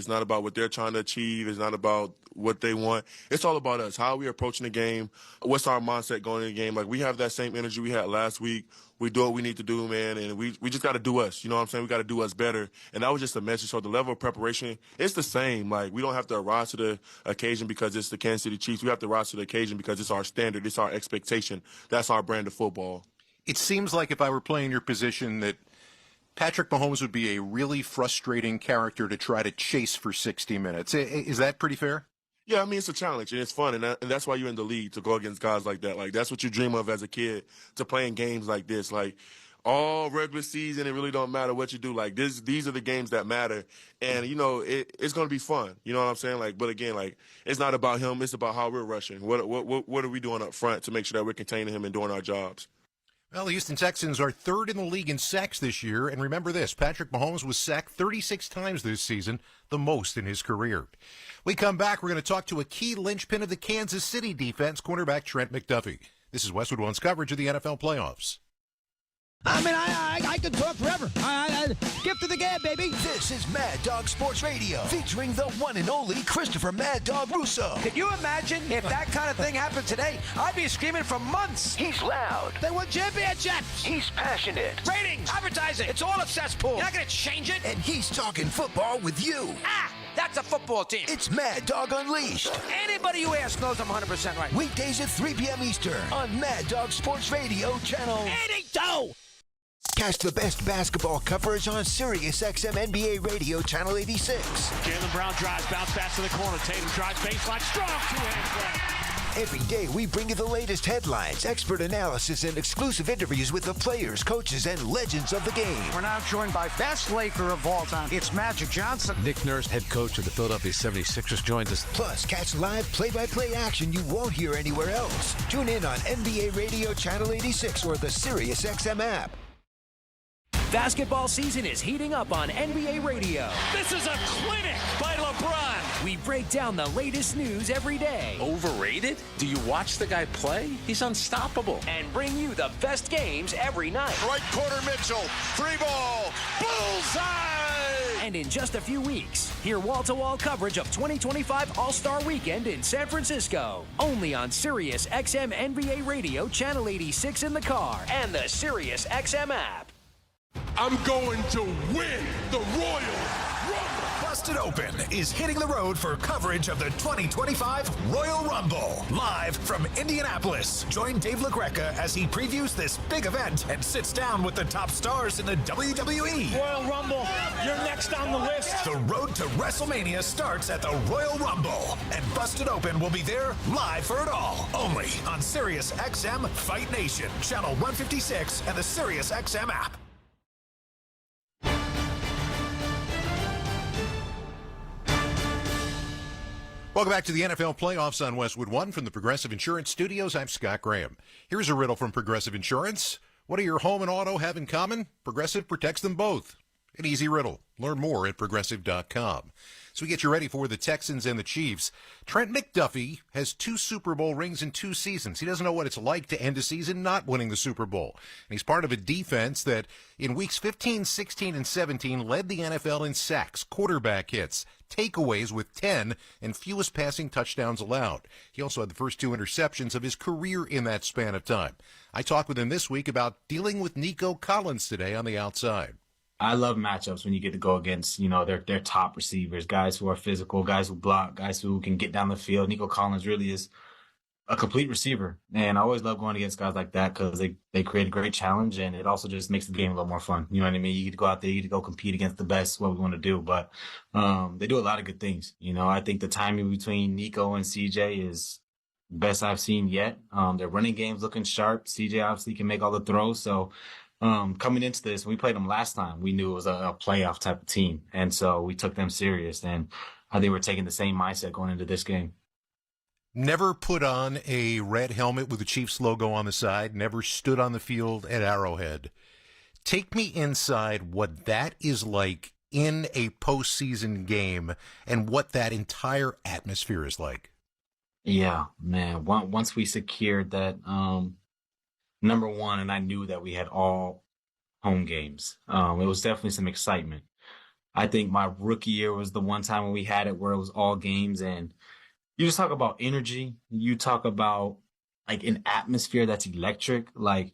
It's not about what they're trying to achieve. It's not about what they want. It's all about us. How are we approaching the game? What's our mindset going in the game? Like, we have that same energy we had last week. We do what we need to do, man, and we just got to do us. You know what I'm saying? We got to do us better. And that was just a message. So the level of preparation, it's the same. Like, we don't have to rise to the occasion because it's the Kansas City Chiefs. We have to rise to the occasion because it's our standard. It's our expectation. That's our brand of football. It seems like if I were playing your position that Patrick Mahomes would be a really frustrating character to try to chase for 60 minutes. Is that pretty fair? Yeah, I mean, it's a challenge, and it's fun, and that's why you're in the league, to go against guys like that. Like, that's what you dream of as a kid, to play in games like this. Like, all regular season, it really don't matter what you do. Like, these are the games that matter, and, you know, it's going to be fun. You know what I'm saying? Like, but again, like, it's not about him. It's about how we're rushing. What are we doing up front to make sure that we're containing him and doing our jobs? Well, the Houston Texans are third in the league in sacks this year, and remember this, Patrick Mahomes was sacked 36 times this season, the most in his career. We come back, we're going to talk to a key linchpin of the Kansas City defense, cornerback Trent McDuffie. This is Westwood One's coverage of the NFL playoffs. I mean, I could talk forever. Gift of the gab, baby. This is Mad Dog Sports Radio, featuring the one and only Christopher Mad Dog Russo. Could you imagine if that kind of thing happened today? I'd be screaming for months. He's loud. They won championships. He's passionate. Ratings, advertising, it's all a cesspool. You're not going to change it. And he's talking football with you. That's a football team. It's Mad Dog Unleashed. Anybody you ask knows I'm 100% right. Weekdays at 3 p.m. Eastern on Mad Dog Sports Radio, channel 82. Catch the best basketball coverage on Sirius XM NBA Radio, channel 86. Jaylen Brown drives, bounce pass to the corner. Tatum drives, baseline, strong two-hand play. Every day we bring you the latest headlines, expert analysis, and exclusive interviews with the players, coaches, and legends of the game. We're now joined by best Laker of all time. It's Magic Johnson. Nick Nurse, head coach of the Philadelphia 76ers, joins us. Plus, catch live play-by-play action you won't hear anywhere else. Tune in on NBA Radio, channel 86, or the Sirius XM app. Basketball season is heating up on NBA Radio. This is a clinic by LeBron. We break down the latest news every day. Overrated? Do you watch the guy play? He's unstoppable. And bring you the best games every night. Right corner Mitchell, free ball, bullseye! And in just a few weeks, hear wall-to-wall coverage of 2025 All-Star Weekend in San Francisco. Only on Sirius XM NBA Radio, channel 86 in the car, and the Sirius XM app. I'm going to win the Royal Rumble. Busted Open is hitting the road for coverage of the 2025 Royal Rumble. Live from Indianapolis. Join Dave LaGreca as he previews this big event and sits down with the top stars in the WWE. Royal Rumble, you're next on the list. The road to WrestleMania starts at the Royal Rumble, and Busted Open will be there live for it all. Only on Sirius XM Fight Nation, channel 156, and the Sirius XM app. Welcome back to the NFL playoffs on Westwood One from the Progressive Insurance Studios. I'm Scott Graham. Here's a riddle from Progressive Insurance. What do your home and auto have in common? Progressive protects them both. An easy riddle. Learn more at Progressive.com. So we get you ready for the Texans and the Chiefs. Trent McDuffie has 2 Super Bowl rings in 2 seasons. He doesn't know what it's like to end a season not winning the Super Bowl. And he's part of a defense that in weeks 15, 16, and 17 led the NFL in sacks, quarterback hits, takeaways with 10, and fewest passing touchdowns allowed. He also had the first 2 interceptions of his career in that span of time. I talked with him this week about dealing with Nico Collins today on the outside. I love matchups when you get to go against, their top receivers, guys who are physical, guys who block, guys who can get down the field. Nico Collins really is a complete receiver. And I always love going against guys like that because they create a great challenge, and it also just makes the game a little more fun. You know what I mean? You get to go out there, you get to go compete against the best, what we want to do. But they do a lot of good things. I think the timing between Nico and CJ is best I've seen yet. Their running game's looking sharp. CJ obviously can make all the throws. So coming into this, when we played them last time, we knew it was a playoff type of team. And so we took them serious. And I think we're taking the same mindset going into this game. Never put on a red helmet with the Chiefs logo on the side, never stood on the field at Arrowhead. Take me inside what that is like in a postseason game and what that entire atmosphere is like. Yeah, man. Once we secured that, number one, and I knew that we had all home games. It was definitely some excitement. I think my rookie year was the one time when we had it where it was all games. And you just talk about energy. You talk about like an atmosphere that's electric. Like,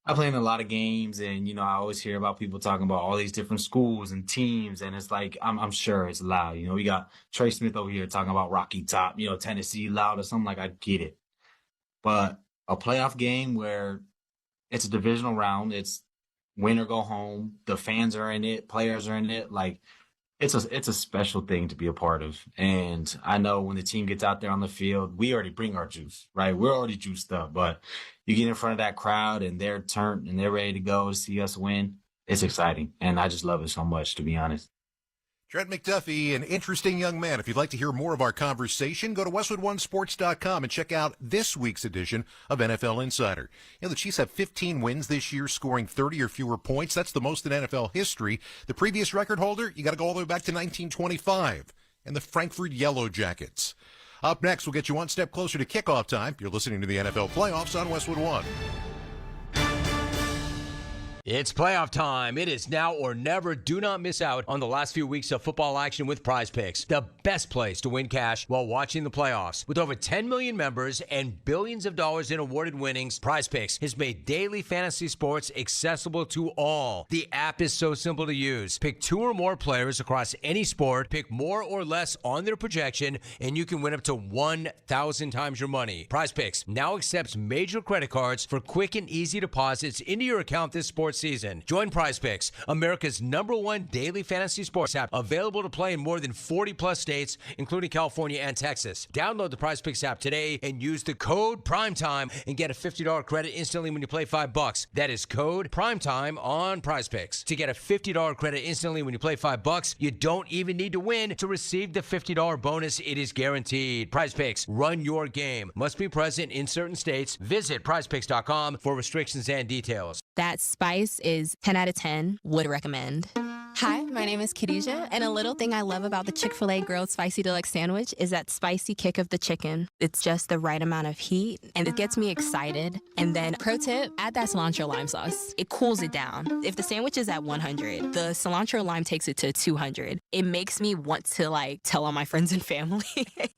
I play in a lot of games, and, I always hear about people talking about all these different schools and teams, and it's like, I'm sure it's loud. We got Trey Smith over here talking about Rocky Top, Tennessee loud or something. Like, I get it. But a playoff game where it's a divisional round, it's win or go home, the fans are in it, players are in it, like, it's a special thing to be a part of. And I know when the team gets out there on the field, we already bring our juice, right? We're already juiced up, but you get in front of that crowd and they're turned and they're ready to go see us win. It's exciting. And I just love it so much, to be honest. Trent McDuffie, an interesting young man. If you'd like to hear more of our conversation, go to WestwoodOneSports.com and check out this week's edition of NFL Insider. The Chiefs have 15 wins this year, scoring 30 or fewer points. That's the most in NFL history. The previous record holder, you got to go all the way back to 1925, and the Frankfurt Yellow Jackets. Up next, we'll get you one step closer to kickoff time. You're listening to the NFL Playoffs on Westwood One. It's playoff time. It is now or never. Do not miss out on the last few weeks of football action with Prize Picks, the best place to win cash while watching the playoffs. With over 10 million members and billions of dollars in awarded winnings, Prize Picks has made daily fantasy sports accessible to all. The app is so simple to use. Pick 2 or more players across any sport, pick more or less on their projection, and you can win up to 1,000 times your money. Prize Picks now accepts major credit cards for quick and easy deposits into your account this sports season. Join Prize Picks, America's #1 daily fantasy sports app, available to play in more than 40 plus states, including California and Texas. Download the Prize Picks app today and use the code PRIMETIME and get a $50 credit instantly when you play $5. That is code PRIMETIME on Prize Picks. To get a $50 credit instantly when you play $5, you don't even need to win to receive the $50 bonus. It is guaranteed. Prize Picks, run your game. Must be present in certain states. Visit prizepicks.com for restrictions and details. That spice is 10 out of 10. Would recommend. Hi, my name is Khadijah, and a little thing I love about the Chick-fil-A Grilled Spicy Deluxe Sandwich is that spicy kick of the chicken. It's just the right amount of heat, and it gets me excited. And then, pro tip, add that cilantro lime sauce. It cools it down. If the sandwich is at 100, the cilantro lime takes it to 200. It makes me want to, tell all my friends and family.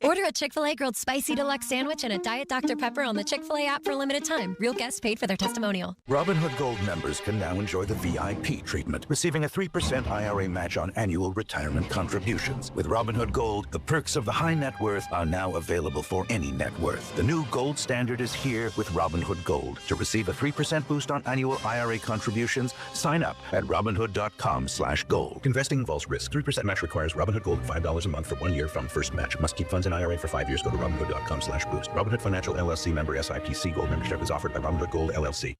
Order a Chick-fil-A Grilled Spicy Deluxe Sandwich and a Diet Dr. Pepper on the Chick-fil-A app for a limited time. Real guests paid for their testimonial. Robinhood Gold members can now enjoy the VIP treatment, receiving a 3% IRA match on annual retirement contributions. With Robinhood Gold, the perks of the high net worth are now available for any net worth. The new gold standard is here with Robinhood Gold. To receive a 3% boost on annual IRA contributions, sign up at Robinhood.com/gold. Investing involves risk. 3% match requires Robinhood Gold $5 a month for 1 year from first match. Must keep funds in IRA for 5 years. Go to Robinhood.com/boost. Robinhood Financial LLC member SIPC. Gold membership is offered by Robinhood Gold LLC.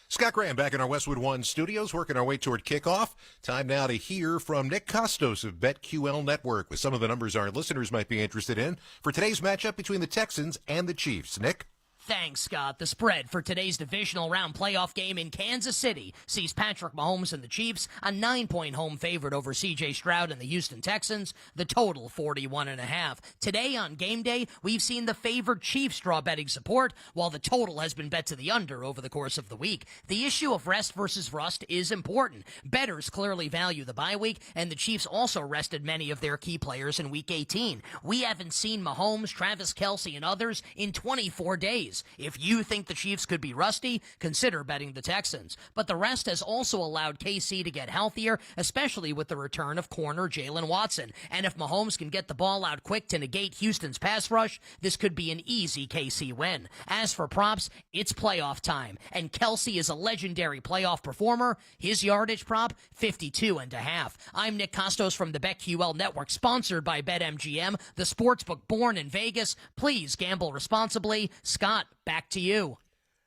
Scott Graham back in our Westwood One studios, working our way toward kickoff. Time now to hear from Nick Costos of BetQL Network with some of the numbers our listeners might be interested in for today's matchup between the Texans and the Chiefs. Nick? Thanks, Scott. The spread for today's divisional round playoff game in Kansas City sees Patrick Mahomes and the Chiefs a 9-point home favorite over C.J. Stroud and the Houston Texans, the total 41.5. Today on game day, we've seen the favored Chiefs draw betting support, while the total has been bet to the under over the course of the week. The issue of rest versus rust is important. Bettors clearly value the bye week, and the Chiefs also rested many of their key players in Week 18. We haven't seen Mahomes, Travis Kelce, and others in 24 days. If you think the Chiefs could be rusty, consider betting the Texans. But the rest has also allowed KC to get healthier, especially with the return of corner Jalen Watson. And if Mahomes can get the ball out quick to negate Houston's pass rush, this could be an easy KC win. As for props, it's playoff time, and Kelce is a legendary playoff performer. His yardage prop, 52.5. I'm Nick Costos from the BetQL Network, sponsored by BetMGM, the sportsbook born in Vegas. Please gamble responsibly. Scott, back to you.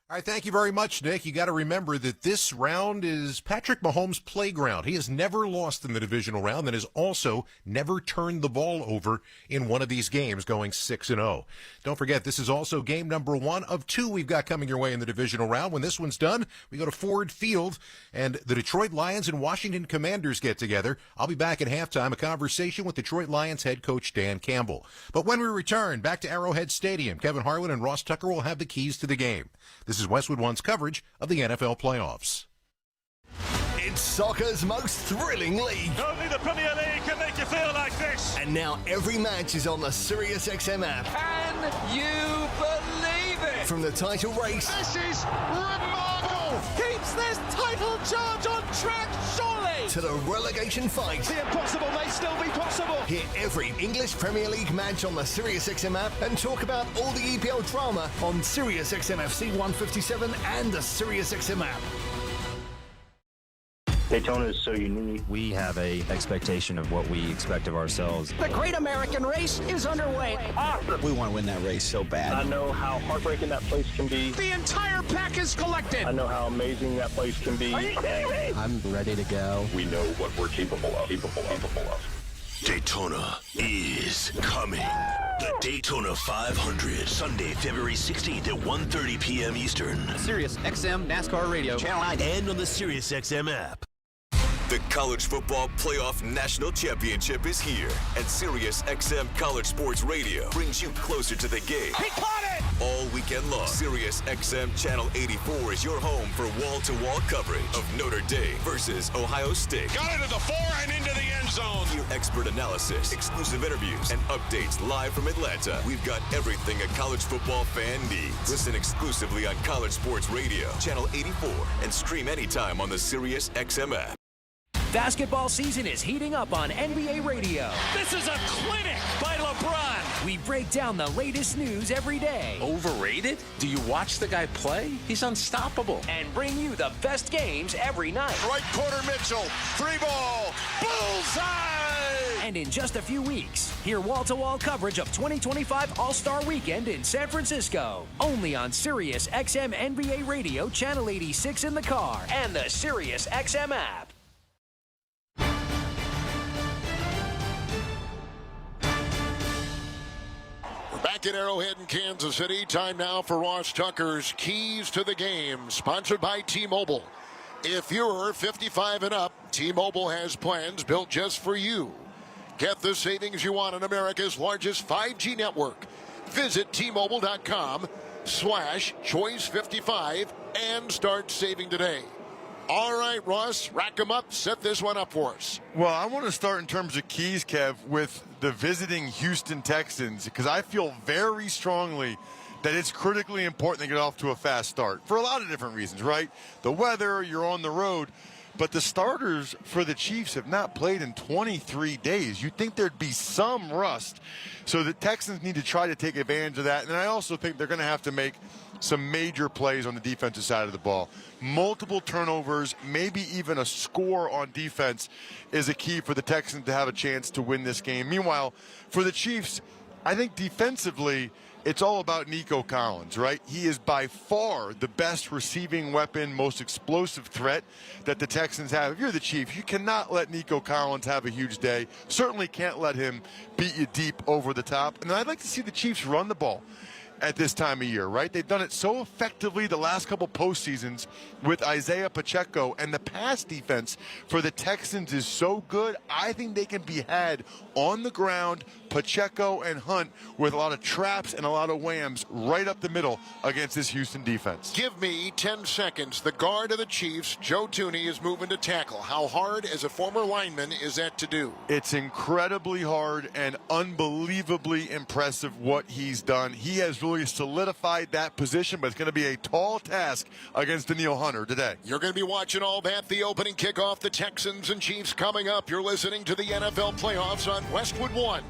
All right, thank you very much, Nick. You got to remember that this round is Patrick Mahomes' playground. He has never lost in the divisional round and has also never turned the ball over in one of these games, going 6-0. Don't forget, this is also game number 1 of 2 we've got coming your way in the divisional round. When this one's done, we go to Ford Field, and the Detroit Lions and Washington Commanders get together. I'll be back at halftime, a conversation with Detroit Lions head coach Dan Campbell. But when we return back to Arrowhead Stadium, Kevin Harlan and Ross Tucker will have the keys to the game. This is Westwood One's coverage of the NFL playoffs. It's soccer's most thrilling league. Only the Premier League can make you feel like this. And now every match is on the SiriusXM app. Can you believe it? From the title race. This is remarkable. Keeps this title charge on track, surely. To the relegation fight. The impossible may still be possible. Hear every English Premier League match on the SiriusXM app and talk about all the EPL drama on SiriusXM FC 157 and the SiriusXM app. Daytona is so unique. We have a expectation of what we expect of ourselves. The Great American Race is underway. Awesome. We want to win that race so bad. I know how heartbreaking that place can be. The entire pack is collected. I know how amazing that place can be. Are you kidding me? I'm ready to go. We know what we're capable of. Daytona is coming. The Daytona 500, Sunday, February 16th at 1:30 p.m. Eastern. Sirius XM NASCAR Radio, Channel 9, and on the SiriusXM app. The College Football Playoff National Championship is here, and SiriusXM College Sports Radio brings you closer to the game. He caught it! All weekend long, SiriusXM Channel 84 is your home for wall-to-wall coverage of Notre Dame versus Ohio State. Got it to the 4 and into the end zone. Hear expert analysis, exclusive interviews, and updates live from Atlanta. We've got everything a college football fan needs. Listen exclusively on College Sports Radio, Channel 84, and stream anytime on the SiriusXM app. Basketball season is heating up on NBA Radio. This is a clinic by LeBron. We break down the latest news every day. Overrated? Do you watch the guy play? He's unstoppable. And bring you the best games every night. Right corner Mitchell. 3-ball. Bullseye! And in just a few weeks, hear wall-to-wall coverage of 2025 All-Star Weekend in San Francisco. Only on SiriusXM NBA Radio, Channel 86 in the car, and the SiriusXM app. Back at Arrowhead in Kansas City, time now for Ross Tucker's Keys to the Game, sponsored by T-Mobile. If you're 55 and up, T-Mobile has plans built just for you. Get the savings you want on America's largest 5G network. Visit T-Mobile.com/choice55 and start saving today. All right, Ross, rack them up. Set this one up for us. Well, I want to start in terms of keys, Kev, with the visiting Houston Texans, because I feel very strongly that it's critically important to get off to a fast start for a lot of different reasons, right? The weather, you're on the road, but the starters for the Chiefs have not played in 23 days. You'd think there'd be some rust, so the Texans need to try to take advantage of that, and I also think they're going to have to make some major plays on the defensive side of the ball. Multiple turnovers, maybe even a score on defense is a key for the Texans to have a chance to win this game. Meanwhile, for the Chiefs, I think defensively, it's all about Nico Collins, right? He is by far the best receiving weapon, most explosive threat that the Texans have. If you're the Chiefs, you cannot let Nico Collins have a huge day. Certainly can't let him beat you deep over the top. And I'd like to see the Chiefs run the ball at this time of year, right? They've done it so effectively the last couple postseasons with Isaiah Pacheco, and the pass defense for the Texans is so good. I think they can be had on the ground, Pacheco and Hunt, with a lot of traps and a lot of whams right up the middle against this Houston defense. Give me 10 seconds. The guard of the Chiefs, Joe Thuney, is moving to tackle. How hard, as a former lineman, is that to do? It's incredibly hard and unbelievably impressive what he's done. He has really solidified that position, but it's going to be a tall task against Daniil Hunter today. You're going to be watching all that. The opening kickoff, the Texans and Chiefs coming up. You're listening to the NFL playoffs on Westwood One.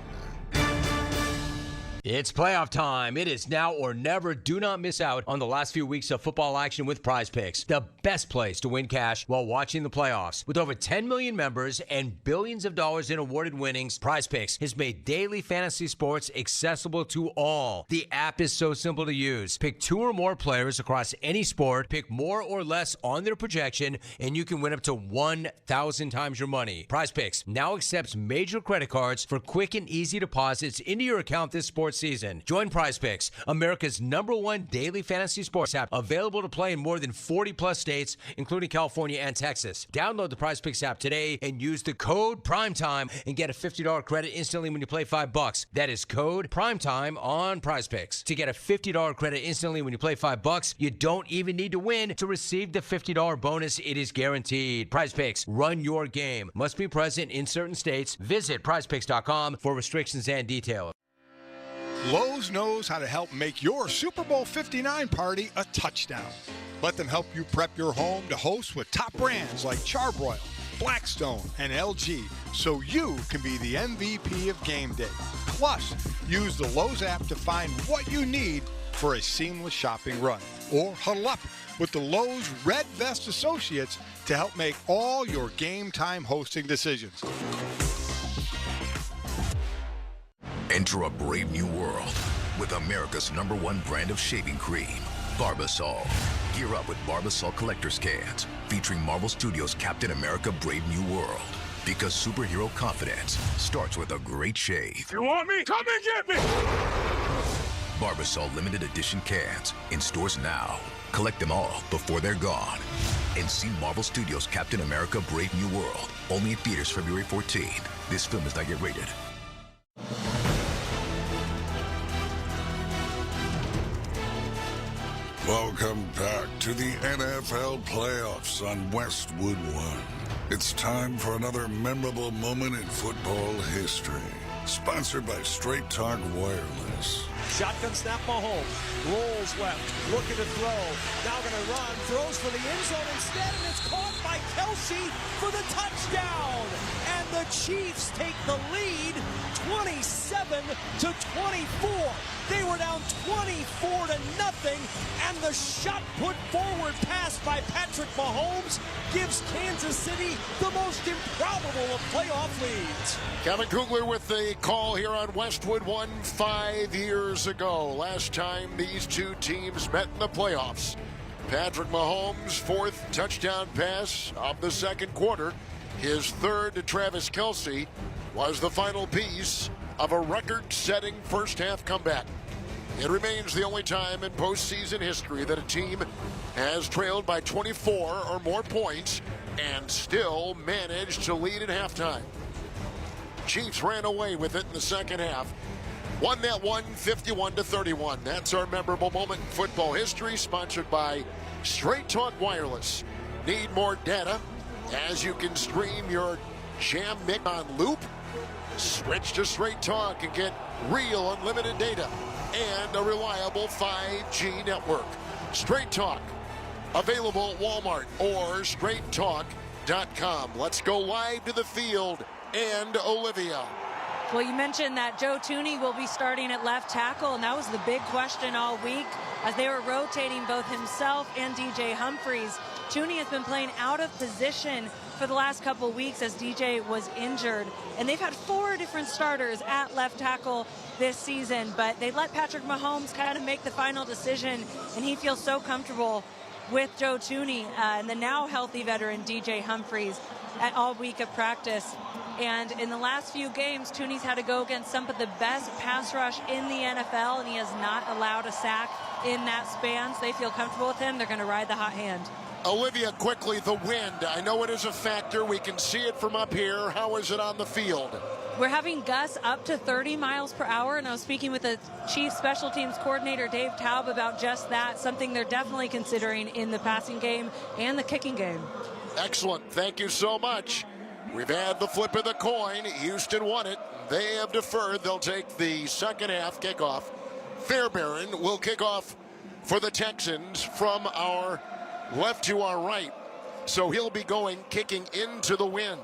It's playoff time. It is now or never. Do not miss out on the last few weeks of football action with Prize Picks, the best place to win cash while watching the playoffs. With over 10 million members and billions of dollars in awarded winnings, Prize Picks has made daily fantasy sports accessible to all. The app is so simple to use. Pick 2 or more players across any sport, pick more or less on their projection, and you can win up to 1,000 times your money. Prize Picks now accepts major credit cards for quick and easy deposits into your account this sports sports season. Join PrizePicks, America's #1 daily fantasy sports app, available to play in more than 40-plus states, including California and Texas. Download the PrizePicks app today and use the code PRIMETIME and get a $50 credit instantly when you play $5. That is code PRIMETIME on PrizePicks. To get a $50 credit instantly when you play $5, you don't even need to win to receive the $50 bonus. It is guaranteed. PrizePicks, run your game. Must be present in certain states. Visit prizepicks.com for restrictions and details. Lowe's knows how to help make your Super Bowl 59 party a touchdown. Let them help you prep your home to host with top brands like Charbroil, Blackstone, and LG, so you can be the MVP of game day. Plus, use the Lowe's app to find what you need for a seamless shopping run. Or huddle up with the Lowe's Red Vest Associates to help make all your game time hosting decisions. Enter a brave new world with America's #1 brand of shaving cream, Barbasol. Gear up with Barbasol Collector's Cans, featuring Marvel Studios' Captain America Brave New World. Because superhero confidence starts with a great shave. You want me? Come and get me! Barbasol limited edition cans in stores now. Collect them all before they're gone. And see Marvel Studios' Captain America Brave New World, only in theaters February 14th. This film is not yet rated. Welcome back to the NFL playoffs on Westwood One. It's time for another memorable moment in football history. Sponsored by Straight Talk Wireless. Shotgun snap, Mahomes rolls left, looking to throw. Now going to run, throws for the end zone instead, and it's caught by Kelsey for the touchdown. And the Chiefs take the lead, 27-24. They were down 24-0, and the shot put forward pass by Patrick Mahomes gives Kansas City the most improbable of playoff leads. Kevin Kugler with the call here on Westwood One 5 years ago. Last time these two teams met in the playoffs. Patrick Mahomes' 4th touchdown pass of the second quarter. His 3rd to Travis Kelsey was the final piece of a record-setting first-half comeback. It remains the only time in postseason history that a team has trailed by 24 or more points and still managed to lead at halftime. Chiefs ran away with it in the second half. Won that one 51-31. That's our memorable moment in football history, sponsored by Straight Talk Wireless. Need more data? As you can stream your jam mix on loop, switch to Straight Talk and get real unlimited data and a reliable 5G network. Straight Talk, available at Walmart or straighttalk.com. Let's go live to the field and Olivia. Well, you mentioned that Joe Thuney will be starting at left tackle, and that was the big question all week as they were rotating both himself and DJ Humphries. Thuney has been playing out of position for the last couple of weeks as DJ was injured, and they've had 4 different starters at left tackle this season, but they let Patrick Mahomes kind of make the final decision, and he feels so comfortable with Joe Thuney and the now healthy veteran DJ Humphries at all week of practice. And in the last few games, Thuney's had to go against some of the best pass rush in the NFL, and he has not allowed a sack in that span. So they feel comfortable with him. They're going to ride the hot hand. Olivia, quickly, the wind. I know it is a factor. We can see it from up here. How is it on the field? We're having gusts up to 30 miles per hour, and I was speaking with the Chief Special Teams Coordinator, Dave Taub, about just that, something they're definitely considering in the passing game and the kicking game. Excellent. Thank you so much. We've had the flip of the coin. Houston won it. They have deferred. They'll take the second half kickoff. Fairbairn will kick off for the Texans from our left to our right. So he'll be kicking into the wind.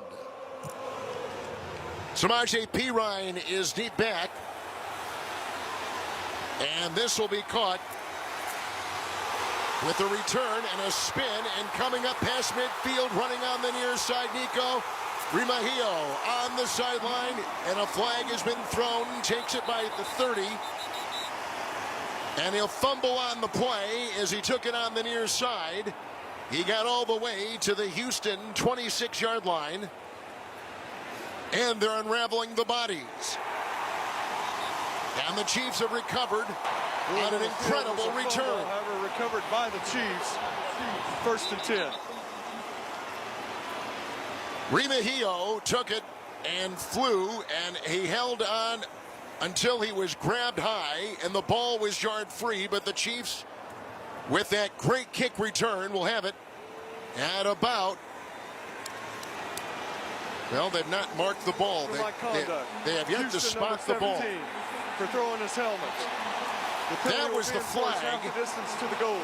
Samaje Perine is deep back. And this will be caught with a return and a spin, and coming up past midfield, running on the near side, Nico Rimahio on the sideline, and a flag has been thrown, takes it by the 30. And he'll fumble on the play as he took it on the near side. He got all the way to the Houston 26-yard line. And they're unraveling the bodies. And the Chiefs have recovered on an incredible return. However, recovered by the Chiefs. 1st and 10. Remigio took it and flew, and he held on until he was grabbed high, and the ball was yard free. But the Chiefs, with that great kick return, will have it at about, well, they've not marked the ball. They have yet to spot the ball. For throwing his helmet. That was the flag. Half the distance to the goal.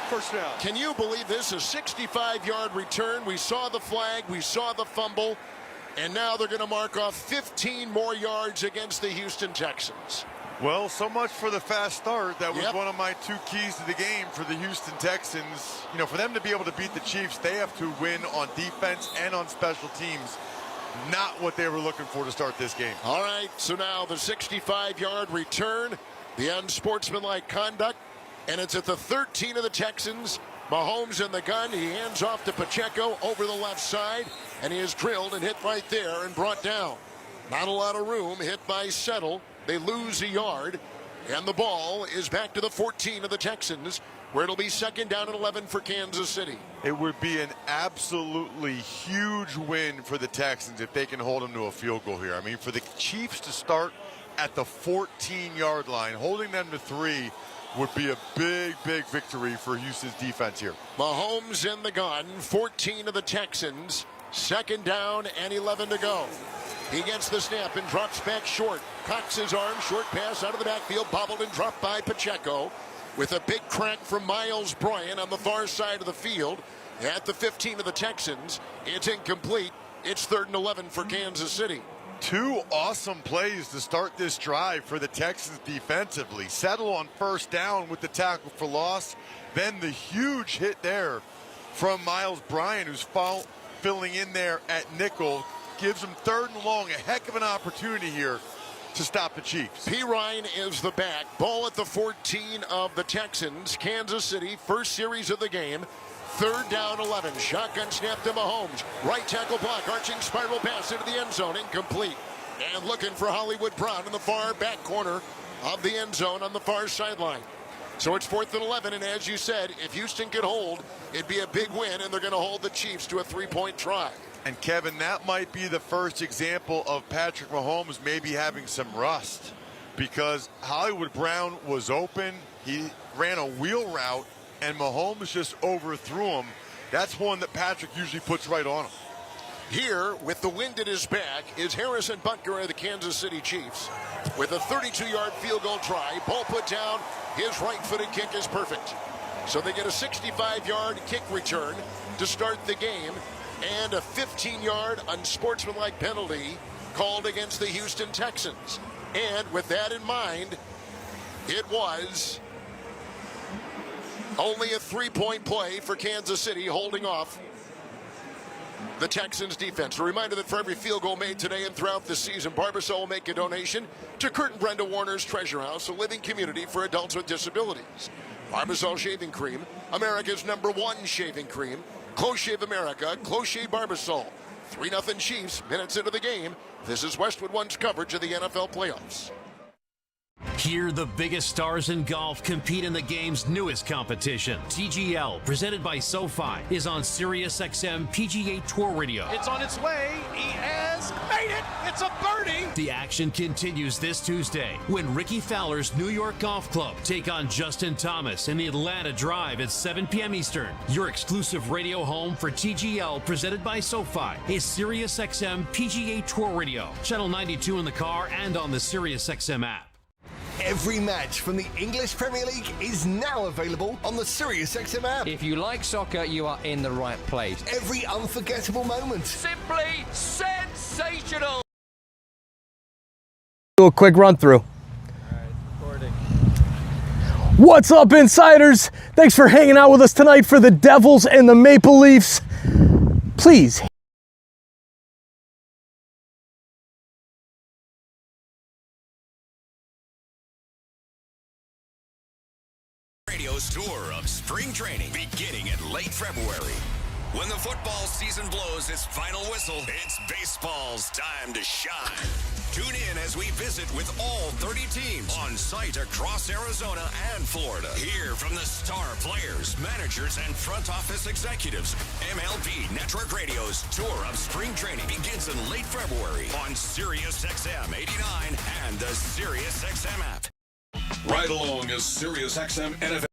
1st down. Can you believe this? A 65-yard return. We saw the flag. We saw the fumble. And now they're going to mark off 15 more yards against the Houston Texans. Well, so much for the fast start. That was one of my 2 keys to the game for the Houston Texans. You know, for them to be able to beat the Chiefs, they have to win on defense and on special teams. Not what they were looking for to start this game. All right, so now the 65-yard return, the unsportsmanlike conduct, and it's at the 13 of the Texans. Mahomes in the gun. He hands off to Pacheco over the left side, and he is drilled and hit right there and brought down. Not a lot of room, hit by Settle. They lose a yard, and the ball is back to the 14 of the Texans, where it'll be 2nd down and 11 for Kansas City. It would be an absolutely huge win for the Texans if they can hold them to a field goal here. I mean, for the Chiefs to start at the 14-yard line, holding them to 3 would be a big, big victory for Houston's defense here. Mahomes in the gun, 14 of the Texans, 2nd down and 11 to go. He gets the snap and drops back short. Cocks his arm, short pass out of the backfield, bobbled and dropped by Pacheco. With a big crack from Miles Bryant on the far side of the field at the 15 of the Texans. It's incomplete. It's 3rd and 11 for Kansas City. 2 awesome plays to start this drive for the Texans defensively. Settle on 1st down with the tackle for loss. Then the huge hit there from Miles Bryant, who's filling in there at nickel. Gives him 3rd and long. A heck of an opportunity here to stop the Chiefs. P. Ryan is the back. Ball at the 14 of the Texans. Kansas City, first series of the game. 3rd down, 11. Shotgun snap to Mahomes. Right tackle block. Arching spiral pass into the end zone. Incomplete. And looking for Hollywood Brown in the far back corner of the end zone on the far sideline. So it's 4th and 11. And as you said, if Houston could hold, it'd be a big win. And they're going to hold the Chiefs to a 3-point try. And Kevin, that might be the first example of Patrick Mahomes maybe having some rust, because Hollywood Brown was open. He ran a wheel route, and Mahomes just overthrew him. That's one that Patrick usually puts right on him. Here, with the wind at his back, is Harrison Butker of the Kansas City Chiefs. With a 32-yard field goal try, ball put down, his right-footed kick is perfect. So they get a 65-yard kick return to start the game, and a 15-yard unsportsmanlike penalty called against the Houston Texans. And with that in mind, it was only a 3-point play for Kansas City, holding off the Texans defense. A reminder that for every field goal made today and throughout the season, Barbasol will make a donation to Kurt and Brenda Warner's Treasure House, a living community for adults with disabilities. Barbasol Shaving Cream, America's #1 shaving cream. Close Shave America, Close Shave Barbasol. 3-0 Chiefs, minutes into the game. This is Westwood One's coverage of the NFL playoffs. Hear the biggest stars in golf compete in the game's newest competition. TGL, presented by SoFi, is on SiriusXM PGA Tour Radio. It's on its way. He has made it. It's a birdie. The action continues this Tuesday when Ricky Fowler's New York Golf Club take on Justin Thomas in the Atlanta Drive at 7 p.m. Eastern. Your exclusive radio home for TGL, presented by SoFi, is SiriusXM PGA Tour Radio. Channel 92 in the car and on the SiriusXM app. Every match from the English Premier League is now available on the SiriusXM app. If you like soccer, you are in the right place. Every unforgettable moment. Simply sensational. Do a quick run through. What's up, insiders? Thanks for hanging out with us tonight for the Devils and the Maple Leafs. Please. Radio's tour of spring training beginning in late February. When the football season blows its final whistle, it's baseball's time to shine. Tune in as we visit with all 30 teams on site across Arizona and Florida. Hear from the star players, managers, and front office executives. MLB Network Radio's tour of spring training begins in late February on SiriusXM 89 and the SiriusXM app. Right along is SiriusXM NFL.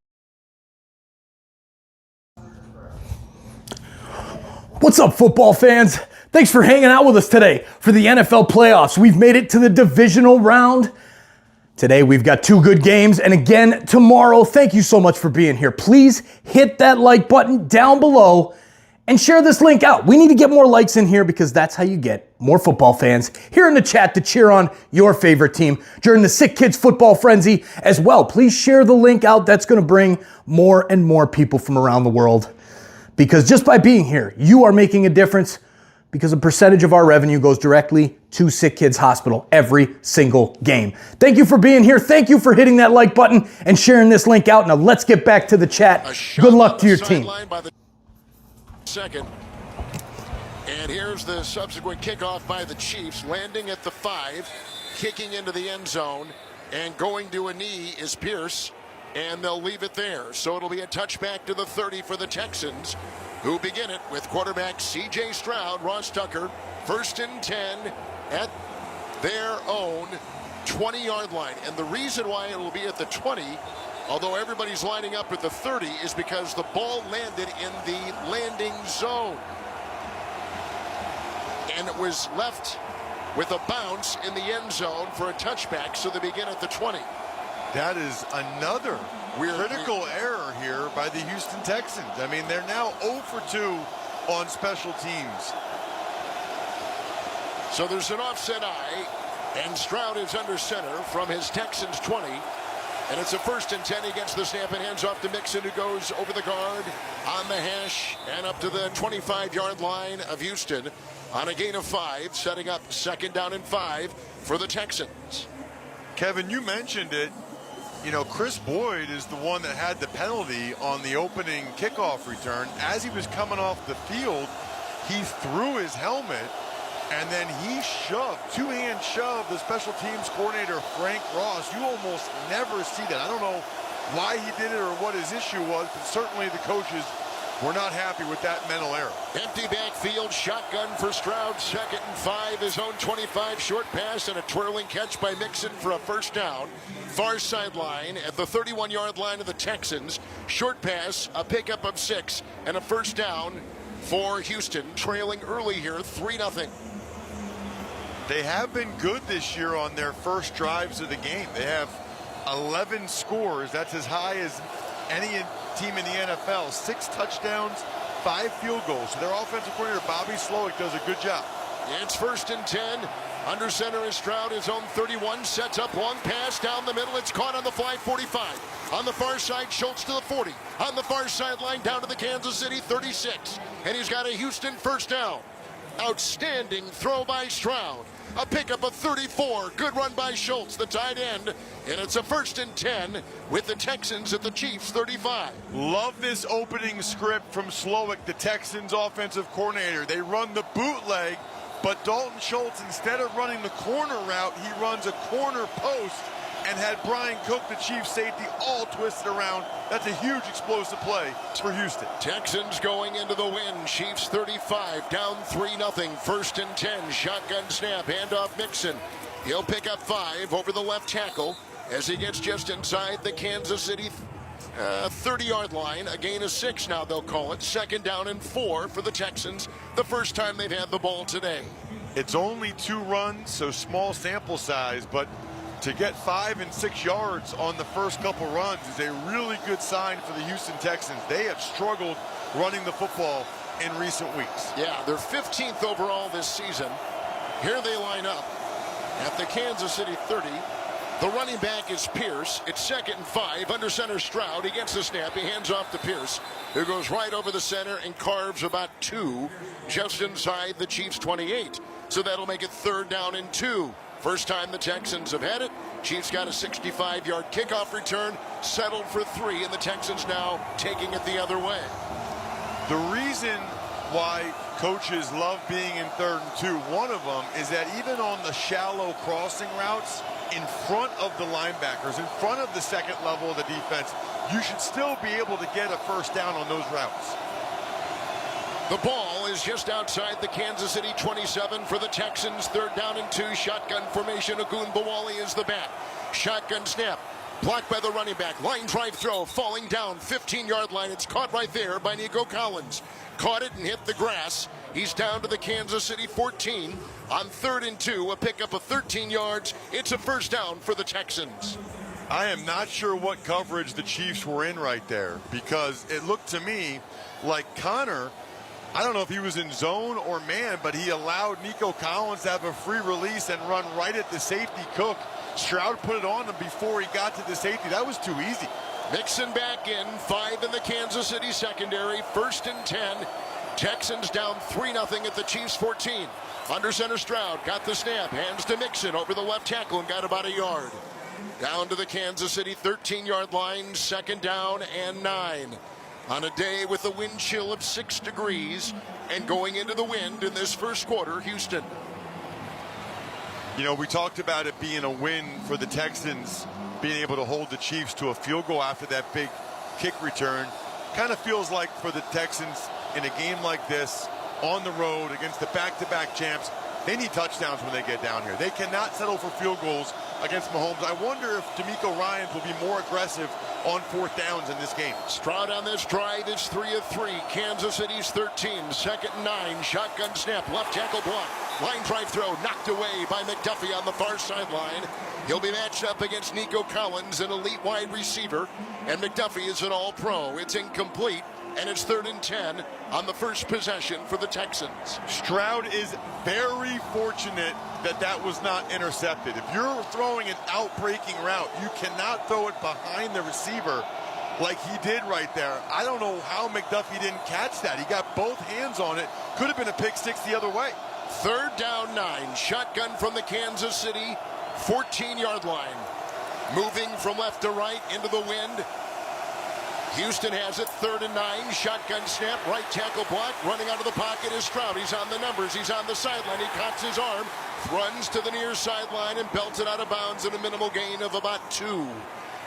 What's up, football fans? Thanks for hanging out with us today for the NFL playoffs. We've made it to the divisional round. Today, we've got 2 good games, and again tomorrow. Thank you so much for being here. Please hit that like button down below and share this link out. We need to get more likes in here because that's how you get more football fans here in the chat to cheer on your favorite team during the Sick Kids Football Frenzy as well. Please share the link out. That's going to bring more and more people from around the world. Because just by being here, you are making a difference because a percentage of our revenue goes directly to Sick Kids Hospital every single game. Thank you for being here. Thank you for hitting that like button and sharing this link out. Now let's get back to the chat. Good luck to your team. Second. And here's the subsequent kickoff by the Chiefs, landing at the 5, kicking into the end zone, and going to a knee is Pierce. And they'll leave it there. So it'll be a touchback to the 30 for the Texans, who begin it with quarterback C.J. Stroud, Ross Tucker, 1st and 10 at their own 20-yard line. And the reason why it will be at the 20, although everybody's lining up at the 30, is because the ball landed in the landing zone. And it was left with a bounce in the end zone for a touchback, so they begin at the 20. That is another critical error here by the Houston Texans. I mean, they're now 0 for 2 on special teams. So there's an offset eye, and Stroud is under center from his Texans 20. And it's a 1st and 10 against the snap, and hands off to Mixon, who goes over the guard on the hash and up to the 25-yard line of Houston on a gain of 5, setting up 2nd down and 5 for the Texans. Kevin, you mentioned it. You know, Chris Boyd is the one that had the penalty on the opening kickoff return. As he was coming off the field, he threw his helmet, and then he shoved, 2-hand shoved the special teams coordinator, Frank Ross. You almost never see that. I don't know why he did it or what his issue was, but certainly the coaches were not happy with that mental error. Empty backfield, shotgun for Stroud, 2nd and 5, his own 25, short pass and a twirling catch by Mixon for a 1st down. Far sideline at the 31-yard line of the Texans. Short pass, a pickup of 6, and a 1st down for Houston, trailing early here, 3-0. They have been good this year on their first drives of the game. They have 11 scores. That's as high as any team in the NFL. 6 touchdowns, 5 field goals. So their offensive coordinator, Bobby Slowick, does a good job. It's 1st and 10. Under center is Stroud, his own 31, sets up long pass down the middle. It's caught on the fly, 45. On the far side, Schultz to the 40. On the far sideline, down to the Kansas City 36. And he's got a Houston 1st down. Outstanding throw by Stroud. A pickup of 34. Good run by Schultz, the tight end. And it's a 1st and 10 with the Texans at the Chiefs 35. Love this opening script from Slowick, the Texans offensive coordinator. They run the bootleg, but Dalton Schultz, instead of running the corner route, he runs a corner post and had Brian Cook, the Chiefs safety, all twisted around. That's a huge explosive play for Houston. Texans going into the win. Chiefs 35, down 3-0. 1st and 10, shotgun snap, handoff Mixon. He'll pick up 5 over the left tackle as he gets just inside the Kansas City 30-yard line. A gain of 6 now, they'll call it. 2nd down and 4 for the Texans. The first time they've had the ball today. It's only 2 runs, so small sample size, but to get 5 and 6 yards on the first couple runs is a really good sign for the Houston Texans. They have struggled running the football in recent weeks. Yeah, they're 15th overall this season. Here they line up at the Kansas City 30. The running back is Pierce. It's 2nd and 5. Under center Stroud. He gets the snap. He hands off to Pierce, who goes right over the center and carves about 2 just inside the Chiefs 28. So that'll make it 3rd down and 2. First time the Texans have had it. Chiefs got a 65-yard kickoff return, settled for 3, and the Texans now taking it the other way. The reason why coaches love being in 3rd and 2. One of them is that even on the shallow crossing routes, in front of the linebackers, in front of the second level of the defense, you should still be able to get a first down on those routes. The ball is just outside the Kansas City 27 for the Texans. 3rd down and 2, shotgun formation. Ogunbowale is the back. Shotgun snap. Blocked by the running back. Line drive throw. Falling down 15-yard line. It's caught right there by Nico Collins. Caught it and hit the grass. He's down to the Kansas City 14 on 3rd and 2. A pickup of 13 yards. It's a first down for the Texans. I am not sure what coverage the Chiefs were in right there, because it looked to me like Connor, I don't know if he was in zone or man, but he allowed Nico Collins to have a free release and run right at the safety Cook. Stroud put it on him before he got to the safety. That was too easy. Mixon back in, 5 in the Kansas City secondary, 1st and 10. Texans down 3-0 at the Chiefs 14. Under center Stroud, got the snap, hands to Mixon over the left tackle and got about a yard. Down to the Kansas City 13-yard line, 2nd down and 9. On a day with a wind chill of 6 degrees and going into the wind in this first quarter, Houston. You know, we talked about it being a win for the Texans, being able to hold the Chiefs to a field goal after that big kick return. Kind of feels like for the Texans in a game like this, on the road against the back-to-back champs, they need touchdowns when they get down here. They cannot settle for field goals against Mahomes. I wonder if D'Amico Ryans will be more aggressive on 4th downs in this game. Stroud on this drive is 3 of 3. Kansas City's 13, 2nd and 9. Shotgun snap, left tackle block. Line drive throw knocked away by McDuffie on the far sideline. He'll be matched up against Nico Collins, an elite wide receiver. And McDuffie is an all-pro. It's incomplete. And it's 3rd and 10 on the first possession for the Texans. Stroud is very fortunate that that was not intercepted. If you're throwing an out-breaking route, you cannot throw it behind the receiver like he did right there. I don't know how McDuffie didn't catch that. He got both hands on it. Could have been a pick six the other way. 3rd down 9. Shotgun from the Kansas City 14-yard line. Moving from left to right into the wind. Houston has it, 3rd and 9. Shotgun snap, right tackle block. Running out of the pocket is Stroud. He's on the numbers. He's on the sideline. He cocks his arm, runs to the near sideline, and belts it out of bounds in a minimal gain of about 2.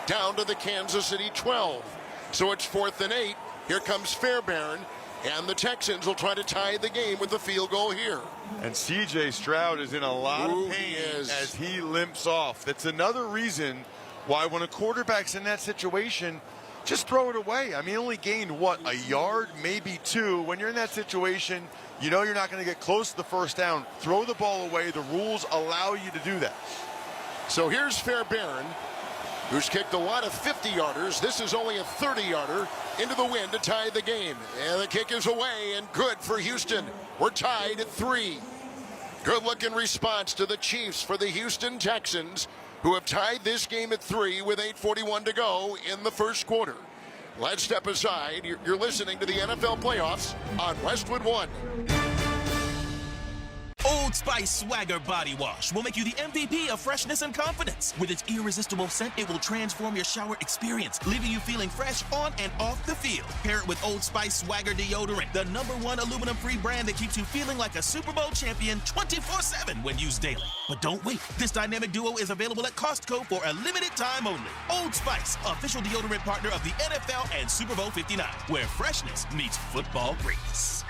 Down to the Kansas City 12. So it's 4th and 8. Here comes Fairbairn, and the Texans will try to tie the game with a field goal here. And C.J. Stroud is in a lot of pain as he limps off. That's another reason why when a quarterback's in that situation, just throw it away. I mean, he only gained, what, a yard, maybe 2. When you're in that situation, you know you're not going to get close to the first down. Throw the ball away. The rules allow you to do that. So here's Fairbairn, who's kicked a lot of 50-yarders. This is only a 30-yarder into the wind to tie the game. And the kick is away and good for Houston. We're tied at 3. Good-looking response to the Chiefs for the Houston Texans, who have tied this game at 3 with 8:41 to go in the first quarter. Let's step aside. You're listening to the NFL Playoffs on Westwood One. Old Spice Swagger Body Wash will make you the MVP of freshness and confidence. With its irresistible scent, it will transform your shower experience, leaving you feeling fresh on and off the field. Pair it with Old Spice Swagger Deodorant, the #1 aluminum-free brand that keeps you feeling like a Super Bowl champion 24/7 when used daily. But don't wait. This dynamic duo is available at Costco for a limited time only. Old Spice, official deodorant partner of the NFL and Super Bowl 59, where freshness meets football greatness.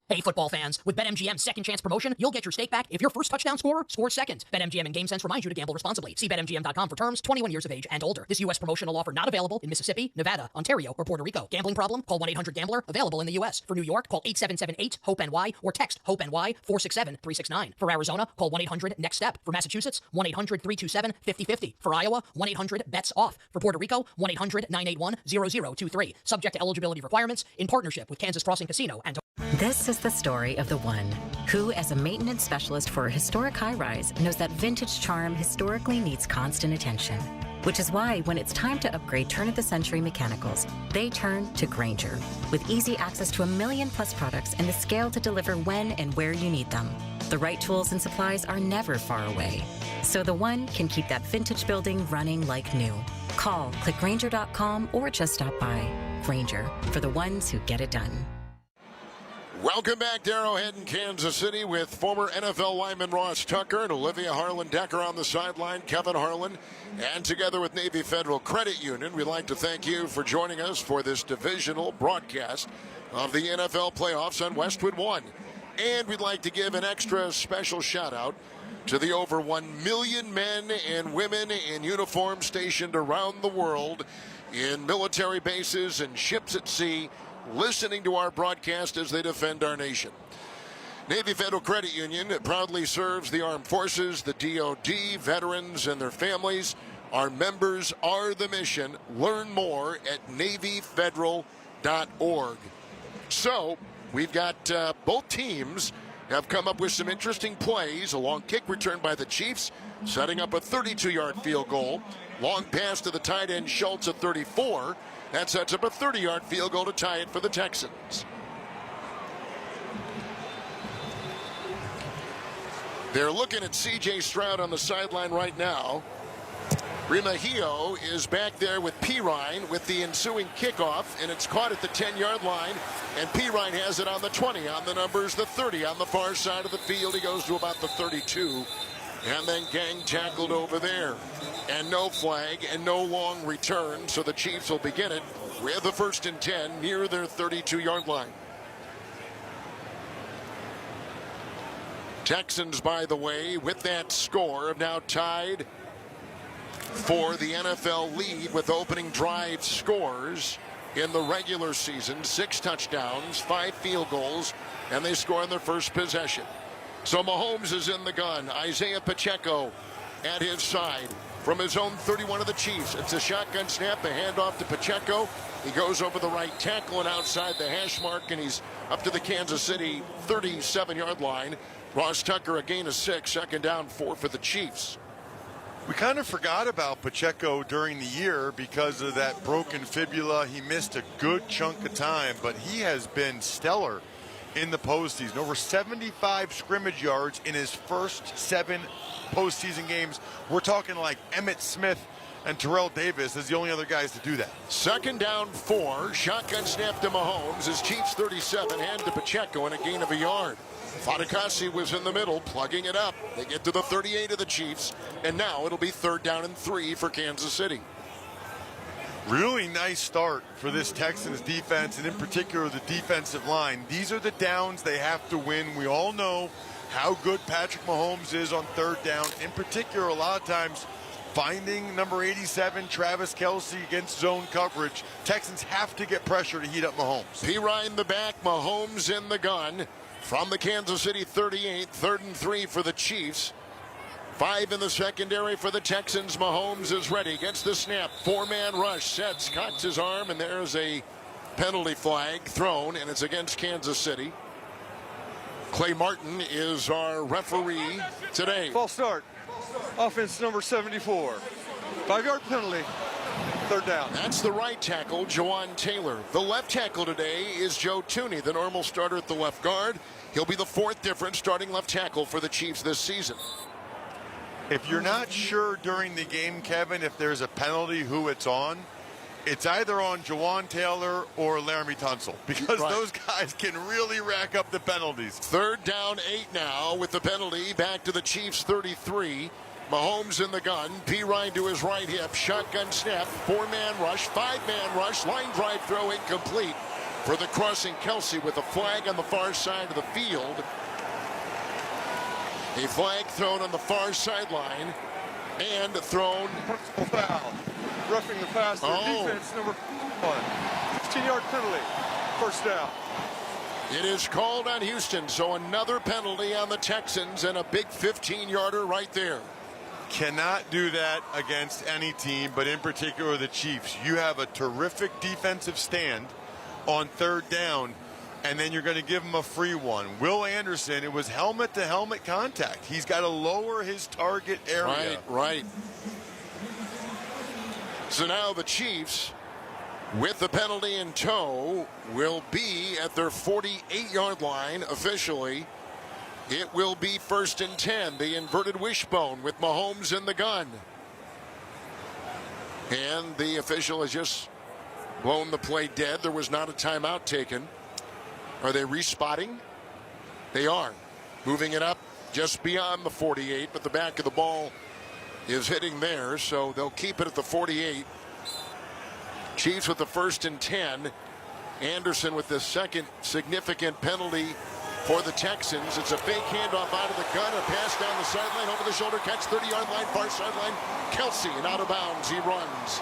Hey, football fans, with BetMGM's second chance promotion, you'll get your stake back if your first touchdown scorer scores second. BetMGM and GameSense remind you to gamble responsibly. See BetMGM.com for terms, 21 years of age and older. This U.S. promotional offer not available in Mississippi, Nevada, Ontario, or Puerto Rico. Gambling problem? Call 1-800-GAMBLER. Available in the U.S. For New York, call 8778-HOPE-NY or text HOPE-NY 467-369. For Arizona, call 1-800-NEXT-STEP. For Massachusetts, 1-800-327-5050. For Iowa, 1-800-BETS-OFF. For Puerto Rico, 1-800-981-0023. Subject to eligibility requirements in partnership with Kansas Crossing Casino and This is the story of the one who, as a maintenance specialist for a historic high-rise, knows that vintage charm historically needs constant attention. Which is why, when it's time to upgrade turn-of-the-century mechanicals, they turn to Grainger. With easy access to 1 million-plus products and the scale to deliver when and where you need them. The right tools and supplies are never far away. So the one can keep that vintage building running like new. Call, click Grainger.com, or just stop by. Grainger, for the ones who get it done. Welcome back to Arrowhead in Kansas City with former NFL lineman Ross Tucker and Olivia Harlan-Decker on the sideline, Kevin Harlan, and together with Navy Federal Credit Union, we'd like to thank you for joining us for this divisional broadcast of the NFL playoffs on Westwood One. And we'd like to give an extra special shout out to the over 1 million men and women in uniform stationed around the world in military bases and ships at sea, listening to our broadcast as they defend our nation. Navy Federal Credit Union proudly serves the armed forces, the DoD, veterans, and their families. Our members are the mission. Learn more at NavyFederal.org. So, we've got both teams have come up with some interesting plays. A long kick return by the Chiefs, setting up a 32-yard field goal. Long pass to the tight end Schultz at 34. That sets up a 30-yard field goal to tie it for the Texans. They're looking at C.J. Stroud on the sideline right now. Remigio is back there with Pirine with the ensuing kickoff, and it's caught at the 10-yard line, and Pirine has it on the 20. On the numbers, the 30 on the far side of the field. He goes to about the 32, and then gang tackled over there. And no flag and no long return, so the Chiefs will begin it with the 1st and 10 near their 32-yard line. Texans, by the way, with that score, have now tied for the NFL lead with opening drive scores in the regular season. 6 touchdowns, 5 field goals, and they score on their first possession. So Mahomes is in the gun. Isaiah Pacheco at his side from his own 31 of the Chiefs. It's a shotgun snap, a handoff to Pacheco. He goes over the right tackle and outside the hash mark, and he's up to the Kansas City 37-yard line. Ross Tucker, a gain of 6, 2nd down, 4 for the Chiefs. We kind of forgot about Pacheco during the year because of that broken fibula. He missed a good chunk of time, but he has been stellar in the postseason. Over 75 scrimmage yards in his first 7 postseason games. We're talking like Emmitt Smith and Terrell Davis as the only other guys to do that. 2nd down, 4. Shotgun snap to Mahomes. His Chiefs 37, hand to Pacheco, and a gain of a yard. Fatukasi was in the middle, plugging it up. They get to the 38 of the Chiefs, and now it'll be 3rd down and 3 for Kansas City. Really nice start for this Texans defense, and in particular the defensive line. These are the downs they have to win. We all know how good Patrick Mahomes is on 3rd down. In particular, a lot of times finding number 87, Travis Kelce, against zone coverage. Texans have to get pressure to heat up Mahomes. Pirine the back, Mahomes in the gun. From the Kansas City 38, 3rd and 3 for the Chiefs. 5 in the secondary for the Texans. Mahomes is ready, gets the snap. 4-man rush, sets, cocks his arm, and there's a penalty flag thrown, and it's against Kansas City. Clay Martin is our referee today. False start. Offense number 74. 5-yard penalty. 3rd down. That's the right tackle, Jawan Taylor. The left tackle today is Joe Thuney, the normal starter at the left guard. He'll be the 4th difference starting left tackle for the Chiefs this season. If you're not sure during the game, Kevin, if there's a penalty, who it's on, it's either on Jawan Taylor or Laramie Tunsil, because those guys can really rack up the penalties. 3rd down, 8 now with the penalty. Back to the Chiefs 33. Mahomes in the gun. Pirine to his right hip. Shotgun snap. 4-man rush. 5-man rush. Line drive throw incomplete for the crossing Kelce with a flag on the far side of the field. A flag thrown on the far sideline and thrown. Personal foul. Roughing the passer. Defense number 1. 15-yard penalty. 1st down. It is called on Houston, so another penalty on the Texans and a big 15-yarder right there. Cannot do that against any team, but in particular the Chiefs. You have a terrific defensive stand on 3rd down, and then you're going to give him a free one. Will Anderson, it was helmet-to-helmet contact. He's got to lower his target area. Right. So now the Chiefs, with the penalty in tow, will be at their 48-yard line officially. It will be 1st and 10, the inverted wishbone with Mahomes in the gun. And the official has just blown the play dead. There was not a timeout taken. Are they respotting? They are. Moving it up just beyond the 48, but the back of the ball is hitting there, so they'll keep it at the 48. Chiefs with the 1st and 10. Anderson with the second significant penalty for the Texans. It's a fake handoff out of the gun, a pass down the sideline, over the shoulder catch, 30-yard line, far sideline. Kelsey, and out of bounds, he runs.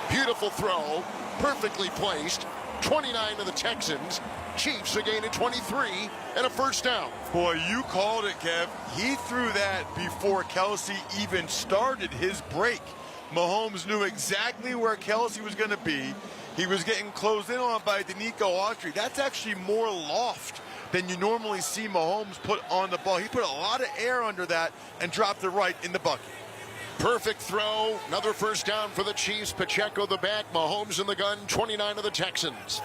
Beautiful throw, perfectly placed. 29 to the Texans. Chiefs a gain of 23 and a first down. Boy, you called it, Kev. He threw that before Kelsey even started his break. Mahomes knew exactly where Kelsey was going to be. He was getting closed in on by Danico Autry. That's actually more loft than you normally see Mahomes put on the ball. He put a lot of air under that and dropped it right in the bucket. Perfect throw. Another first down for the Chiefs. Pacheco the back. Mahomes in the gun. 29 of the Texans.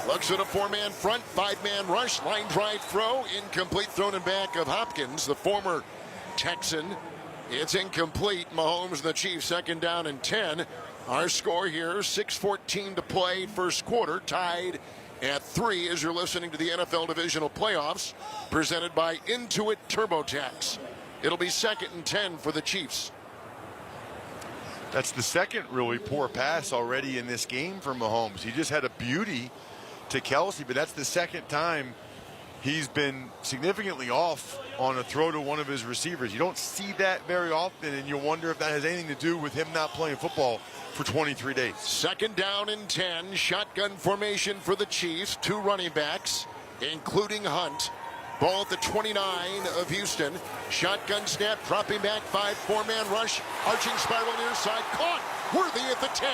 Looks at a 4-man front. 5-man rush. Line drive throw. Incomplete. Thrown in back of Hopkins, the former Texan. It's incomplete. Mahomes and the Chiefs. 2nd down and 10. Our score here, 6:14 to play. First quarter. Tied at 3 as you're listening to the NFL Divisional Playoffs. Presented by Intuit TurboTax. It'll be 2nd and 10 for the Chiefs. That's the second really poor pass already in this game for Mahomes. He just had a beauty to Kelsey, but that's the second time he's been significantly off on a throw to one of his receivers. You don't see that very often, and you wonder if that has anything to do with him not playing football for 23 days. 2nd down and 10. Shotgun formation for the Chiefs. 2 running backs, including Hunt. Ball at the 29 of Houston. Shotgun snap, dropping back 5, 4-man rush. Arching spiral near side, caught. Worthy at the 10.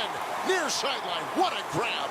Near sideline, what a grab.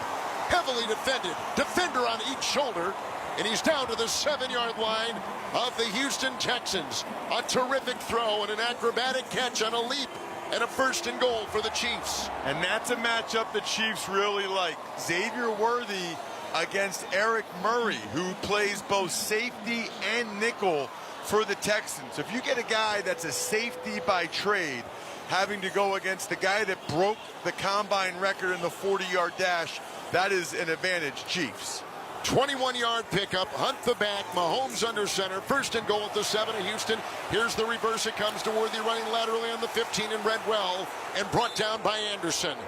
Heavily defended. Defender on each shoulder. And he's down to the 7-yard line of the Houston Texans. A terrific throw and an acrobatic catch on a leap. And a 1st and goal for the Chiefs. And that's a matchup the Chiefs really like. Xavier Worthy against Eric Murray, who plays both safety and nickel for the Texans. If you get a guy that's a safety by trade having to go against the guy that broke the combine record in the 40-yard dash, that is an advantage, Chiefs. 21-yard pickup, Hunt the back, Mahomes under center, 1st and goal at the 7 of Houston. Here's the reverse, it comes to Worthy running laterally on the 15 and read well, and brought down by Anderson,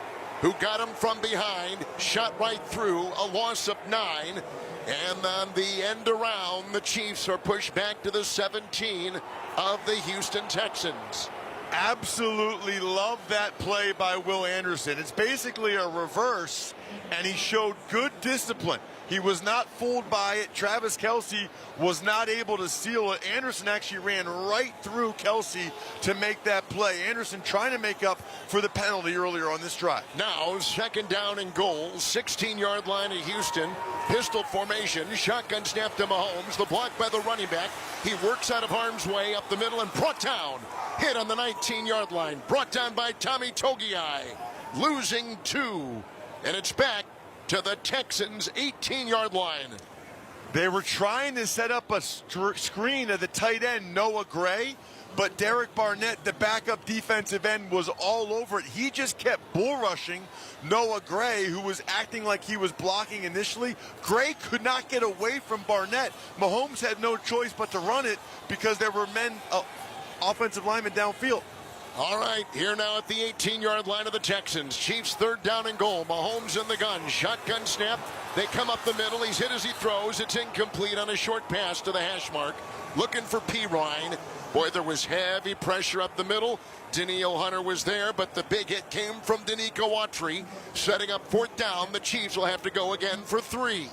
who got him from behind, shot right through, a loss of 9. And on the end around, the Chiefs are pushed back to the 17 of the Houston Texans. Absolutely love that play by Will Anderson. It's basically a reverse, and he showed good discipline. He was not fooled by it. Travis Kelce was not able to seal it. Anderson actually ran right through Kelce to make that play. Anderson trying to make up for the penalty earlier on this drive. Now 2nd down and goal, 16-yard line of Houston. Pistol formation, shotgun snap to Mahomes. The block by the running back. He works out of harm's way up the middle and brought down. Hit on the 19-yard line. Brought down by Tommy Togiai. Losing 2. And it's back to the Texans' 18-yard line. They were trying to set up a screen of the tight end, Noah Gray, but Derek Barnett, the backup defensive end, was all over it. He just kept bull rushing Noah Gray, who was acting like he was blocking initially. Gray could not get away from Barnett. Mahomes had no choice but to run it because there were offensive linemen downfield. All right, here now at the 18-yard line of the Texans. Chiefs 3rd down and goal. Mahomes in the gun. Shotgun snap. They come up the middle. He's hit as he throws. It's incomplete on a short pass to the hash mark. Looking for P. Ryan. Boy, there was heavy pressure up the middle. Danielle Hunter was there, but the big hit came from Danico Autry. Setting up 4th down. The Chiefs will have to go again for 3.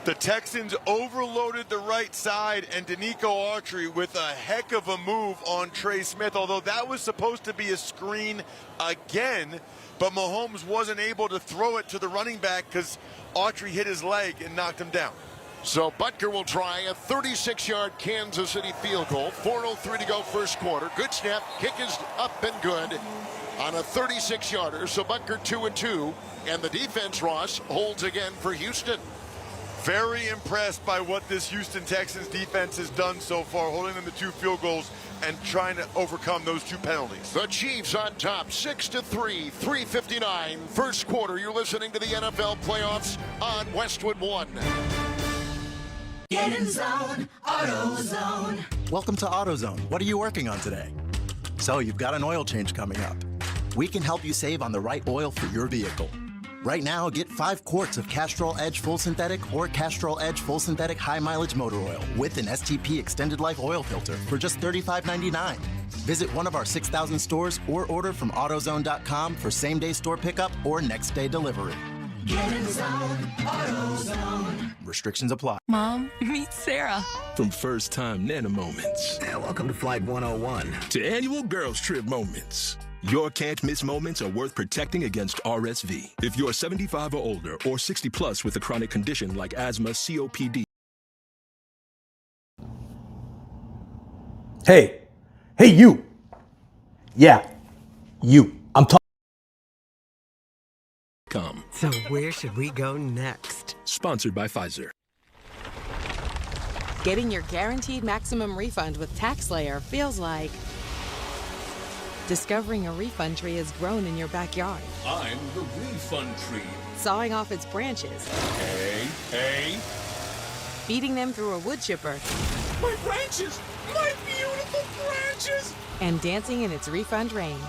The Texans overloaded the right side, and Danico Autry with a heck of a move on Trey Smith, although that was supposed to be a screen again, but Mahomes wasn't able to throw it to the running back because Autry hit his leg and knocked him down. So Butker will try a 36-yard Kansas City field goal. 4:03 to go first quarter. Good snap. Kick is up and good on a 36-yarder. So Butker 2-2, and the defense, Ross, holds again for Houston. Very impressed by what this Houston Texans defense has done so far, holding them to 2 field goals and trying to overcome those 2 penalties. The Chiefs on top, 6-3, 3:59. First quarter, you're listening to the NFL playoffs on Westwood One. Get in zone, AutoZone. Welcome to AutoZone. What are you working on today? So you've got an oil change coming up. We can help you save on the right oil for your vehicle. Right now, get 5 quarts of Castrol Edge Full Synthetic or Castrol Edge Full Synthetic High Mileage Motor Oil with an STP Extended Life Oil Filter for just $35.99. Visit one of our 6,000 stores or order from AutoZone.com for same-day store pickup or next-day delivery. Get in zone, AutoZone. Restrictions apply. Mom, meet Sarah. From first-time Nana moments. Welcome to Flight 101. To annual girls trip moments. Your can't-miss moments are worth protecting against RSV. If you're 75 or older or 60 plus with a chronic condition like asthma, COPD. Hey, you. Yeah, you. I'm talking. So where should we go next? Sponsored by Pfizer. Getting your guaranteed maximum refund with TaxSlayer feels like discovering a refund tree has grown in your backyard. I'm the refund tree. Sawing off its branches. Hey. Feeding them through a wood chipper. My branches! My beautiful branches! And dancing in its refund rain.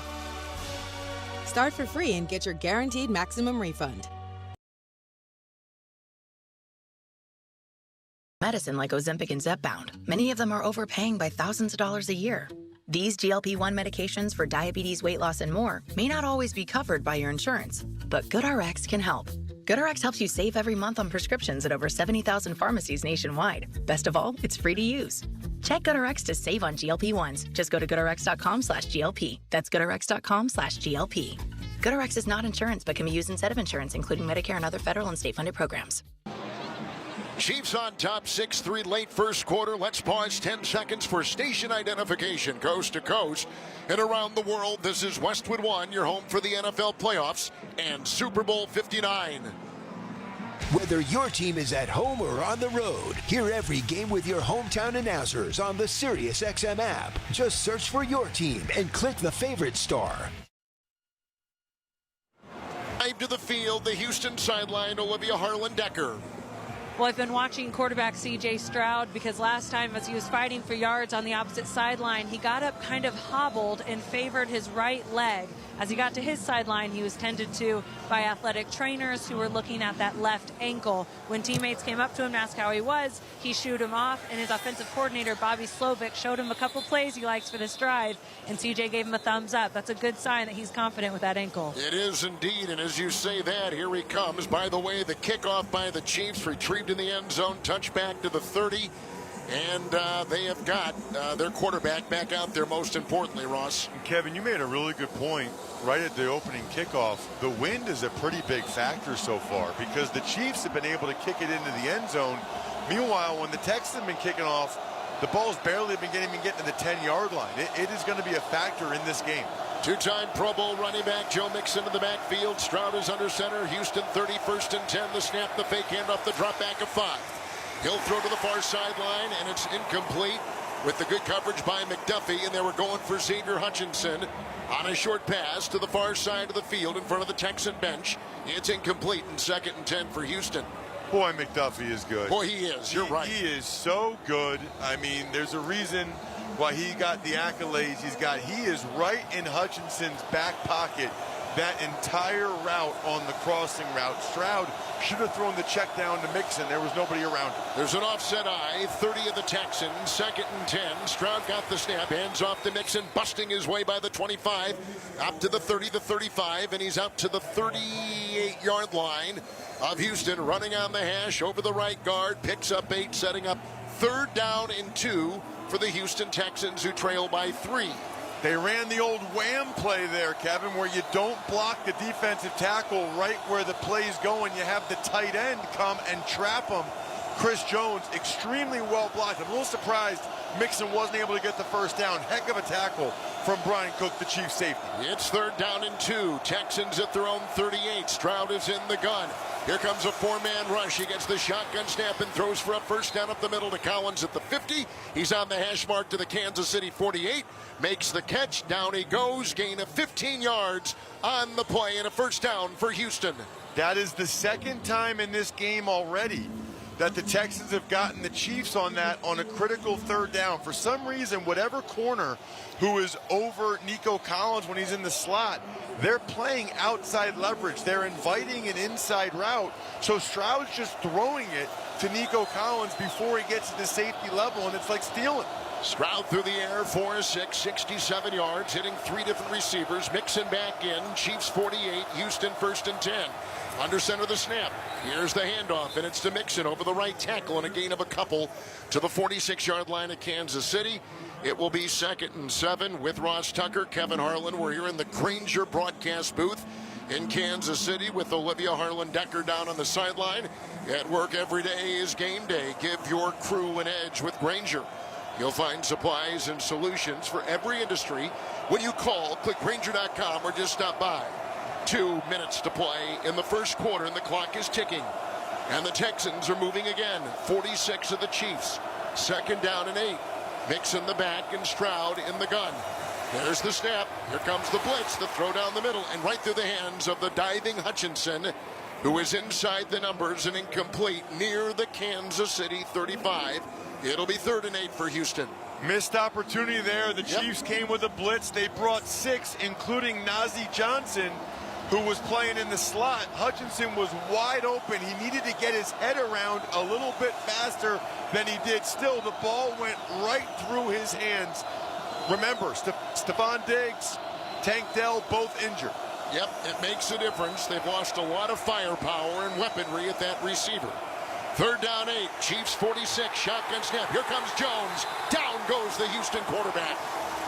Start for free and get your guaranteed maximum refund. Medicine like Ozempic and Zepbound. Many of them are overpaying by thousands of dollars a year. These GLP-1 medications for diabetes, weight loss, and more may not always be covered by your insurance, but GoodRx can help. GoodRx helps you save every month on prescriptions at over 70,000 pharmacies nationwide. Best of all, it's free to use. Check GoodRx to save on GLP-1s. Just go to GoodRx.com/GLP. That's GoodRx.com/GLP. GoodRx is not insurance, but can be used instead of insurance, including Medicare and other federal and state-funded programs. Chiefs on top 6-3 late first quarter. Let's pause 10 seconds for station identification coast to coast. And around the world, this is Westwood One, your home for the NFL playoffs and Super Bowl 59. Whether your team is at home or on the road, hear every game with your hometown announcers on the SiriusXM app. Just search for your team and click the favorite star. Drive to the field, the Houston sideline, Olivia Harlan-Decker. Well, I've been watching quarterback C.J. Stroud because last time as he was fighting for yards on the opposite sideline, he got up kind of hobbled and favored his right leg. As he got to his sideline, he was tended to by athletic trainers who were looking at that left ankle. When teammates came up to him and asked how he was, he shooed him off, and his offensive coordinator, Bobby Slovic, showed him a couple plays he likes for this drive, and C.J. gave him a thumbs up. That's a good sign that he's confident with that ankle. It is indeed, and as you say that, here he comes. By the way, the kickoff by the Chiefs retrieved in the end zone, touchback to the 30. And they have got their quarterback back out there, most importantly, Ross. Kevin, you made a really good point right at the opening kickoff. The wind is a pretty big factor so far because the Chiefs have been able to kick it into the end zone. Meanwhile, when the Texans have been kicking off, the ball's barely been getting to the 10-yard line. It is going to be a factor in this game. Two-time Pro Bowl running back Joe Mixon in the backfield. Stroud is under center. Houston 31st and 10. The snap, the fake handoff, the drop back of 5. He'll throw to the far sideline, and it's incomplete with the good coverage by McDuffie, and they were going for Xavier Hutchinson on a short pass to the far side of the field in front of the Texan bench. It's incomplete in 2nd and 10 for Houston. Boy, McDuffie is good. Boy, he is. You're right. He is so good. I mean, there's a reason why he got the accolades he's got. He is right in Hutchinson's back pocket that entire route on the crossing route. Stroud should have thrown the check down to Mixon. There was nobody around him. There's an offset eye, 30 of the Texans, 2nd and 10. Stroud got the snap, hands off to Mixon, busting his way by the 25, up to the 30, the 35, and he's out to the 38-yard line of Houston, running on the hash over the right guard, picks up 8, setting up 3rd down and 2 for the Houston Texans, who trail by 3. They ran the old wham play there, Kevin, where you don't block the defensive tackle right where the play's going. You have the tight end come and trap him. Chris Jones, extremely well blocked. I'm a little surprised Mixon wasn't able to get the first down. Heck of a tackle from Brian Cook, the Chiefs safety. It's 3rd down and 2. Texans at their own 38. Stroud is in the gun. Here comes a 4-man rush. He gets the shotgun snap and throws for a first down up the middle to Collins at the 50. He's on the hash mark to the Kansas City 48. Makes the catch. Down he goes. Gain of 15 yards on the play and a first down for Houston. That is the 2nd time in this game already that the Texans have gotten the Chiefs on that on a critical third down. For some reason, whatever corner who is over Nico Collins when he's in the slot, they're playing outside leverage. They're inviting an inside route. So Stroud's just throwing it to Nico Collins before he gets to the safety level, and it's like stealing. Stroud through the air, 4-6, 67 yards, hitting 3 different receivers. Mixon back in, Chiefs 48, Houston 1st and 10. Under center the snap. Here's the handoff, and it's to Mixon over the right tackle, and a gain of a couple to the 46-yard line of Kansas City. It will be 2nd and 7 with Ross Tucker, Kevin Harlan. We're here in the Grainger broadcast booth in Kansas City with Olivia Harlan-Decker down on the sideline. At work every day is game day. Give your crew an edge with Grainger. You'll find supplies and solutions for every industry when you call, click Grainger.com, or just stop by. 2 minutes to play in the first quarter, and the clock is ticking. And the Texans are moving again. 46 of the Chiefs. 2nd down and 8. Mixon the back and Stroud in the gun. There's the snap. Here comes the blitz. The throw down the middle and right through the hands of the diving Hutchinson, who is inside the numbers and incomplete near the Kansas City 35. It'll be 3rd and 8 for Houston. Missed opportunity there. The Chiefs came with a blitz. They brought 6, including Najee Johnson, who was playing in the slot. Hutchinson was wide open. He needed to get his head around a little bit faster than he did. Still, the ball went right through his hands. Remember, Stephon Diggs, Tank Dell, both injured. Yep, it makes a difference. They've lost a lot of firepower and weaponry at that receiver. 3rd down 8, Chiefs 46, shotgun snap. Here comes Jones. Down goes the Houston quarterback.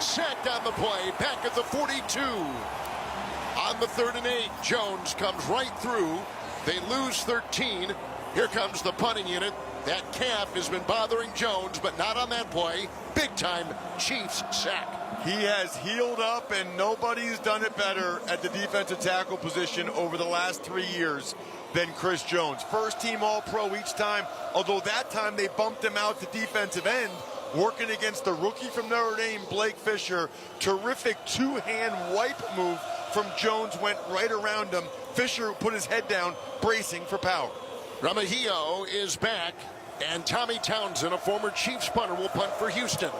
Sacked on the play, back at the 42. On the 3rd and 8, Jones comes right through. They lose 13. Here comes the punting unit. That calf has been bothering Jones, but not on that play. Big time Chiefs sack. He has healed up, and nobody's done it better at the defensive tackle position over the last 3 years than Chris Jones. First team All-Pro each time, although that time they bumped him out to defensive end, working against the rookie from Notre Dame, Blake Fisher. Terrific two-hand wipe move from Jones, went right around him. Fisher put his head down, bracing for power. Remigio is back, and Tommy Townsend, a former Chiefs punter, will punt for Houston.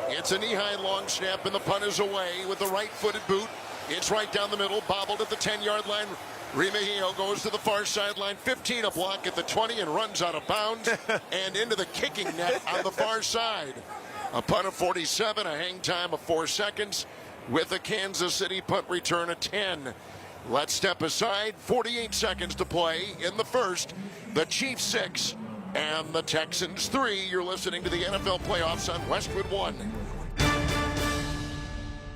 It's a knee-high long snap, and the punt is away with the right-footed boot. It's right down the middle, bobbled at the 10-yard line. Remigio goes to the far sideline, 15 a block at the 20, and runs out of bounds and into the kicking net on the far side. A punt of 47, a hang time of 4 seconds, with a Kansas City punt return of 10. Let's step aside. 48 seconds to play in the first. The Chiefs 6 and the Texans 3. You're listening to the NFL playoffs on Westwood 1.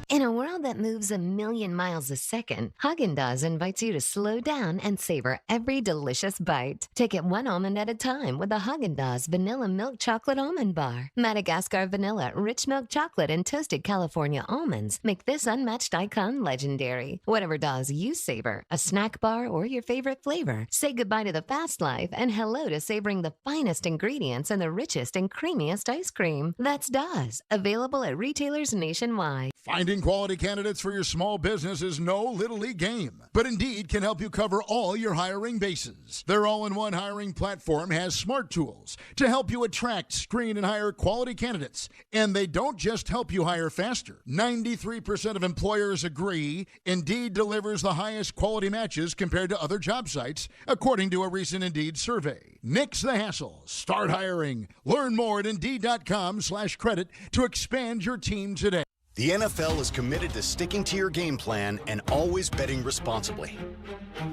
In a world that moves a million miles a second, Haagen-Dazs invites you to slow down and savor every delicious bite. Take it one almond at a time with the Haagen-Dazs Vanilla Milk Chocolate Almond Bar. Madagascar vanilla, rich milk chocolate, and toasted California almonds make this unmatched icon legendary. Whatever Dazs you savor, a snack bar or your favorite flavor, say goodbye to the fast life and hello to savoring the finest ingredients and the richest and creamiest ice cream. That's Dazs, available at retailers nationwide. Finding quality candidates for your small business is no little league game, but Indeed can help you cover all your hiring bases. Their all-in-one hiring platform has smart tools to help you attract, screen, and hire quality candidates. And they don't just help you hire faster. 93% of employers agree Indeed delivers the highest quality matches compared to other job sites, according to a recent Indeed survey. Nix the hassle. Start hiring. Learn more at Indeed.com/credit to expand your team today. The NFL is committed to sticking to your game plan and always betting responsibly.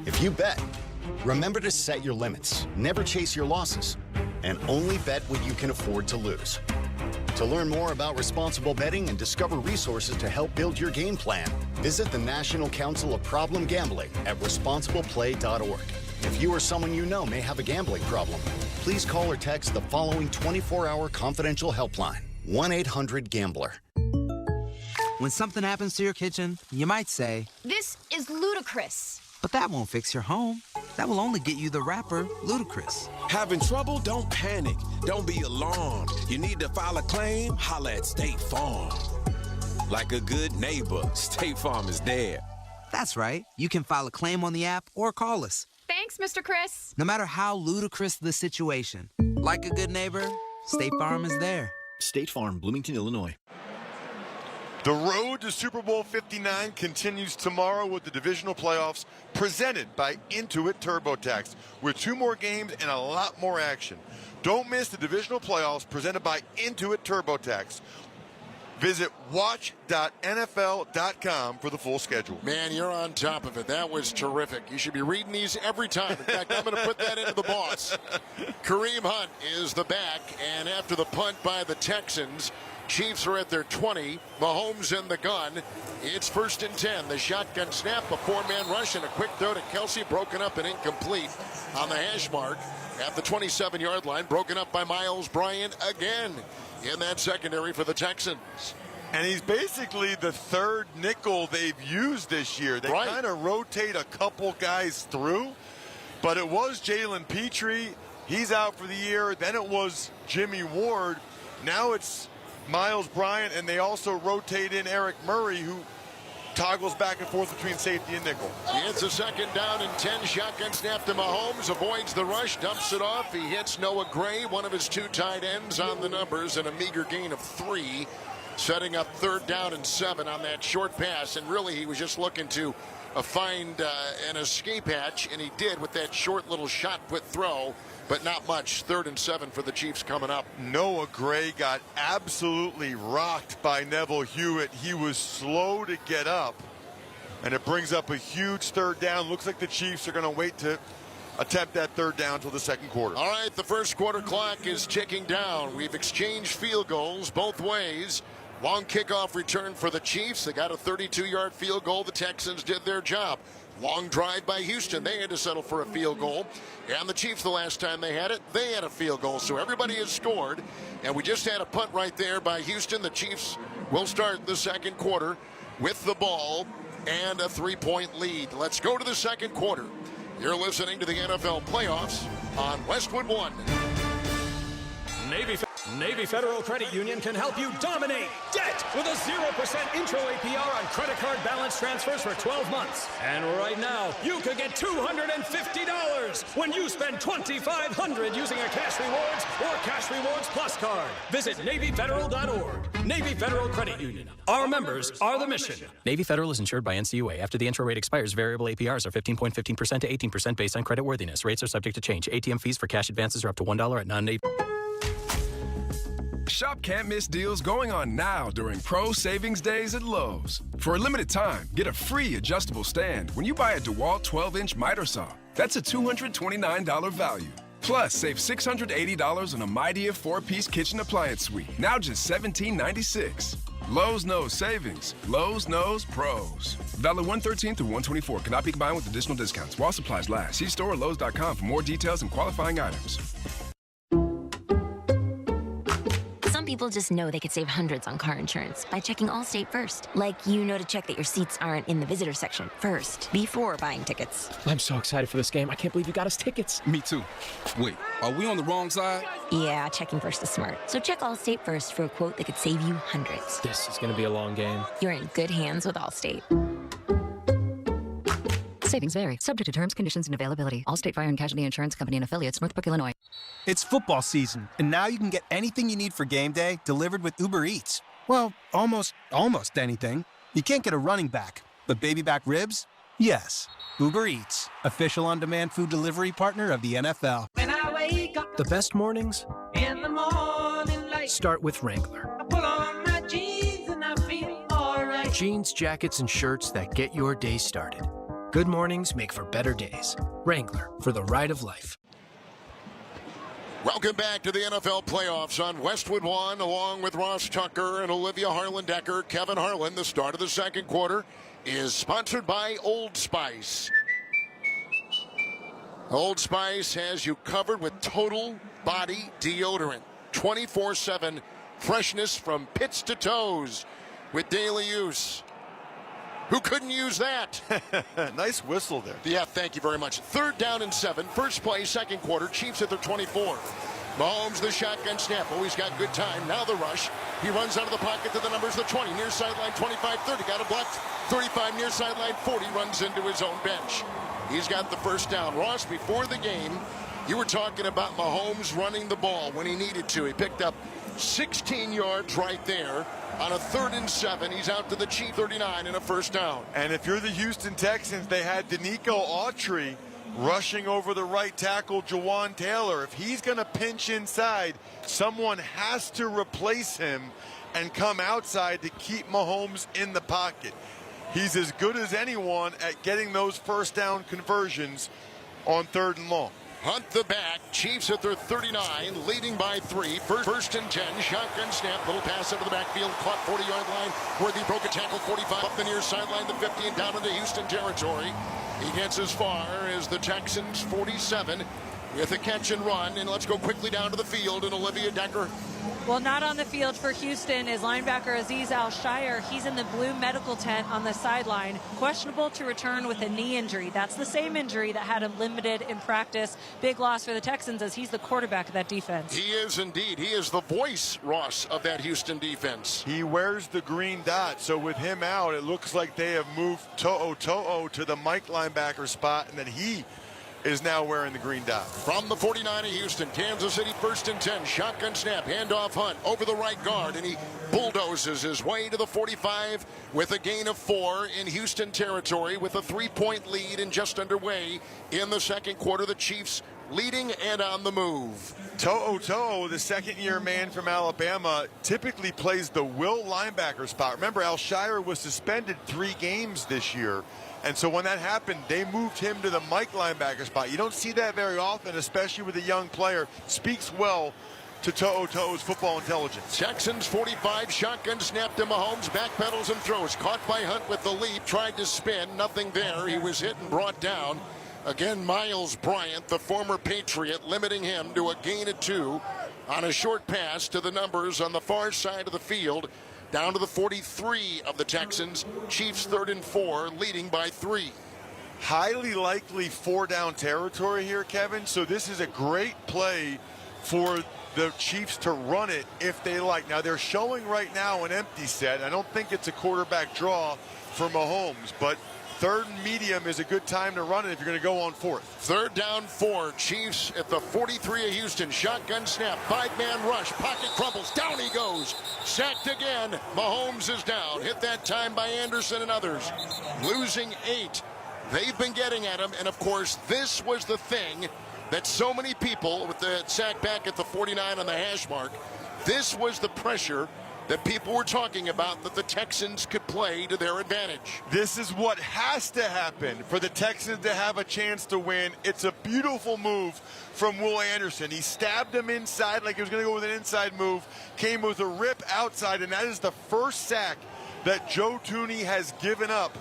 If you bet, remember to set your limits, never chase your losses, and only bet what you can afford to lose. To learn more about responsible betting and discover resources to help build your game plan, visit the National Council of Problem Gambling at responsibleplay.org. If you or someone you know may have a gambling problem, please call or text the following 24-hour confidential helpline, 1-800-GAMBLER. When something happens to your kitchen, you might say, "This is ludicrous." But that won't fix your home. That will only get you the rapper, Ludacris. Having trouble? Don't panic. Don't be alarmed. You need to file a claim? Holla at State Farm. Like a good neighbor, State Farm is there. That's right. You can file a claim on the app or call us. Thanks Thanks, Mr. Chris. No matter how ludicrous the situation, like a good neighbor, State Farm is there. State Farm, Bloomington, Illinois. The road to Super Bowl 59 continues tomorrow with the divisional playoffs presented by Intuit TurboTax with 2 more games and a lot more action. Don't miss the divisional playoffs presented by Intuit TurboTax. Visit watch.nfl.com for the full schedule. Man, you're on top of it. That was terrific. You should be reading these every time. In fact, I'm going to put that into the boss. Kareem Hunt is the back, and after the punt by the Texans, Chiefs are at their 20. Mahomes in the gun. It's 1st and 10. The shotgun snap, a 4-man rush, and a quick throw to Kelsey, broken up and incomplete on the hash mark at the 27-yard line, broken up by Miles Bryant again in that secondary for the Texans. And he's basically the third nickel they've used this year. They kind of rotate a couple guys through, but it was Jalen Petrie. He's out for the year. Then it was Jimmy Ward. Now it's Miles Bryant, and they also rotate in Eric Murray, who toggles back and forth between safety and nickel. It's a 2nd down and 10. Shotgun snap to Mahomes, avoids the rush, dumps it off. He hits Noah Gray, one of his 2 tight ends on the numbers, and a meager gain of 3, setting up 3rd down and 7 on that short pass. And really, he was just looking to find an escape hatch, and he did with that short little shot put throw, but not much. 3rd and 7 for the Chiefs coming up. Noah Gray got absolutely rocked by Neville Hewitt. He was slow to get up, and it brings up a huge 3rd down. Looks like the Chiefs are going to wait to attempt that 3rd down until the 2nd quarter. All right, the 1st quarter clock is ticking down. We've exchanged field goals both ways. Long kickoff return for the Chiefs. They got a 32-yard field goal. The Texans did their job. Long drive by Houston. They had to settle for a field goal. And the Chiefs, the last time they had it, they had a field goal. So everybody has scored. And we just had a punt right there by Houston. The Chiefs will start the 2nd quarter with the ball and a 3-point lead. Let's go to the 2nd quarter. You're listening to the NFL playoffs on Westwood One. Navy Federal Credit Union can help you dominate debt with a 0% intro APR on credit card balance transfers for 12 months. And right now, you could get $250 when you spend $2,500 using a Cash Rewards or Cash Rewards Plus card. Visit NavyFederal.org. Navy Federal Credit Union. Our members are the mission. Navy Federal is insured by NCUA. After the intro rate expires, variable APRs are 15.15% to 18% based on credit worthiness. Rates are subject to change. ATM fees for cash advances are up to $1 at non-Navy. Shop can't miss deals going on now during Pro Savings Days at Lowe's. For a limited time, get a free adjustable stand when you buy a DeWalt 12-inch miter saw. That's a $229 value. Plus, save $680 on a Midea 4-piece kitchen appliance suite. Now just $17.96. Lowe's knows savings. Lowe's knows pros. Valid 1/13 through 1/24. Cannot be combined with additional discounts. While supplies last. See store or Lowe's.com for more details and qualifying items. People just know they could save hundreds on car insurance by checking Allstate first. Like, you know to check that your seats aren't in the visitor section first, before buying tickets. I'm so excited for this game. I can't believe you got us tickets. Me too. Wait, are we on the wrong side? Yeah, checking first is smart. So check Allstate first for a quote that could save you hundreds. This is going to be a long game. You're in good hands with Allstate. Savings vary. Subject to terms, conditions, and availability. Allstate Fire and Casualty Insurance Company and affiliates, Northbrook, Illinois. It's football season, and now you can get anything you need for game day delivered with Uber Eats. Well, almost anything. You can't get a running back, but baby back ribs? Yes. Uber Eats, official on-demand food delivery partner of the NFL. When I wake up the best mornings in the morning light, start with Wrangler. I pull on my jeans and I feel all right. Jeans, jackets, and shirts that get your day started. Good mornings make for better days. Wrangler, for the ride of life. Welcome back to the NFL playoffs on Westwood One, along with Ross Tucker and Olivia Harlan-Decker. Kevin Harlan. The start of the 2nd quarter is sponsored by Old Spice. Old Spice has you covered with total body deodorant. 24/7 freshness from pits to toes with daily use. Who couldn't use that? Nice whistle there. Yeah, thank you very much. 3rd down and 7. First play, 2nd quarter. Chiefs at their 24. Mahomes, the shotgun snap. Oh, he's got good time. Now the rush. He runs out of the pocket to the numbers. The 20, near sideline 25, 30. Got a block. 35, near sideline 40. Runs into his own bench. He's got the first down. Ross, before the game, you were talking about Mahomes running the ball when he needed to. He picked up 16 yards right there. On a 3rd and 7, he's out to the Chief 39 and a first down. And if you're the Houston Texans, they had Danico Autry rushing over the right tackle, Jawan Taylor. If he's going to pinch inside, someone has to replace him and come outside to keep Mahomes in the pocket. He's as good as anyone at getting those first down conversions on 3rd and long. Hunt the back. Chiefs at their 39, leading by 3. First and 10. Shotgun snap. Little pass into the backfield. Caught 40-yard line. Worthy broke a tackle. 45 up the near sideline. The 50 and down into Houston territory. He gets as far as the Texans 47 with a catch and run. And let's go quickly down to the field. And Olivia Decker. Well, not on the field for Houston is linebacker Azeez Al-Shire. He's in the blue medical tent on the sideline. Questionable to return with a knee injury. That's the same injury that had him limited in practice. Big loss for the Texans as he's the quarterback of that defense. He is indeed. He is the voice, Ross, of that Houston defense. He wears the green dot, so with him out, it looks like they have moved To'o to the Mike linebacker spot, and then he is now wearing the green dot. From the 49 of Houston, Kansas City 1st and 10. Shotgun snap, handoff Hunt over the right guard, and he bulldozes his way to the 45 with a gain of 4 in Houston territory with a 3-point lead and just underway in the second quarter. The Chiefs leading and on the move. To'o, the second-year man from Alabama, typically plays the will linebacker spot. Remember, Al-Shire was suspended 3 games this year. And so when that happened, they moved him to the Mike linebacker spot. You don't see that very often, especially with a young player. Speaks well to To'o's football intelligence. Texans 45, shotgun snap to Mahomes, backpedals and throws. Caught by Hunt with the leap, tried to spin, nothing there. He was hit and brought down. Again, Miles Bryant, the former Patriot, limiting him to a gain of 2 on a short pass to the numbers on the far side of the field. Down to the 43 of the Texans. Chiefs 3rd and 4, leading by 3. Highly likely 4-down territory here, Kevin. So this is a great play for the Chiefs to run it if they like. Now, they're showing right now an empty set. I don't think it's a quarterback draw for Mahomes, but 3rd and medium is a good time to run it if you're going to go on 4th. 3rd down 4. Chiefs at the 43 of Houston. Shotgun snap. 5-man rush. Pocket crumbles. Down he goes. Sacked again. Mahomes is down. Hit that time by Anderson and others. Losing 8. They've been getting at him. And, of course, this was the thing that so many people, with the sack back at the 49 on the hash mark, this was the pressure that people were talking about that the Texans could play to their advantage. This is what has to happen for the Texans to have a chance to win. It's a beautiful move from Will Anderson. He stabbed him inside like he was going to go with an inside move, came with a rip outside, and that is the first sack that Joe Thuney has given up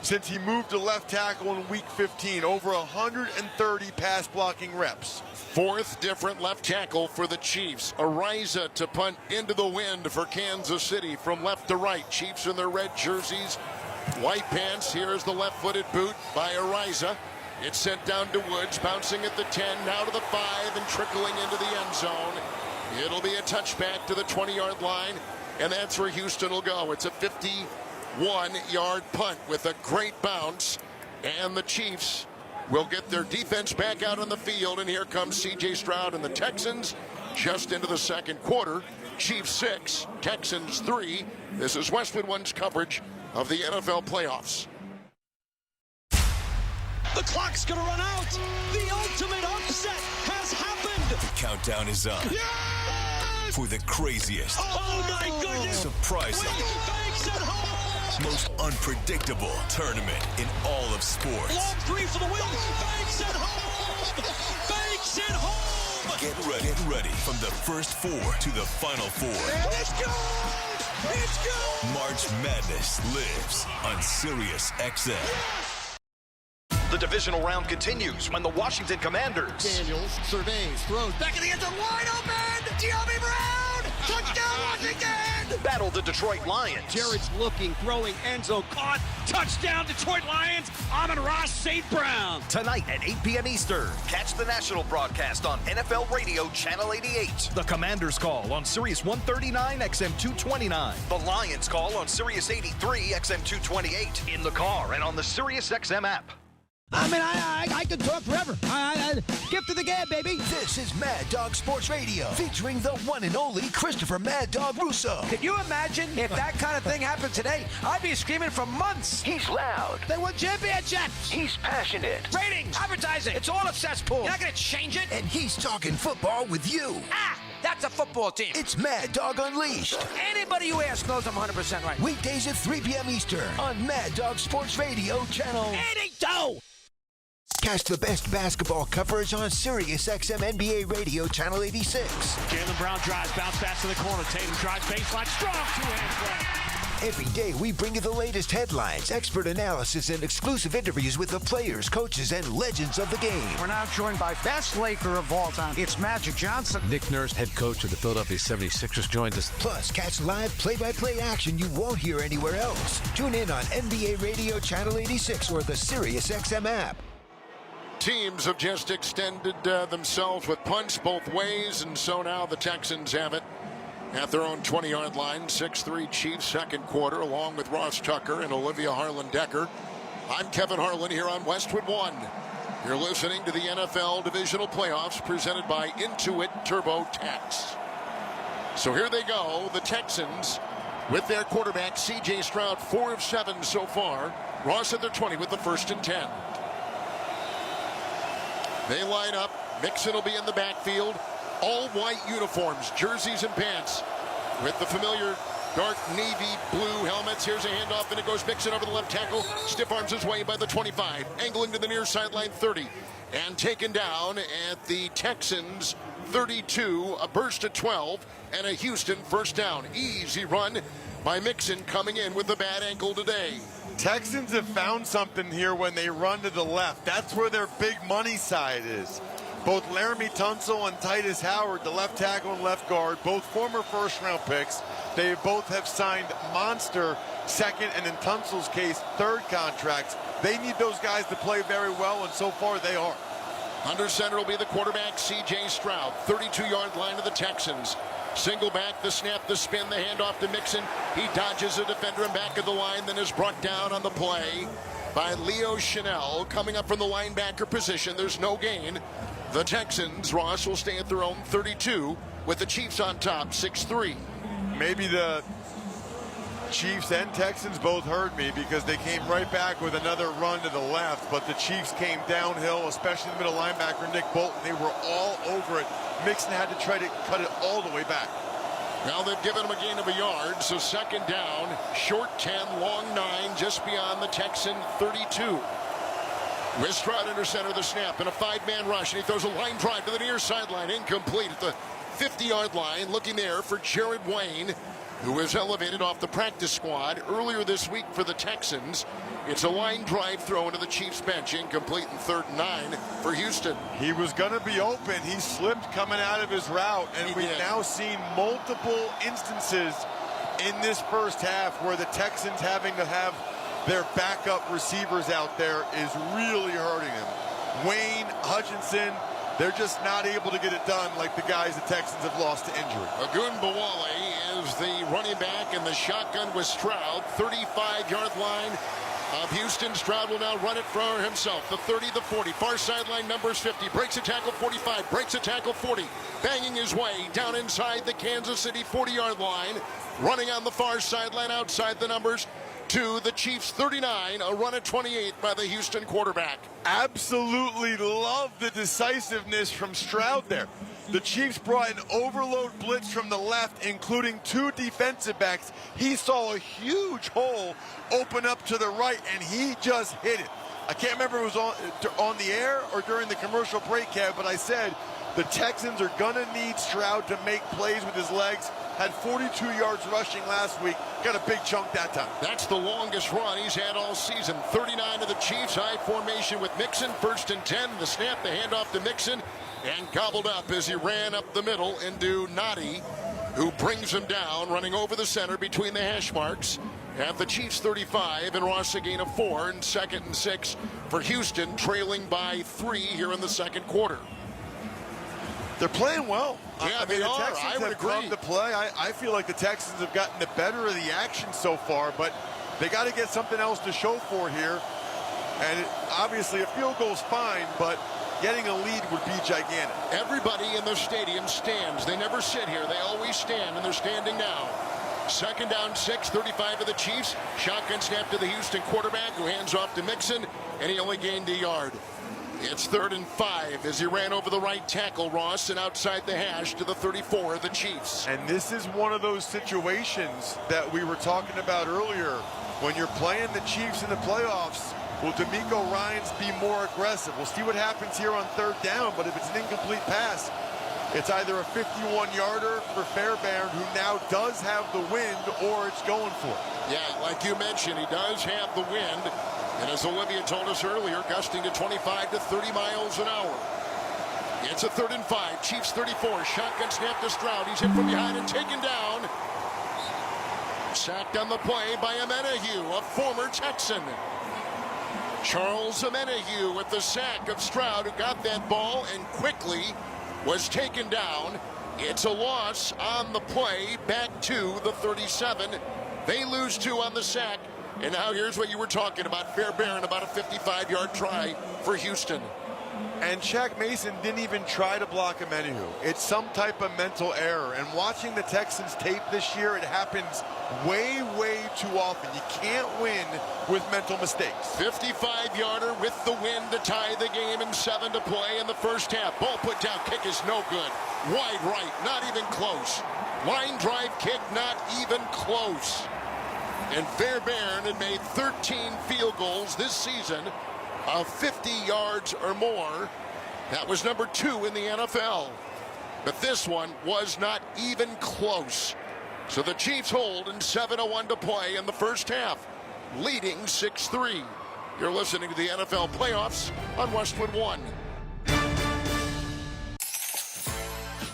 since he moved to left tackle in week 15. Over 130 pass blocking reps. 4th different left tackle for the Chiefs. Ariza to punt into the wind for Kansas City from left to right. Chiefs in their red jerseys, white pants. Here's the left-footed boot by Ariza. It's sent down to Woods, bouncing at the 10, now to the 5, and trickling into the end zone. It'll be a touchback to the 20-yard line, and that's where Houston will go. It's a 51-yard punt with a great bounce, and the Chiefs will get their defense back out on the field, and here comes C.J. Stroud and the Texans just into the second quarter. Chiefs 6, Texans 3. This is Westwood One's coverage of the NFL playoffs. The clock's gonna run out. The ultimate upset has happened. The countdown is up. Yes! For the craziest. Oh my goodness! Surprising. Fakes at home. Most unpredictable tournament in all of sports. Long 3 for the win. Fakes at home. Fakes at home. Get ready from the first 4 to the final 4. And it's go. It's go. March Madness lives on Sirius XM. The divisional round continues when the Washington Commanders. Daniels surveys, throws back in the end zone, wide open. Giambi Brown, touchdown Washington. Battle the Detroit Lions. Jarrett's looking, throwing, end zone caught. Touchdown Detroit Lions. Amon-Ra St. Brown. Tonight at 8 p.m. Eastern. Catch the national broadcast on NFL Radio Channel 88. The Commanders call on Sirius 139 XM 229. The Lions call on Sirius 83 XM 228. In the car and on the Sirius XM app. I mean, I could talk forever. Gift of the gab, baby. This is Mad Dog Sports Radio, featuring the one and only Christopher Mad Dog Russo. Could you imagine if that kind of thing happened today? I'd be screaming for months. He's loud. They won championships. He's passionate. Ratings, advertising, it's all a cesspool. You're not going to change it. And he's talking football with you. That's a football team. It's Mad Dog Unleashed. Anybody you ask knows I'm 100% right. Weekdays at 3 p.m. Eastern on Mad Dog Sports Radio, channel 82. Catch the best basketball coverage on Sirius XM NBA Radio, channel 86. Jaylen Brown drives, bounce pass to the corner. Tatum drives baseline, strong two-hand grab. Every day we bring you the latest headlines, expert analysis, and exclusive interviews with the players, coaches, and legends of the game. We're now joined by best Laker of all time. It's Magic Johnson. Nick Nurse, head coach of the Philadelphia 76ers, joins us. Plus, catch live play-by-play action you won't hear anywhere else. Tune in on NBA Radio, channel 86, or the Sirius XM app. Teams have just extended themselves with punts both ways, and so now the Texans have it at their own 20-yard line. 6-3 Chiefs second quarter, along with Ross Tucker and Olivia Harlan-Decker. I'm Kevin Harlan here on Westwood One. You're listening to the NFL Divisional Playoffs presented by Intuit TurboTax. So here they go, the Texans with their quarterback C.J. Stroud, 4 of 7 so far. Ross at their 20 with the 1st and 10. They line up. Mixon will be in the backfield. All white uniforms, jerseys and pants, with the familiar dark navy blue helmets. Here's a handoff, and it goes Mixon over the left tackle. Stiff arms his way by the 25. Angling to the near sideline 30. And taken down at the Texans 32. A burst of 12. And a Houston first down. Easy run by Mixon, coming in with a bad ankle today. Texans have found something here when they run to the left. That's where their big money side is. Both Laramie Tunsil and Titus Howard, the left tackle and left guard, both former first-round picks. They both have signed monster second, and in Tunsil's case, third contracts. They need those guys to play very well, and so far they are. Under center will be the quarterback, C.J. Stroud. 32-yard line of the Texans. Single back, the snap, the spin, the handoff to Mixon. He dodges a defender and back of the line, then is brought down on the play by Leo Chanel. Coming up from the linebacker position, there's no gain. The Texans, Ross, will stay at their own 32 with the Chiefs on top, 6-3. Maybe the Chiefs and Texans both heard me, because they came right back with another run to the left, but the Chiefs came downhill, especially the middle linebacker, Nick Bolton. They were all over it. Mixon had to try to cut it all the way back. Now they've given him a gain of a yard, so second down, short 10, long 9, just beyond the Texan 32. With Stroud under center, the snap, and a 5-man rush, and he throws a line drive to the near sideline, incomplete at the 50-yard line. Looking there for Jared Wayne, who was elevated off the practice squad earlier this week for the Texans. It's a line drive throw into the Chiefs bench, incomplete in 3rd and 9 for Houston. He was going to be open. He slipped coming out of his route, and we've now seen multiple instances in this first half where the Texans having to have their backup receivers out there is really hurting him. Wayne, Hutchinson, they're just not able to get it done like the guys the Texans have lost to injury. Ogunbowale is the running back in the shotgun with Stroud. 35-yard line of Houston. Stroud will now run it for himself. The 30, the 40. Far sideline numbers 50. Breaks a tackle 45. Breaks a tackle 40. Banging his way down inside the Kansas City 40-yard line. Running on the far sideline outside the numbers to the Chiefs 39, a run at 28 by the Houston quarterback. Absolutely love the decisiveness from Stroud there. The Chiefs brought an overload blitz from the left, including 2 defensive backs. He saw a huge hole open up to the right, and he just hit it. I can't remember if it was on the air or during the commercial break, Kev, but I said the Texans are going to need Stroud to make plays with his legs. Had 42 yards rushing last week. Got a big chunk that time. That's the longest run he's had all season. 39 to the Chiefs. High formation with Mixon. 1st and 10. The snap, the handoff to Mixon. And gobbled up as he ran up the middle into Noddy, who brings him down, running over the center between the hash marks. At the Chiefs 35, and Ross a gain of 4, and 2nd and 6 for Houston, trailing by 3 here in the second quarter. They're playing well. Yeah, they are. The Texans I would have agree. come to play. I feel like the Texans have gotten the better of the action so far, but they got to get something else to show for here. And obviously a field goal's fine, but getting a lead would be gigantic. Everybody in the stadium stands. They never sit here. They always stand, and they're standing now. Second down, 6, 35 of the Chiefs. Shotgun snap to the Houston quarterback, who hands off to Mixon, and he only gained a yard. It's 3rd and 5 as he ran over the right tackle, Ross, and outside the hash to the 34 of the Chiefs. And this is one of those situations that we were talking about earlier. When you're playing the Chiefs in the playoffs, will D'Amico Ryans be more aggressive? We'll see what happens here on 3rd down, but if it's an incomplete pass, it's either a 51-yarder for Fairbairn, who now does have the wind, or it's going for it. Yeah, like you mentioned, he does have the wind. And as Olivia told us earlier, gusting to 25 to 30 miles an hour. It's a 3rd and 5. Chiefs 34. Shotgun snap to Stroud. He's hit from behind and taken down. Sacked on the play by Amenahue, a former Texan. Charles Amenahue with the sack of Stroud, who got that ball and quickly was taken down. It's a loss on the play, back to the 37. They lose 2 on the sack. And now here's what you were talking about. Fairbairn, about a 55-yard try for Houston. And Shaq Mason didn't even try to block Amenahue. It's some type of mental error. And watching the Texans tape this year, it happens way, way too often. You can't win with mental mistakes. 55-yarder with the win to tie the game, and 7 to play in the first half. Ball put down, kick is no good. Wide right, not even close. Line drive kick, not even close. And Fairbairn had made 13 field goals this season of 50 yards or more. That was number 2 in the NFL. But this one was not even close. So the Chiefs hold, and 7:01 to play in the first half, leading 6-3. You're listening to the NFL playoffs on Westwood One.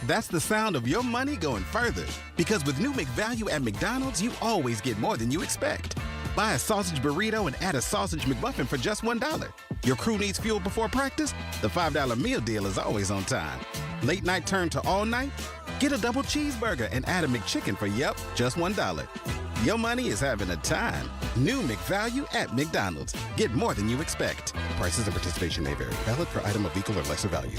That's the sound of your money going further. Because with new McValue at McDonald's, you always get more than you expect. Buy a sausage burrito and add a sausage McMuffin for just $1. Your crew needs fuel before practice? The $5 meal deal is always on time. Late night turn to all night? Get a double cheeseburger and add a McChicken for, just $1. Your money is having a time. New McValue at McDonald's. Get more than you expect. Prices and participation may vary. Valid per item of equal or lesser value.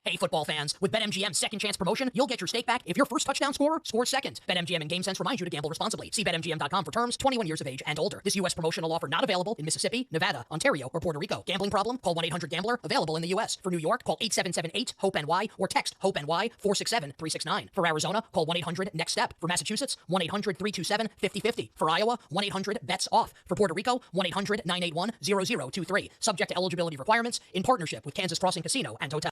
Hey, football fans, with BetMGM's second chance promotion, you'll get your stake back if your first touchdown scorer scores second. BetMGM and GameSense remind you to gamble responsibly. See BetMGM.com for terms, 21 years of age and older. This U.S. promotional offer not available in Mississippi, Nevada, Ontario, or Puerto Rico. Gambling problem? Call 1-800-GAMBLER. Available in the U.S. For New York, call 8778-HOPE-NY or text HOPE-NY 467-369. For Arizona, call 1-800-NEXT-STEP. For Massachusetts, 1-800-327-5050. For Iowa, 1-800-BETS-OFF. For Puerto Rico, 1-800-981-0023. Subject to eligibility requirements, in partnership with Kansas Crossing Casino and Hotel.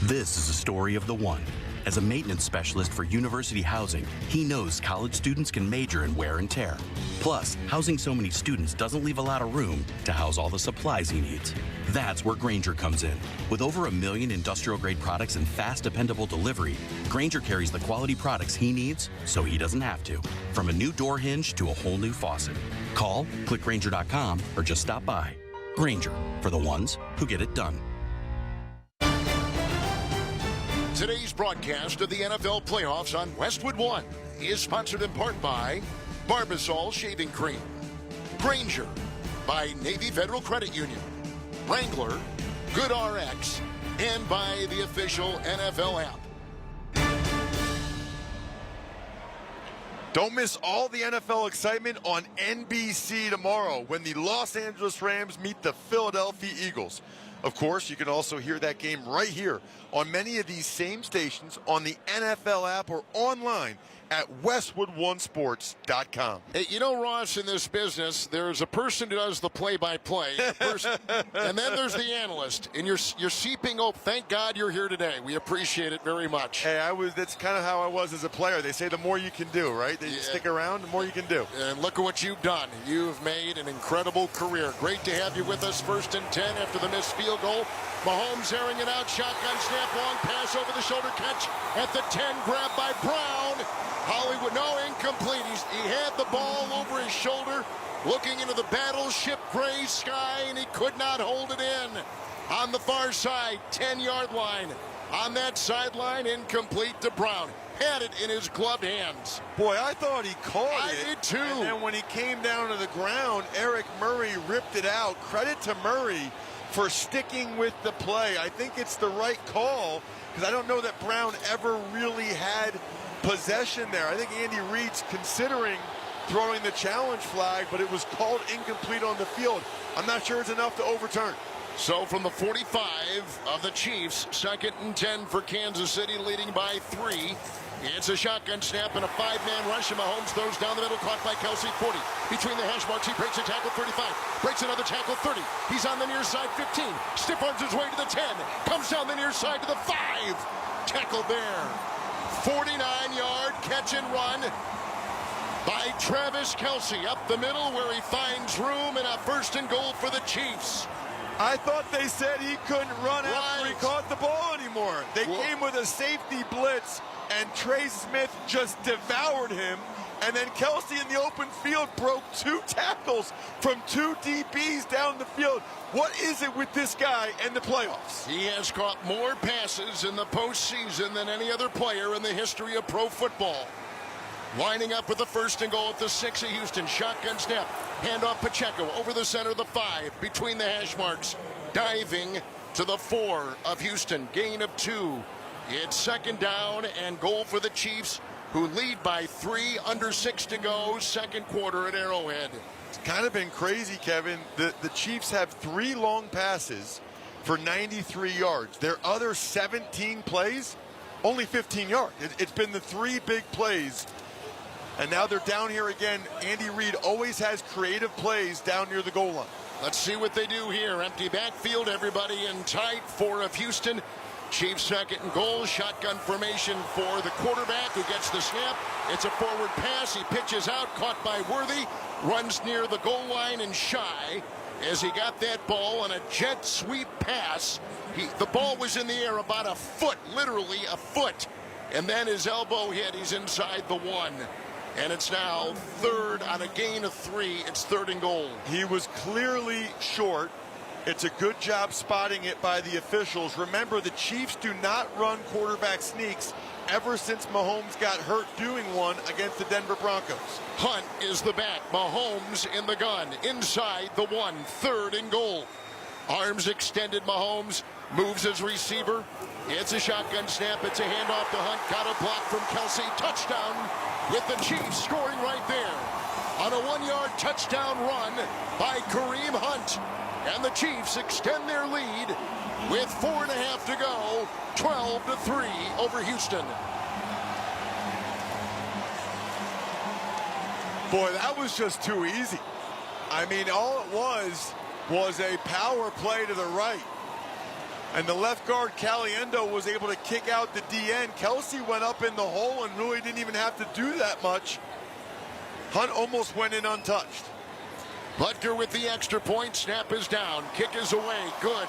This is a story of the one. As a maintenance specialist for university housing, he knows college students can major in wear and tear. Plus, housing so many students doesn't leave a lot of room to house all the supplies he needs. That's where Grainger comes in. With over 1 million industrial-grade products and fast, dependable delivery, Grainger carries the quality products he needs so he doesn't have to. From a new door hinge to a whole new faucet. Call, click Grainger.com, or just stop by. Grainger, for the ones who get it done. Today's broadcast of the NFL playoffs on Westwood One is sponsored in part by Barbasol Shaving Cream, Grainger, by Navy Federal Credit Union, Wrangler, GoodRx, and by the official NFL app. Don't miss all the NFL excitement on NBC tomorrow when the Los Angeles Rams meet the Philadelphia Eagles. Of course, you can also hear that game right here on many of these same stations on the NFL app or online at WestwoodOneSports.com. Hey, you know, Ross, in this business, there's a person who does the play-by-play, and then there's the analyst. And you're seeping up. Thank God you're here today. We appreciate it very much. Hey, that's kind of how I was as a player. They say the more you can do, right? You stick around, the more you can do. And look at what you've done. You've made an incredible career. Great to have you with us. 1st and 10 after the missed field goal. Mahomes airing it out. Shotgun snap, long pass over the shoulder catch at the 10. Grab by Brown. Hollywood, no, incomplete. He had the ball over his shoulder, looking into the battleship gray sky, and he could not hold it in. On the far side, 10-yard line. On that sideline, incomplete to Brown. Had it in his gloved hands. Boy, I thought he caught it. I did too. And then when he came down to the ground, Eric Murray ripped it out. Credit to Murray for sticking with the play. I think it's the right call because I don't know that Brown ever really had possession there. I think Andy Reid's considering throwing the challenge flag, but it was called incomplete on the field. I'm not sure it's enough to overturn. So from the 45 of the Chiefs, 2nd and 10 for Kansas City, leading by 3. It's a shotgun snap and a 5-man rush, and Mahomes throws down the middle, caught by Kelsey, 40. Between the hash marks, he breaks a tackle, 35. Breaks another tackle, 30. He's on the near side, 15. Stiff arms his way to the 10. Comes down the near side to the 5. Tackle there. 49-yard catch and run by Travis Kelsey up the middle where he finds room, and a 1st and goal for the Chiefs. I thought they said he couldn't run after he caught the ball anymore. They came with a safety blitz, and Trey Smith just devoured him. And then Kelsey in the open field broke 2 tackles from 2 DBs down the field. What is it with this guy and the playoffs? He has caught more passes in the postseason than any other player in the history of pro football. Lining up with the 1st and goal at the 6 of Houston. Shotgun snap. Handoff Pacheco over the center of the 5. Between the hash marks. Diving to the 4 of Houston. Gain of 2. It's 2nd down and goal for the Chiefs, who lead by 3, under 6 to go, 2nd quarter at Arrowhead. It's kind of been crazy, Kevin. The Chiefs have 3 long passes for 93 yards. Their other 17 plays, only 15 yards. It's been the 3 big plays. And now they're down here again. Andy Reid always has creative plays down near the goal line. Let's see what they do here. Empty backfield, everybody in tight. 4 of Houston. Chiefs 2nd and goal. Shotgun formation for the quarterback who gets the snap. It's a forward pass. He pitches out, caught by Worthy. Runs near the goal line and shy as he got that ball on a jet sweep pass. The ball was in the air about a foot, literally a foot. And then his elbow hit. He's inside the 1. And it's now 3rd on a gain of 3. It's 3rd and goal. He was clearly short. It's a good job spotting it by the officials. Remember, the Chiefs do not run quarterback sneaks ever since Mahomes got hurt doing one against the Denver Broncos. Hunt is the back. Mahomes in the gun. Inside the 1. 3rd and goal. Arms extended. Mahomes moves his receiver. It's a shotgun snap. It's a handoff to Hunt. Got a block from Kelsey. Touchdown with the Chiefs scoring right there on a 1-yard touchdown run by Kareem Hunt. And the Chiefs extend their lead with 4.5 to go, 12-3 over Houston. Boy, that was just too easy. I mean, all it was a power play to the right. And the left guard, Caliendo, was able to kick out the DN. Kelsey went up in the hole and really didn't even have to do that much. Hunt almost went in untouched. Butker with the extra point. Snap is down. Kick is away. Good.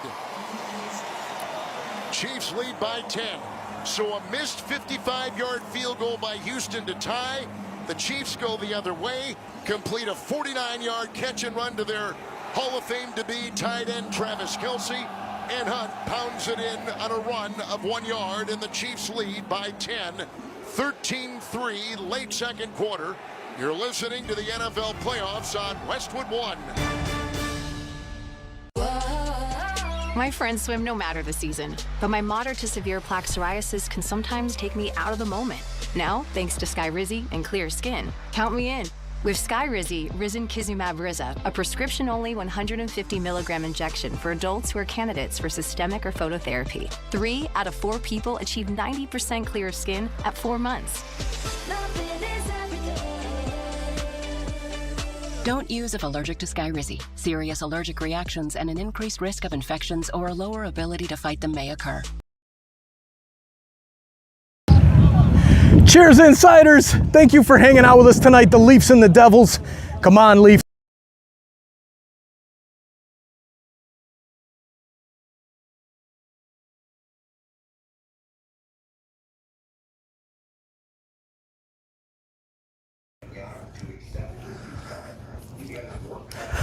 Chiefs lead by 10. So a missed 55-yard field goal by Houston to tie. The Chiefs go the other way. Complete a 49-yard catch and run to their Hall of Fame to be tight end Travis Kelsey. And Hunt pounds it in on a run of 1 yard, and the Chiefs lead by 10. 13-3, late 2nd quarter. You're listening to the NFL playoffs on Westwood One. My friends swim no matter the season, but my moderate to severe plaque psoriasis can sometimes take me out of the moment. Now, thanks to Skyrizi and clear skin, count me in. With Skyrizi, Risankizumab Riza, a prescription-only 150-milligram injection for adults who are candidates for systemic or phototherapy. 3 out of 4 people achieve 90% clear skin at 4 months. Don't use if allergic to Skyrizi. Serious allergic reactions and an increased risk of infections or a lower ability to fight them may occur. Cheers, Insiders. Thank you for hanging out with us tonight. The Leafs and the Devils. Come on, Leafs.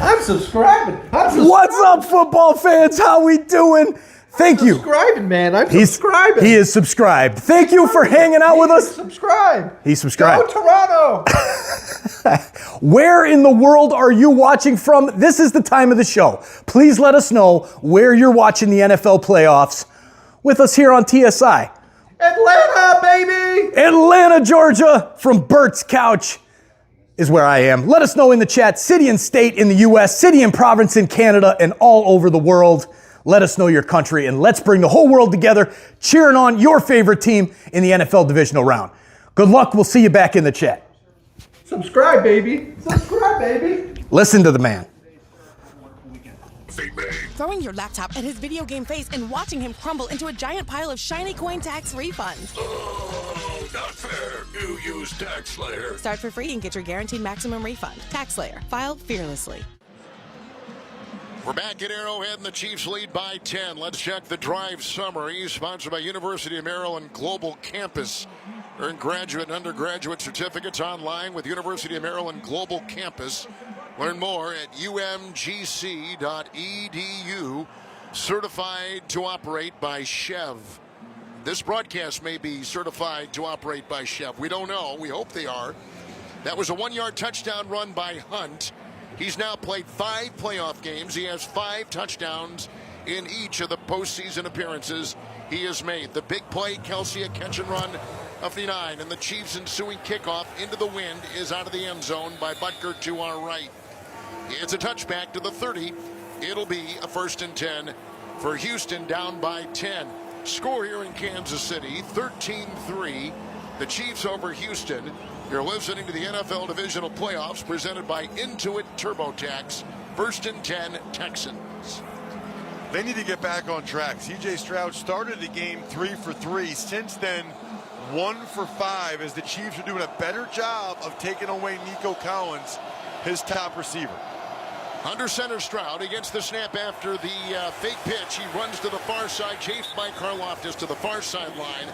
I'm subscribing. What's up, football fans? How we doing? Thank you. Subscribing, man. I'm subscribing. He is subscribed. Thank you for hanging out with us. Subscribe. He's subscribed. Go Toronto. Where in the world are you watching from? This is the time of the show. Please let us know where you're watching the NFL playoffs with us here on TSI. Atlanta, baby. Atlanta, Georgia, from Bert's couch is where I am. Let us know in the chat, city and state in the U.S., city and province in Canada, and all over the world. Let us know your country, and let's bring the whole world together cheering on your favorite team in the NFL divisional round. Good luck. We'll see you back in the chat. Subscribe, baby. Subscribe, baby. Listen to the man. Throwing your laptop at his video game face and watching him crumble into a giant pile of shiny coin tax refunds. Oh, not fair. You use TaxSlayer. Start for free and get your guaranteed maximum refund. TaxSlayer. File fearlessly. We're back at Arrowhead, and the Chiefs lead by 10. Let's check the drive summary, sponsored by University of Maryland Global Campus. Earn graduate and undergraduate certificates online with University of Maryland Global Campus. Learn more at umgc.edu. Certified to operate by Chev. This broadcast may be certified to operate by Chev. We don't know. We hope they are. That was a 1-yard touchdown run by Hunt. He's now played 5 playoff games. He has 5 touchdowns in each of the postseason appearances he has made. The big play, Kelsey, a catch and run of the 9, and the Chiefs' ensuing kickoff into the wind is out of the end zone by Butker to our right. It's a touchback to the 30. It'll be a 1st and 10 for Houston, down by 10. Score here in Kansas City, 13-3. The Chiefs over Houston. You're listening to the NFL Divisional Playoffs presented by Intuit TurboTax. 1st and 10, Texans. They need to get back on track. C.J. Stroud started the game 3 for 3. Since then, 1 for 5 as the Chiefs are doing a better job of taking away Nico Collins, his top receiver. Under center, Stroud against the snap after the fake pitch. He runs to the far side, chased by Karlaftis to the far sideline.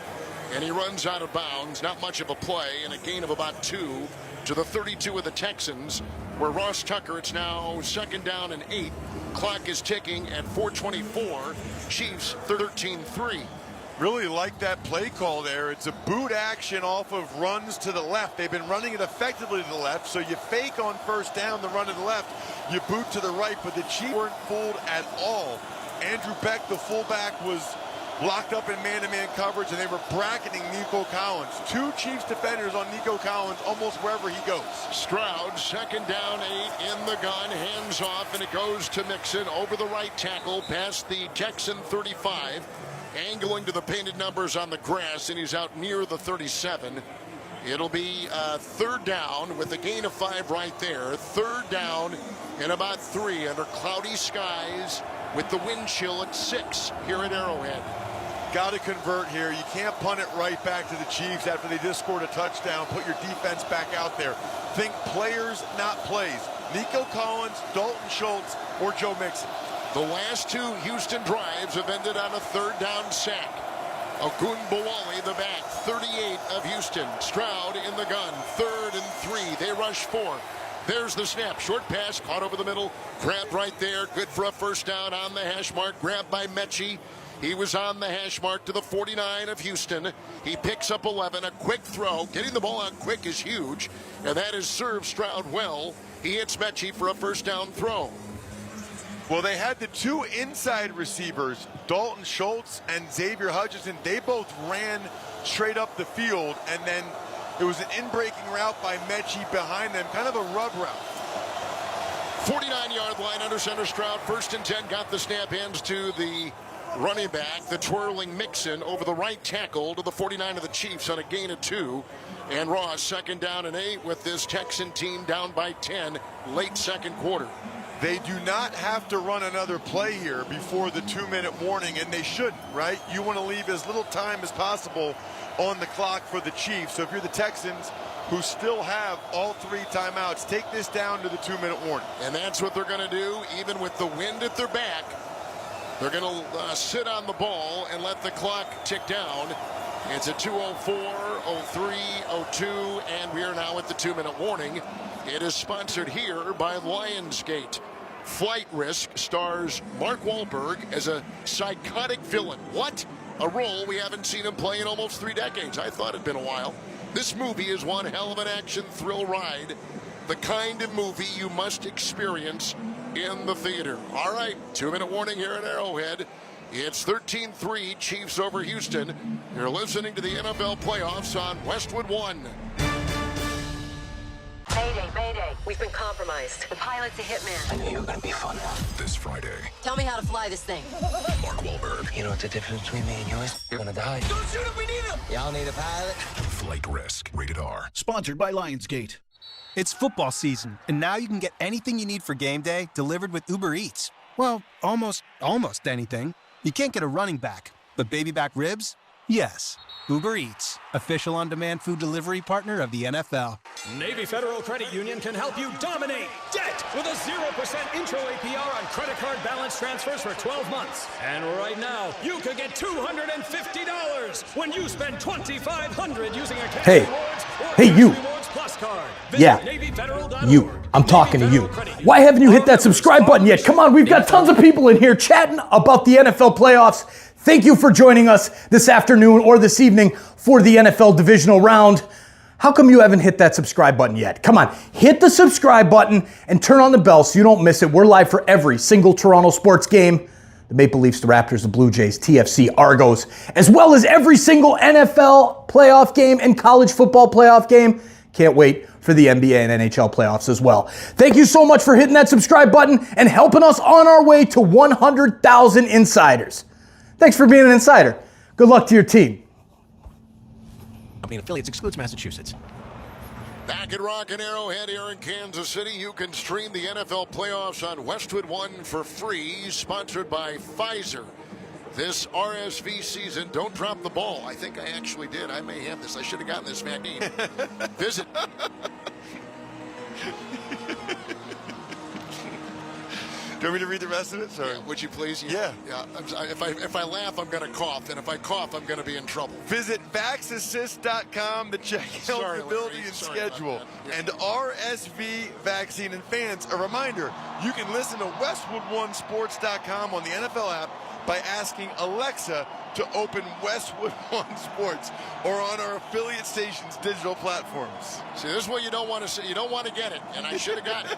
And he runs out of bounds. Not much of a play, and a gain of about 2 to the 32 of the Texans, where Ross Tucker, it's now 2nd down and 8. Clock is ticking at 4:24. Chiefs 13-3. Really like that play call there. It's a boot action off of runs to the left. They've been running it effectively to the left, so you fake on 1st down the run to the left, you boot to the right, but the Chiefs weren't fooled at all. Andrew Beck, the fullback, was locked up in man-to-man coverage, and they were bracketing Nico Collins. 2 Chiefs defenders on Nico Collins almost wherever he goes. Stroud, 2nd down, 8 in the gun, hands off, and it goes to Mixon over the right tackle past the Texan 35, angling to the painted numbers on the grass, and he's out near the 37. It'll be 3rd down with a gain of 5 right there. 3rd down and about 3 under cloudy skies with the wind chill at 6 here at Arrowhead. Got to convert here. You can't punt it right back to the Chiefs after they just scored a touchdown. Put your defense back out there. Think players, not plays. Nico Collins, Dalton Schultz, or Joe Mixon. The last 2 Houston drives have ended on a 3rd down sack. Ogunbowale, the back, 38 of Houston. Stroud in the gun, 3rd and 3. They rush 4. There's the snap. Short pass, caught over the middle. Grabbed right there. Good for a 1st down on the hash mark. Grabbed by Mechie. He was on the hash mark to the 49 of Houston. He picks up 11. A quick throw. Getting the ball out quick is huge. And that has served Stroud well. He hits Mechie for a 1st down throw. Well, they had the 2 inside receivers, Dalton Schultz and Xavier Hutchinson. They both ran straight up the field, and then it was an in-breaking route by Mechie behind them, kind of a rub route. 49-yard line under center. Stroud, 1st and 10, got the snap, hands to the running back, the twirling Mixon over the right tackle to the 49 of the Chiefs on a gain of 2. And Ross, 2nd down and 8 with this Texan team down by 10, late 2nd quarter. They do not have to run another play here before the 2-minute warning, and they shouldn't, right? You want to leave as little time as possible on the clock for the Chiefs. So if you're the Texans, who still have all 3 timeouts, take this down to the 2-minute warning. And that's what they're going to do, even with the wind at their back. They're going to sit on the ball and let the clock tick down. It's a 2:04, 03, 02, and we are now at the 2-minute warning. It is sponsored here by Lionsgate. Flight Risk stars Mark Wahlberg as a psychotic villain. What? A role we haven't seen him play in almost 3 decades. I thought it'd been a while. This movie is one hell of an action thrill ride. The kind of movie you must experience in the theater. All right, 2-minute warning here at Arrowhead. It's 13-3, Chiefs over Houston. You're listening to the NFL playoffs on Westwood One. Mayday, mayday. We've been compromised. The pilot's a hitman. I knew you were going to be fun. This Friday. Tell me how to fly this thing. Mark Wahlberg. You know what the difference between me and you is? You're going to die. Don't shoot him, we need him! Y'all need a pilot? Flight Risk. Rated R. Sponsored by Lionsgate. It's football season, and now you can get anything you need for game day delivered with Uber Eats. Well, almost anything. You can't get a running back, but baby back ribs? Yes. Uber Eats, official on-demand food delivery partner of the NFL. Navy Federal Credit Union can help you dominate debt with a 0% intro APR on credit card balance transfers for 12 months. And right now, you could get $250 when you spend $2,500 using a cash rewards or you. Rewards Plus card. Yeah, you. I'm talking to you. Why haven't you hit that subscribe button yet? Come on, we've got tons of people in here chatting about the NFL playoffs. Thank you for joining us this afternoon or this evening for the NFL divisional round. How come you haven't hit that subscribe button yet? Come on, hit the subscribe button and turn on the bell so you don't miss it. We're live for every single Toronto sports game. The Maple Leafs, the Raptors, the Blue Jays, TFC, Argos, as well as every single NFL playoff game and college football playoff game. Can't wait for the NBA and NHL playoffs as well. Thank you so much for hitting that subscribe button and helping us on our way to 100,000 insiders. Thanks for being an insider. Good luck to your team. Company and affiliates excludes Massachusetts. Back at Rock and Arrowhead here in Kansas City, you can stream the NFL playoffs on Westwood One for free, sponsored by Pfizer. This RSV season, don't drop the ball. I think I actually did. I may have this. I should have gotten this vaccine. Visit. Do you want me to read the rest of it? Sorry. Yeah, would you please? Yeah. If I laugh, I'm going to cough, and if I cough, I'm going to be in trouble. Visit vaxassist.com to check eligibility and schedule. Yeah. And RSV vaccine. And fans, a reminder, you can listen to WestwoodOneSports.com on the NFL app by asking Alexa to open Westwood One Sports or on our affiliate stations' digital platforms. See, this is what you don't want to see. You don't want to get it, and I should have gotten it.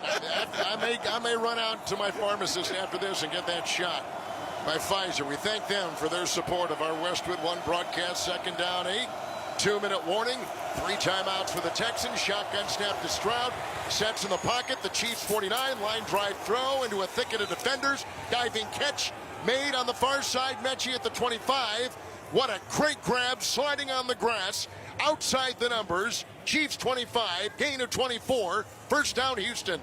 I may run out to my pharmacist after this and get that shot by Pfizer. We thank them for their support of our Westwood One broadcast. 2nd down 8. 2-minute warning. 3 timeouts for the Texans. Shotgun snap to Stroud. Sets in the pocket. The Chiefs 49. Line drive throw into a thicket of defenders. Diving catch made on the far side. Mechie at the 25. What a great grab. Sliding on the grass. Outside the numbers. Chiefs 25. Gain of 24. First down Houston.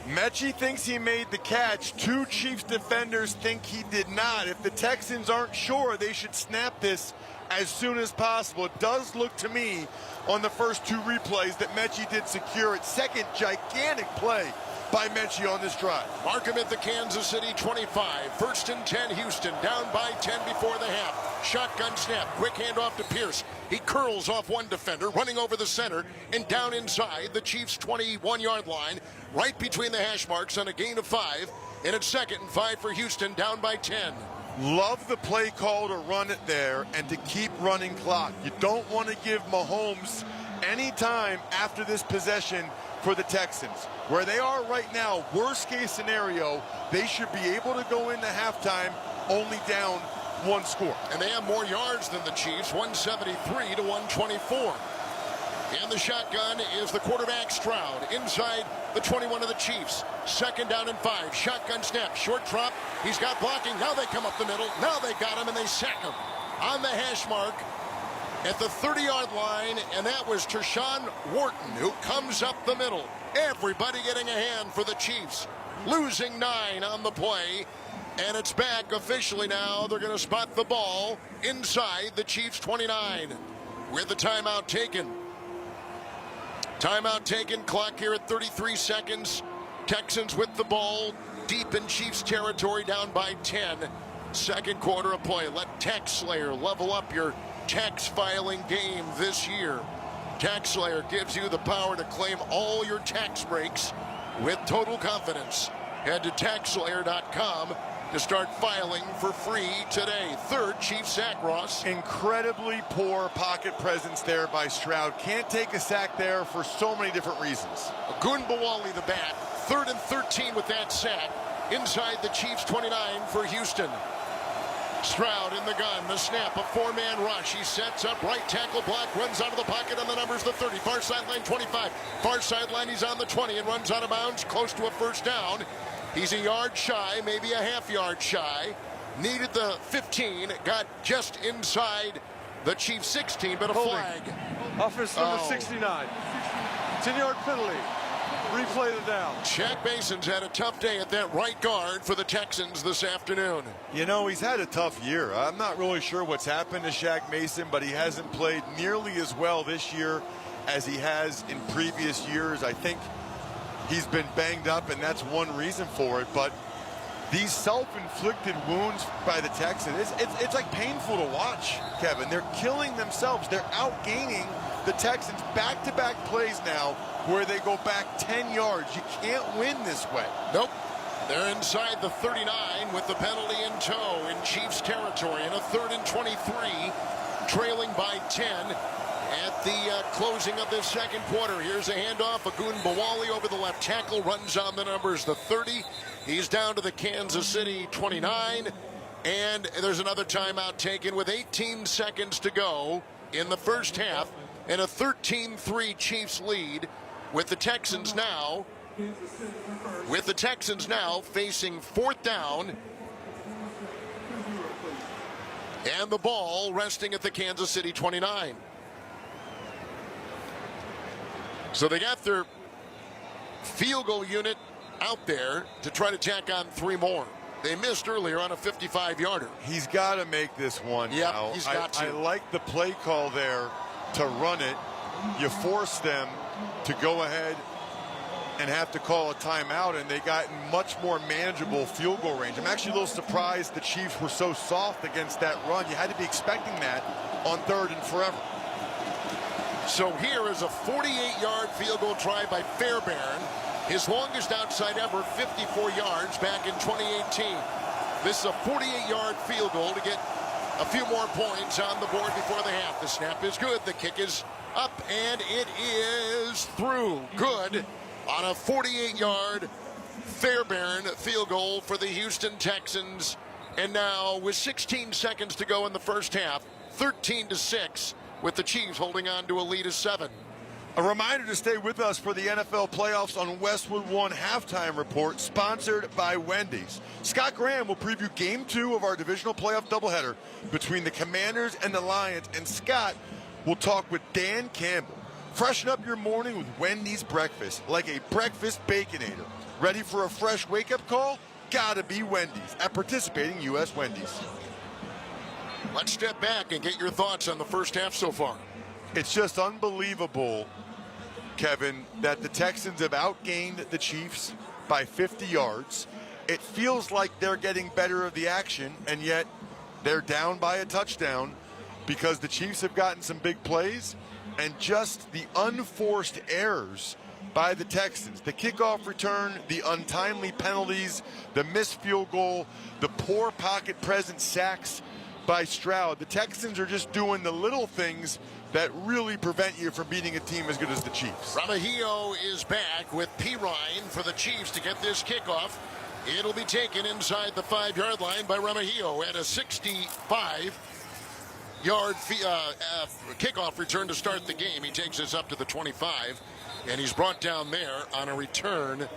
Mechie thinks he made the catch. 2 Chiefs defenders think he did not. If the Texans aren't sure, they should snap this as soon as possible. It does look to me on the first 2 replays that Mechie did secure it. Second gigantic play by Mechie on this drive. Markham at the Kansas City 25. 1st and 10 Houston. Down by 10 before the half. Shotgun snap. Quick handoff to Pierce. He curls off one defender, running over the center and down inside the Chiefs' 21-yard line, right between the hash marks on a gain of 5. And it's 2nd and 5 for Houston, down by 10. Love the play call to run it there and to keep running clock. You don't want to give Mahomes any time after this possession for the Texans. Where they are right now, worst case scenario, they should be able to go into halftime only down 1 score. And they have more yards than the Chiefs, 173 to 124. In the shotgun is the quarterback Stroud inside the 21 of the Chiefs. 2nd down and 5. Shotgun snap, short drop. He's got blocking. Now they come up the middle. Now they got him and they sack him on the hash mark at the 30-yard line, and that was Tershawn Wharton who comes up the middle. Everybody getting a hand for the Chiefs. Losing 9 on the play, and it's back officially now. They're going to spot the ball inside the Chiefs' 29 with the timeout taken. Timeout taken, clock here at 33 seconds. Texans with the ball, deep in Chiefs territory, down by 10. 2nd quarter of play. Let Tax Slayer level up your tax filing game this year. Tax Slayer gives you the power to claim all your tax breaks with total confidence. Head to TaxelAir.com to start filing for free today. Third Chiefs sack, Ross. Incredibly poor pocket presence there by Stroud. Can't take a sack there for so many different reasons. Ogunbowale the back. 3rd and 13 with that sack. Inside the Chiefs 29 for Houston. Stroud in the gun, the snap, a 4-man rush. He sets up, right tackle block, runs out of the pocket, and the number's the 30. Far sideline 25. Far sideline, he's on the 20 and runs out of bounds, close to a first down. He's a yard shy, maybe a half yard shy. Needed the 15, got just inside the Chiefs 16, but a flag. Offense number 69. 10-yard penalty. Replay the down. Shaq Mason's had a tough day at that right guard for the Texans this afternoon. You know, he's had a tough year. I'm not really sure what's happened to Shaq Mason, but he hasn't played nearly as well this year as he has in previous years. I think he's been banged up, and that's one reason for it. But these self-inflicted wounds by the Texans, it's like painful to watch, Kevin. They're killing themselves. They're outgaining the Texans back-to-back plays now where they go back 10 yards. You can't win this way. Nope. They're inside the 39 with the penalty in tow in Chiefs territory, and a 3rd and 23, trailing by 10 at the closing of this second quarter. Here's a handoff. Ogunbowale over the left tackle, runs on the numbers, the 30. He's down to the Kansas City 29, and there's another timeout taken with 18 seconds to go in the first half, and a 13-3 Chiefs lead. With the Texans now facing 4th down, and the ball resting at the Kansas City 29. So they got their field goal unit out there to try to tack on 3 more. They missed earlier on a 55-yarder. He's got to make this one. Yep, now. he's got to. I like the play call there to run it. You force them to go ahead and have to call a timeout, and they got much more manageable field goal range. I'm actually a little surprised the Chiefs were so soft against that run. You had to be expecting that on 3rd and forever. So here is a 48-yard field goal try by Fairbairn. His longest outside ever, 54 yards back in 2018. This is a 48-yard field goal to get a few more points on the board before the half. The snap is good. The kick is up, and it is through. Good on a 48-yard Fairbairn field goal for the Houston Texans. And now with 16 seconds to go in the first half, 13-6, with the Chiefs holding on to a lead of 7. A reminder to stay with us for the NFL playoffs on Westwood One Halftime Report, sponsored by Wendy's. Scott Graham will preview Game 2 of our divisional playoff doubleheader between the Commanders and the Lions, and Scott will talk with Dan Campbell. Freshen up your morning with Wendy's breakfast, like a breakfast Baconator. Ready for a fresh wake-up call? Gotta be Wendy's at participating U.S. Wendy's. Let's step back and get your thoughts on the first half so far. It's just unbelievable, Kevin, that the Texans have outgained the Chiefs by 50 yards. It feels like they're getting better of the action, and yet they're down by a touchdown because the Chiefs have gotten some big plays, and just the unforced errors by the Texans. The kickoff return, the untimely penalties, the missed field goal, the poor pocket presence sacks by Stroud. The Texans are just doing the little things that really prevent you from beating a team as good as the Chiefs. Ramahio is back with Pirine for the Chiefs to get this kickoff. It'll be taken inside the 5-yard line by Ramahio at a 65-yard kickoff return to start the game. He takes us up to the 25, and he's brought down there on a return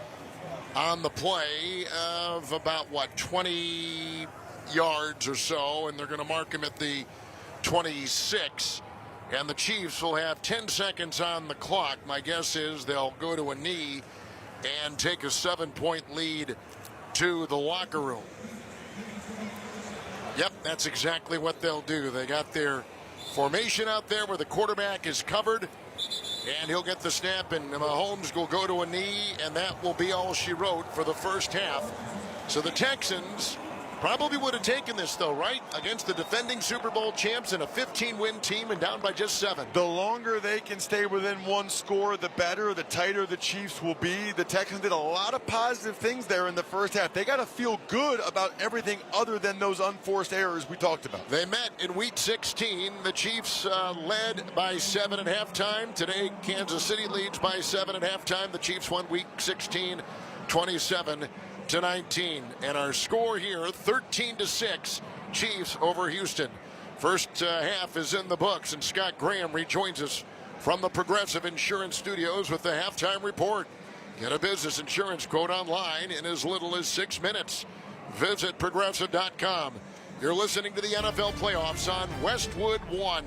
on the play of about, 20 yards or so, and they're going to mark him at the 26. And the Chiefs will have 10 seconds on the clock. My guess is they'll go to a knee and take a 7-point lead to the locker room. Yep, that's exactly what they'll do. They got their formation out there where the quarterback is covered, and he'll get the snap, and Mahomes will go to a knee, and that will be all she wrote for the first half. So the Texans Probably would have taken this, though, right? Against the defending Super Bowl champs and a 15-win team and down by just 7. The longer they can stay within one score, the better, the tighter the Chiefs will be. The Texans did a lot of positive things there in the first half. They got to feel good about everything other than those unforced errors we talked about. They met in Week 16. The Chiefs led by 7 at halftime. Today, Kansas City leads by 7 at halftime. The Chiefs won Week 16, 27-19. And our score here, 13-6, Chiefs over Houston. First half is in the books, and Scott Graham rejoins us from the Progressive Insurance Studios with the halftime report. Get a business insurance quote online in as little as 6 minutes. Visit Progressive.com. You're listening to the NFL playoffs on Westwood One.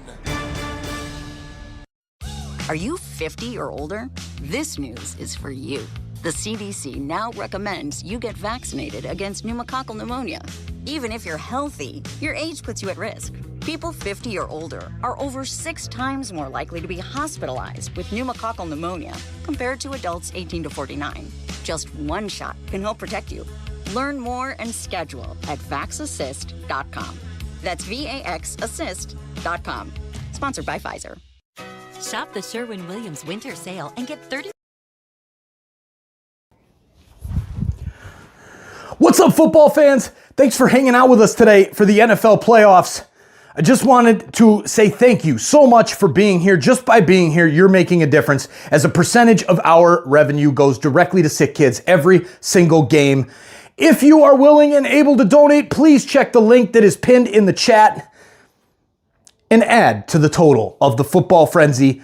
Are you 50 or older? This news is for you. The CDC now recommends you get vaccinated against pneumococcal pneumonia. Even if you're healthy, your age puts you at risk. People 50 or older are over 6 times more likely to be hospitalized with pneumococcal pneumonia compared to adults 18 to 49. Just one shot can help protect you. Learn more and schedule at vaxassist.com. That's VAXassist.com. Sponsored by Pfizer. Shop the Sherwin-Williams winter sale and get 30. What's up, football fans? Thanks for hanging out with us today for the NFL playoffs. I just wanted to say thank you so much for being here. Just by being here, you're making a difference, as a percentage of our revenue goes directly to sick kids every single game. If you are willing and able to donate, please check the link that is pinned in the chat and add to the total of the Football Frenzy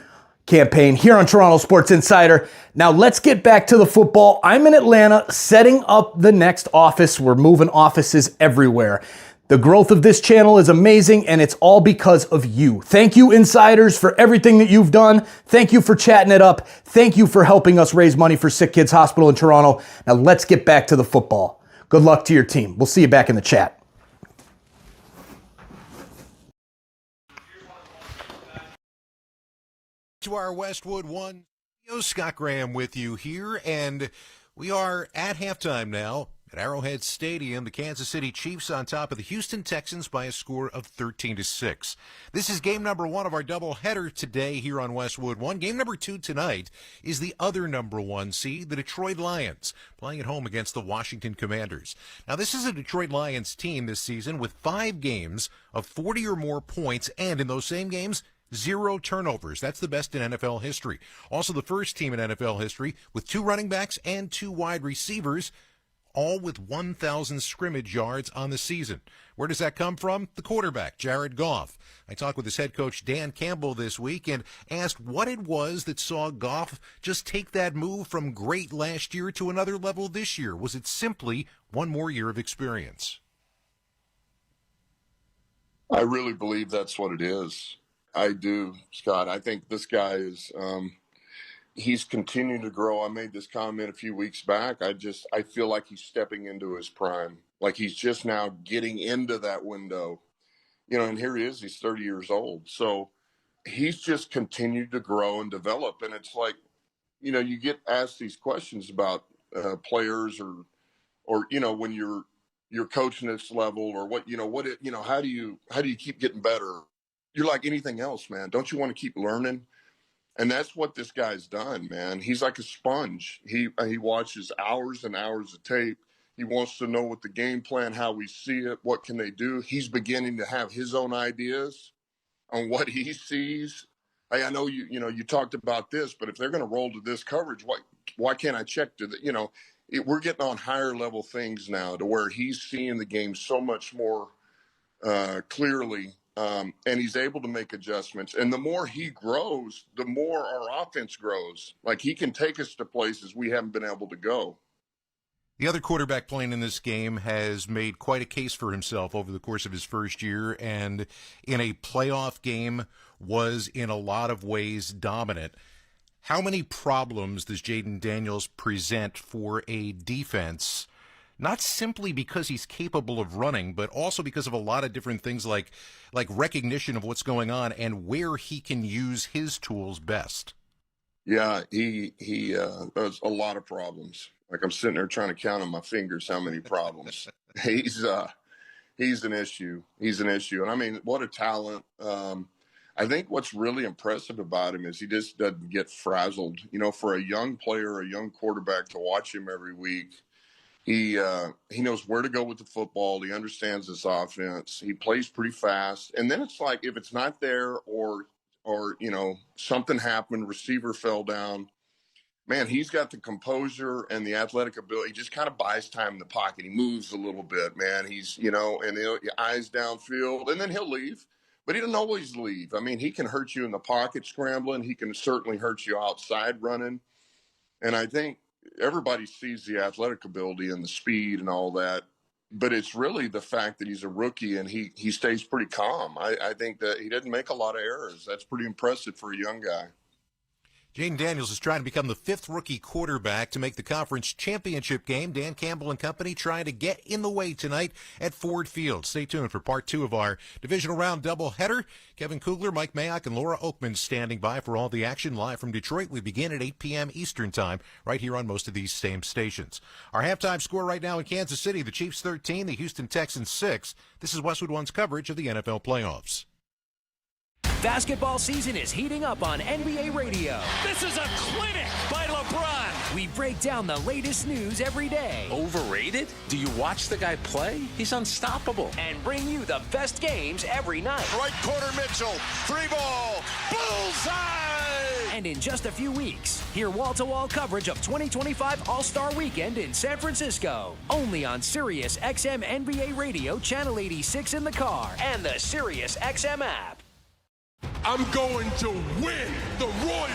campaign here on Toronto Sports Insider. Now let's get back to the football. I'm in Atlanta setting up the next office. We're moving offices everywhere. The growth of this channel is amazing, and it's all because of you. Thank you, insiders, for everything that you've done. Thank you for chatting it up. Thank you for helping us raise money for Sick Kids Hospital in Toronto. Now let's get back to the football. Good luck to your team. We'll see you back in the chat. To our Westwood One, Scott Graham with you here, and we are at halftime now at Arrowhead Stadium. The Kansas City Chiefs on top of the Houston Texans by a score of 13-6. This is game number 1 of our doubleheader today here on Westwood One. Game number 2 tonight is the other number 1 seed, the Detroit Lions, playing at home against the Washington Commanders. Now, this is a Detroit Lions team this season with 5 games of 40 or more points, and in those same games, 0 turnovers. That's the best in NFL history. Also the first team in NFL history with 2 running backs and 2 wide receivers, all with 1,000 scrimmage yards on the season. Where does that come from? The quarterback, Jared Goff. I talked with his head coach, Dan Campbell, this week and asked what it was that saw Goff just take that move from great last year to another level this year. Was it simply one more year of experience? I really believe that's what it is. I do, Scott. I think this guy is, he's continuing to grow. I made this comment a few weeks back. I feel like he's stepping into his prime. Like he's just now getting into that window, and here he is, he's 30 years old. So he's just continued to grow and develop. And it's like, you get asked these questions about players or, when you're coaching this level or how do you keep getting better? You're like anything else, man. Don't you want to keep learning? And that's what this guy's done, man. He's like a sponge. He watches hours and hours of tape. He wants to know what the game plan, how we see it, what can they do. He's beginning to have his own ideas on what he sees. Hey, I know you talked about this, but if they're going to roll to this coverage, why can't I check to the, we're getting on higher level things now to where he's seeing the game so much more clearly. And he's able to make adjustments. And the more he grows, the more our offense grows. Like he can take us to places we haven't been able to go. The other quarterback playing in this game has made quite a case for himself over the course of his first year, and in a playoff game was in a lot of ways dominant. How many problems does Jaden Daniels present for a defense? Not simply because he's capable of running, but also because of a lot of different things like recognition of what's going on and where he can use his tools best. Yeah, he has a lot of problems. Like I'm sitting there trying to count on my fingers how many problems. he's an issue. He's an issue. And I mean, what a talent. I think what's really impressive about him is he just doesn't get frazzled. You know, for a young player, a young quarterback, to watch him every week, he knows where to go with the football. He understands this offense. He plays pretty fast. And then it's like, if it's not there or you know, something happened, receiver fell down, man, he's got the composure and the athletic ability. He just kind of buys time in the pocket. He moves a little bit, man. He's, you know, and eyes downfield, and then he'll leave. But he doesn't always leave. I mean, he can hurt you in the pocket scrambling. He can certainly hurt you outside running. And I think everybody sees the athletic ability and the speed and all that. But it's really the fact that he's a rookie and he stays pretty calm. I think that he didn't make a lot of errors. That's pretty impressive for a young guy. Jaden Daniels is trying to become the 5th rookie quarterback to make the conference championship game. Dan Campbell and company trying to get in the way tonight at Ford Field. Stay tuned for part 2 of our divisional round doubleheader. Kevin Kugler, Mike Mayock, and Laura Oakman standing by for all the action live from Detroit. We begin at 8 p.m. Eastern time right here on most of these same stations. Our halftime score right now in Kansas City, the Chiefs 13, the Houston Texans 6. This is Westwood One's coverage of the NFL playoffs. Basketball season is heating up on NBA radio. This is a clinic by LeBron. We break down the latest news every day. Overrated? Do you watch the guy play? He's unstoppable. And bring you the best games every night. Right corner Mitchell, 3-ball, bullseye! And in just a few weeks, hear wall-to-wall coverage of 2025 All-Star Weekend in San Francisco. Only on Sirius XM NBA Radio, Channel 86 in the car, and the Sirius XM app. I'm going to win the Royal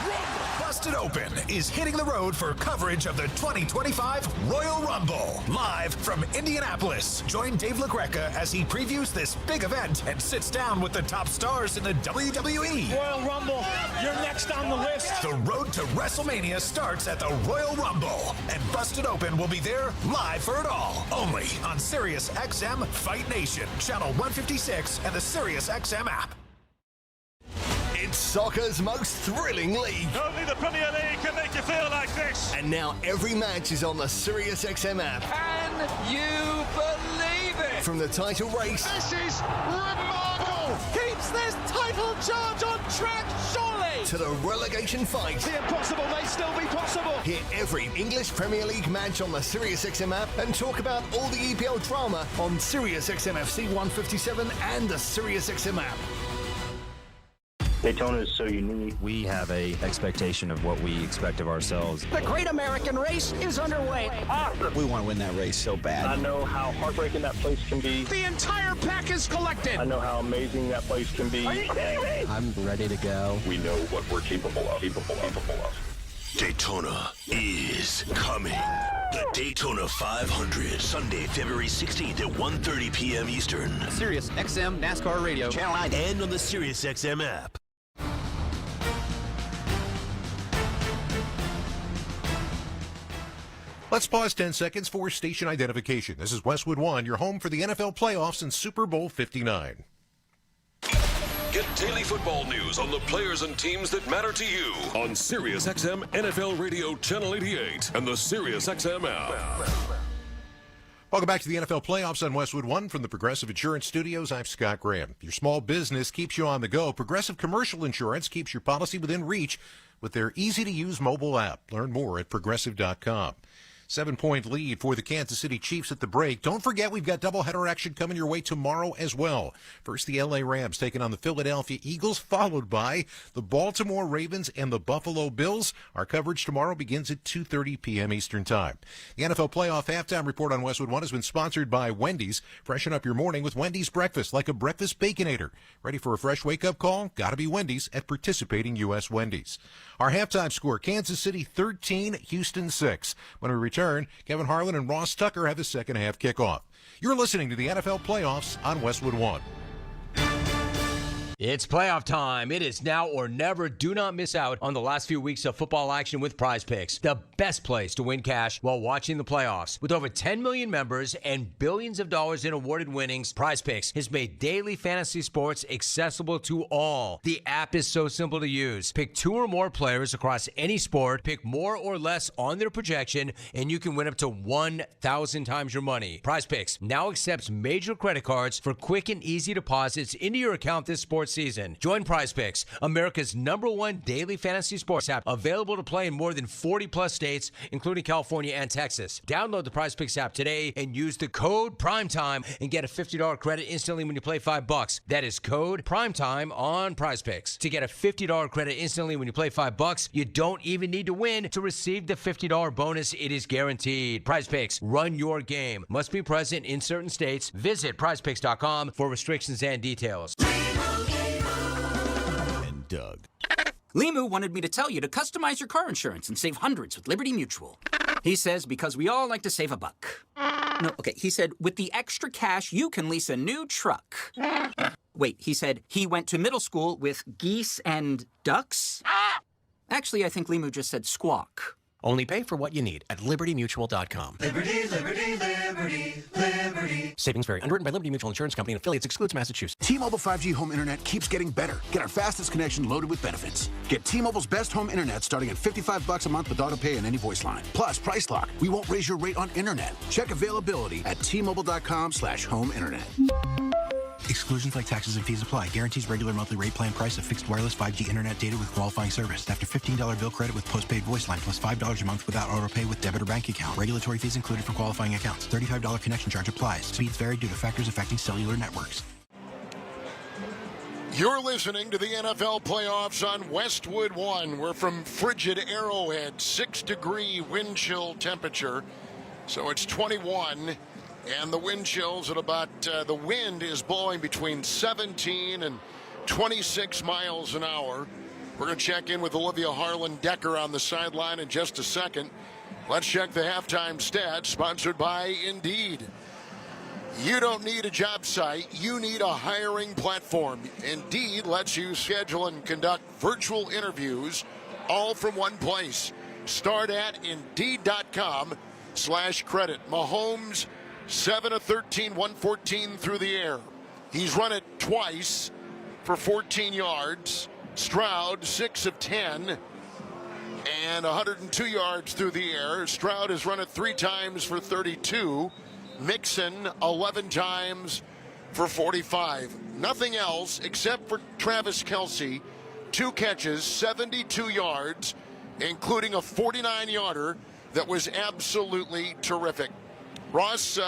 Rumble. Busted Open is hitting the road for coverage of the 2025 Royal Rumble. Live from Indianapolis. Join Dave LaGreca as he previews this big event and sits down with the top stars in the WWE. Royal Rumble, you're next on the list. The road to WrestleMania starts at the Royal Rumble, and Busted Open will be there live for it all. Only on Sirius XM Fight Nation, Channel 156, and the Sirius XM app. It's soccer's most thrilling league. Only the Premier League can make you feel like this. And now every match is on the Sirius XM app. Can you believe it? From the title race. This is remarkable. Keeps this title charge on track, surely. To the relegation fight. The impossible may still be possible. Hear every English Premier League match on the Sirius XM app and talk about all the EPL drama on Sirius XM FC 157 and the Sirius XM app. Daytona is so unique. We have a expectation of what we expect of ourselves. The Great American Race is underway. Awesome. We want to win that race so bad. I know how heartbreaking that place can be. The entire pack is collected. I know how amazing that place can be. Are you kidding me? I'm ready to go. We know what we're capable of. Daytona is coming. The Daytona 500, Sunday, February 16th at 1:30 p.m. Eastern. Sirius XM NASCAR Radio, Channel 9, and on the Sirius XM app. Let's pause 10 seconds for station identification. This is Westwood One, your home for the NFL playoffs and Super Bowl 59. Get daily football news on the players and teams that matter to you on Sirius XM NFL Radio Channel 88 and the Sirius XM app. Welcome back to the NFL playoffs on Westwood One from the Progressive Insurance Studios. I'm Scott Graham. Your small business keeps you on the go. Progressive Commercial Insurance keeps your policy within reach with their easy-to-use mobile app. Learn more at progressive.com. 7-point lead for the Kansas City Chiefs at the break. Don't forget, we've got doubleheader action coming your way tomorrow as well. First, the LA Rams taking on the Philadelphia Eagles, followed by the Baltimore Ravens and the Buffalo Bills. Our coverage tomorrow begins at 2:30 p.m. Eastern Time. The NFL Playoff Halftime Report on Westwood One has been sponsored by Wendy's. Freshen up your morning with Wendy's breakfast, like a breakfast Baconator. Ready for a fresh wake-up call? Gotta be Wendy's at participating U.S. Wendy's. Our halftime score, Kansas City 13, Houston 6. When we return, Kevin Harlan and Ross Tucker have the second half kickoff. You're listening to the NFL Playoffs on Westwood One. It's playoff time. It is now or never. Do not miss out on the last few weeks of football action with Prize Picks, the best place to win cash while watching the playoffs. With over 10 million members and billions of dollars in awarded winnings, Prize Picks has made daily fantasy sports accessible to all. The app is so simple to use. Pick 2 or more players across any sport, pick more or less on their projection, and you can win up to 1,000 times your money. Prize Picks now accepts major credit cards for quick and easy deposits into your account this sports season. Join Prize Picks, America's #1 daily fantasy sports app, available to play in more than 40 plus states, including California and Texas. Download the Prize Picks app today and use the code PRIMETIME and get a $50 credit instantly when you play $5. That is code PRIMETIME on Prize Picks. To get a $50 credit instantly when you play $5, you don't even need to win to receive the $50 bonus. It is guaranteed. Prize Picks, run your game. Must be present in certain states. Visit prizepicks.com for restrictions and details. And Doug. Limu wanted me to tell you to customize your car insurance and save hundreds with Liberty Mutual. He says because we all like to save a buck. No, okay, he said with the extra cash, you can lease a new truck. Wait, he said he went to middle school with geese and ducks? Actually, I think Limu just said squawk. Only pay for what you need at libertymutual.com. Liberty, liberty, liberty, liberty. Savings vary. Underwritten by Liberty Mutual Insurance Company and affiliates. Excludes Massachusetts. T-Mobile 5G home internet keeps getting better. Get our fastest connection loaded with benefits. Get T-Mobile's best home internet starting at $55 a month with auto pay and any voice line. Plus, Price Lock. We won't raise your rate on internet. Check availability at T-Mobile.com/home internet. Exclusions like taxes and fees apply. Guarantees regular monthly rate plan price of fixed wireless 5G internet data with qualifying service. After $15 bill credit with postpaid voice line plus $5 a month without auto pay with debit or bank account. Regulatory fees included for qualifying accounts. $35 connection charge applies. Speeds vary due to factors affecting cellular networks. You're listening to the NFL playoffs on Westwood One. We're from frigid Arrowhead, 6-degree wind chill temperature. So it's 21. And the wind chills at about, the wind is blowing between 17 and 26 miles an hour. We're going to check in with Olivia Harlan-Decker on the sideline in just a second. Let's check the halftime stats, sponsored by Indeed. You don't need a job site, you need a hiring platform. Indeed lets you schedule and conduct virtual interviews all from one place. Start at Indeed.com/credit. Mahomes, 7 of 13, 114 through the air. He's run it twice for 14 yards. Stroud, 6 of 10 and 102 yards through the air. Stroud has run it 3 times for 32. Mixon, 11 times for 45. Nothing else except for Travis Kelce. 2 catches, 72 yards, including a 49-yarder that was absolutely terrific. Ross,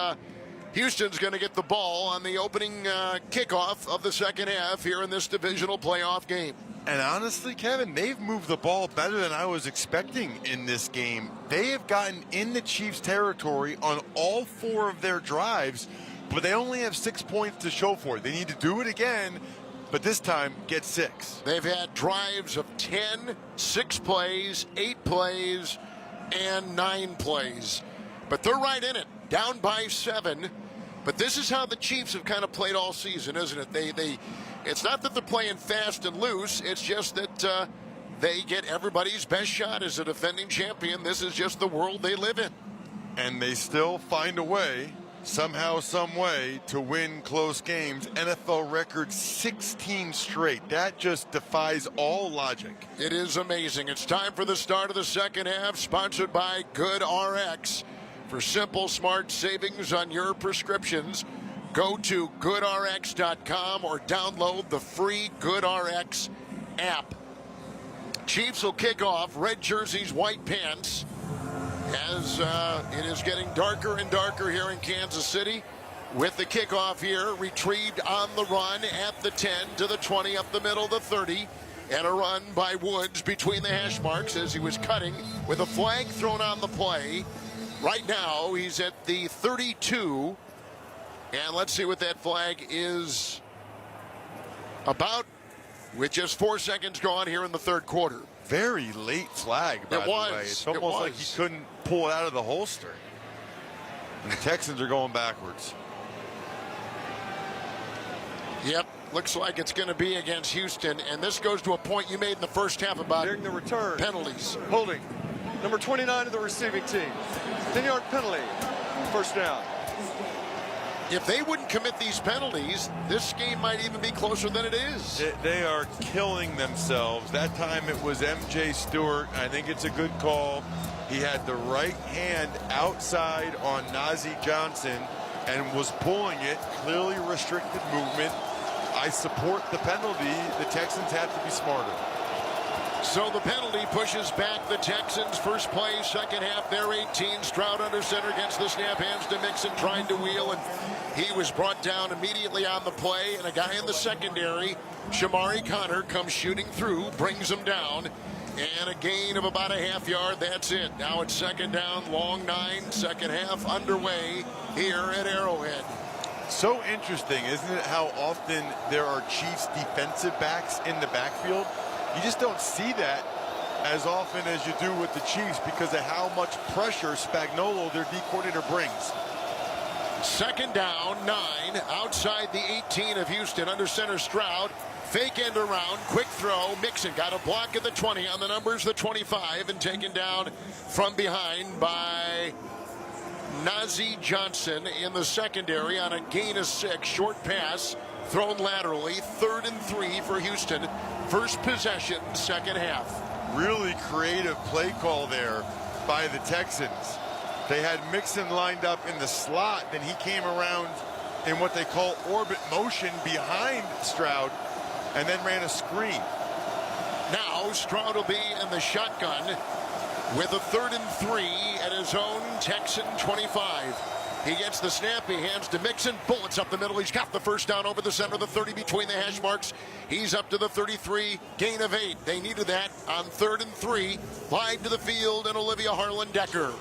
Houston's going to get the ball on the opening kickoff of the second half here in this divisional playoff game. And honestly, Kevin, they've moved the ball better than I was expecting in this game. They have gotten in the Chiefs' territory on all 4 of their drives, but they only have 6 points to show for it. They need to do it again, but this time get 6. They've had drives of 10, 6 plays, 8 plays, and 9 plays. But they're right in it. Down by 7, but this is how the Chiefs have kind of played all season, isn't it? It's not that they're playing fast and loose. It's just that they get everybody's best shot as a defending champion. This is just the world they live in. And they still find a way, somehow, some way, to win close games. NFL record 16 straight. That just defies all logic. It is amazing. It's time for the start of the second half, sponsored by GoodRx. For simple, smart savings on your prescriptions, go to GoodRx.com or download the free GoodRx app. Chiefs will kick off, red jerseys, white pants, as it is getting darker and darker here in Kansas City. With the kickoff here, retrieved on the run at the 10 to the 20, up the middle, the 30, and a run by Woods between the hash marks as he was cutting with a flag thrown on the play. Right now, he's at the 32, and let's see what that flag is about with just 4 seconds gone here in the third quarter. Very late flag, by the way. It's almost like he couldn't pull it out of the holster. And the Texans are going backwards. Yep, looks like it's going to be against Houston. And this goes to a point you made in the first half about during the return. Penalties. Holding. Number 29 of the receiving team. 10-yard penalty. First down. If they wouldn't commit these penalties, this game might even be closer than it is. They are killing themselves. That time it was M.J. Stewart. I think it's a good call. He had the right hand outside on Nazeeh Johnson and was pulling it. Clearly restricted movement. I support the penalty. The Texans have to be smarter. So the penalty pushes back the Texans. First play, second half, they're 18. Stroud under center, gets the snap, hands to Mixon, trying to wheel, and he was brought down immediately on the play. And a guy in the secondary, Shamari Connor, comes shooting through, brings him down, and a gain of about a half yard. That's it. Now it's second down, long 9, second half underway here at Arrowhead. So interesting, isn't it, how often there are Chiefs defensive backs in the backfield? You just don't see that as often as you do with the Chiefs because of how much pressure Spagnuolo, their D coordinator, brings. Second down, 9, outside the 18 of Houston, under center Stroud. Fake end around, quick throw. Mixon got a block at the 20 on the numbers, the 25, and taken down from behind by Nazeeh Johnson in the secondary on a gain of 6. Short pass thrown laterally. 3rd and 3 for Houston. First possession, second half. Really creative play call there by the Texans. They had Mixon lined up in the slot, then he came around in what they call orbit motion behind Stroud and then ran a screen. Now Stroud will be in the shotgun with a 3rd and 3 at his own Texan 25. He gets the snap, he hands to Mixon, bullets up the middle. He's got the first down over the center of the 30 between the hash marks. He's up to the 33, gain of 8. They needed that on 3rd and 3. Wide to the field, and Olivia Harlan-Decker.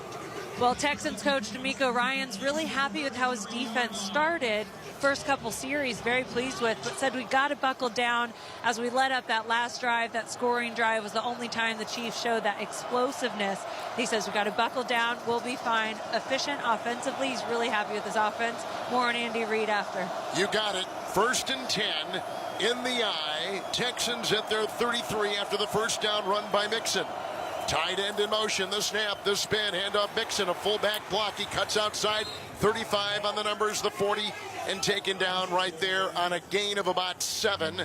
Well, Texans coach D'Amico Ryans really happy with how his defense started. First couple series, very pleased with, but said we got to buckle down as we led up that last drive. That scoring drive was the only time the Chiefs showed that explosiveness. He says we got to buckle down. We'll be fine. Efficient offensively. He's really happy with his offense. More on Andy Reid after. You got it. 1st and 10 in the eye. Texans at their 33 after the first down run by Mixon. Tight end in motion, the snap, the spin, handoff Mixon, a fullback block. He cuts outside, 35 on the numbers, the 40, and taken down right there on a gain of about 7.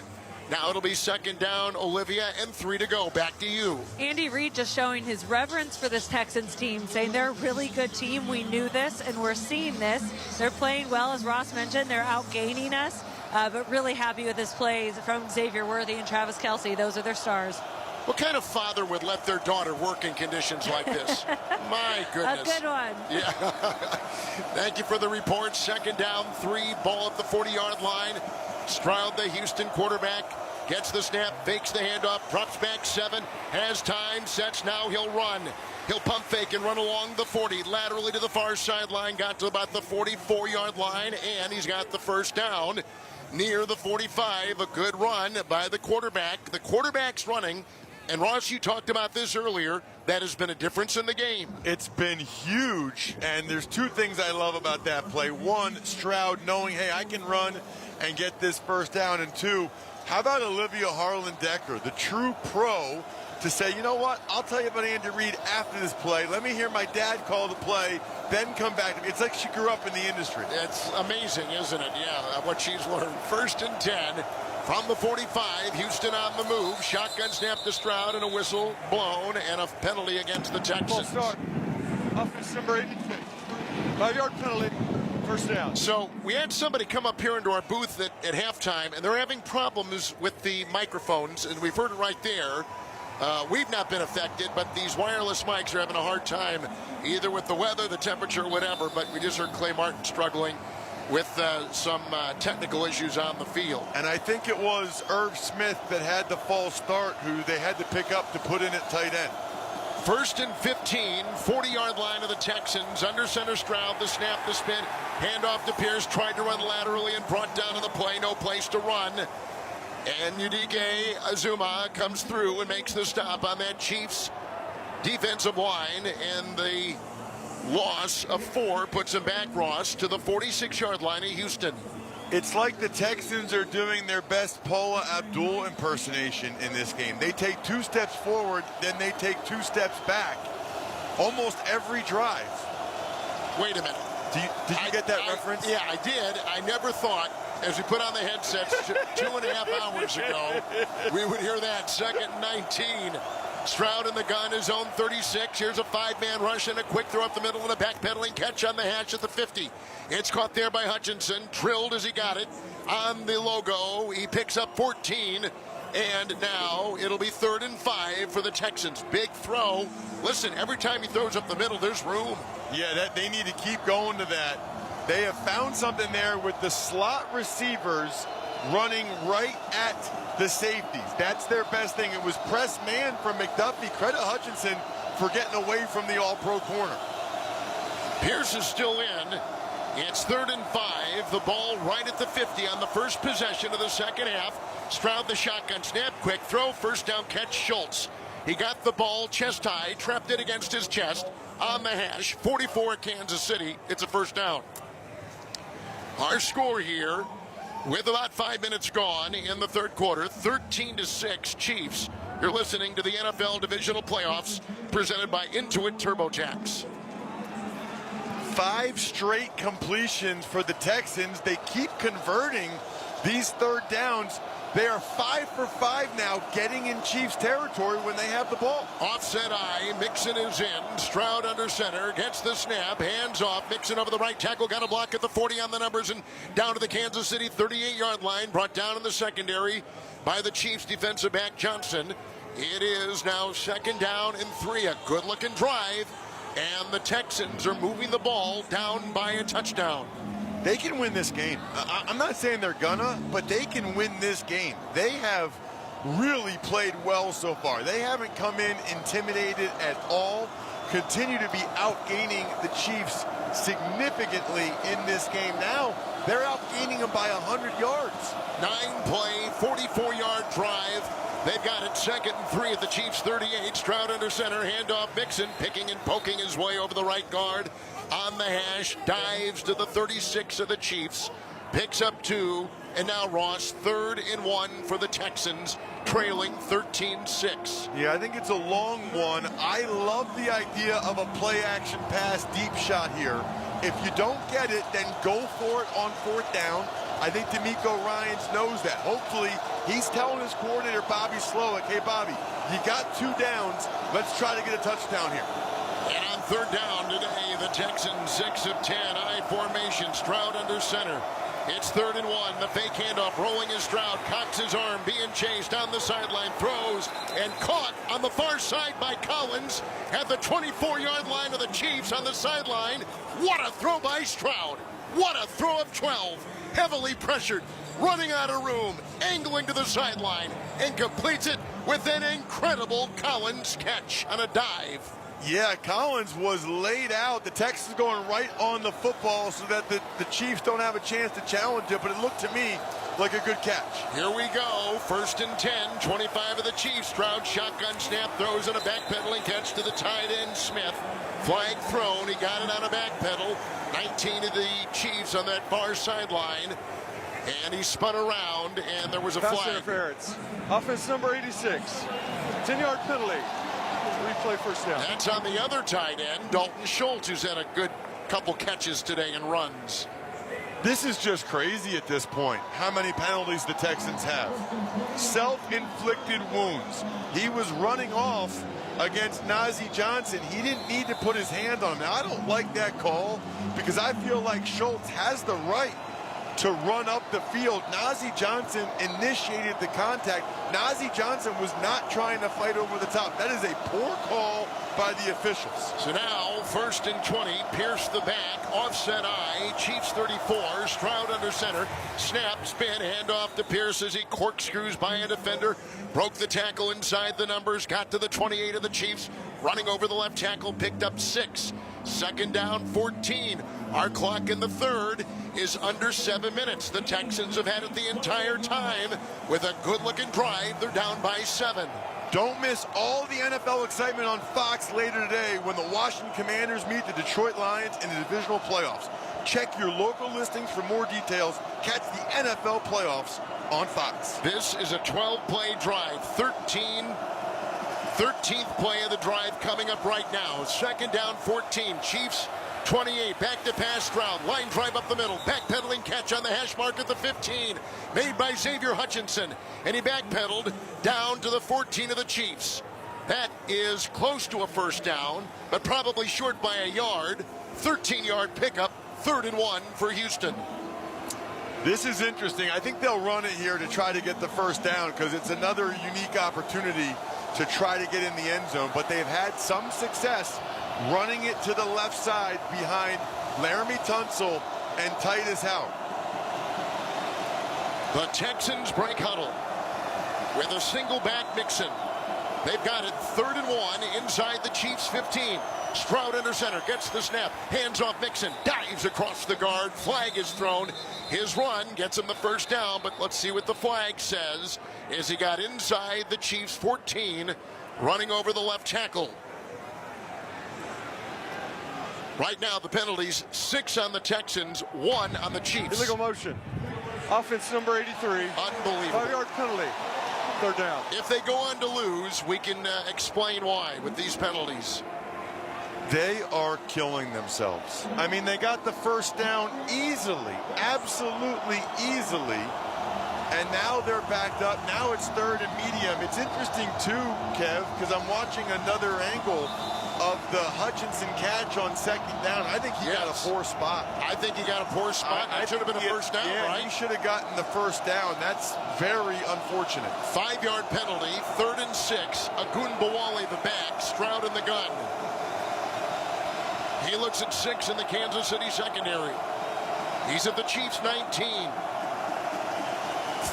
Now it'll be second down, Olivia, and 3 to go. Back to you. Andy Reid just showing his reverence for this Texans team, saying they're a really good team. We knew this, and we're seeing this. They're playing well, as Ross mentioned. They're outgaining us, but really happy with his plays from Xavier Worthy and Travis Kelce. Those are their stars. What kind of father would let their daughter work in conditions like this? My goodness. A good one. Yeah. Thank you for the report. Second down, 3, ball at the 40-yard line. Stroud, the Houston quarterback, gets the snap, fakes the handoff, drops back 7, has time, sets, now he'll run. He'll pump fake and run along the 40, laterally to the far sideline, got to about the 44-yard line, and he's got the first down near the 45. A good run by the quarterback. The quarterback's running. And Ross, you talked about this earlier. That has been a difference in the game. It's been huge, and there's 2 things I love about that play. 1, Stroud knowing, hey, I can run and get this first down. And 2, how about Olivia Harlan-Decker, the true pro, to say, you know what, I'll tell you about Andy Reid after this play. Let me hear my dad call the play, then come back to me. It's like she grew up in the industry. It's amazing, isn't it? Yeah, what she's learned. 1st and 10. From the 45, Houston on the move. Shotgun snap to Stroud and a whistle blown and a penalty against the Texans. Full start. Offense number 86. 5-yard penalty. First down. So we had somebody come up here into our booth at halftime, and they're having problems with the microphones, and we've heard it right there. We've not been affected, but these wireless mics are having a hard time, either with the weather, the temperature, whatever. But we just heard Clay Martin struggling with some technical issues on the field. And I think it was Irv Smith that had the false start, who they had to pick up to put in at tight end. 1st and 15, 40-yard line of the Texans. Under center Stroud, the snap, the spin, handoff to Pierce, tried to run laterally and brought down on the play, no place to run. And Udike Azuma comes through and makes the stop on that Chiefs defensive line, and the loss of 4 puts him back, Ross, to the 46-yard line of Houston. It's like the Texans are doing their best Paula Abdul impersonation in this game. They take 2 steps forward, then they take 2 steps back almost every drive. Wait a minute. Did you get that reference? Yeah, I did. I never thought, as we put on the headsets 2.5 hours ago, we would hear that. 2nd and 19. Stroud in the gun, his own 36. Here's a 5-man rush and a quick throw up the middle and a backpedaling catch on the hash at the 50. It's caught there by Hutchinson. Drilled as he got it on the logo. He picks up 14. And now it'll be 3rd and 5 for the Texans. Big throw. Listen, every time he throws up the middle, there's room. Yeah, they need to keep going to that. They have found something there with the slot receivers running right at the safeties. That's their best thing. It was press man from McDuffie. Credit Hutchinson for getting away from the all-pro corner. Pierce is still in. It's 3rd and 5. The ball right at the 50 on the first possession of the second half. Stroud the shotgun snap. Quick throw. First down catch. Schultz. He got the ball chest high. Trapped it against his chest on the hash. 44 Kansas City. It's a first down. Our score here, with about 5 minutes gone in the third quarter, 13-6 Chiefs. You're listening to the NFL Divisional Playoffs presented by Intuit TurboTax. 5 straight completions for the Texans. They keep converting these third downs. They are 5 for 5 now, getting in Chiefs territory when they have the ball. Offset eye, Mixon is in. Stroud under center, gets the snap, hands off. Mixon over the right tackle, got a block at the 40 on the numbers, and down to the Kansas City 38-yard line, brought down in the secondary by the Chiefs defensive back Johnson. It is now 2nd down and 3, a good-looking drive, and the Texans are moving the ball down by a touchdown. They can win this game. I'm not saying they're gonna, but they can win this game. They have really played well so far. They haven't come in intimidated at all. Continue to be outgaining the Chiefs significantly in this game. Now they're outgaining them by 100 yards. 9-play, 44-yard drive. They've got it 2nd and 3 at the Chiefs 38. Stroud under center, handoff. Mixon picking and poking his way over the right guard. On the hash, dives to the 36 of the Chiefs, picks up 2, and now Ross 3rd and 1 for the Texans, trailing 13-6. Yeah, I think it's a long one. I love the idea of a play-action pass deep shot here. If you don't get it, then go for it on 4th down. I think D'Amico Ryans knows that. Hopefully, he's telling his coordinator, Bobby Slowick, hey, Bobby, you got 2 downs. Let's try to get a touchdown here. And on 3rd down today, the Texans 6 of 10, I formation, Stroud under center. It's 3rd and 1, the fake handoff, rolling is Stroud, cocks his arm, being chased on the sideline, throws, and caught on the far side by Collins at the 24-yard line of the Chiefs on the sideline. What a throw by Stroud. What a throw of 12. Heavily pressured, running out of room, angling to the sideline, and completes it with an incredible Collins catch on a dive. Yeah, Collins was laid out. The Texans going right on the football so that the Chiefs don't have a chance to challenge it, but it looked to me like a good catch. Here we go. 1st and 10, 25 of the Chiefs. Stroud shotgun snap, throws in a backpedaling catch to the tight end Smith. Flag thrown. He got it on a backpedal. 19 of the Chiefs on that far sideline. And he spun around, and there was a Pass flag. interference. Offense number 86. 10-yard penalty. Replay first down. That's on the other tight end, Dalton Schultz, who's had a good couple catches today and runs. This is just crazy at this point, how many penalties the Texans have. Self-inflicted wounds. He was running off against Najee Johnson. He didn't need to put his hand on him. Now, I don't like that call because I feel like Schultz has the right to run up the field. Najee Johnson initiated the contact. Najee Johnson was not trying to fight over the top. That is a poor call by the officials. So now, 1st and 20, Pierce the back, offset eye, Chiefs 34, Stroud under center, snap, spin, handoff to Pierce as he corkscrews by a defender, broke the tackle inside the numbers, got to the 28 of the Chiefs, running over the left tackle, picked up 6. 2nd down, 14. Our clock in the third is under 7 minutes. The Texans have had it the entire time with a good-looking drive. They're down by 7. Don't miss all the NFL excitement on Fox later today when the Washington Commanders meet the Detroit Lions in the divisional playoffs. Check your local listings for more details. Catch the NFL playoffs on Fox. This is a 12-play drive. 13th play of the drive coming up right now. Second down, 14. Chiefs 28. Back to pass, Stroud. Line drive up the middle. Backpedaling catch on the hash mark at the 15. Made by Xavier Hutchinson. And he backpedaled down to the 14 of the Chiefs. That is close to a first down, but probably short by a yard. 13-yard pickup. 3rd and 1 for Houston. This is interesting. I think they'll run it here to try to get the first down because it's another unique opportunity to try to get in the end zone. But they've had some success running it to the left side behind Laramie Tunsil and Titus Howe. The Texans break huddle with a single back Mixon. They've got it 3rd and 1 inside the Chiefs 15. Stroud under center, gets the snap, hands off Mixon, dives across the guard, flag is thrown. His run gets him the first down, but let's see what the flag says as he got inside the Chiefs 14, running over the left tackle. Right now, the penalties, 6 on the Texans, 1 on the Chiefs. Illegal motion. Offense number 83. Unbelievable. 5-yard penalty. 3rd down. If they go on to lose, we can explain why with these penalties. They are killing themselves. I mean, they got the first down easily, absolutely easily, and now they're backed up. Now it's 3rd and medium. It's interesting, too, Kev, because I'm watching another angle of the Hutchinson catch on 2nd down. I think he got a poor spot. I think he got a poor spot. That should have been a first down, right? He should have gotten the first down. That's very unfortunate. 5-yard penalty, 3rd and 6. Agunbowale the back, Stroud in the gun. He looks at 6 in the Kansas City secondary. He's at the Chiefs 19.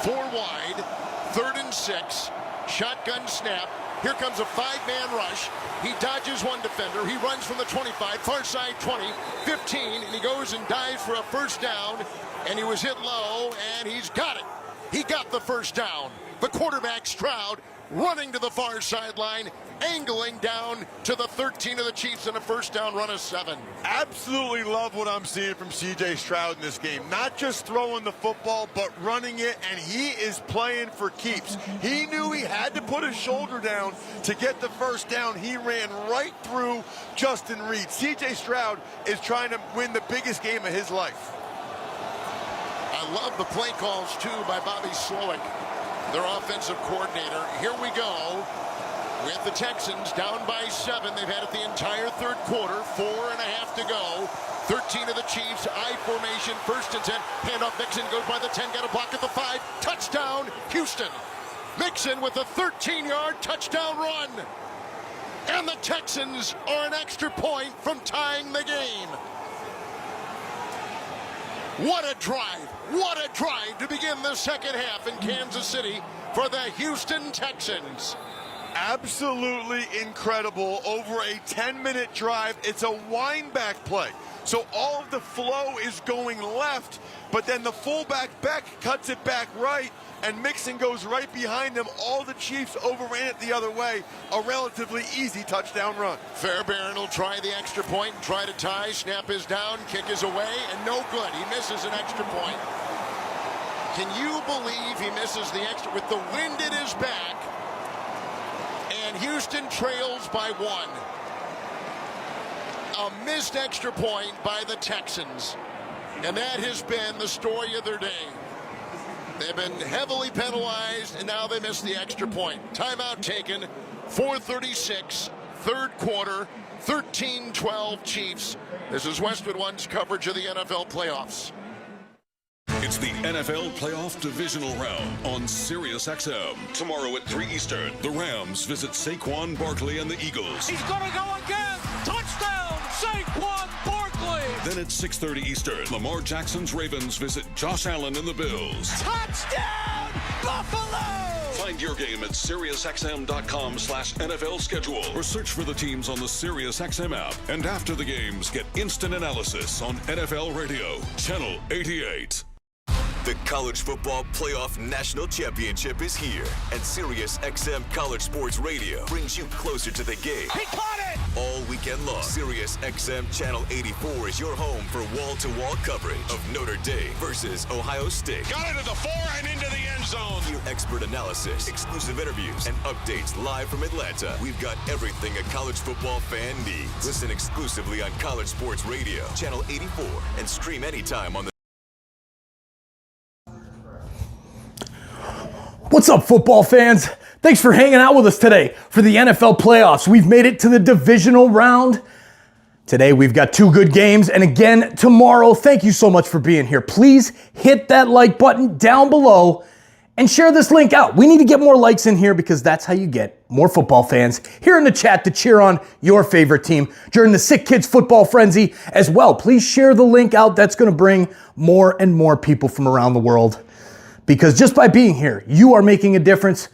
4 wide, 3rd and 6. Shotgun snap. Here comes a 5-man rush. He dodges one defender. He runs from the 25, far side 20, 15, and he goes and dives for a first down. And he was hit low, and he's got it. He got the first down. The quarterback, Stroud, running to the far sideline, angling down to the 13 of the Chiefs, and a first down run of 7. Absolutely love what I'm seeing from C.J. Stroud in this game. Not just throwing the football, but running it, and he is playing for keeps. He knew he had to put his shoulder down to get the first down. He ran right through Justin Reed. C.J. Stroud is trying to win the biggest game of his life. I love the play calls, too, by Bobby Slowick, their offensive coordinator. Here we go with the Texans down by 7. They've had it the entire 3rd quarter. 4.5 to go. 13 of the Chiefs. I formation. 1st and 10. Handoff. Mixon goes by the 10. Got a block at the 5. Touchdown, Houston. Mixon with a 13-yard touchdown run. And the Texans are an extra point from tying the game. What a drive. What a drive to begin the second half in Kansas City for the Houston Texans. Absolutely incredible. Over a 10-minute drive. It's a wind back play. So all of the flow is going left, but then the fullback Beck cuts it back right, and Mixon goes right behind him. All the Chiefs overran it the other way. A relatively easy touchdown run. Fairbairn will try the extra point and try to tie. Snap is down, kick is away, and no good. He misses an extra point. Can you believe he misses the extra with the wind at his back? And Houston trails by 1. A missed extra point by the Texans. And that has been the story of their day. They've been heavily penalized, and now they miss the extra point. Timeout taken, 4:36, 3rd quarter, 13-12 Chiefs. This is Westwood One's coverage of the NFL playoffs. It's the NFL Playoff Divisional Round on Sirius XM. Tomorrow at 3 Eastern, the Rams visit Saquon Barkley and the Eagles. He's going to go again. Touchdown, Saquon Barkley. Then at 6:30 Eastern, Lamar Jackson's Ravens visit Josh Allen and the Bills. Touchdown, Buffalo. Find your game at SiriusXM.com/NFL schedule or search for the teams on the SiriusXM app. And after the games, get instant analysis on NFL Radio, Channel 88. The College Football Playoff National Championship is here, and SiriusXM College Sports Radio brings you closer to the game. He caught it! All weekend long, SiriusXM Channel 84 is your home for wall-to-wall coverage of Notre Dame versus Ohio State. Got it to the 4 and into the end zone. Hear expert analysis, exclusive interviews, and updates live from Atlanta. We've got everything a college football fan needs. Listen exclusively on College Sports Radio, Channel 84, and stream anytime on the What's up, football fans? Thanks for hanging out with us today for the NFL playoffs. We've made it to the divisional round. Today, we've got 2 good games, and again, tomorrow. Thank you so much for being here. Please hit that like button down below and share this link out. We need to get more likes in here because that's how you get more football fans here in the chat to cheer on your favorite team during the Sick Kids Football Frenzy as well. Please share the link out. That's going to bring more and more people from around the world. Because just by being here, you are making a difference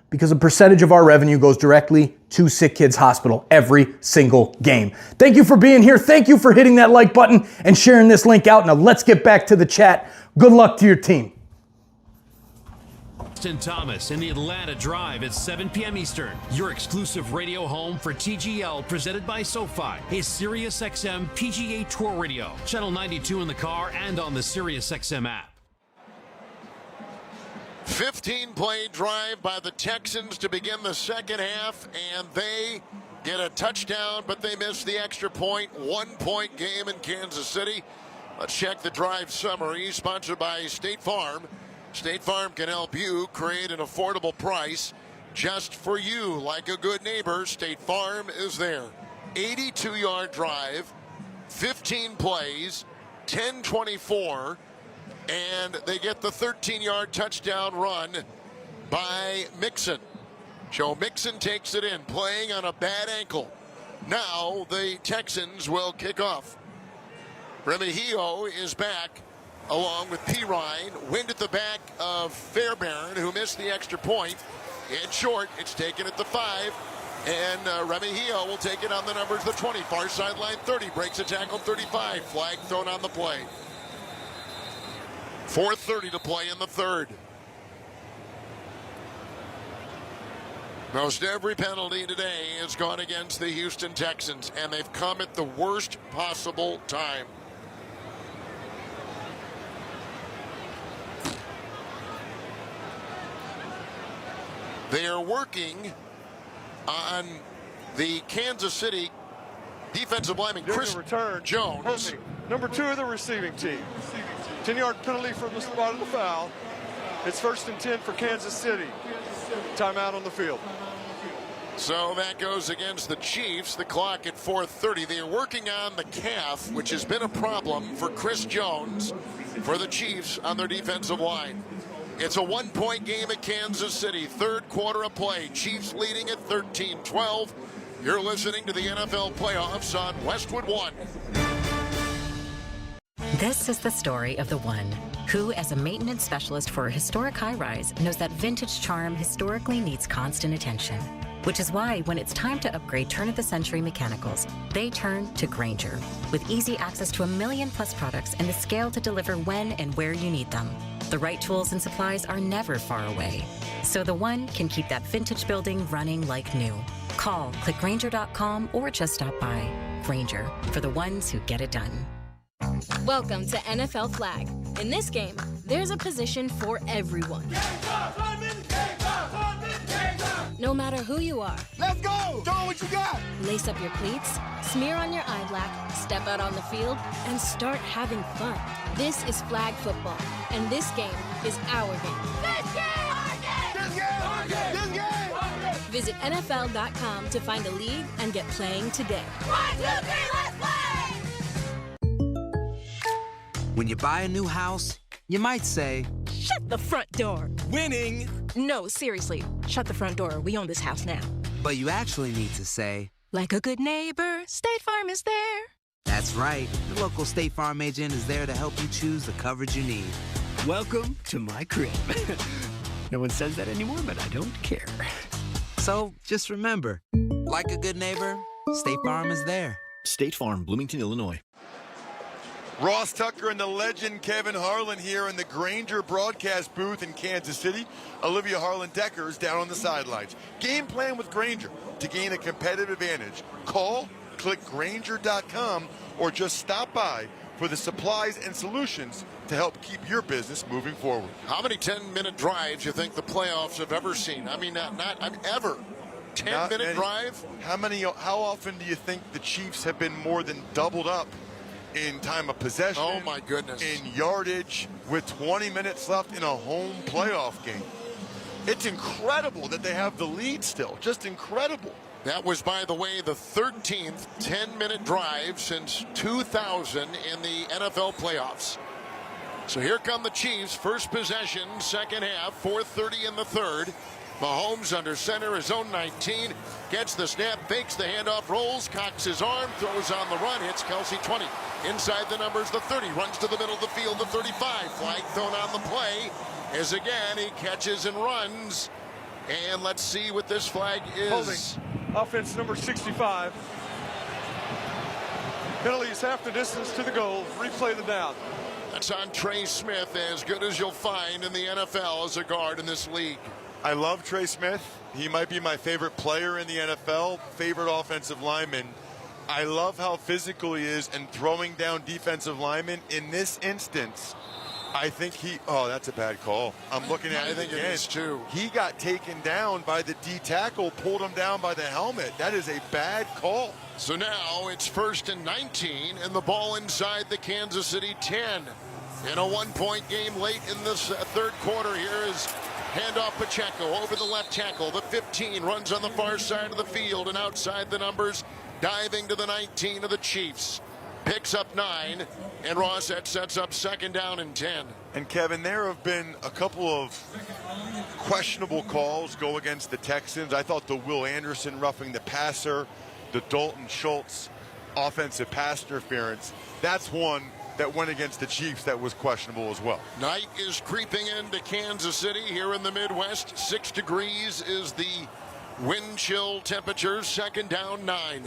because a percentage of our revenue goes directly to Sick Kids Hospital every single game. Thank you for being here. Thank you for hitting that like button and sharing this link out. Now let's get back to the chat. Good luck to your team. Justin Thomas in the Atlanta Drive at 7 p.m. Eastern. Your exclusive radio home for TGL, presented by SoFi, a SiriusXM PGA Tour Radio. Channel 92 in the car and on the SiriusXM app. 15-play drive by the Texans to begin the second half, and they get a touchdown, but they miss the extra point. 1-point game in Kansas City. Let's check the drive summary, sponsored by State Farm. State Farm can help you create an affordable price just for you. Like a good neighbor, State Farm is there. 82-yard drive, 15 plays, 10-24. And they get the 13-yard touchdown run by Mixon. Joe Mixon takes it in, playing on a bad ankle. Now the Texans will kick off. Remigio is back, along with P. Ryan. Wind at the back of Fairbairn, who missed the extra point. It's short. It's taken at the 5. And Remigio will take it on the numbers, the 20. Far sideline 30. Breaks a tackle 35. Flag thrown on the play. 4:30 to play in the third. Most every penalty today has gone against the Houston Texans, and they've come at the worst possible time. They are working on the Kansas City defensive lineman, Chris Jones. Number 2 of the receiving team. 10-yard penalty from the spot of the foul. It's 1st and 10 for Kansas City. Timeout on the field. So that goes against the Chiefs. The clock at 4:30. They are working on the calf, which has been a problem for Chris Jones for the Chiefs on their defensive line. It's a 1-point game at Kansas City. Third quarter of play. Chiefs leading at 13-12. You're listening to the NFL playoffs on Westwood One. This is the story of the one who, as a maintenance specialist for a historic high-rise, knows that vintage charm historically needs constant attention. Which is why, when it's time to upgrade turn-of-the-century mechanicals, they turn to Grainger. With easy access to 1 million-plus products and the scale to deliver when and where you need them. The right tools and supplies are never far away. So the one can keep that vintage building running like new. Call, click Grainger.com, or just stop by. Grainger, for the ones who get it done. Welcome to NFL Flag. In this game, there's a position for everyone. No matter who you are. Let's go! Show what you got! Lace up your cleats, smear on your eye black, step out on the field, and start having fun. This is flag football, and this game is our game. This game! Visit NFL.com to find a league and get playing today. 1, 2, 3, let's play! When you buy a new house, you might say, Shut the front door. winning! No, seriously, shut the front door. We own this house now. But you actually need to say, Like a good neighbor, State Farm is there. that's right. The local State Farm agent is there to help you choose the coverage you need. Welcome to my crib. No one says that anymore, but I don't care. So just remember, like a good neighbor, State Farm is there. State Farm, Bloomington, Illinois. Ross Tucker and the legend Kevin Harlan here in the Grainger broadcast booth in Kansas City. Olivia Harlan-Deckers down on the sidelines. Game plan with Grainger to gain a competitive advantage. Call, click Grainger.com, or just stop by for the supplies and solutions to help keep your business moving forward. How many 10-minute drives you think the playoffs have ever seen? I mean, ever. 10-minute drive? How often do you think the Chiefs have been more than doubled up in time of possession? Oh, my goodness. In yardage with 20 minutes left in a home playoff game. It's incredible that they have the lead still. Just incredible. That was, by the way, the 13th 10-minute drive since 2000 in the NFL playoffs. So here come the Chiefs. First possession, second half, 4:30 in the third. Mahomes under center, his own 19. Gets the snap, fakes the handoff, rolls, cocks his arm, throws on the run, hits Kelsey 20. Inside the numbers, the 30, runs to the middle of the field, the 35. Flag thrown on the play. As again, he catches and runs. And let's see what this flag is. Holding. Offense number 65. Penalty is half the distance to the goal. Replay the down. That's on Trey Smith, as good as you'll find in the NFL as a guard in this league. I love Trey Smith. He might be my favorite player in the NFL, favorite offensive lineman. I love how physical he is and throwing down defensive linemen. In this instance, I think that's a bad call. I'm looking at it again. It is too. He got taken down by the D tackle, pulled him down by the helmet. That is a bad call. So now it's 1st and 19, and the ball inside the Kansas City 10. In a one-point game late in this third quarter, here is handoff Pacheco over the left tackle. The 15 runs on the far side of the field, and outside the numbers, diving to the 19 of the Chiefs. Picks up 9, and Ross, that sets up second down and 10. And Kevin, there have been a couple of questionable calls go against the Texans. I thought the Will Anderson roughing the passer, the Dalton Schultz offensive pass interference, that's one that went against the Chiefs that was questionable as well. Night is creeping into Kansas City here in the Midwest. 6 degrees is the wind chill temperature. Second down, 9.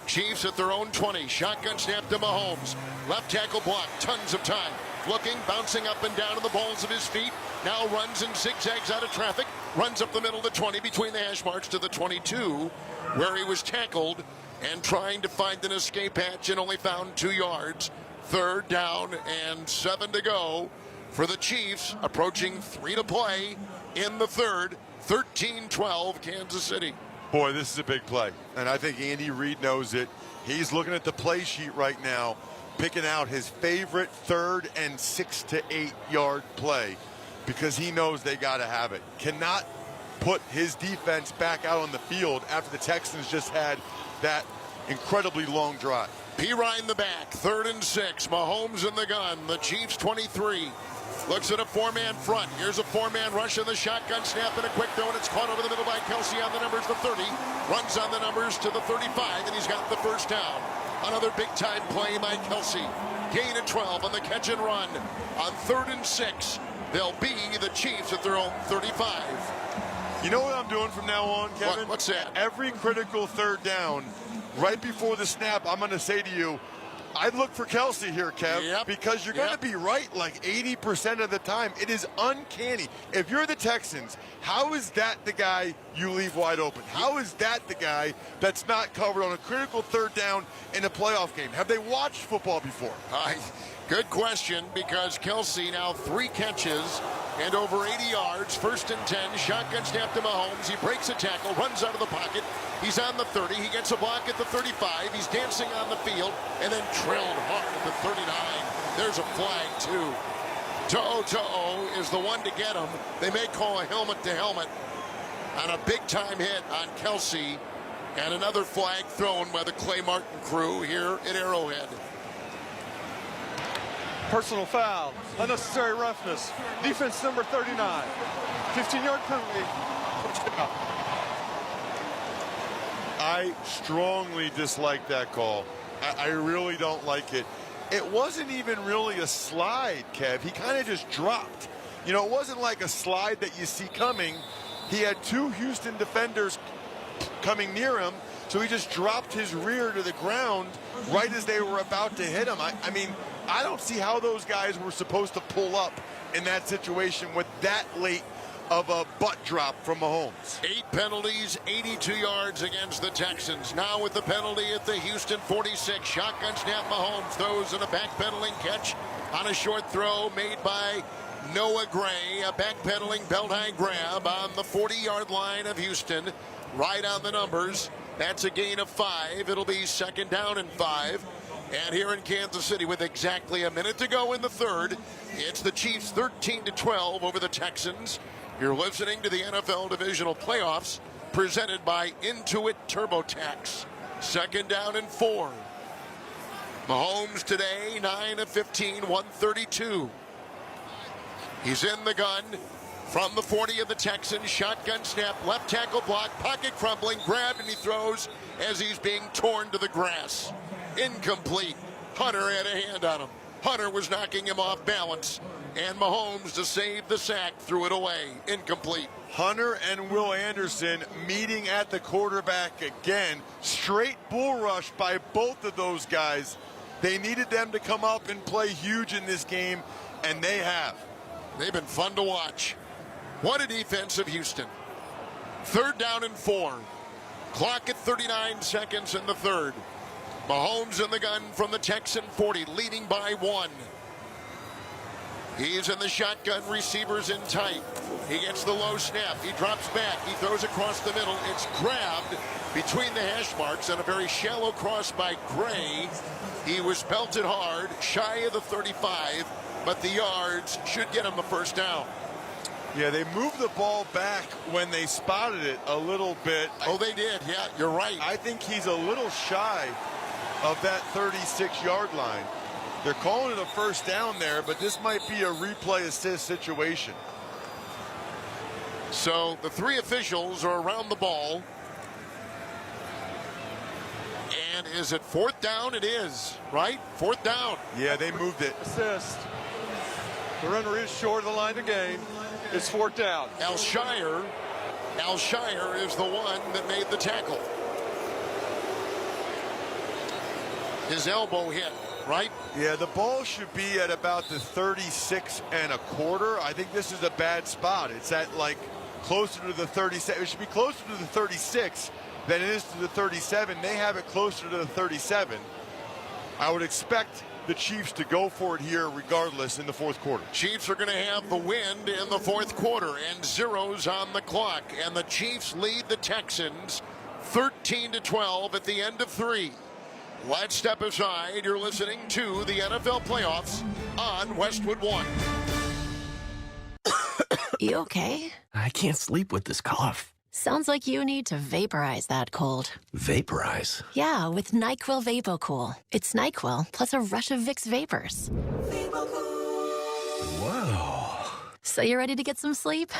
Chiefs at their own 20. Shotgun snap to Mahomes. Left tackle block. Tons of time. Looking, bouncing up and down to the balls of his feet. Now runs and zigzags out of traffic. Runs up the middle of the 20 between the hash marks to the 22, where he was tackled and trying to find an escape hatch and only found 2 yards. Third down and 7 to go for the Chiefs, approaching 3 to play in the third. 13-12 Kansas City. Boy, this is a big play, and I think Andy Reid knows it. He's looking at the play sheet right now, picking out his favorite 3rd and 6 to 8 yard play because he knows they got to have it. Cannot put his defense back out on the field after the Texans just had that incredibly long drive. P. Ryan the back, 3rd and 6. Mahomes in the gun. The Chiefs 23. Looks at a 4-man front. Here's a 4-man rush in the shotgun snap and a quick throw, and it's caught over the middle by Kelsey on the numbers, the 30. Runs on the numbers to the 35, and he's got the first down. Another big-time play by Kelsey. Gain of 12 on the catch and run. On 3rd and 6, they'll be the Chiefs at their own 35. You know what I'm doing from now on, Kevin? What's that? Every critical 3rd down, right before the snap, I'm going to say to you, I'd look for Kelsey here, Kev, because you're going to be right like 80% of the time. It is uncanny. If you're the Texans, how is that the guy you leave wide open? How is that the guy that's not covered on a critical 3rd down in a playoff game? Have they watched football before? Good question, because Kelsey now 3 catches and over 80 yards. 1st and 10. Shotgun snap to Mahomes. He breaks a tackle, runs out of the pocket. He's on the 30. He gets a block at the 35. He's dancing on the field and then trailed hard at the 39. There's a flag, too. To'o is the one to get him. They may call a helmet-to-helmet on a big-time hit on Kelsey, and another flag thrown by the Clay Martin crew here at Arrowhead. Personal foul, unnecessary roughness, defense number 39, 15-yard penalty. I strongly dislike that call. I really don't like it. It wasn't even really a slide, Kev. He kind of just dropped. You know, it wasn't like a slide that you see coming. He had 2 Houston defenders coming near him, so he just dropped his rear to the ground right as they were about to hit him. I mean, I don't see how those guys were supposed to pull up in that situation with that late of a butt drop from Mahomes. 8 penalties, 82 yards against the Texans. Now with the penalty at the Houston 46. Shotgun snap, Mahomes throws in a backpedaling catch on a short throw made by Noah Gray. A backpedaling belt-high grab on the 40-yard line of Houston. Right on the numbers. That's a gain of 5. It'll be 2nd down and 5. And here in Kansas City with exactly a minute to go in the third, it's the Chiefs 13-12 over the Texans. You're listening to the NFL Divisional Playoffs presented by Intuit TurboTax. 2nd down and 4. Mahomes today, 9 of 15, 132. He's in the gun from the 40 of the Texans. Shotgun snap, left tackle block, pocket crumbling, grabbed, and he throws as he's being torn to the grass. Incomplete. Hunter had a hand on him. Hunter was knocking him off balance. And Mahomes, to save the sack, threw it away. Incomplete. Hunter and Will Anderson meeting at the quarterback again. Straight bull rush by both of those guys. They needed them to come up and play huge in this game, and they have. They've been fun to watch. What a defense of Houston. 3rd down and 4. Clock at 39 seconds in the third. Mahomes in the gun from the Texan 40, leading by 1. He's in the shotgun, receivers in tight. He gets the low snap. He drops back. He throws across the middle. It's grabbed between the hash marks on a very shallow cross by Gray. He was belted hard, shy of the 35, but the yards should get him the 1st down. Yeah, they moved the ball back when they spotted it a little bit. Oh, they did. Yeah, you're right. I think he's a little shy of that 36-yard line. They're calling it a 1st down there, but this might be a replay assist situation. So the 3 officials are around the ball. And is it 4th down? It is, right? 4th down. Yeah, they moved it. Assist. The runner is short of the line of gain. It's 4th down. Alshire is the one that made the tackle. His elbow hit, right? Yeah, the ball should be at about the 36 1/4. I think this is a bad spot. It's at like closer to the 37. It should be closer to the 36 than it is to the 37. They have it closer to the 37. I would expect the Chiefs to go for it here regardless in the 4th quarter. Chiefs are going to have the wind in the 4th quarter and zeros on the clock. And the Chiefs lead the Texans 13-12 at the end of 3. Let's step aside. You're listening to the NFL Playoffs on Westwood One. You okay? I can't sleep with this cough. Sounds like you need to vaporize that cold. Vaporize? Yeah, with NyQuil VapoCool. It's NyQuil plus a rush of Vicks vapors. Whoa. So you ready to get some sleep?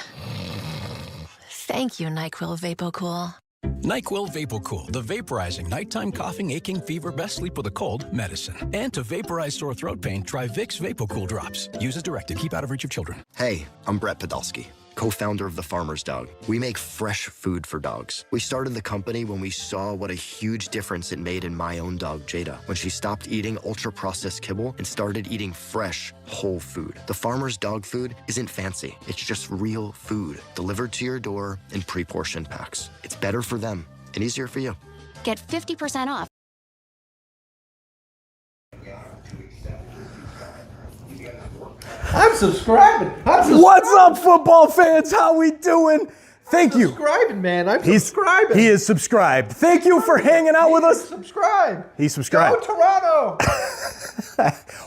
Thank you, NyQuil VapoCool. NyQuil VapoCool, the vaporizing nighttime coughing, aching, fever, best sleep with a cold medicine. And to vaporize sore throat pain, try Vicks VapoCool drops. Use as directed. Keep out of reach of children. Hey, I'm Brett Podolsky, co-founder of The Farmer's Dog. We make fresh food for dogs. We started the company when we saw what a huge difference it made in my own dog, Jada, when she stopped eating ultra-processed kibble and started eating fresh, whole food. The Farmer's Dog food isn't fancy. It's just real food delivered to your door in pre-portioned packs. It's better for them and easier for you. Get 50% off. I'm subscribing. What's up, football fans? How we doing? Thank you. Subscribing, man. I'm subscribing. He is subscribed. Thank you for hanging out with us. Subscribe. He's subscribed. Go Toronto.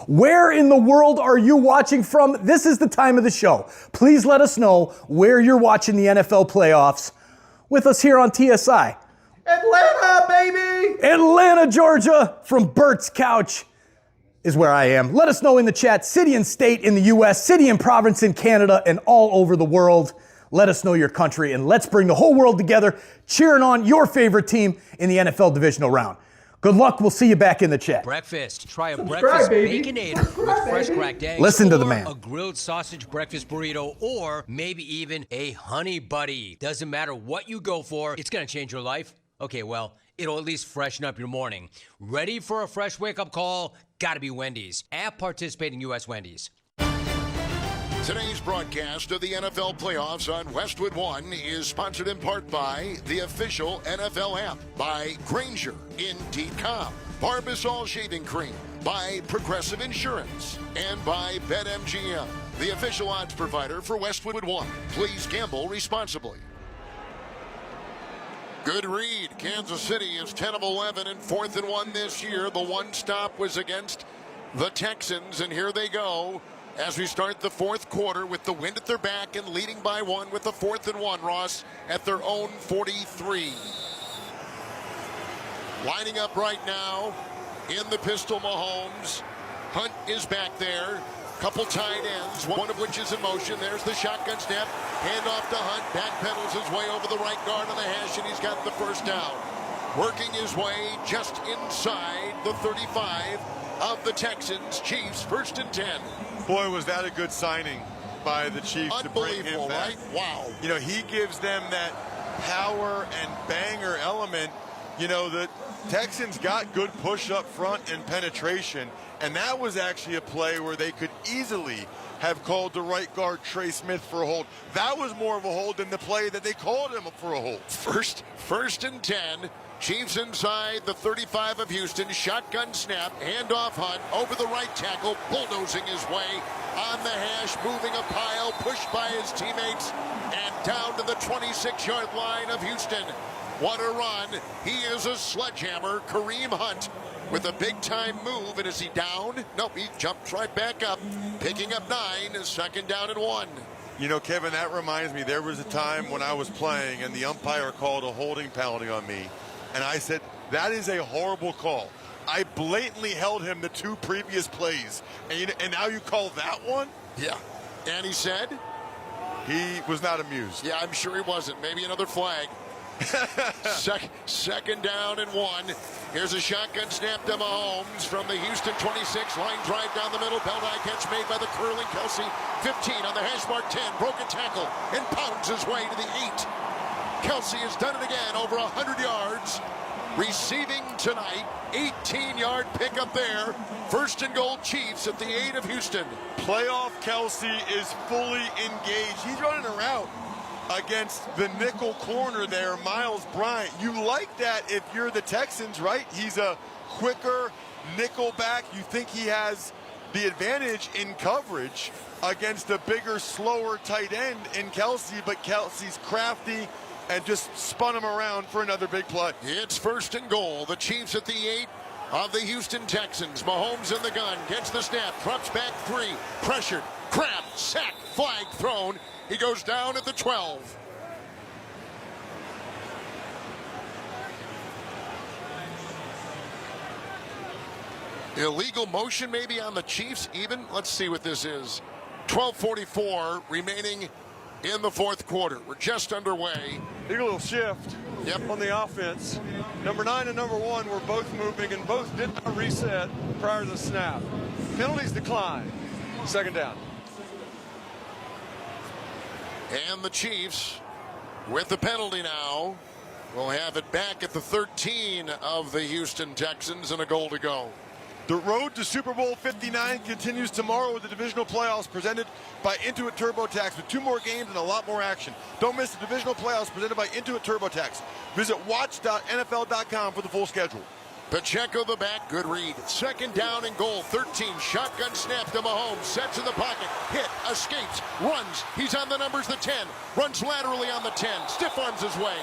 Where in the world are you watching from? This is the time of the show. Please let us know where you're watching the NFL playoffs with us here on TSI. Atlanta, baby. Atlanta, Georgia, from Bert's couch is where I am. Let us know in the chat, city and state in the U.S., city and province in Canada, and all over the world. Let us know your country, and let's bring the whole world together, cheering on your favorite team in the NFL divisional round. Good luck. We'll see you back in the chat. Breakfast. Try a breakfast baconator with fresh cracked eggs. Listen to the man. A grilled sausage breakfast burrito, or maybe even a honey buddy. Doesn't matter what you go for, it's going to change your life. Okay, well, it'll at least freshen up your morning. Ready for a fresh wake-up call? Gotta be Wendy's. At participating U.S. Wendy's. Today's broadcast of the NFL playoffs on Westwood One is sponsored in part by the official NFL app, by Grainger, Indeed.com, Barbasol Shaving Cream, by Progressive Insurance, and by BetMGM, the official odds provider for Westwood One. Please gamble responsibly. Good read. Kansas City is 10 of 11 and 4th and 1 this year. The one stop was against the Texans, and here they go as we start the fourth quarter with the wind at their back and leading by 1 with the 4th and 1, Ross, at their own 43. Lining up right now in the pistol, Mahomes. Hunt is back there. Couple tight ends, one of which is in motion. There's the shotgun snap. Hand off to Hunt. Backpedals his way over the right guard on the hash, and he's got the first down. Working his way just inside the 35 of the Texans. Chiefs, 1st and 10. Boy, was that a good signing by the Chiefs to bring him back. Right? Wow. You know, he gives them that power and banger element. You know, the Texans got good push up front and penetration, and that was actually a play where they could easily have called the right guard Trey Smith for a hold. That was more of a hold than the play that they called him for a hold. First and 10. Chiefs inside the 35 of Houston. Shotgun snap. Handoff Hunt over the right tackle. Bulldozing his way on the hash. Moving a pile. Pushed by his teammates. And down to the 26-yard line of Houston. What a run. He is a sledgehammer. Kareem Hunt with a big-time move. And is he down? Nope, he jumps right back up. Picking up 9. 2nd down and 1. You know, Kevin, that reminds me, there was a time when I was playing and the umpire called a holding penalty on me. And I said, that is a horrible call. I blatantly held him the 2 previous plays. And now you call that one? Yeah. And he said? He was not amused. Yeah, I'm sure he wasn't. Maybe another flag. 2nd down and 1. Here's a shotgun snap to Mahomes from the Houston 26. Line drive down the middle. Belt eye catch made by the curling Kelsey. 15 on the hash mark 10. Broken tackle and pounds his way to the 8. Kelsey has done it again, over 100 yards. Receiving tonight, 18-yard pickup there. 1st and goal, Chiefs at the 8 of Houston. Playoff Kelsey is fully engaged. He's running a route against the nickel corner there, Miles Bryant. You like that if you're the Texans, right? He's a quicker nickel back. You think he has the advantage in coverage against a bigger, slower tight end in Kelsey, but Kelsey's crafty and just spun him around for another big play. It's 1st and goal. The Chiefs at the 8 of the Houston Texans. Mahomes in the gun, gets the snap, drops back 3, pressured, grabbed, sacked, flag thrown. He goes down at the 12. Illegal motion maybe on the Chiefs even. Let's see what this is. 12:44 remaining in the 4th quarter. We're just underway. A little shift on the offense. Number 9 and number 1 were both moving and both did not reset prior to the snap. Penalties decline. 2nd down. And the Chiefs, with the penalty now, will have it back at the 13 of the Houston Texans and a goal to go. The road to Super Bowl 59 continues tomorrow with the divisional playoffs presented by Intuit TurboTax with 2 more games and a lot more action. Don't miss the divisional playoffs presented by Intuit TurboTax. Visit watch.nfl.com for the full schedule. Pacheco the back, good read. 2nd down and goal, 13. Shotgun snap to Mahomes, sets in the pocket, hit, escapes, runs. He's on the numbers, the 10, runs laterally on the 10, stiff arms his way.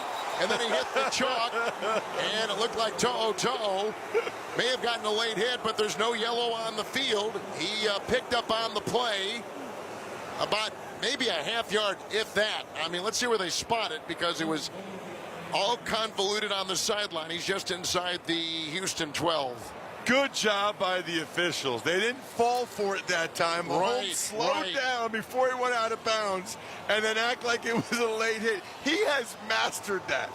And then he hit the chalk, and it looked like To'o. May have gotten a late hit, but there's no yellow on the field. He picked up on the play about maybe a half yard, if that. I mean, let's see where they spot it, because it was all convoluted on the sideline. He's just inside the Houston 12. Good job by the officials. They didn't fall for it that time. Mahomes slowed down before he went out of bounds and then act like it was a late hit. He has mastered that.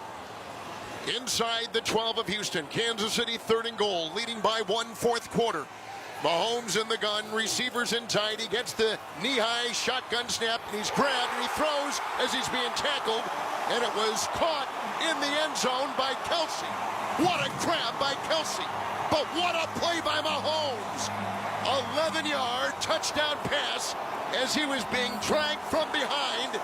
Inside the 12 of Houston, Kansas City 3rd and goal, leading by 1 4th quarter. Mahomes in the gun, receivers in tight. He gets the knee-high shotgun snap, and he's grabbed, and he throws as he's being tackled, and it was caught in the end zone by Kelsey. What a grab by Kelsey. But what a play by Mahomes. 11-yard touchdown pass as he was being dragged from behind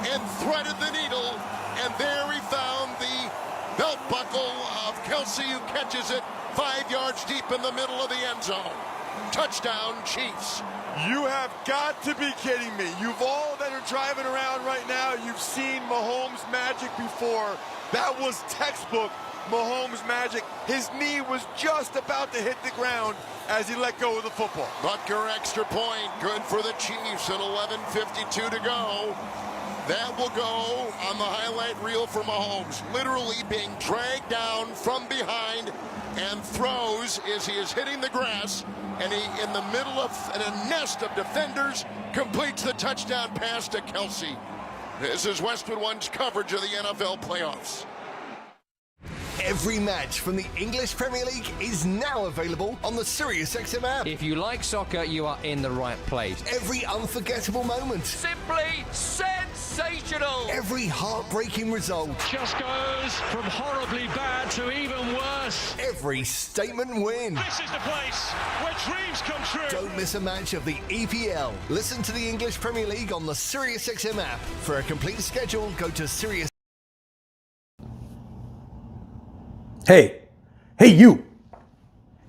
and threaded the needle. And there he found the belt buckle of Kelsey, who catches it 5 yards deep in the middle of the end zone. Touchdown, Chiefs. You have got to be kidding me. You've all that are driving around right now, you've seen Mahomes magic before. That was textbook Mahomes magic. His knee was just about to hit the ground as he let go of the football. Butker extra point, good for the Chiefs at 11:52 to go. That will go on the highlight reel for Mahomes, literally being dragged down from behind and throws as he is hitting the grass, and he, in the middle of a nest of defenders, completes the touchdown pass to Kelsey. This is Westwood One's coverage of the NFL playoffs. Every match from the English Premier League is now available on the SiriusXM app. If you like soccer, you are in the right place. Every unforgettable moment. Simply sensational. Every heartbreaking result. Just goes from horribly bad to even worse. Every statement win. This is the place where dreams come true. Don't miss a match of the EPL. Listen to the English Premier League on the SiriusXM app. For a complete schedule, go to Sirius. Hey, you.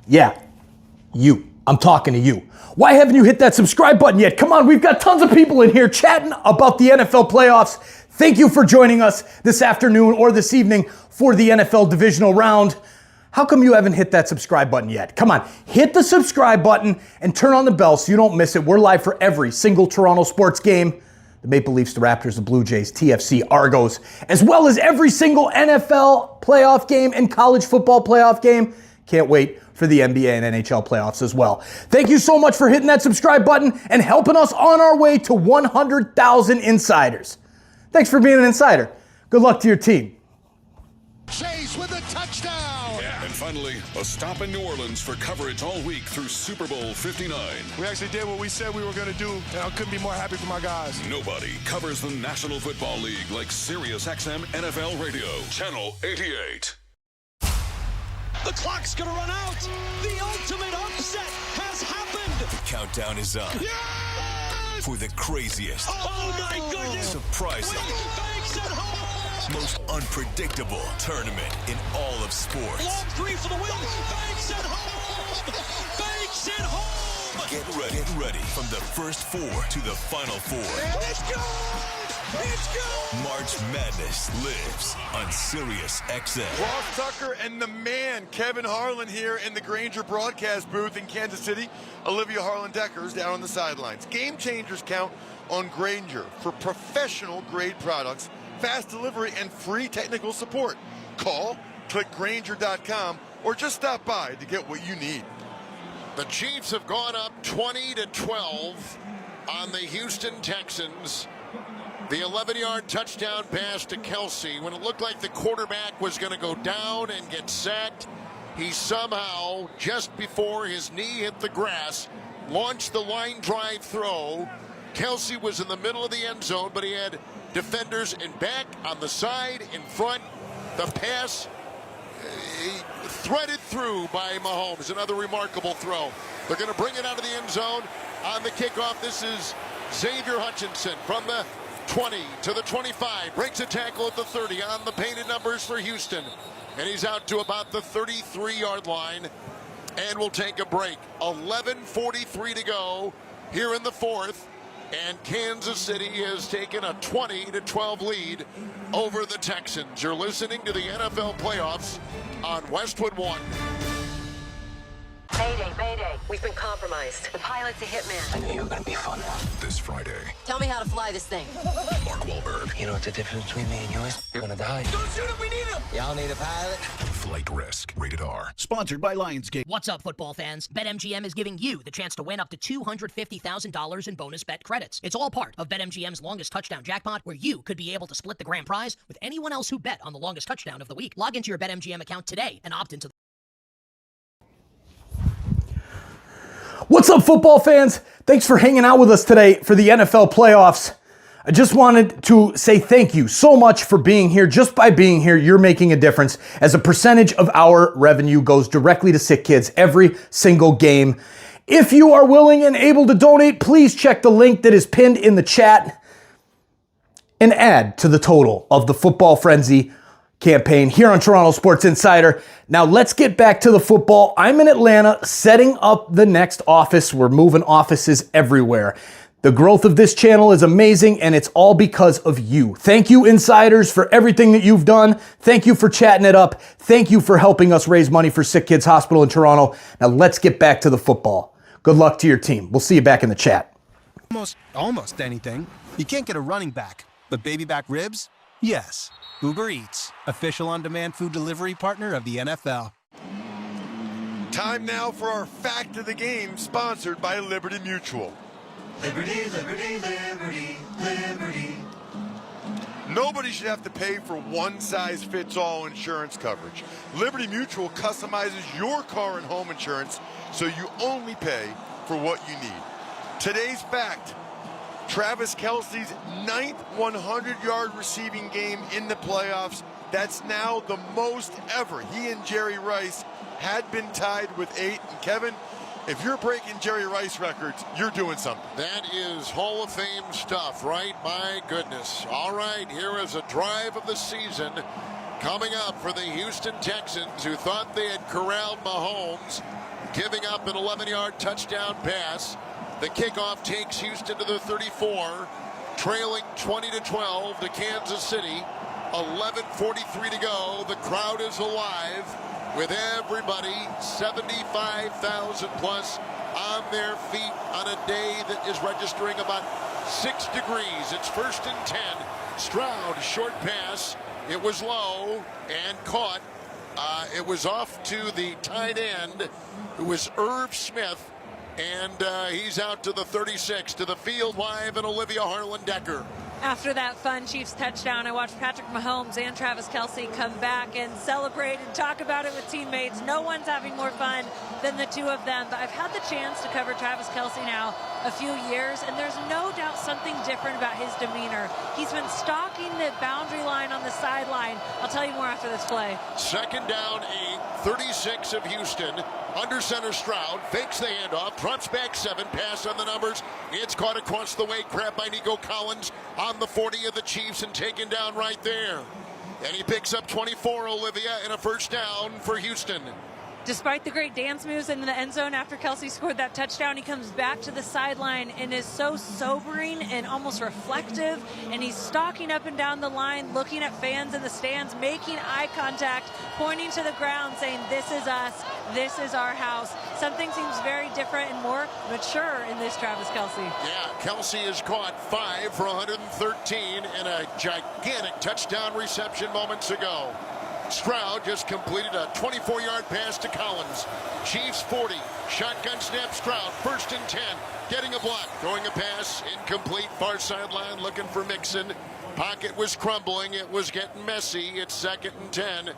Yeah, you. I'm talking to you. Why haven't you hit that subscribe button yet? Come on, we've got tons of people in here chatting about the NFL playoffs. Thank you for joining us this afternoon or this evening for the NFL divisional round. How come you haven't hit that subscribe button yet? Come on, hit the subscribe button and turn on the bell so you don't miss it. We're live for every single Toronto sports game. The Maple Leafs, the Raptors, the Blue Jays, TFC, Argos, as well as every single NFL playoff game and college football playoff game. Can't wait for the NBA and NHL playoffs as well. Thank you so much for hitting that subscribe button and helping us on our way to 100,000 insiders. Thanks for being an insider. Good luck to your team. Chase with a touchdown. And finally, a stop in New Orleans for coverage all week through Super Bowl 59. We actually did what we said we were going to do, and I couldn't be more happy for my guys. Nobody covers the National Football League like SiriusXM NFL Radio, Channel 88. The clock's going to run out. The ultimate upset has happened. The countdown is up. Yes! For the craziest, oh my goodness, surprising, most unpredictable tournament in all of sports. Long three for the win. Banks at home. Banks at home. Get ready from the first four to the final four. It's good. It's good. March Madness lives on SiriusXM. Ross Tucker and the man, Kevin Harlan, here in the Grainger broadcast booth in Kansas City. Olivia Harlan-Deckers down on the sidelines. Game changers count on Grainger for professional grade products, fast delivery, and free technical support. Call, click Grainger.com, or just stop by to get what you need. The Chiefs have gone up 20-12 on the Houston Texans. The 11-yard touchdown pass to Kelsey. When it looked like the quarterback was going to go down and get sacked, he somehow, just before his knee hit the grass, launched the line drive throw. Kelsey was in the middle of the end zone, but he had defenders in back, on the side, in front. The pass threaded through by Mahomes. Another remarkable throw. They're going to bring it out of the end zone on the kickoff. This is Xavier Hutchinson from the 20 to the 25. Breaks a tackle at the 30 on the painted numbers for Houston. And he's out to about the 33-yard line. And we'll take a break. 11:43 to go here in the fourth. And Kansas City has taken a 20-12 lead over the Texans. You're listening to the NFL playoffs on Westwood One. Mayday. We've been compromised. The pilot's a hitman. I knew you were going to be fun. This Friday, Tell me how to fly this thing. Mark Wahlberg. You know what the difference between me and you is? You're going to die. Don't shoot him. We need him. Y'all need a pilot? Flight Risk. Rated R. Sponsored by Lionsgate. What's up, football fans? BetMGM is giving you the chance to win up to $250,000 in bonus bet credits. It's all part of BetMGM's longest touchdown jackpot, where you could be able to split the grand prize with anyone else who bet on the longest touchdown of the week. Log into your BetMGM account today and opt into the... What's up, football fans? Thanks for hanging out with us today for the NFL playoffs. I just wanted to say thank you so much for being here. Just by being here, you're making a difference, as a percentage of our revenue goes directly to sick kids every single game. If you are willing and able to donate, please check the link that is pinned in the chat and add to the total of the Football Frenzy campaign here on Toronto Sports Insider. Now let's get back to the football. I'm in Atlanta setting up the next office. We're moving offices everywhere. The growth of this channel is amazing, and it's all because of you. Thank you, insiders, for everything that you've done. Thank you for chatting it up. Thank you for helping us raise money for Sick Kids Hospital in Toronto. Now let's get back to the football. Good luck to your team. We'll see you back in the chat. Almost anything. You can't get a running back, but baby back ribs? Yes. Uber Eats, official on-demand food delivery partner of the NFL. Time now for our Fact of the Game, sponsored by Liberty Mutual. Liberty, liberty, liberty, liberty. Nobody should have to pay for one-size-fits-all insurance coverage. Liberty Mutual customizes your car and home insurance so you only pay for what you need. Today's fact: Travis Kelce's 9th 100-yard receiving game in the playoffs. That's now the most ever. He and Jerry Rice had been tied with 8. And Kevin, if you're breaking Jerry Rice records, you're doing something. That is Hall of Fame stuff, right? My goodness. All right, here is a drive of the season coming up for the Houston Texans, who thought they had corralled Mahomes, giving up an 11-yard touchdown pass. The kickoff takes Houston to the 34, trailing 20-12 to Kansas City. 11:43 to go. The crowd is alive, with everybody 75,000 plus on their feet on a day that is registering about 6 degrees. It's 1st and 10. Stroud, short pass. It was low and caught. It was off to the tight end, who was Irv Smith, and he's out to the 36. To the field live, and Olivia Harlan-Decker. After that fun Chiefs touchdown, I watched Patrick Mahomes and Travis Kelce come back and celebrate and talk about it with teammates. No one's having more fun than the two of them. But I've had the chance to cover Travis Kelce now a few years, and there's no doubt something different about his demeanor. He's been stalking the boundary line on the sideline. I'll tell you more after this play. 2nd down, 8, 36 of Houston. Under center, Stroud fakes the handoff, drops back 7, pass on the numbers. It's caught across the way, grabbed by Nico Collins on the 40 of the Chiefs and taken down right there. And he picks up 24, Olivia, and a 1st down for Houston. Despite the great dance moves in the end zone after Kelce scored that touchdown, he comes back to the sideline and is so sobering and almost reflective. And he's stalking up and down the line, looking at fans in the stands, making eye contact, pointing to the ground, saying, "This is us. This is our house." Something seems very different and more mature in this Travis Kelce. Yeah, Kelce has caught 5 for 113 and a gigantic touchdown reception moments ago. Stroud just completed a 24-yard pass to Collins. Chiefs 40. Shotgun snap, Stroud. 1st and 10. Getting a block. Throwing a pass. Incomplete. Far sideline looking for Mixon. Pocket was crumbling. It was getting messy. It's 2nd and 10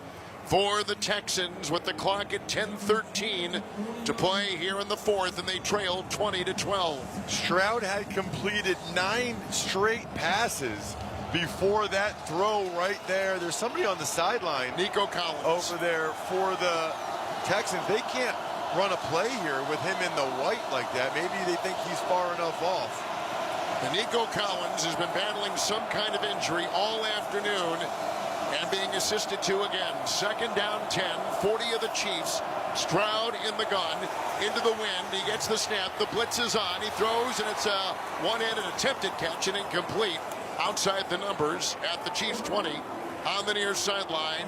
for the Texans, with the clock at 10:13 to play here in the 4th, and they trailed 20-12. Stroud had completed 9 straight passes before that throw right there. There's somebody on the sideline, Nico Collins, over there for the Texans. They can't run a play here with him in the white like that. Maybe they think he's far enough off. And Nico Collins has been battling some kind of injury all afternoon and being assisted to again. 2nd down, 10, 40 of the Chiefs. Stroud in the gun, into the wind. He gets the snap. The blitz is on. He throws, and it's a one-handed attempted catch and incomplete. Outside the numbers at the Chiefs 20 on the near sideline,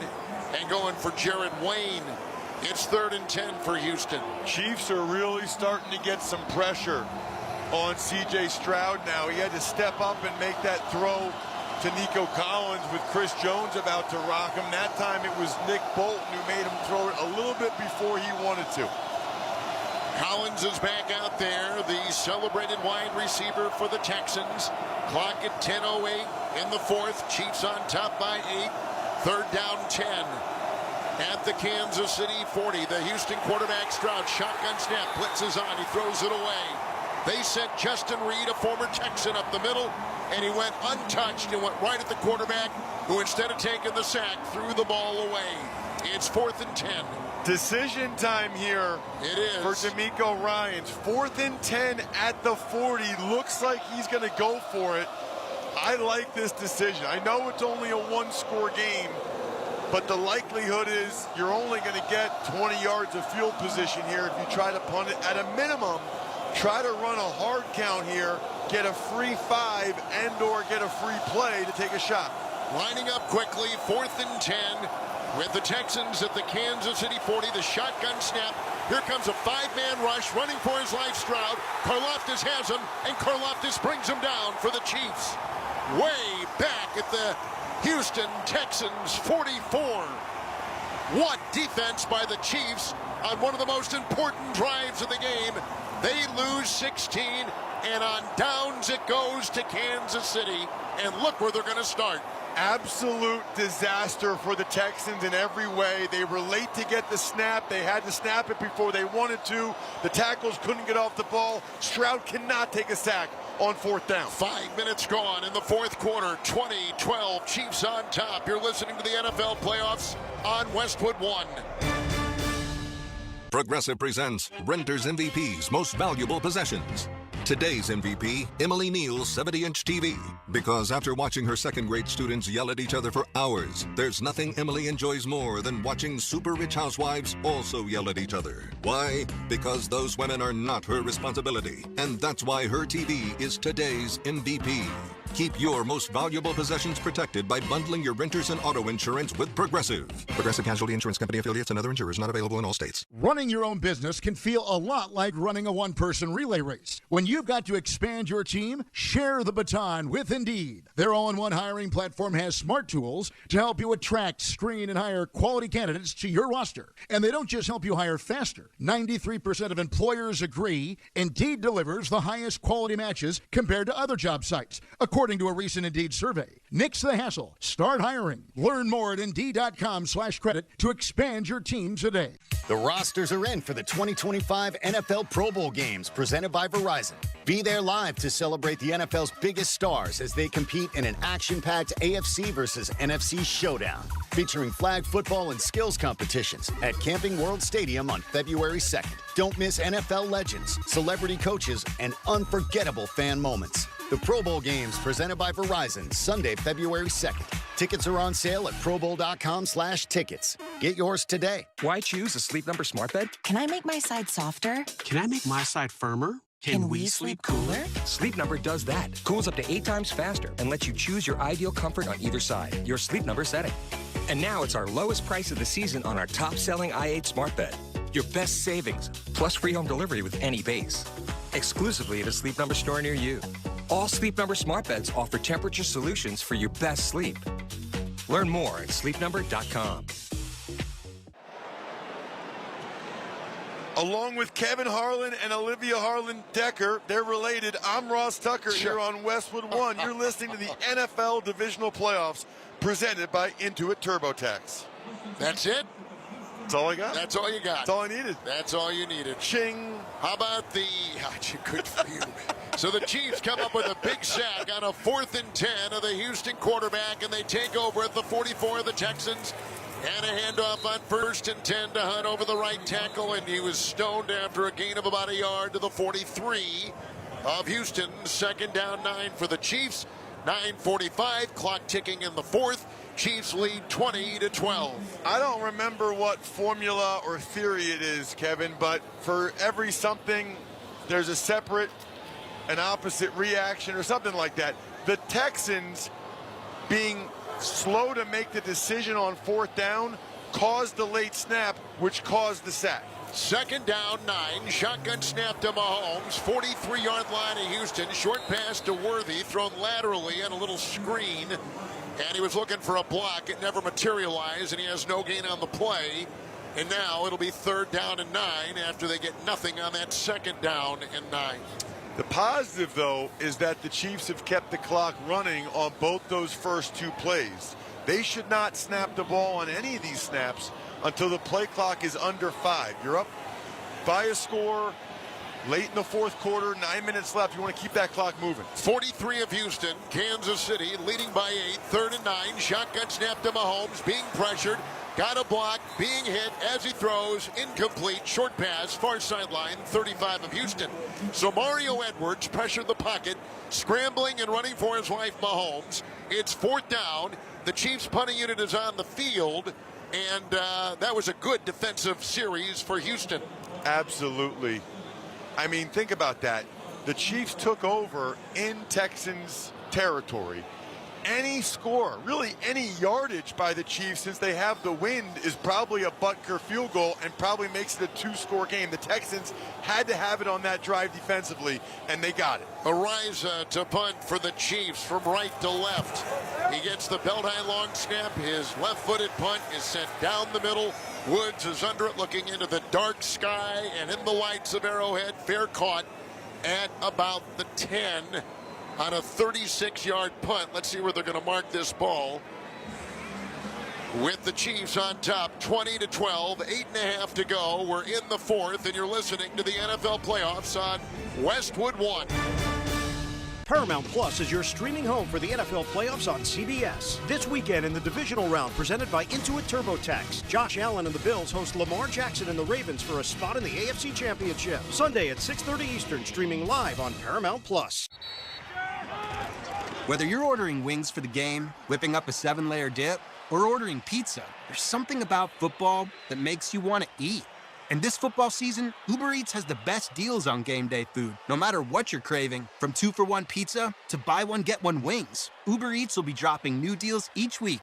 and going for Jared Wayne. It's 3rd and 10 for Houston. Chiefs are really starting to get some pressure on C.J. Stroud now. He had to step up and make that throw to Nico Collins with Chris Jones about to rock him. That time it was Nick Bolton who made him throw it a little bit before he wanted to. Collins is back out there, the celebrated wide receiver for the Texans. Clock at 10:08 in the 4th. Chiefs on top by 8. 3rd down, 10. At the Kansas City 40, the Houston quarterback, Stroud, shotgun snap, blitzes on, he throws it away. They sent Justin Reed, a former Texan, up the middle, and he went untouched and went right at the quarterback, who instead of taking the sack, threw the ball away. It's 4th and 10. Decision time here. It is. For D'Amico Ryans. 4th and 10 at the 40. Looks like he's going to go for it. I like this decision. I know it's only a one-score game, but the likelihood is you're only going to get 20 yards of field position here if you try to punt it. At a minimum, try to run a hard count here, get a free 5 and or get a free play to take a shot. Lining up quickly, 4th and 10. With the Texans at the Kansas City 40, the shotgun snap. Here comes a 5-man rush, running for his life, Stroud. Karlaftis has him, and Karlaftis brings him down for the Chiefs. Way back at the Houston Texans 44. What defense by the Chiefs on one of the most important drives of the game. They lose 16, and on downs it goes to Kansas City. And look where they're going to start. Absolute disaster for the Texans in every way. They were late to get the snap. They had to snap it before they wanted to. The tackles couldn't get off the ball. Stroud cannot take a sack on 4th down. 5 minutes gone in the 4th quarter. 20-12, Chiefs on top. You're listening to the NFL playoffs on Westwood One. Progressive presents Renter's MVP's Most Valuable Possessions. Today's MVP, Emily Neal's 70-inch TV. Because after watching her second-grade students yell at each other for hours, there's nothing Emily enjoys more than watching super-rich housewives also yell at each other. Why? Because those women are not her responsibility. And that's why her TV is today's MVP. Keep your most valuable possessions protected by bundling your renters and auto insurance with Progressive. Progressive Casualty Insurance Company affiliates and other insurers not available in all states. Running your own business can feel a lot like running a one-person relay race. When you've got to expand your team, share the baton with Indeed. Their all-in-one hiring platform has smart tools to help you attract, screen, and hire quality candidates to your roster. And they don't just help you hire faster. 93% of employers agree Indeed delivers the highest quality matches compared to other job sites, according to a recent Indeed survey. Nix the hassle. Start hiring. Learn more at Indeed.com/credit to expand your team today. The rosters are in for the 2025 NFL Pro Bowl games presented by Verizon. Be there live to celebrate the NFL's biggest stars as they compete in an action-packed AFC versus NFC showdown, featuring flag football and skills competitions at Camping World Stadium on February 2nd. Don't miss NFL legends, celebrity coaches, and unforgettable fan moments. The Pro Bowl games presented by Verizon, Sunday, February 2nd. Tickets are on sale at probowl.com/tickets. Get yours today. Why choose a Sleep Number smart bed? Can I make my side softer? Can I make my side firmer? Can we sleep cooler? Sleep Number does that. Cools up to 8 times faster and lets you choose your ideal comfort on either side. Your Sleep Number setting. And now it's our lowest price of the season on our top-selling i8 smart bed. Your best savings, plus free home delivery with any base. Exclusively at a Sleep Number store near you. All Sleep Number smart beds offer temperature solutions for your best sleep. Learn more at sleepnumber.com. Along with Kevin Harlan and Olivia Harlan-Decker, they're related. I'm Ross Tucker here on Westwood One. You're listening to the NFL Divisional Playoffs presented by Intuit TurboTax. That's it? That's all I got. That's all you got. That's all I needed. That's all you needed. Ching. How about the... Good for you. So the Chiefs come up with a big sack on a 4th and 10 of the Houston quarterback, and they take over at the 44 of the Texans. And a handoff on 1st and 10 to Hunt over the right tackle, and he was stoned after a gain of about a yard to the 43 of Houston. 2nd down, 9 for the Chiefs. 9:45, clock ticking in the 4th. Chiefs lead 20-12. I don't remember what formula or theory it is, Kevin, but for every something, there's a separate and opposite reaction or something like that. The Texans being slow to make the decision on 4th down caused the late snap, which caused the sack. 2nd down, 9. Shotgun snap to Mahomes. 43-yard line of Houston. Short pass to Worthy, thrown laterally on a little screen. And he was looking for a block. It never materialized, and he has no gain on the play. And now it'll be 3rd down and 9 after they get nothing on that 2nd down and 9. The positive, though, is that the Chiefs have kept the clock running on both those first 2 plays. They should not snap the ball on any of these snaps until the play clock is under 5. You're up by a score, Late in the fourth quarter, 9 minutes left. You want to keep that clock moving. 43 of Houston, Kansas City leading by 8, 3rd and 9. Shotgun snap to Mahomes, being pressured. Got a block, being hit as he throws, incomplete, short pass, far sideline, 35 of Houston. So Mario Edwards pressured the pocket, scrambling and running for his wife Mahomes. It's 4th down. The Chiefs punting unit is on the field, and that was a good defensive series for Houston. Absolutely. I mean, think about that. The Chiefs took over in Texans territory. Any score, really any yardage by the Chiefs since they have the wind is probably a Butker field goal and probably makes it a 2-score game. The Texans had to have it on that drive defensively, and they got it. Ariza to punt for the Chiefs from right to left. He gets the belt-high long snap. His left-footed punt is sent down the middle. Woods is under it, looking into the dark sky and in the lights of Arrowhead. Fair caught at about the 10. On a 36-yard punt. Let's see where they're going to mark this ball. With the Chiefs on top, 20-12, 8.5 to go. We're in the 4th, and you're listening to the NFL playoffs on Westwood One. Paramount Plus is your streaming home for the NFL playoffs on CBS. This weekend in the divisional round presented by Intuit TurboTax, Josh Allen and the Bills host Lamar Jackson and the Ravens for a spot in the AFC Championship. Sunday at 6:30 Eastern, streaming live on Paramount Plus. Whether you're ordering wings for the game, whipping up a 7-layer dip, or ordering pizza, there's something about football that makes you want to eat. And this football season, Uber Eats has the best deals on game day food. No matter what you're craving, from 2-for-1 pizza to buy one, get one wings, Uber Eats will be dropping new deals each week.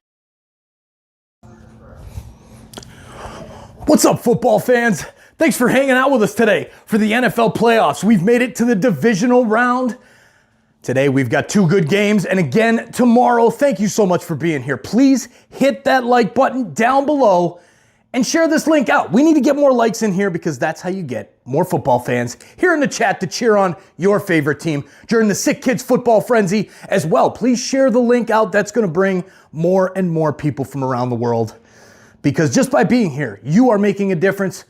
What's up, football fans? Thanks for hanging out with us today for the NFL playoffs. We've made it to the divisional round. Today, we've got 2 good games, and again, tomorrow. Thank you so much for being here. Please hit that like button down below and share this link out. We need to get more likes in here because that's how you get more football fans here in the chat to cheer on your favorite team during the Sick Kids Football Frenzy as well. Please share the link out. That's going to bring more and more people from around the world because just by being here, you are making a difference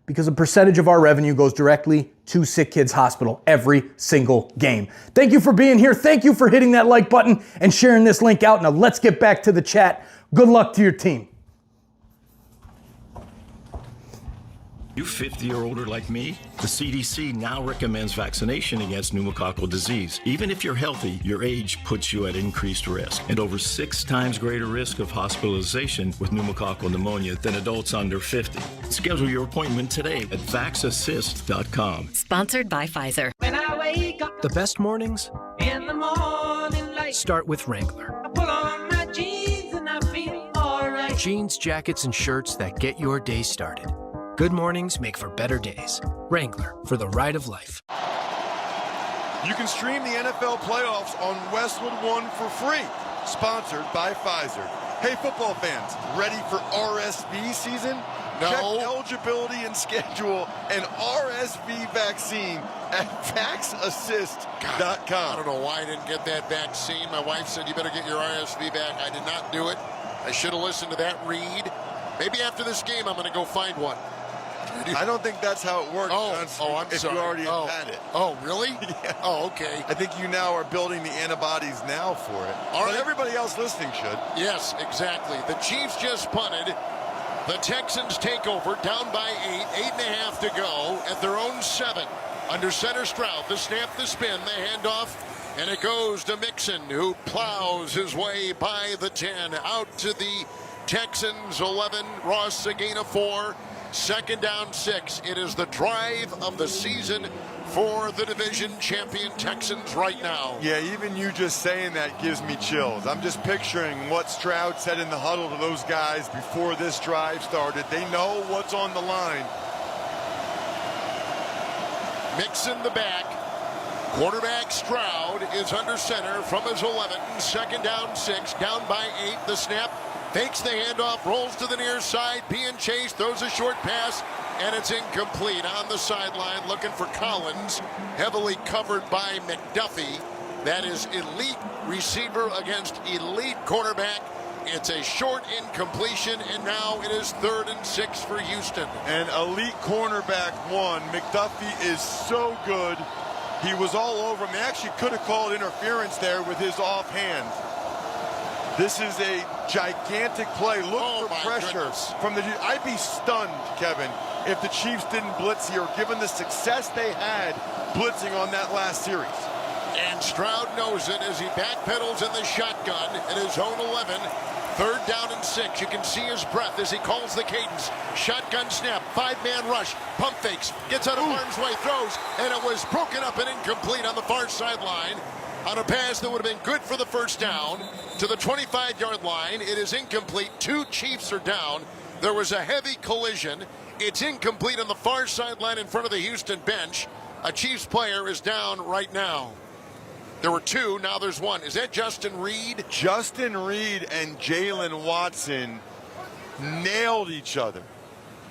because a percentage of our revenue goes directly to Sick Kids Hospital every single game. Thank you for being here. Thank you for hitting that like button and sharing this link out. Now let's get back to the chat. Good luck to your team. You 50 or older like me? The CDC now recommends vaccination against pneumococcal disease. Even if you're healthy, your age puts you at increased risk and over 6 times greater risk of hospitalization with pneumococcal pneumonia than adults under 50. Schedule your appointment today at vaxassist.com. Sponsored by Pfizer. When I wake up The best mornings in the morning light, start with Wrangler. I pull on my jeans and I feel alright. Jeans, jackets, and shirts that get your day started. Good mornings make for better days. Wrangler, for the ride of life. You can stream the NFL playoffs on Westwood One for free. Sponsored by Pfizer. Hey, football fans, ready for RSV season? No. Check eligibility and schedule an RSV vaccine at vaxassist.com. I don't know why I didn't get that vaccine. My wife said you better get your RSV back. I did not do it. I should have listened to that read. Maybe after this game I'm going to go find one. I don't think that's how it works. I'm if sorry. you already had it. Oh, really? Yeah. Oh, okay. I think you now are building the antibodies now for it. All but right. everybody else listening should. Yes, exactly. The Chiefs just punted. The Texans take over, down by 8, 8.5 to go at their own 7. Under center Stroud, the snap, the spin, the handoff, and it goes to Mixon, who plows his way by the 10 out to the Texans 11. Ross a gain of 4. 2nd down 6. It is the drive of the season for the division champion Texans right now. Yeah, even you just saying that gives me chills. I'm just picturing what Stroud said in the huddle to those guys before this drive started. They know what's on the line. Mixon the back. Quarterback Stroud is under center from his 11. 2nd down 6. Down by 8. The snap. Fakes the handoff, rolls to the near side, being chased, throws a short pass, and it's incomplete on the sideline, looking for Collins, heavily covered by McDuffie. That is elite receiver against elite quarterback It's a short incompletion, and now it is 3rd and 6 for Houston. And elite cornerback one, McDuffie is so good. He was all over him. They actually could have called interference there with his offhand. This is a gigantic play. Look for pressure from the... I'd be stunned, Kevin, if the Chiefs didn't blitz here, given the success they had blitzing on that last series. And Stroud knows it as he backpedals in the shotgun at his own 11. 3rd down and 6. You can see his breath as he calls the cadence. Shotgun snap, 5-man rush, pump fakes, gets out of harm's way, throws, and it was broken up and incomplete on the far sideline. On a pass that would have been good for the 1st down to the 25-yard line. It is incomplete. 2 Chiefs are down. There was a heavy collision. It's incomplete on the far sideline in front of the Houston bench. A Chiefs player is down right now. There were 2, now there's 1. Is that Justin Reed? Justin Reed and Jalen Watson nailed each other.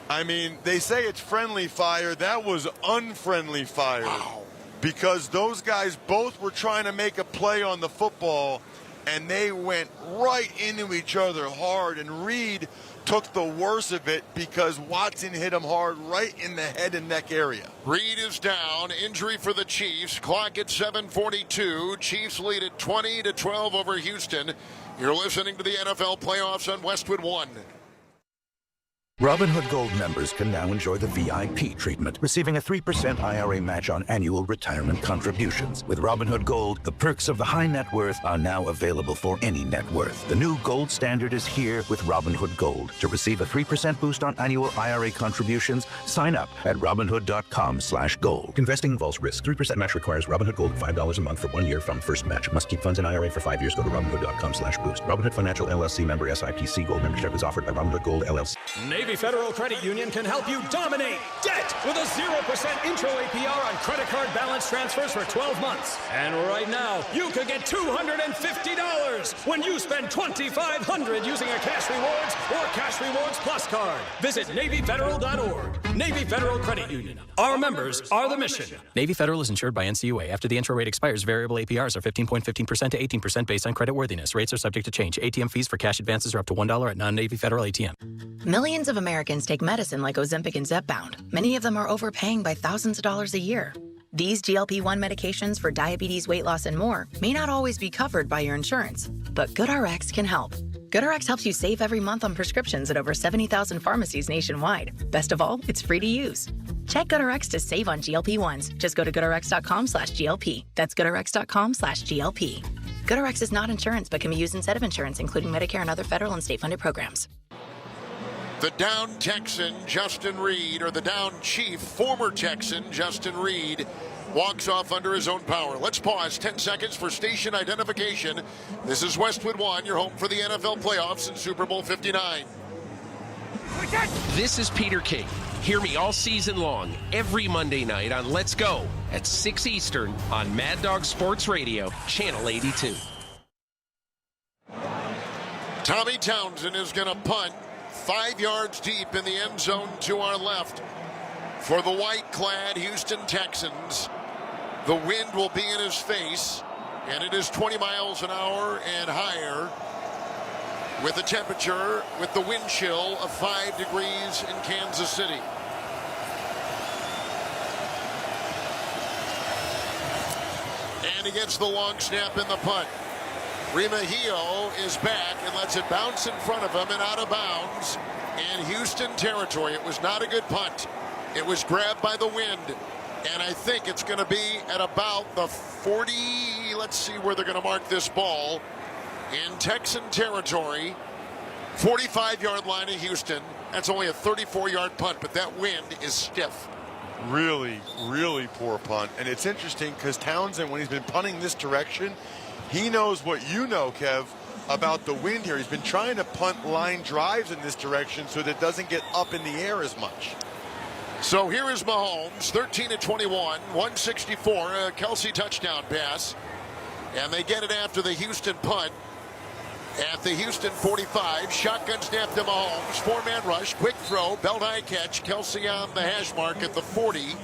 I mean, they say it's friendly fire. That was unfriendly fire. Wow. Because those guys both were trying to make a play on the football, and they went right into each other hard, and Reed took the worst of it because Watson hit him hard right in the head and neck area. Reed is down. Injury for the Chiefs. Clock at 7:42. Chiefs lead at 20-12 over Houston. You're listening to the NFL playoffs on Westwood One. Robinhood Gold members can now enjoy the VIP treatment, receiving a 3% IRA match on annual retirement contributions. With Robinhood Gold, the perks of the high net worth are now available for any net worth. The new gold standard is here with Robinhood Gold. To receive a 3% boost on annual IRA contributions, sign up at Robinhood.com/gold. Investing involves risk. 3% match requires Robinhood Gold $5 a month for 1 year from first match. Must keep funds in IRA for 5 years. Go to Robinhood.com/boost. Robinhood Financial LLC member SIPC. Gold membership is offered by Robinhood Gold LLC. Navy Federal Credit Union can help you dominate debt with a 0% intro APR on credit card balance transfers for 12 months. And right now, you could get $250 when you spend $2,500 using a Cash Rewards or Cash Rewards Plus card. Visit NavyFederal.org. Navy Federal Credit Union. Our members are the mission. Navy Federal is insured by NCUA. After the intro rate expires, variable APRs are 15.15% to 18% based on credit worthiness. Rates are subject to change. ATM fees for cash advances are up to $1 at non-Navy Federal ATM. Millions of Americans take medicine like Ozempic and Zepbound. Many of them are overpaying by thousands of dollars a year. These GLP-1 medications for diabetes, weight loss, and more may not always be covered by your insurance, but GoodRx can help. GoodRx helps you save every month on prescriptions at over 70,000 pharmacies nationwide. Best of all, it's free to use. Check GoodRx to save on GLP-1s. Just go to GoodRx.com/GLP. That's GoodRx.com/GLP. GoodRx is not insurance, but can be used instead of insurance, including Medicare and other federal and state-funded programs. The down Texan, Justin Reed, or the down Chief, former Texan, Justin Reed, walks off under his own power. Let's pause 10 seconds for station identification. This is Westwood One, your home for the NFL playoffs in Super Bowl 59. This is Peter King. Hear me all season long, every Monday night on Let's Go at 6 Eastern on Mad Dog Sports Radio, Channel 82. Tommy Townsend is going to punt 5 yards deep in the end zone to our left for the white-clad Houston Texans. The wind will be in his face, and it is 20 miles an hour and higher with a temperature, with the wind chill of 5 degrees in Kansas City. And he gets the long snap in the punt. Remigio is back and lets it bounce in front of him and out of bounds in Houston territory. It was not a good punt. It was grabbed by the wind, and I think it's going to be at about the 40. Let's see where they're going to mark this ball. In Texan territory, 45-yard line of Houston. That's only a 34-yard punt, but that wind is stiff. Really, really poor punt. And it's interesting because Townsend, when he's been punting this direction, he knows what you know, Kev, about the wind here. He's been trying to punt line drives in this direction so that it doesn't get up in the air as much. So here is Mahomes, 13-21, 164, a Kelsey touchdown pass. And they get it after the Houston punt. At the Houston 45, shotgun snap to Mahomes, 4-man rush, quick throw, belt-high catch, Kelsey on the hash mark at the 40.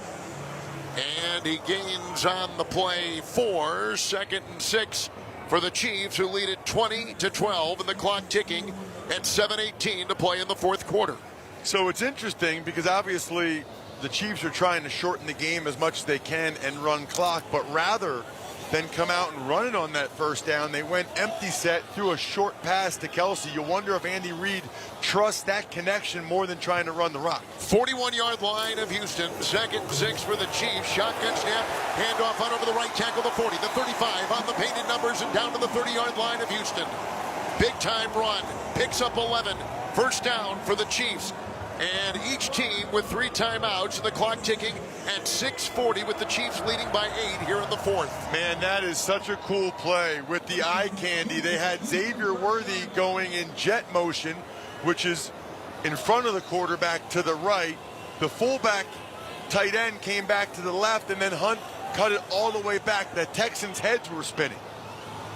And he gains on the play 4, 2nd and 6 for the Chiefs, who lead it 20-12, and the clock ticking at 7:18 to play in the fourth quarter. So it's interesting because obviously the Chiefs are trying to shorten the game as much as they can and run clock, but rather than come out and run it on that first down, they went empty set, threw a short pass to Kelsey. You wonder if Andy Reid trusts that connection more than trying to run the rock. 41-yard line of Houston, 2nd and 6 for the Chiefs. Shotgun snap, handoff out over the right tackle, the 40, the 35 on the painted numbers and down to the 30-yard line of Houston. Big time run, picks up 11, first down for the Chiefs. And each team with 3 timeouts, and the clock ticking at 6:40 with the Chiefs leading by 8 here in the fourth. Man, that is such a cool play with the eye candy. They had Xavier Worthy going in jet motion, which is in front of the quarterback to the right. The fullback tight end came back to the left, and then Hunt cut it all the way back. The Texans' heads were spinning.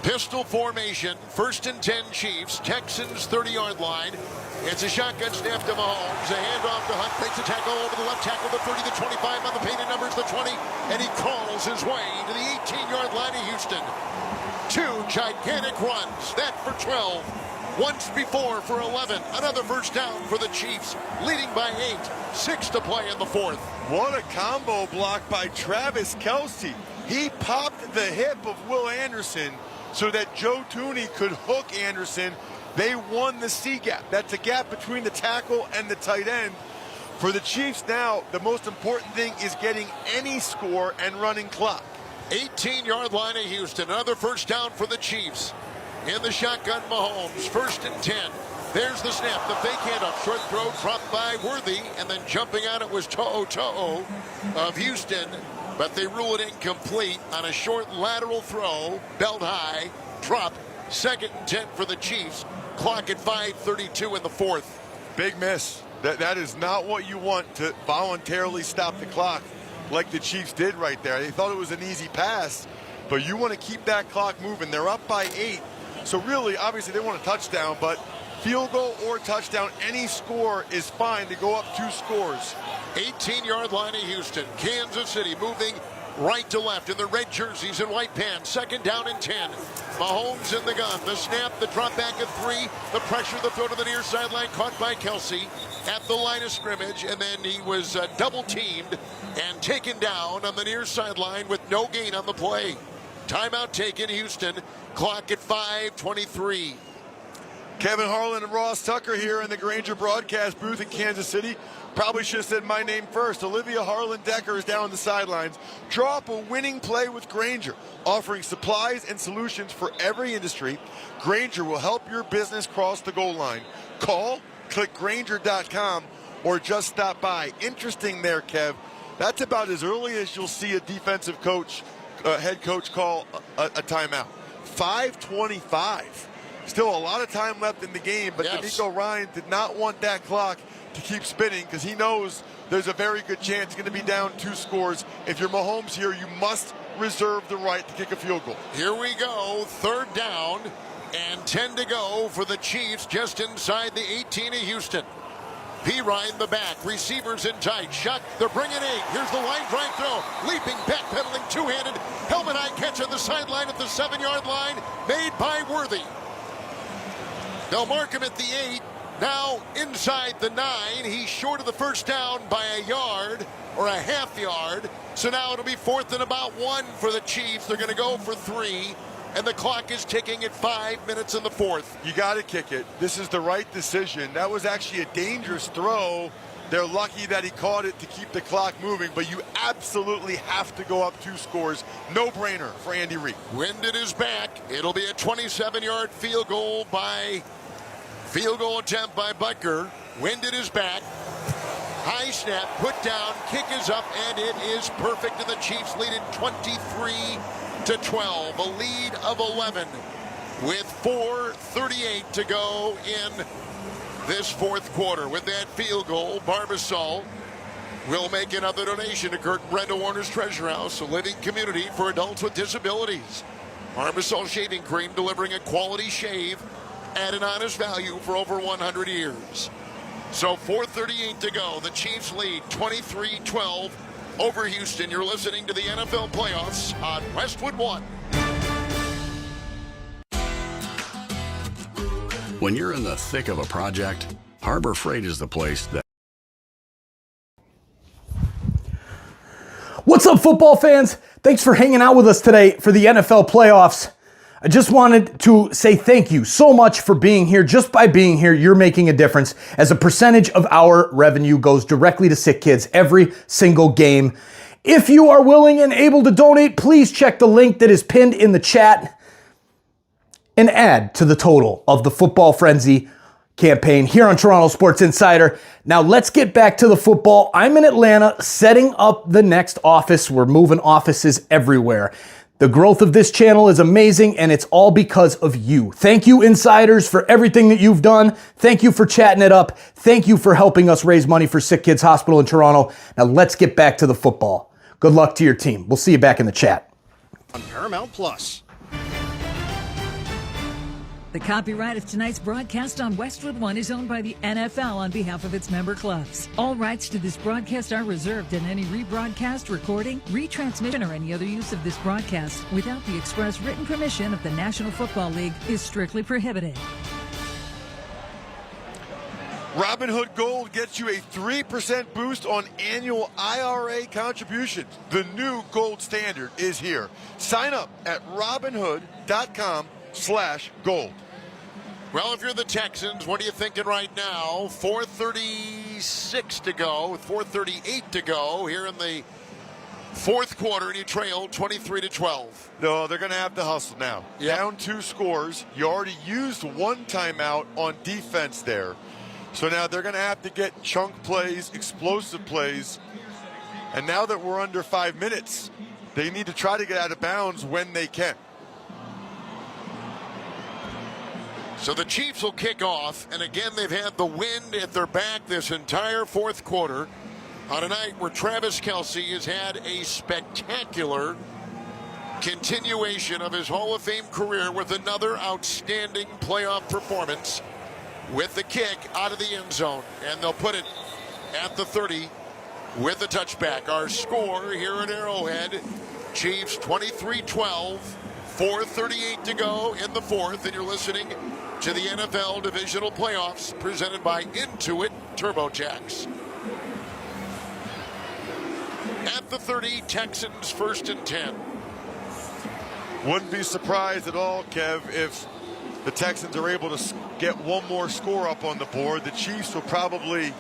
Pistol formation, 1st and 10 Chiefs, Texans 30-yard line. It's a shotgun snap to Mahomes, a handoff to Hunt, takes a tackle over the left tackle, the 30, the 25 on the painted numbers, the 20, and he crawls his way to the 18-yard line of Houston. 2 gigantic runs, that for 12. Once before for 11, another first down for the Chiefs, leading by 8, 6 to play in the fourth. What a combo block by Travis Kelsey. He popped the hip of Will Anderson so that Joe Thuney could hook Anderson. They won the C gap. That's a gap between the tackle and the tight end. For the Chiefs now, the most important thing is getting any score and running clock. 18-yard line of Houston, another first down for the Chiefs. In the shotgun, Mahomes, 1st and 10. There's the snap, the fake handoff, short throw dropped by Worthy, and then jumping on it was To'o of Houston, but they rule it incomplete on a short lateral throw, belt high, drop, 2nd and 10 for the Chiefs. Clock at 5:32 in the fourth. Big miss. That is not what you want, to voluntarily stop the clock like the Chiefs did right there. They thought it was an easy pass, but you want to keep that clock moving. They're up by 8. So really, obviously, they want a touchdown, but field goal or touchdown, any score is fine to go up 2 scores. 18-yard line of Houston. Kansas City moving right to left in the red jerseys and white pants. 2nd down and 10. Mahomes in the gun. The snap, the drop back at 3. The pressure, the throw to the near sideline, caught by Kelsey at the line of scrimmage, and then he was double teamed and taken down on the near sideline with no gain on the play. Timeout taken, Houston. Clock at 5:23. Kevin Harlan and Ross Tucker here in the Grainger broadcast booth in Kansas City. Probably should have said my name first. Olivia Harlan-Decker is down on the sidelines. Draw up a winning play with Grainger, offering supplies and solutions for every industry. Grainger will help your business cross the goal line. Call, click Grainger.com, or just stop by. Interesting there, Kev. That's about as early as you'll see a defensive coach, head coach call a timeout. 5:25. Still a lot of time left in the game, but D'Amico Ryan did not want that clock to keep spinning because he knows there's a very good chance he's going to be down 2 scores. If you're Mahomes here, you must reserve the right to kick a field goal. Here we go, 3rd down and 10 to go for the Chiefs just inside the 18 of Houston. P. Ryan the back, receivers in tight, shot, they're bringing 8. Here's the line drive throw, leaping, backpedaling, two-handed, helmet high catch on the sideline at the 7-yard line, made by Worthy. They'll mark him at the 8. Now inside the 9. He's short of the first down by a yard or a half yard. So now it'll be 4th and about 1 for the Chiefs. They're going to go for 3. And the clock is ticking at 5 minutes in the fourth. You got to kick it. This is the right decision. That was actually a dangerous throw. They're lucky that he caught it to keep the clock moving, but you absolutely have to go up 2 scores. No-brainer for Andy Reid. Wind at his back. It'll be a 27-yard field goal attempt by Butker. Wind at his back. High snap, put down, kick is up, and it is perfect. And the Chiefs lead it 23-12. A lead of 11 with 4:38 to go in this fourth quarter. With that field goal, Barbasol will make another donation to Kurt and Brenda Warner's Treasure House, a living community for adults with disabilities. Barbasol Shaving Cream, delivering a quality shave at an honest value for over 100 years. So 4:38 to go. The Chiefs lead 23-12 over Houston. You're listening to the NFL playoffs on Westwood One. When you're in the thick of a project, Harbor Freight is the place that... What's up, football fans? Thanks for hanging out with us today for the NFL playoffs. I just wanted to say thank you so much for being here. Just by being here, you're making a difference, as a percentage of our revenue goes directly to sick kids every single game. If you are willing and able to donate, please check the link that is pinned in the chat and add to the total of the Football Frenzy campaign here on Toronto Sports Insider. Now let's get back to the football. I'm in Atlanta setting up the next office. We're moving offices everywhere. The growth of this channel is amazing, and it's all because of you. Thank you, insiders, for everything that you've done. Thank you for chatting it up. Thank you for helping us raise money for Sick Kids Hospital in Toronto. Now let's get back to the football. Good luck to your team. We'll see you back in the chat. On Paramount Plus. The copyright of tonight's broadcast on Westwood One is owned by the NFL on behalf of its member clubs. All rights to this broadcast are reserved, and any rebroadcast, recording, retransmission, or any other use of this broadcast without the express written permission of the National Football League is strictly prohibited. Robinhood Gold gets you a 3% boost on annual IRA contributions. The new gold standard is here. Sign up at robinhood.com/gold. Well, if you're the Texans, what are you thinking right now? 4:36 to go, 4:38 to go here in the fourth quarter, and you trail 23-12. No, they're going to have to hustle now. Yep. Down 2 scores. You already used 1 timeout on defense there. So now they're going to have to get chunk plays, explosive plays. And now that we're under 5 minutes, they need to try to get out of bounds when they can. So the Chiefs will kick off, and again, they've had the wind at their back this entire fourth quarter on a night where Travis Kelce has had a spectacular continuation of his Hall of Fame career with another outstanding playoff performance with the kick out of the end zone, and they'll put it at the 30 with the touchback. Our score here at Arrowhead, Chiefs 23-12, 4:38 to go in the fourth, and you're listening to the NFL Divisional Playoffs presented by Intuit TurboTax. At the 30, Texans 1st and 10. Wouldn't be surprised at all, Kev, if the Texans are able to get one more score up on the board. The Chiefs will probably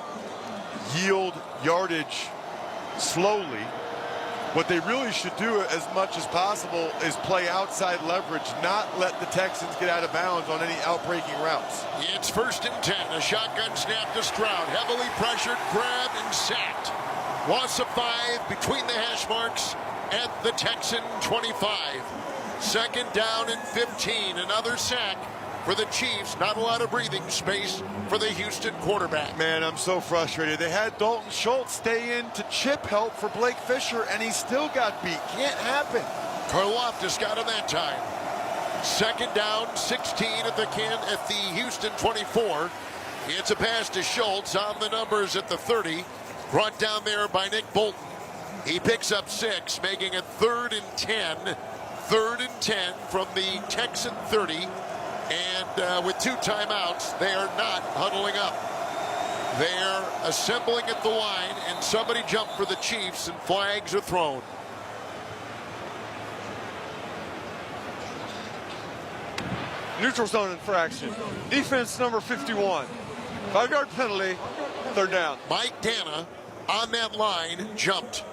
yield yardage slowly. What they really should do as much as possible is play outside leverage, not let the Texans get out of bounds on any outbreaking routes. It's 1st and 10. A shotgun snap to Stroud. Heavily pressured, grabbed, and sacked. Loss of 5 between the hash marks at the Texan 25. 2nd down and 15. Another sack for the Chiefs. Not a lot of breathing space for the Houston quarterback. Man, I'm so frustrated. They had Dalton Schultz stay in to chip help for Blake Fisher, and he still got beat. Can't happen. Karlaftis got him that time. 2nd down, 16 at the Houston 24. It's a pass to Schultz on the numbers at the 30. Brought down there by Nick Bolton. He picks up 6, making it 3rd and 10. 3rd and 10 from the Texan 30. And with 2 timeouts, they are not huddling up. They're assembling at the line, and somebody jumped for the Chiefs, and flags are thrown. Neutral zone infraction. Defense number 51. 5-yard penalty, 3rd down. Mike Dana on that line jumped.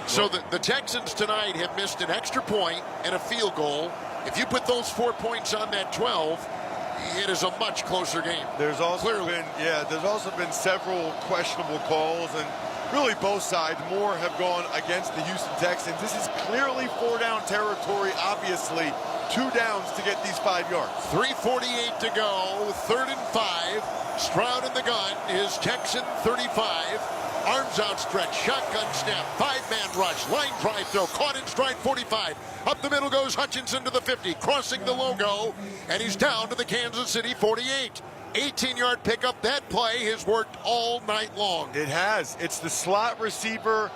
So the Texans tonight have missed an extra point and a field goal. If you put those 4 points on that 12, it is a much closer game. There's also been several questionable calls, and really both sides. More have gone against the Houston Texans. This is clearly 4-down territory, obviously. 2 downs to get these 5 yards. 3:48 to go, 3rd and 5. Stroud in the gun, his Texan 35. Arms outstretched, shotgun snap, 5-man rush, line drive throw, caught in stride 45. Up the middle goes Hutchinson to the 50, crossing the logo, and he's down to the Kansas City 48. 18-yard pickup. That play has worked all night long. It has. It's the slot receiver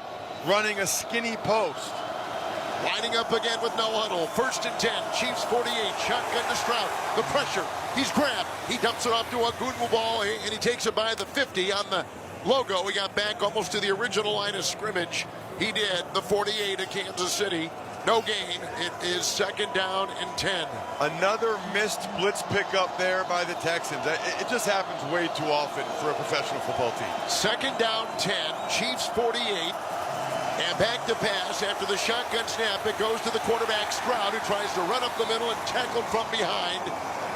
running a skinny post. Lining up again with no huddle. 1st and 10. Chiefs 48. Shotgun to Stroud. The pressure. He's grabbed. He dumps it off to a Goodwill, and he takes it by the 50 on the logo. He got back almost to the original line of scrimmage. He did. The 48 of Kansas City. No gain. It is 2nd down and 10. Another missed blitz pickup there by the Texans. It just happens way too often for a professional football team. 2nd down 10. Chiefs 48. And back to pass after the shotgun snap. It goes to the quarterback, Stroud, who tries to run up the middle and tackled from behind.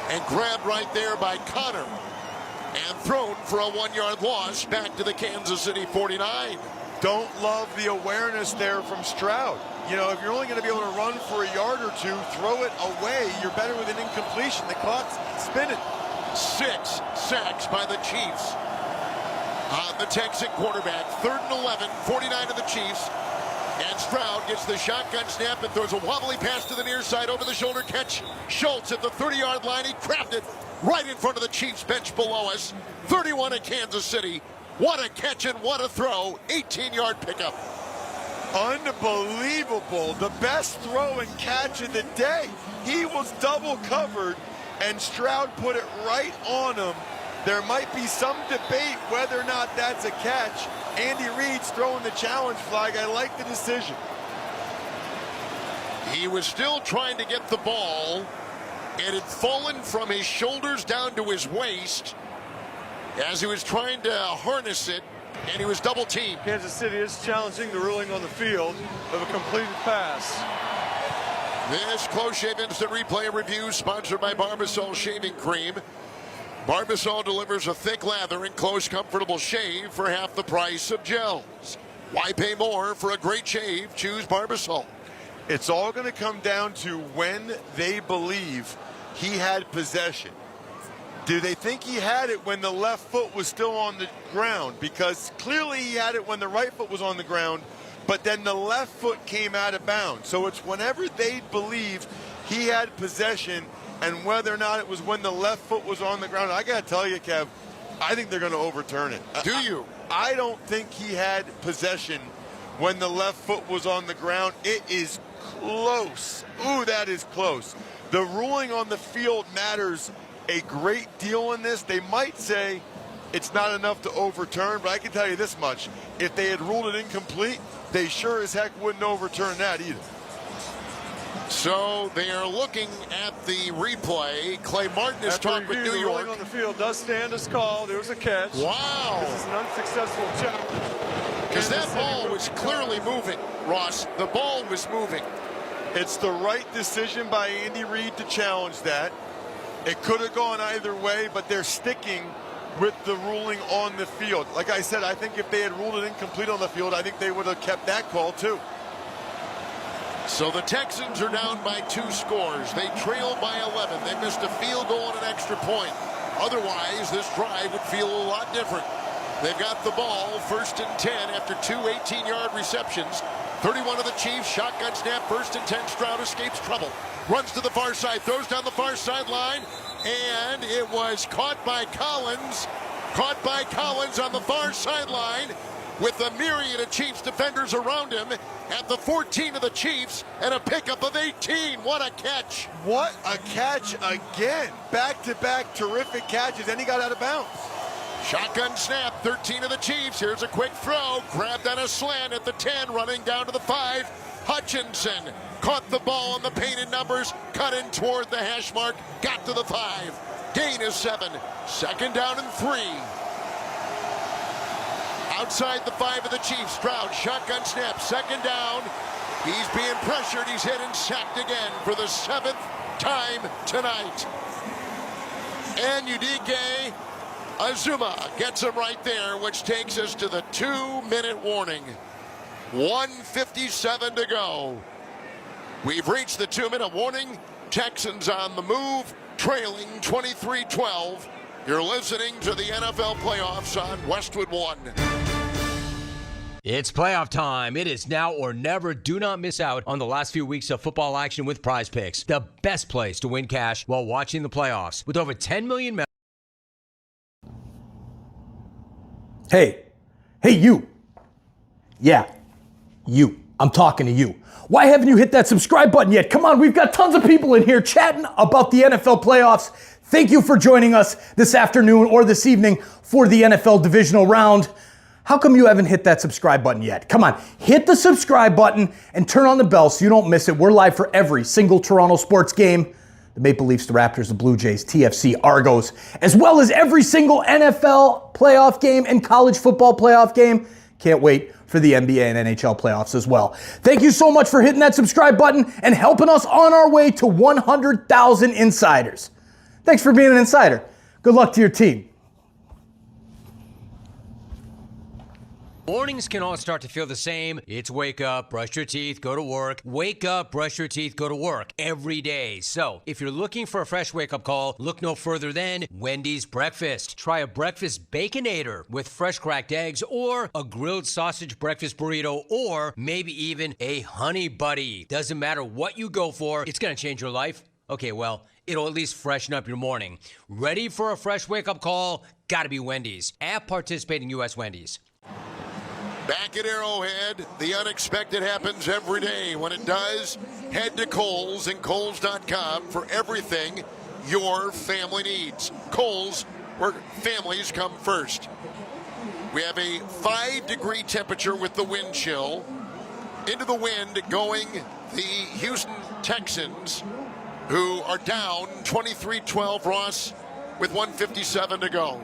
And grabbed right there by Connor. And thrown for a 1-yard loss back to the Kansas City 49. Don't love the awareness there from Stroud. You know, if you're only going to be able to run for a yard or two, throw it away. You're better with an incompletion. The clock's spinning. 6 sacks by the Chiefs. On the Texan quarterback. 3rd and 11, 49 of the Chiefs. And Stroud gets the shotgun snap and throws a wobbly pass to the near side, over the shoulder catch. Schultz at the 30-yard line. He crapped it right in front of the Chiefs bench below us. 31 at Kansas City. What a catch and what a throw. 18-yard pickup. Unbelievable. The best throw and catch of the day. He was double covered, and Stroud put it right on him. There might be some debate whether or not that's a catch. Andy Reid's throwing the challenge flag. I like the decision. He was still trying to get the ball. It had fallen from his shoulders down to his waist as he was trying to harness it, and he was double teamed. Kansas City is challenging the ruling on the field of a completed pass. This close shave instant replay review sponsored by Barbasol Shaving Cream. Barbasol delivers a thick lather and close, comfortable shave for half the price of gels. Why pay more for a great shave? Choose Barbasol. It's all going to come down to when they believe he had possession. Do they think he had it when the left foot was still on the ground? Because clearly he had it when the right foot was on the ground, but then the left foot came out of bounds. So it's whenever they believe he had possession and whether or not it was when the left foot was on the ground. I got to tell you, Kev, I think they're going to overturn it. Do you? I don't think he had possession when the left foot was on the ground. It is close. Ooh, that is close. The ruling on the field matters a great deal in this. They might say it's not enough to overturn, but I can tell you this much. If they had ruled it incomplete, they sure as heck wouldn't overturn that either. So they are looking at the replay. Clay Martin has talked with New York. The ruling on the field does stand as called. There was a catch. Wow. This is an unsuccessful challenge. Because that ball was clearly moving, Ross. The ball was moving. It's the right decision by Andy Reid to challenge that. It could have gone either way, but they're sticking with the ruling on the field. Like I said, I think if they had ruled it incomplete on the field, I think they would have kept that call too. So the Texans are down by 2 scores. They trail by 11. They missed a field goal and an extra point. Otherwise, this drive would feel a lot different. They've got the ball, 1st and 10 after 2 18-yard receptions. 31 of the Chiefs, shotgun snap, 1st and 10. Stroud escapes trouble. Runs to the far side, throws down the far sideline, and it was caught by Collins. Caught by Collins on the far sideline with a myriad of Chiefs defenders around him at the 14 of the Chiefs and a pickup of 18. What a catch. What a catch again. Back-to-back terrific catches, and he got out of bounds. Shotgun snap, 13 of the Chiefs. Here's a quick throw, grabbed on a slant at the 10, running down to the 5. Hutchinson caught the ball on the painted numbers, cut in toward the hash mark, got to the 5. Gain is 7. 2nd down and 3. Outside the 5 of the Chiefs, Stroud, shotgun snap, 2nd down. He's being pressured, he's hit and sacked again for the 7th time tonight. And Udike Azuma gets him right there, which takes us to the 2-minute warning. 1:57 to go. We've reached the 2-minute warning. Texans on the move, trailing 23-12. You're listening to the NFL playoffs on Westwood One. It's playoff time. It is now or never. Do not miss out on the last few weeks of football action with Prize Picks, the best place to win cash while watching the playoffs. With over 10 million members. Hey, you. Yeah, you. I'm talking to you. Why haven't you hit that subscribe button yet? Come on, we've got tons of people in here chatting about the NFL playoffs. Thank you for joining us this afternoon or this evening for the NFL divisional round. How come you haven't hit that subscribe button yet? Come on, hit the subscribe button and turn on the bell so you don't miss it. We're live for every single Toronto sports game. The Maple Leafs, the Raptors, the Blue Jays, TFC, Argos, as well as every single NFL playoff game and college football playoff game. Can't wait for the NBA and NHL playoffs as well. Thank you so much for hitting that subscribe button and helping us on our way to 100,000 insiders. Thanks for being an insider. Good luck to your team. Mornings can all start to feel the same. It's wake up, brush your teeth, go to work. Wake up, brush your teeth, go to work every day. So if you're looking for a fresh wake-up call, look no further than Wendy's Breakfast. Try a breakfast Baconator with fresh cracked eggs or a grilled sausage breakfast burrito or maybe even a honey buddy. Doesn't matter what you go for, it's going to change your life. Okay, well, it'll at least freshen up your morning. Ready for a fresh wake-up call? Gotta be Wendy's. At participating U.S. Wendy's. Back at Arrowhead, the unexpected happens every day. When it does, head to Kohl's and Kohl's.com for everything your family needs. Kohl's, where families come first. We have a 5-degree temperature with the wind chill. Into the wind going the Houston Texans, who are down 23-12, Ross, with 1:57 to go.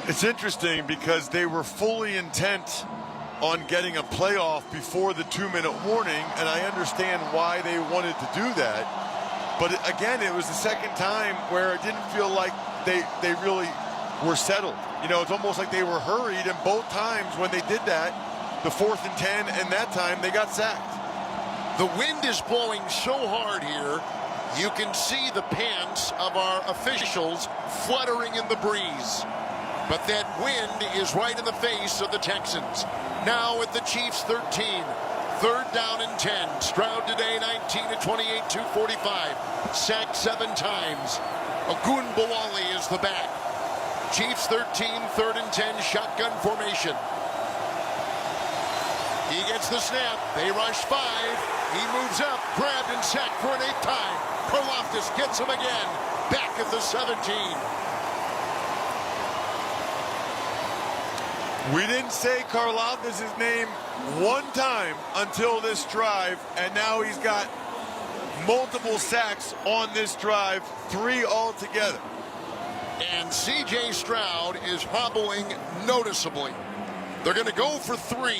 It's interesting because they were fully intent on getting a playoff before the 2-minute warning, and I understand why they wanted to do that. But again, it was the second time where it didn't feel like they really were settled. You know, it's almost like they were hurried, and both times when they did that, the 4th and 10, and that time they got sacked. The wind is blowing so hard here, you can see the pants of our officials fluttering in the breeze. But that wind is right in the face of the Texans. Now at the Chiefs 13. 3rd down and 10. Stroud today 19 to 28, 245. Sacked 7 times. Ogunbowale is the back. Chiefs 13, 3rd and 10, shotgun formation. He gets the snap. They rush 5. He moves up, grabbed and sacked for an 8th time. Karlaftis gets him again. Back at the 17. We didn't say Karlaftis' name one time until this drive, and now he's got multiple sacks on this drive, 3 altogether. And C.J. Stroud is hobbling noticeably. They're going to go for 3,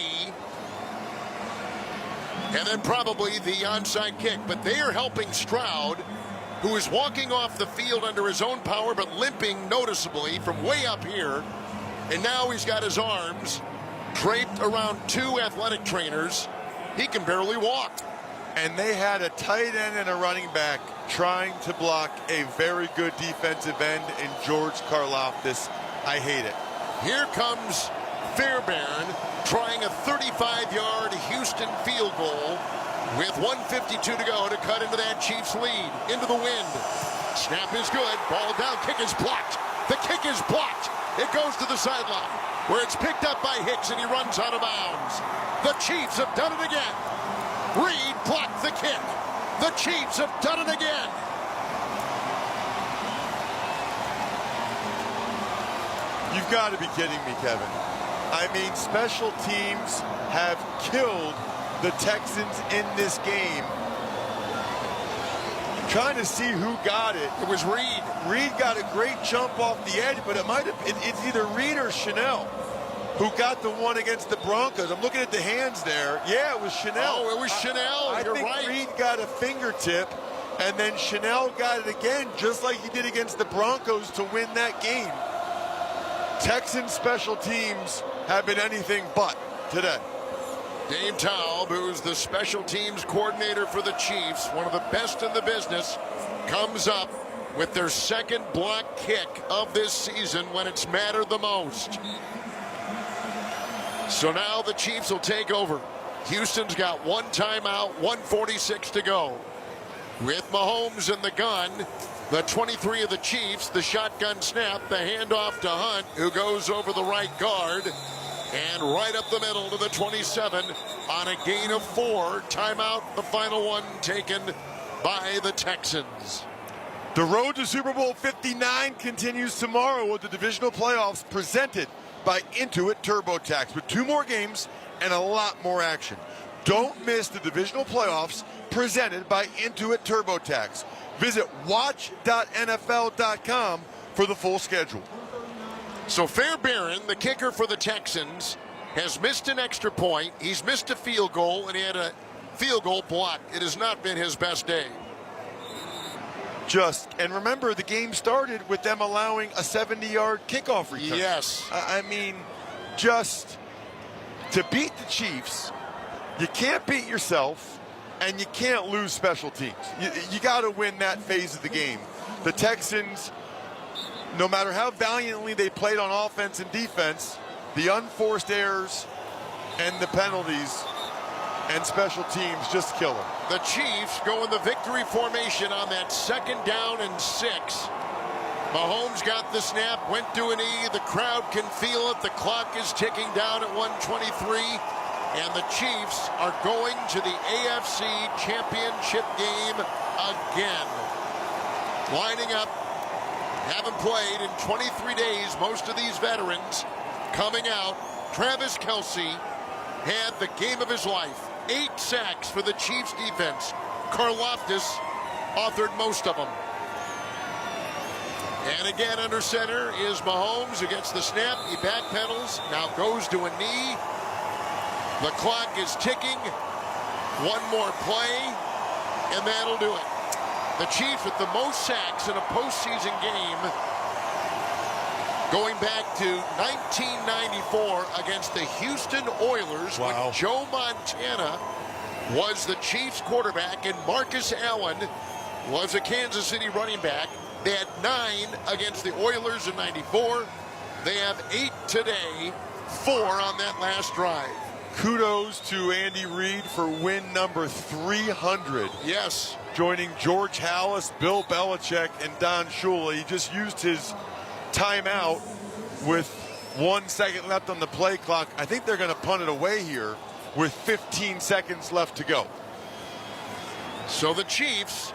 and then probably the onside kick. But they are helping Stroud, who is walking off the field under his own power, but limping noticeably from way up here. And now he's got his arms draped around 2 athletic trainers. He can barely walk. And they had a tight end and a running back trying to block a very good defensive end in George Karlaftis. I hate it. Here comes Fairbairn trying a 35-yard Houston field goal with 1:52 to go to cut into that Chiefs lead. Into the wind. Snap is good. Ball down. Kick is blocked. The kick is blocked. It goes to the sideline, where it's picked up by Hicks, and he runs out of bounds. The Chiefs have done it again. Reed blocked the kick. The Chiefs have done it again. You've got to be kidding me, Kevin. I mean, special teams have killed the Texans in this game. Trying to see who got it. It was Reed. Reed got a great jump off the edge, but it's either Reed or Chanel who got the one against the Broncos. I'm looking at the hands there. Yeah, it was Chanel. Oh, it was Chanel. I think right. Reed got a fingertip, and then Chanel got it again, just like he did against the Broncos to win that game. Texans special teams have been anything but today. Dave Taub, who's the special teams coordinator for the Chiefs, one of the best in the business, comes up with their 2nd block kick of this season when it's mattered the most. So now the Chiefs will take over. Houston's got 1 timeout, 1:46 to go. With Mahomes in the gun, the 23 of the Chiefs, the shotgun snap, the handoff to Hunt, who goes over the right guard. And right up the middle to the 27 on a gain of 4. Timeout, the final one taken by the Texans. The road to Super Bowl 59 continues tomorrow with the divisional playoffs presented by Intuit TurboTax with 2 more games and a lot more action. Don't miss the divisional playoffs presented by Intuit TurboTax. Visit watch.nfl.com for the full schedule. So Fairbairn, the kicker for the Texans, has missed an extra point. He's missed a field goal, and he had a field goal blocked. It has not been his best day. And remember, the game started with them allowing a 70-yard kickoff return. Yes. I mean, just to beat the Chiefs, you can't beat yourself, and you can't lose special teams. You got to win that phase of the game. The Texans, no matter how valiantly they played on offense and defense, the unforced errors and the penalties and special teams just kill them. The Chiefs go in the victory formation on that 2nd down and 6. Mahomes got the snap, went to a knee. The crowd can feel it. The clock is ticking down at 1:23. And the Chiefs are going to the AFC Championship game again. Lining up, haven't played in 23 days, most of these veterans coming out. Travis Kelce had the game of his life. 8 sacks for the Chiefs defense. Karlaftis authored most of them. And again under center is Mahomes who gets the snap. He backpedals, now goes to a knee. The clock is ticking. 1 more play, and that'll do it. The Chiefs with the most sacks in a postseason game going back to 1994 against the Houston Oilers when Joe Montana was the Chiefs quarterback and Marcus Allen was a Kansas City running back. They had 9 against the Oilers in 94. They have 8 today, 4 on that last drive. Kudos to Andy Reid for win number 300. Yes. Joining George Halas, Bill Belichick, and Don Shula. He just used his timeout with 1 second left on the play clock. I think they're going to punt it away here with 15 seconds left to go. So the Chiefs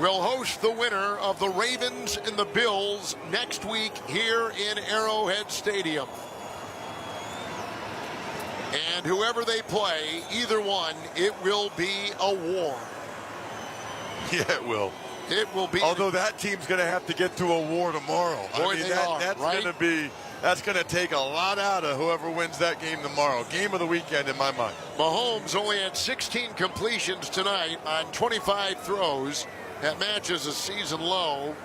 will host the winner of the Ravens and the Bills next week here in Arrowhead Stadium. And whoever they play, either one, it will be a war. Yeah, it will. It will be. Although that team's going to have to get to a war tomorrow. Boy, that's going to take a lot out of whoever wins that game tomorrow. Game of the weekend in my mind. Mahomes only had 16 completions tonight on 25 throws. That matches a season low.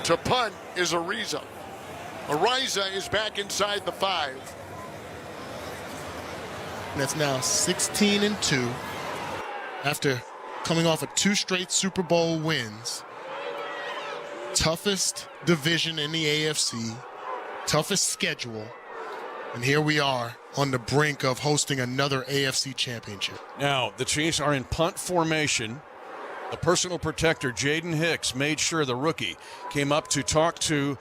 To punt is Ariza. Ariza is back inside the 5. That's now 16-2 after coming off of 2 straight Super Bowl wins. Toughest division in the AFC, toughest schedule, and here we are on the brink of hosting another AFC championship. Now, the Chiefs are in punt formation. The personal protector, Jaden Hicks, made sure the rookie came up to talk to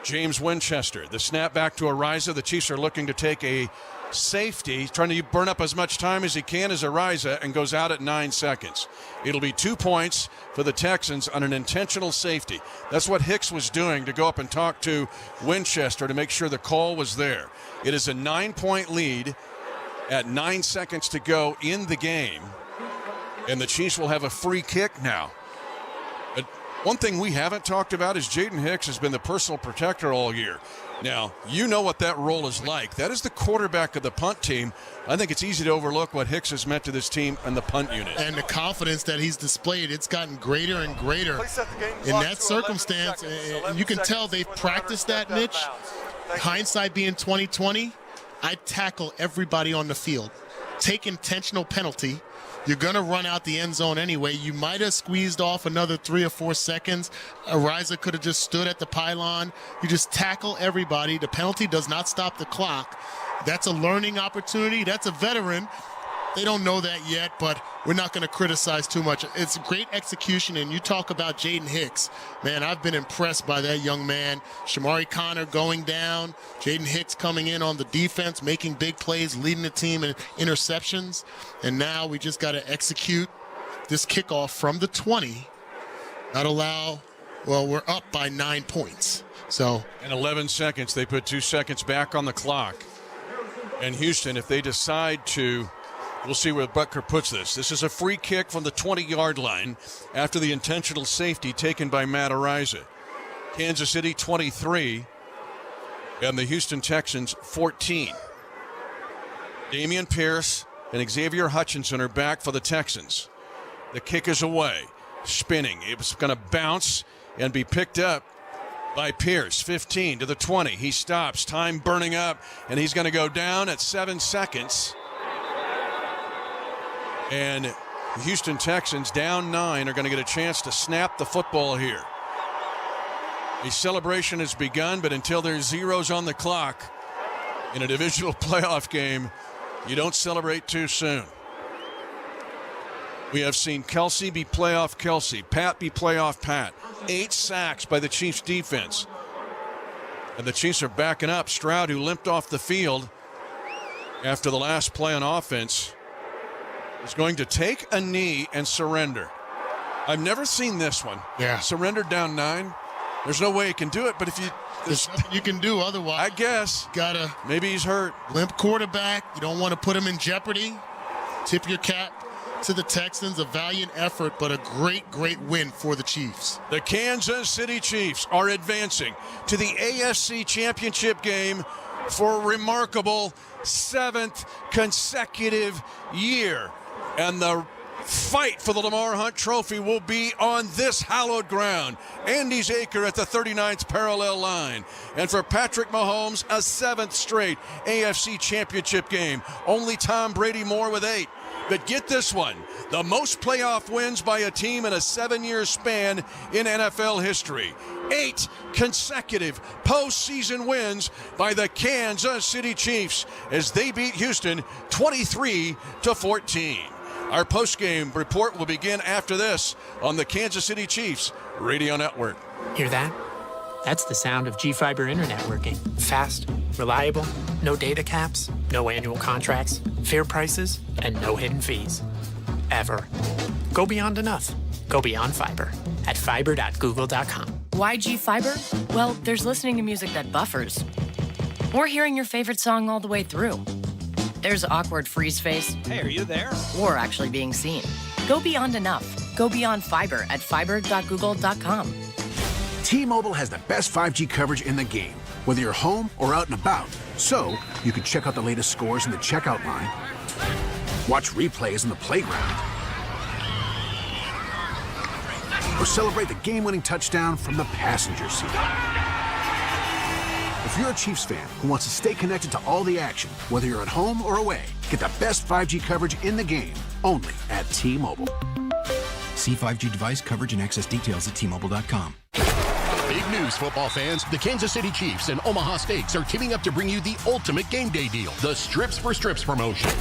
James Winchester. The snap back to Ariza. The Chiefs are looking to take a safety, trying to burn up as much time as he can as Ariza, and goes out at 9 seconds. It'll be 2 points for the Texans on an intentional safety. That's what Hicks was doing, to go up and talk to Winchester to make sure the call was there. It is a 9-point lead at 9 seconds to go in the game, and the Chiefs will have a free kick now. One thing we haven't talked about is Jaden Hicks has been the personal protector all year. Now, you know what that role is like. That is the quarterback of the punt team. I think it's easy to overlook what Hicks has meant to this team and the punt unit. And the confidence that he's displayed, it's gotten greater and greater in that circumstance. And you can tell they've practiced that, Mitch. Hindsight being 20/20, I'd tackle everybody on the field. Take intentional penalty. You're going to run out the end zone anyway. You might have squeezed off another 3 or 4 seconds. Ariza could have just stood at the pylon. You just tackle everybody. The penalty does not stop the clock. That's a learning opportunity. That's a veteran They don't know that yet, but we're not going to criticize too much. It's great execution, and you talk about Jaden Hicks. Man, I've been impressed by that young man. Shamari Connor going down, Jaden Hicks coming in on the defense, making big plays, leading the team in interceptions. And now we just got to execute this kickoff from the 20, not allow, well, we're up by 9 points. So in 11 seconds, they put 2 seconds back on the clock. And Houston, if they decide to, we'll see where Butker puts this. This is a free kick from the 20-yard line after the intentional safety taken by Matt Araiza. Kansas City 23 and the Houston Texans 14. Dameon Pierce and Xavier Hutchinson are back for the Texans. The kick is away, spinning. It was going to bounce and be picked up by Pierce. 15 to the 20. He stops. Time burning up, and he's going to go down at 7 seconds. And the Houston Texans, down 9, are going to get a chance to snap the football here. A celebration has begun, but until there's zeros on the clock in a divisional playoff game, you don't celebrate too soon. We have seen Kelsey be playoff Kelsey, Pat be playoff Pat. 8 sacks by the Chiefs defense. And the Chiefs are backing up. Stroud, who limped off the field after the last play on offense, is going to take a knee and surrender. I've never seen this one. Yeah. Surrendered down 9. There's no way he can do it, but if you... There's nothing you can do otherwise. I guess. Gotta... Maybe he's hurt. Limp quarterback. You don't want to put him in jeopardy. Tip your cap to the Texans. A valiant effort, but a great, great win for the Chiefs. The Kansas City Chiefs are advancing to the AFC Championship game for a remarkable 7th consecutive year. And the fight for the Lamar Hunt Trophy will be on this hallowed ground. Andy's Acre at the 39th parallel line. And for Patrick Mahomes, a 7th straight AFC Championship game. Only Tom Brady more with 8. But get this one, the most playoff wins by a team in a 7-year span in NFL history. 8 consecutive postseason wins by the Kansas City Chiefs as they beat Houston 23-14. Our postgame report will begin after this on the Kansas City Chiefs Radio Network. Hear that? That's the sound of G-Fiber internet working. Fast, reliable, no data caps, no annual contracts, fair prices, and no hidden fees. Ever. Go beyond enough. Go beyond fiber at fiber.google.com. Why G-Fiber? Well, there's listening to music that buffers. Or hearing your favorite song all the way through. There's awkward freeze face. Hey, are you there? Or actually being seen. Go beyond enough. Go beyond fiber at fiber.google.com. T-Mobile has the best 5G coverage in the game, whether you're home or out and about. So you can check out the latest scores in the checkout line, watch replays in the playground, or celebrate the game-winning touchdown from the passenger seat. If you're a Chiefs fan who wants to stay connected to all the action, whether you're at home or away, get the best 5G coverage in the game, only at T-Mobile. See 5G device coverage and access details at T-Mobile.com. Big news, football fans. The Kansas City Chiefs and Omaha Steaks are teaming up to bring you the ultimate game day deal, the Strips for Strips promotion.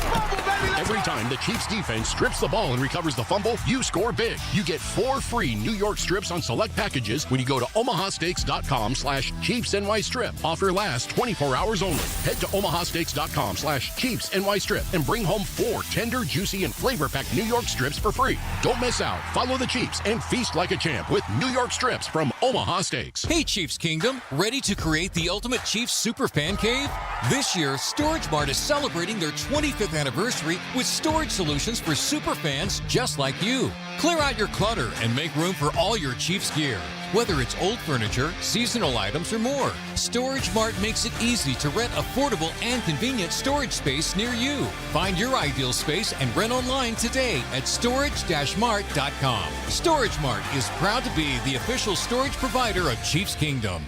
Every time the Chiefs defense strips the ball and recovers the fumble, you score big. You get 4 free New York strips on select packages when you go to omahasteaks.com/ChiefsNYStrip. Offer lasts 24 hours only. Head to omahasteaks.com/ChiefsNYStrip and bring home 4 tender, juicy, and flavor-packed New York strips for free. Don't miss out. Follow the Chiefs and feast like a champ with New York strips from Omaha Steaks. Hey Chiefs Kingdom, ready to create the ultimate Chiefs super fan cave? This year, Storage Mart is celebrating their 25th anniversary with storage solutions for super fans just like you. Clear out your clutter and make room for all your Chiefs gear. Whether it's old furniture, seasonal items, or more, Storage Mart makes it easy to rent affordable and convenient storage space near you. Find your ideal space and rent online today at storage-mart.com. Storage Mart is proud to be the official storage provider of Chiefs Kingdom.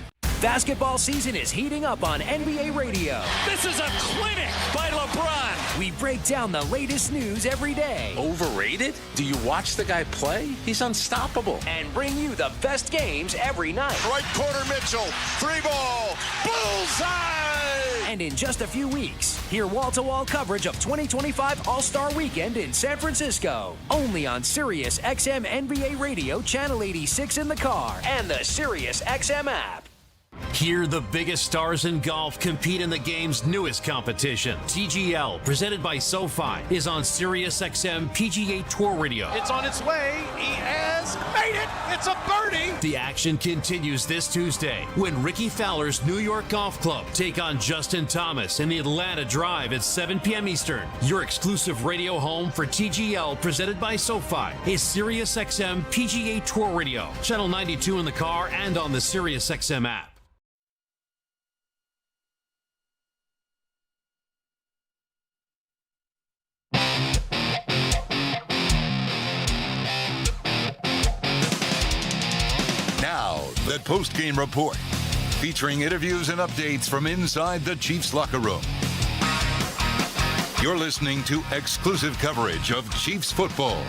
Basketball season is heating up on NBA Radio. This is a clinic by LeBron. We break down the latest news every day. Overrated? Do you watch the guy play? He's unstoppable. And bring you the best games every night. Right corner Mitchell, 3-ball, bullseye! And in just a few weeks, hear wall-to-wall coverage of 2025 All-Star Weekend in San Francisco. Only on Sirius XM NBA Radio, Channel 86 in the car, and the Sirius XM app. Hear the biggest stars in golf compete in the game's newest competition. TGL, presented by SoFi, is on SiriusXM PGA Tour Radio. It's on its way. He has made it. It's a birdie. The action continues this Tuesday when Ricky Fowler's New York Golf Club take on Justin Thomas in the Atlanta Drive at 7 p.m. Eastern. Your exclusive radio home for TGL, presented by SoFi, is SiriusXM PGA Tour Radio, Channel 92 in the car and on the SiriusXM app. The post-game report, featuring interviews and updates from inside the Chiefs locker room. You're listening to exclusive coverage of Chiefs football.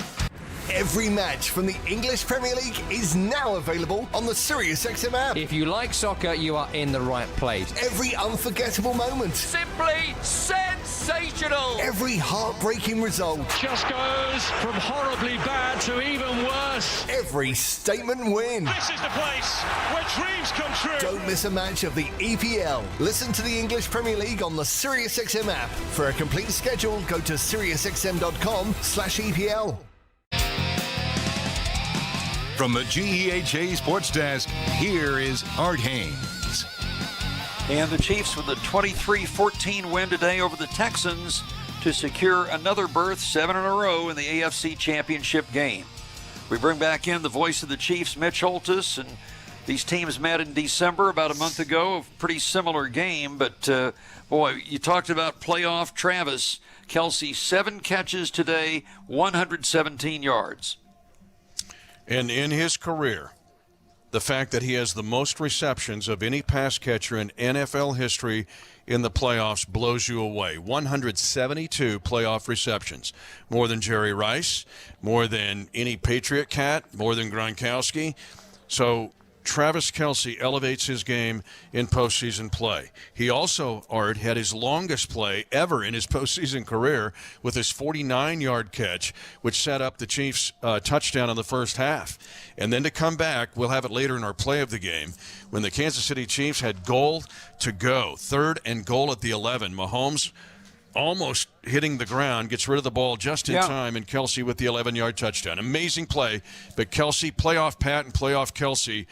Every match from the English Premier League is now available on the SiriusXM app. If you like soccer, you are in the right place. Every unforgettable moment. Simply sensational. Every heartbreaking result. Just goes from horribly bad to even worse. Every statement win. This is the place where dreams come true. Don't miss a match of the EPL. Listen to the English Premier League on the SiriusXM app. For a complete schedule, go to SiriusXM.com/EPL. From the GEHA Sports Desk, here is Art Haynes. And the Chiefs with a 23-14 win today over the Texans to secure another berth, 7 in a row in the AFC Championship game. We bring back in the voice of the Chiefs, Mitch Holtis, and these teams met in December about a month ago, a pretty similar game, but boy, you talked about playoff Travis Kelce, 7 catches today, 117 yards. And in his career, the fact that he has the most receptions of any pass catcher in NFL history in the playoffs blows you away. 172 playoff receptions. More than Jerry Rice, more than any Patriot cat, more than Gronkowski. So Travis Kelce elevates his game in postseason play. He also, Art, had his longest play ever in his postseason career with his 49-yard catch, which set up the Chiefs' touchdown in the first half. And then to come back, we'll have it later in our play of the game, when the Kansas City Chiefs had goal to go, 3rd and goal at the 11. Mahomes almost hitting the ground, gets rid of the ball just in time, and Kelce with the 11-yard touchdown. Amazing play, but Kelce, playoff Pat and playoff Kelce,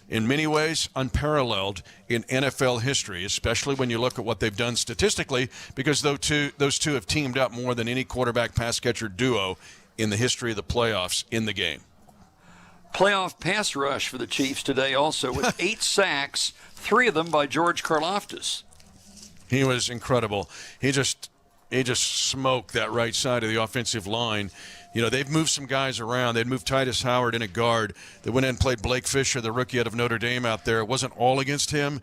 in many ways unparalleled in NFL history, especially when you look at what they've done statistically, because those two have teamed up more than any quarterback pass catcher duo in the history of the playoffs in the game. Playoff pass rush for the Chiefs today also with 8 sacks, 3 of them by George Karlaftis. He was incredible. He just smoked that right side of the offensive line. You know, they've moved some guys around. They'd moved Titus Howard in a guard. They went in and played Blake Fisher, the rookie out of Notre Dame, out there. It wasn't all against him,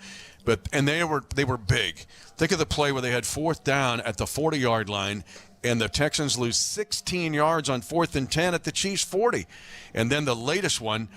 and they were big. Think of the play where they had 4th down at the 40-yard line, and the Texans lose 16 yards on 4th and 10 at the Chiefs' 40. And then the latest one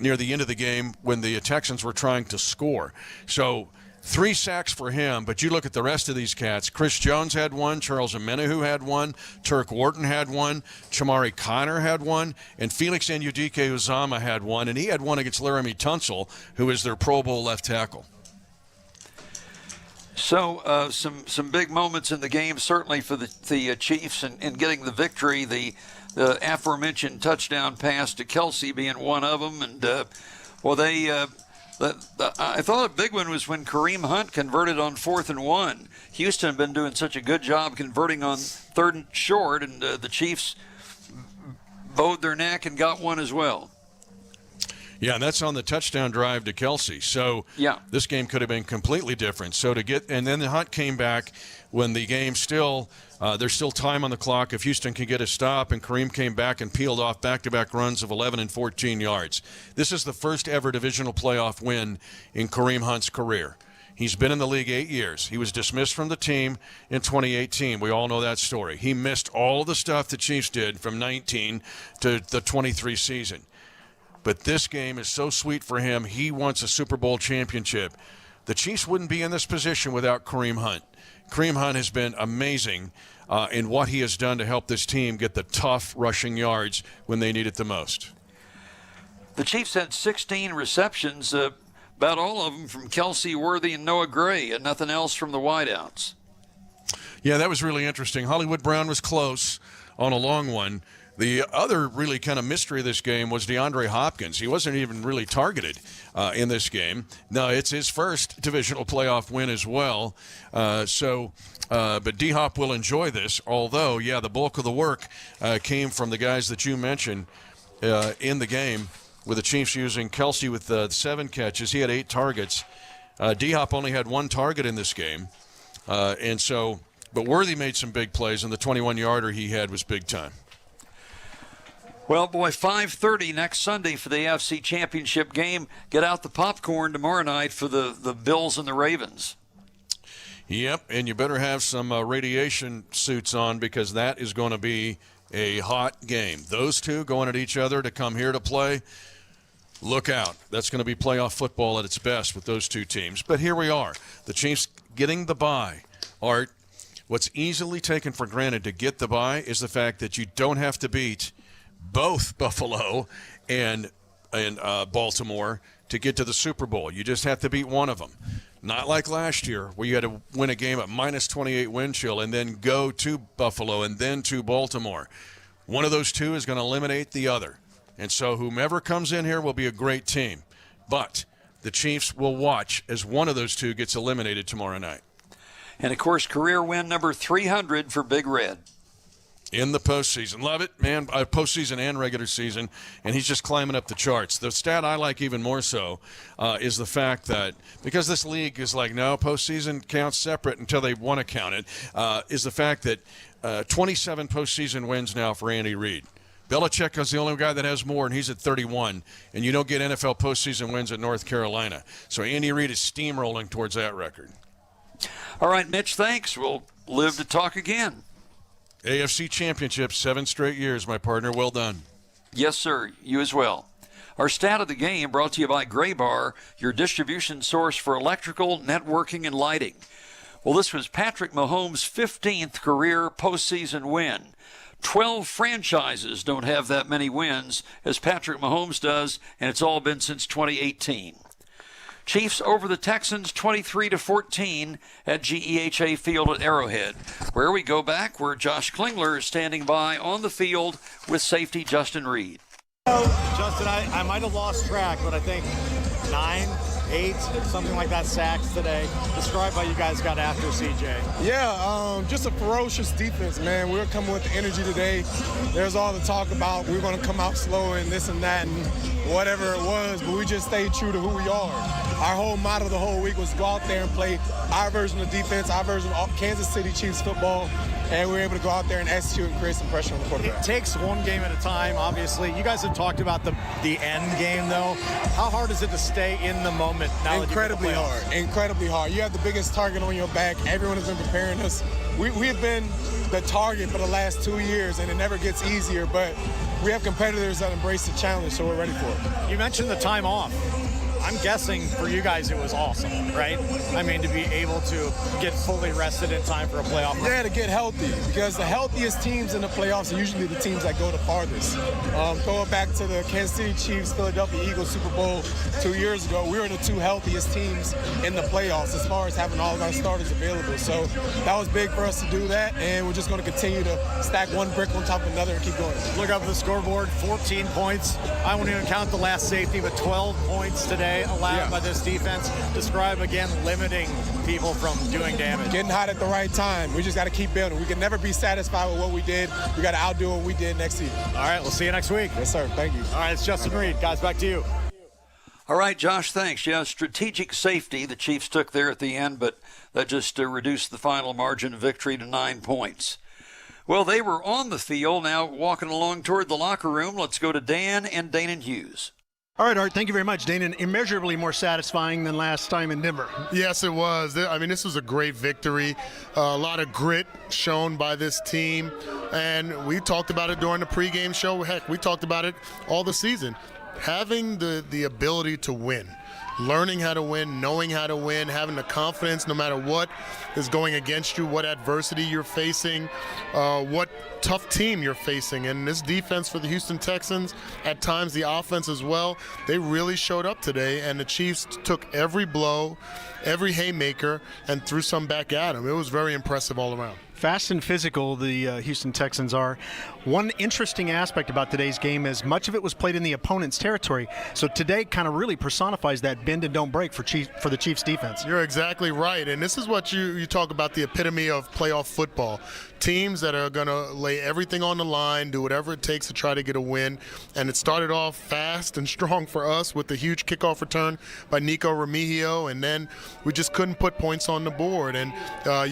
near the end of the game when the Texans were trying to score. So 3 sacks for him, but you look at the rest of these cats. Chris Jones had 1, Charles Omenihu had 1, Turk Wharton had 1, Chamari Connor had 1, and Felix Anudike-Uzomah had 1, and he had 1 against Laramie Tunsil, who is their Pro Bowl left tackle. So some big moments in the game, certainly for the Chiefs in getting the victory. The aforementioned touchdown pass to Kelce being one of them, and I thought a big one was when Kareem Hunt converted on 4th and 1. Houston had been doing such a good job converting on 3rd and short, and the Chiefs bowed their neck and got one as well. Yeah, and that's on the touchdown drive to Kelsey. So this game could have been completely different. So and then the Hunt came back when the game there's still time on the clock. If Houston can get a stop, and Kareem came back and peeled off back-to-back runs of 11 and 14 yards. This is the first ever divisional playoff win in Kareem Hunt's career. He's been in the league 8 years. He was dismissed from the team in 2018. We all know that story. He missed all the stuff the Chiefs did from 19 to the 23 season. But this game is so sweet for him. He wants a Super Bowl championship. The Chiefs wouldn't be in this position without Kareem Hunt. Kareem Hunt has been amazing in what he has done to help this team get the tough rushing yards when they need it the most. The Chiefs had 16 receptions, about all of them from Kelsey, Worthy, and Noah Gray, and nothing else from the wideouts. Yeah, that was really interesting. Hollywood Brown was close on a long one. The other really kind of mystery of this game was DeAndre Hopkins. He wasn't even really targeted in this game. Now, it's his first divisional playoff win as well. But D-Hop will enjoy this, although, the bulk of the work came from the guys that you mentioned in the game, with the Chiefs using Kelsey with 7 catches. He had 8 targets. D-Hop only had 1 target in this game. But Worthy made some big plays, and the 21-yarder he had was big time. Well, boy, 5:30 next Sunday for the AFC Championship game. Get out the popcorn tomorrow night for the Bills and the Ravens. Yep, and you better have some radiation suits on, because that is going to be a hot game. Those two going at each other to come here to play, look out. That's going to be playoff football at its best with those two teams. But here we are. The Chiefs getting the bye. Art, what's easily taken for granted to get the bye is the fact that you don't have to beat both Buffalo and Baltimore to get to the Super Bowl. You just have to beat one of them. Not like last year, where you had to win a game at minus 28 wind chill and then go to Buffalo and then to Baltimore. One of those two is going to eliminate the other. And so whomever comes in here will be a great team. But the Chiefs will watch as one of those two gets eliminated tomorrow night. And, of course, career win number 300 for Big Red. In the postseason. Love it, man. Postseason and regular season. And he's just climbing up the charts. The stat I like even more so is the fact that, because this league is like, no, postseason counts separate until they want to count it, is the fact that 27 postseason wins now for Andy Reid. Belichick is the only guy that has more, and he's at 31. And you don't get NFL postseason wins at North Carolina. So Andy Reid is steamrolling towards that record. All right, Mitch, thanks. We'll live to talk again. AFC Championship, 7 straight years, my partner. Well done. Yes, sir. You as well. Our stat of the game brought to you by Gray Bar, your distribution source for electrical, networking, and lighting. Well, this was Patrick Mahomes' 15th career postseason win. 12 franchises don't have that many wins as Patrick Mahomes does, and it's all been since 2018. Chiefs over the Texans 23-14 at GEHA Field at Arrowhead, where we go back where Josh Klingler is standing by on the field with safety Justin Reed. Justin, I might have lost track, but I think 9, 8, something like that sacks today. Describe how you guys got after CJ. Yeah, just a ferocious defense, man. We're coming with the energy today. There's all the talk about we're going to come out slow and this and that and whatever it was, but we just stayed true to who we are. Our whole motto the whole week was go out there and play our version of defense, our version of Kansas City Chiefs football, and we were able to go out there and execute and create some pressure on the quarterback. It takes one game at a time, obviously. You guys have talked about the end game, though. How hard is it to stay in the moment now? Incredibly hard. Incredibly hard. You have the biggest target on your back. Everyone has been preparing us. We have been the target for the last 2 years, and it never gets easier, but we have competitors that embrace the challenge, so we're ready for it. You mentioned the time off. I'm guessing for you guys it was awesome, right? I mean, to be able to get fully rested in time for a playoff run. Yeah, to get healthy, because the healthiest teams in the playoffs are usually the teams that go the farthest. Going back to the Kansas City Chiefs, Philadelphia Eagles Super Bowl 2 years ago, we were the 2 healthiest teams in the playoffs as far as having all of our starters available. So that was big for us to do that, and we're just going to continue to stack one brick on top of another and keep going. Look up at the scoreboard, 14 points. I won't even count the last safety, but 12 points today allowed by this defense. Describe again limiting people from doing damage. Getting hot at the right time. We just got to keep building. We can never be satisfied with what we did. We got to outdo what we did next season. All right, we'll see you next week. Yes, sir. Thank you. All right, it's Justin Reed. Guys, back to you. All right, Josh, thanks. Yeah, strategic safety the Chiefs took there at the end, but that just reduced the final margin of victory to 9 points. Well, they were on the field, now walking along toward the locker room. Let's go to Dan and Danon Hughes. All right, Art, thank you very much, Danon. Immeasurably more satisfying than last time in Denver. Yes, it was. I mean, this was a great victory. A lot of grit shown by this team. And we talked about it during the pregame show. Heck, we talked about it all the season. Having the ability to win, learning how to win, knowing how to win, having the confidence no matter what is going against you, what adversity you're facing, what tough team you're facing. And this defense for the Houston Texans, at times the offense as well, they really showed up today, and the Chiefs took every blow, every haymaker, and threw some back at them. It was very impressive all around. Fast and physical, the Houston Texans are. One interesting aspect about today's game is much of it was played in the opponent's territory. So today kind of really personifies that bend and don't break for the Chiefs defense. You're exactly right. And this is what you talk about, the epitome of playoff football. Teams that are going to lay everything on the line, do whatever it takes to try to get a win. And it started off fast and strong for us with the huge kickoff return by Nico Remigio. And then we just couldn't put points on the board. And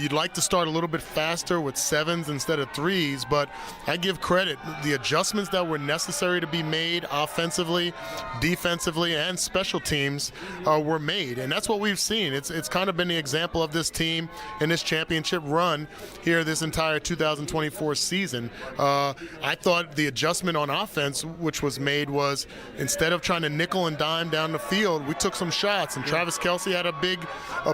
you'd like to start a little bit faster with 7s instead of 3s, but I give credit. The adjustments that were necessary to be made offensively, defensively, and special teams were made. And that's what we've seen. It's kind of been the example of this team in this championship run here this entire 2024 season. I thought the adjustment on offense, which was made, was instead of trying to nickel and dime down the field, we took some shots, and Travis Kelce had a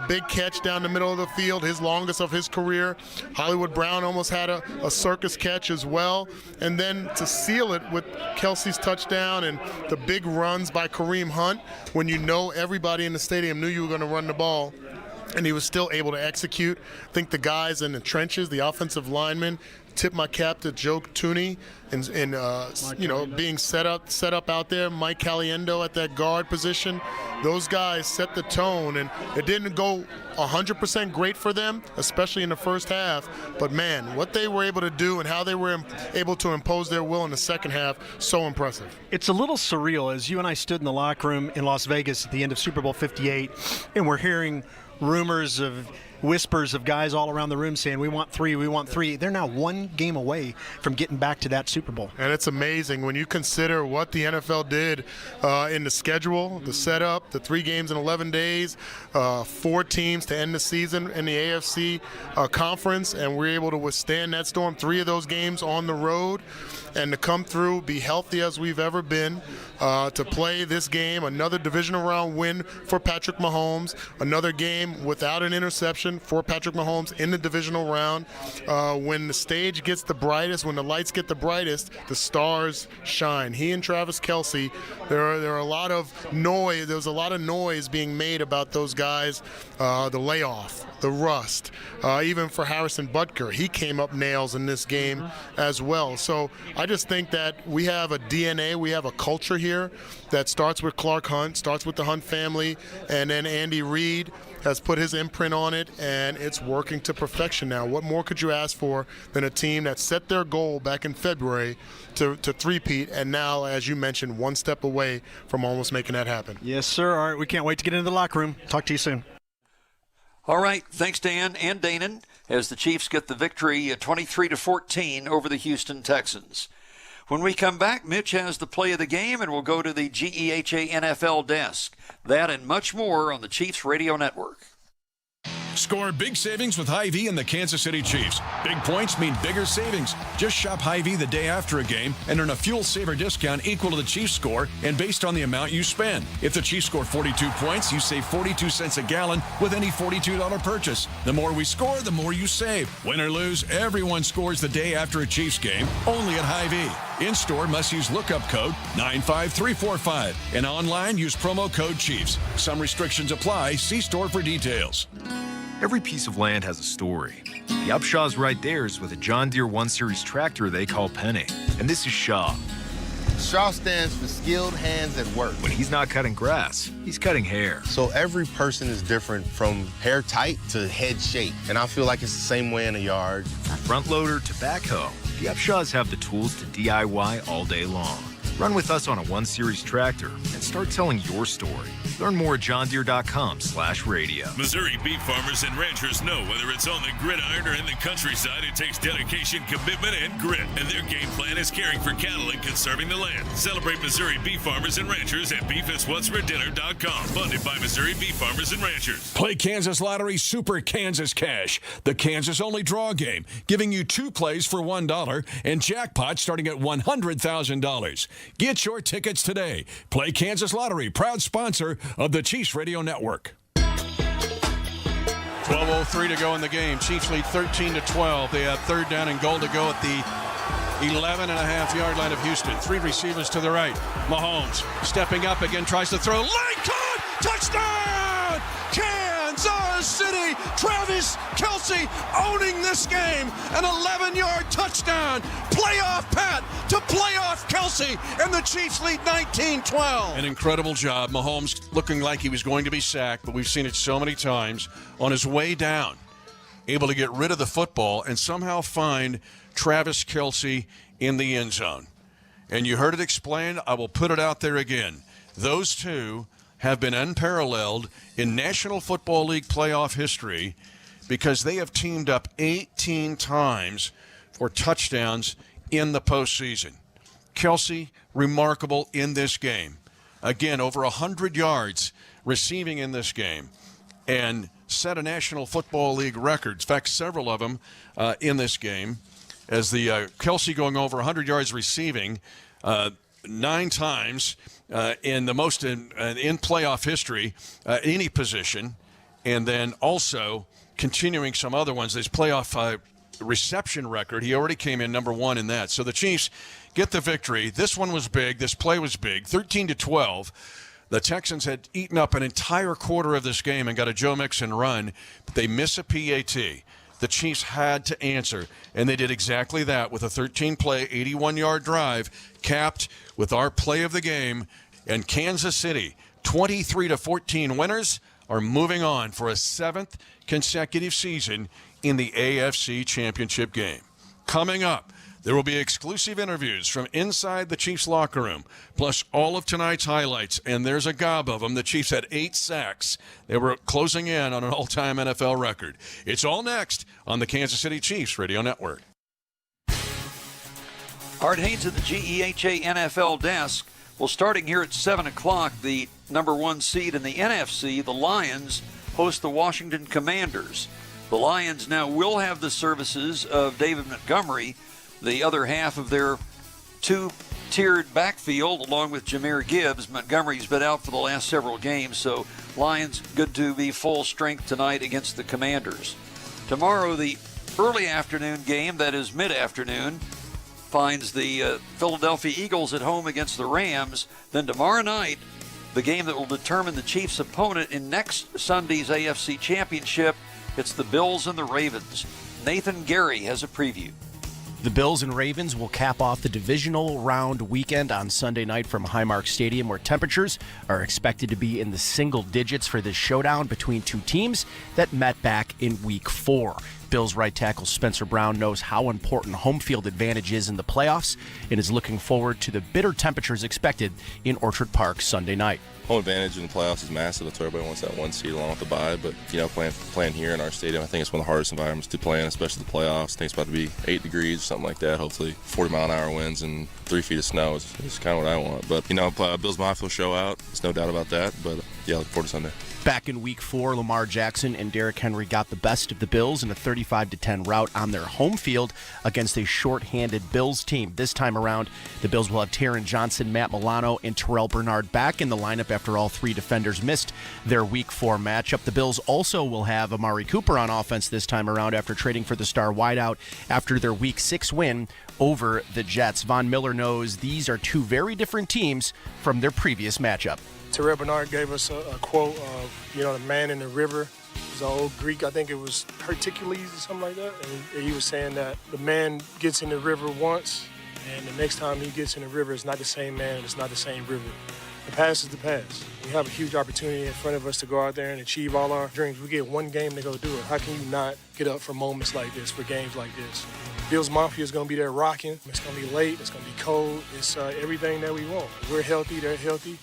big catch down the middle of the field, his longest of his career. Hollywood Brown almost had a circus catch as well. And then to seal it with Kelce's touchdown and the big runs by Kareem Hunt, when you know everybody in the stadium knew you were going to run the ball, and he was still able to execute. I think the guys in the trenches, the offensive linemen, tip my cap to Joe Tooney and being set up out there. Mike Caliendo at that guard position. Those guys set the tone, and it didn't go 100% great for them, especially in the first half. But man, what they were able to do and how they were able to impose their will in the second half, so impressive. It's a little surreal as you and I stood in the locker room in Las Vegas at the end of Super Bowl 58, and we're hearing rumors of whispers of guys all around the room saying, we want 3, we want 3. They're now one game away from getting back to that Super Bowl. And it's amazing when you consider what the NFL did in the schedule, the setup, the 3 games in 11 days, 4 teams to end the season in the AFC conference, and we're able to withstand that storm. 3 of those games on the road, and to come through, be healthy as we've ever been, to play this game, another divisional round win for Patrick Mahomes, another game without an interception for Patrick Mahomes in the divisional round. When the stage gets the brightest, when the lights get the brightest, the stars shine. He and Travis Kelce, there are a lot of noise. There was a lot of noise being made about those guys, the layoff, the rust. Even for Harrison Butker, he came up nails in this game as well. So I just think that we have a DNA, we have a culture here that starts with Clark Hunt, starts with the Hunt family, and then Andy Reid has put his imprint on it, and it's working to perfection now. What more could you ask for than a team that set their goal back in February to three-peat, and now, as you mentioned, one step away from almost making that happen? Yes, sir. All right, we can't wait to get into the locker room. Talk to you soon. All right, thanks, Dan and Danon, as the Chiefs get the victory 23-14 over the Houston Texans. When we come back, Mitch has the play of the game, and we'll go to the GEHA NFL desk. That and much more on the Chiefs Radio Network. Score big savings with Hy-Vee and the Kansas City Chiefs. Big points mean bigger savings. Just shop Hy-Vee the day after a game and earn a fuel saver discount equal to the Chiefs score and based on the amount you spend. If the Chiefs score 42 points, you save 42 cents a gallon with any $42 purchase. The more we score, the more you save. Win or lose, everyone scores the day after a Chiefs game, only at Hy-Vee. In-store must use lookup code 95345 and online use promo code Chiefs. Some restrictions apply. See store for details. Every piece of land has a story. The Upshaw's right there is with a John Deere 1 Series tractor they call Penny. And this is Shaw. Shaw stands for skilled hands at work. When he's not cutting grass, he's cutting hair. So every person is different, from hair tight to head shape. And I feel like it's the same way in the yard. From front loader to backhoe, the Upshaws have the tools to DIY all day long. Run with us on a 1 Series tractor and start telling your story. Learn more at johndeere.com/radio. Missouri beef farmers and ranchers know whether it's on the gridiron or in the countryside, it takes dedication, commitment, and grit. And their game plan is caring for cattle and conserving the land. Celebrate Missouri beef farmers and ranchers at beefiswhatsfordinner.com. Funded by Missouri Beef Farmers and Ranchers. Play Kansas Lottery Super Kansas Cash, the Kansas-only draw game, giving you 2 plays for $1 and jackpot starting at $100,000. Get your tickets today. Play Kansas Lottery, proud sponsor of the Chiefs Radio Network. 12:03 to go in the game. Chiefs lead 13-12. They have 3rd down and goal to go at the 11.5-yard line of Houston. 3 receivers to the right. Mahomes stepping up again, tries to throw. Late caught! Touchdown! Kansas City! Travis Kelce owning this game. An 11-yard touchdown. Playoff Pat to playoff Kelce. And the Chiefs lead 19-12. An incredible job. Mahomes looking like he was going to be sacked, but we've seen it so many times. On his way down, able to get rid of the football and somehow find Travis Kelce in the end zone. And you heard it explained. I will put it out there again. Those two have been unparalleled in National Football League playoff history because they have teamed up 18 times for touchdowns in the postseason. Kelce, remarkable in this game. Again, over 100 yards receiving in this game and set a National Football League record. In fact, several of them in this game. As the Kelce going over 100 yards receiving 9 times in the most in playoff history, any position, and then also continuing some other ones. This playoff reception record, he already came in number 1 in that. So the Chiefs get the victory. This one was big. This play was big. 13-12. The Texans had eaten up an entire quarter of this game and got a Joe Mixon run, but they miss a PAT. The Chiefs had to answer, and they did exactly that with a 13-play, 81-yard drive, capped with our play of the game. And Kansas City, 23-14 winners, are moving on for a 7th consecutive season in the AFC Championship game. Coming up, there will be exclusive interviews from inside the Chiefs locker room, plus all of tonight's highlights, and there's a gob of them. The Chiefs had 8 sacks. They were closing in on an all-time NFL record. It's all next on the Kansas City Chiefs Radio Network. Art Haynes at the GEHA NFL desk. Well, starting here at 7 o'clock, the number 1 seed in the NFC, the Lions, host the Washington Commanders. The Lions now will have the services of David Montgomery, the other half of their 2-tiered backfield, along with Jahmyr Gibbs. Montgomery's been out for the last several games, so Lions good to be full strength tonight against the Commanders. Tomorrow, the early afternoon game, that is mid-afternoon, finds the Philadelphia Eagles at home against the Rams. Then tomorrow night, the game that will determine the Chiefs' opponent in next Sunday's AFC Championship, it's the Bills and the Ravens. Nathan Gary has a preview. The Bills and Ravens will cap off the divisional round weekend on Sunday night from Highmark Stadium, where temperatures are expected to be in the single digits for this showdown between 2 teams that met back in Week 4. Bills right tackle Spencer Brown knows how important home field advantage is in the playoffs and is looking forward to the bitter temperatures expected in Orchard Park Sunday night. Home advantage in the playoffs is massive. That's why everybody wants that 1 seed along with the bye. But, playing here in our stadium, I think it's one of the hardest environments to play in, especially the playoffs. I think it's about to be 8 degrees, something like that. Hopefully 40-mile-an-hour winds and 3 feet of snow is kind of what I want. But, Bills Mafia will show out. There's no doubt about that. But, look forward to Sunday. Back in Week 4, Lamar Jackson and Derrick Henry got the best of the Bills in a 35-10 rout on their home field against a short-handed Bills team. This time around, the Bills will have Taron Johnson, Matt Milano, and Terrell Bernard back in the lineup after all 3 defenders missed their Week 4 matchup. The Bills also will have Amari Cooper on offense this time around after trading for the star wideout after their Week 6 win over the Jets. Von Miller knows these are 2 very different teams from their previous matchup. Terrell Bernard gave us a quote of, the man in the river. It's an old Greek, I think it was Hercules or something like that. And he was saying that the man gets in the river once, and the next time he gets in the river, it's not the same man, it's not the same river. The past is the past. We have a huge opportunity in front of us to go out there and achieve all our dreams. We get 1 game to go do it. How can you not get up for moments like this, for games like this? Bills Mafia is going to be there rocking. It's going to be late. It's going to be cold. It's everything that we want. We're healthy. They're healthy.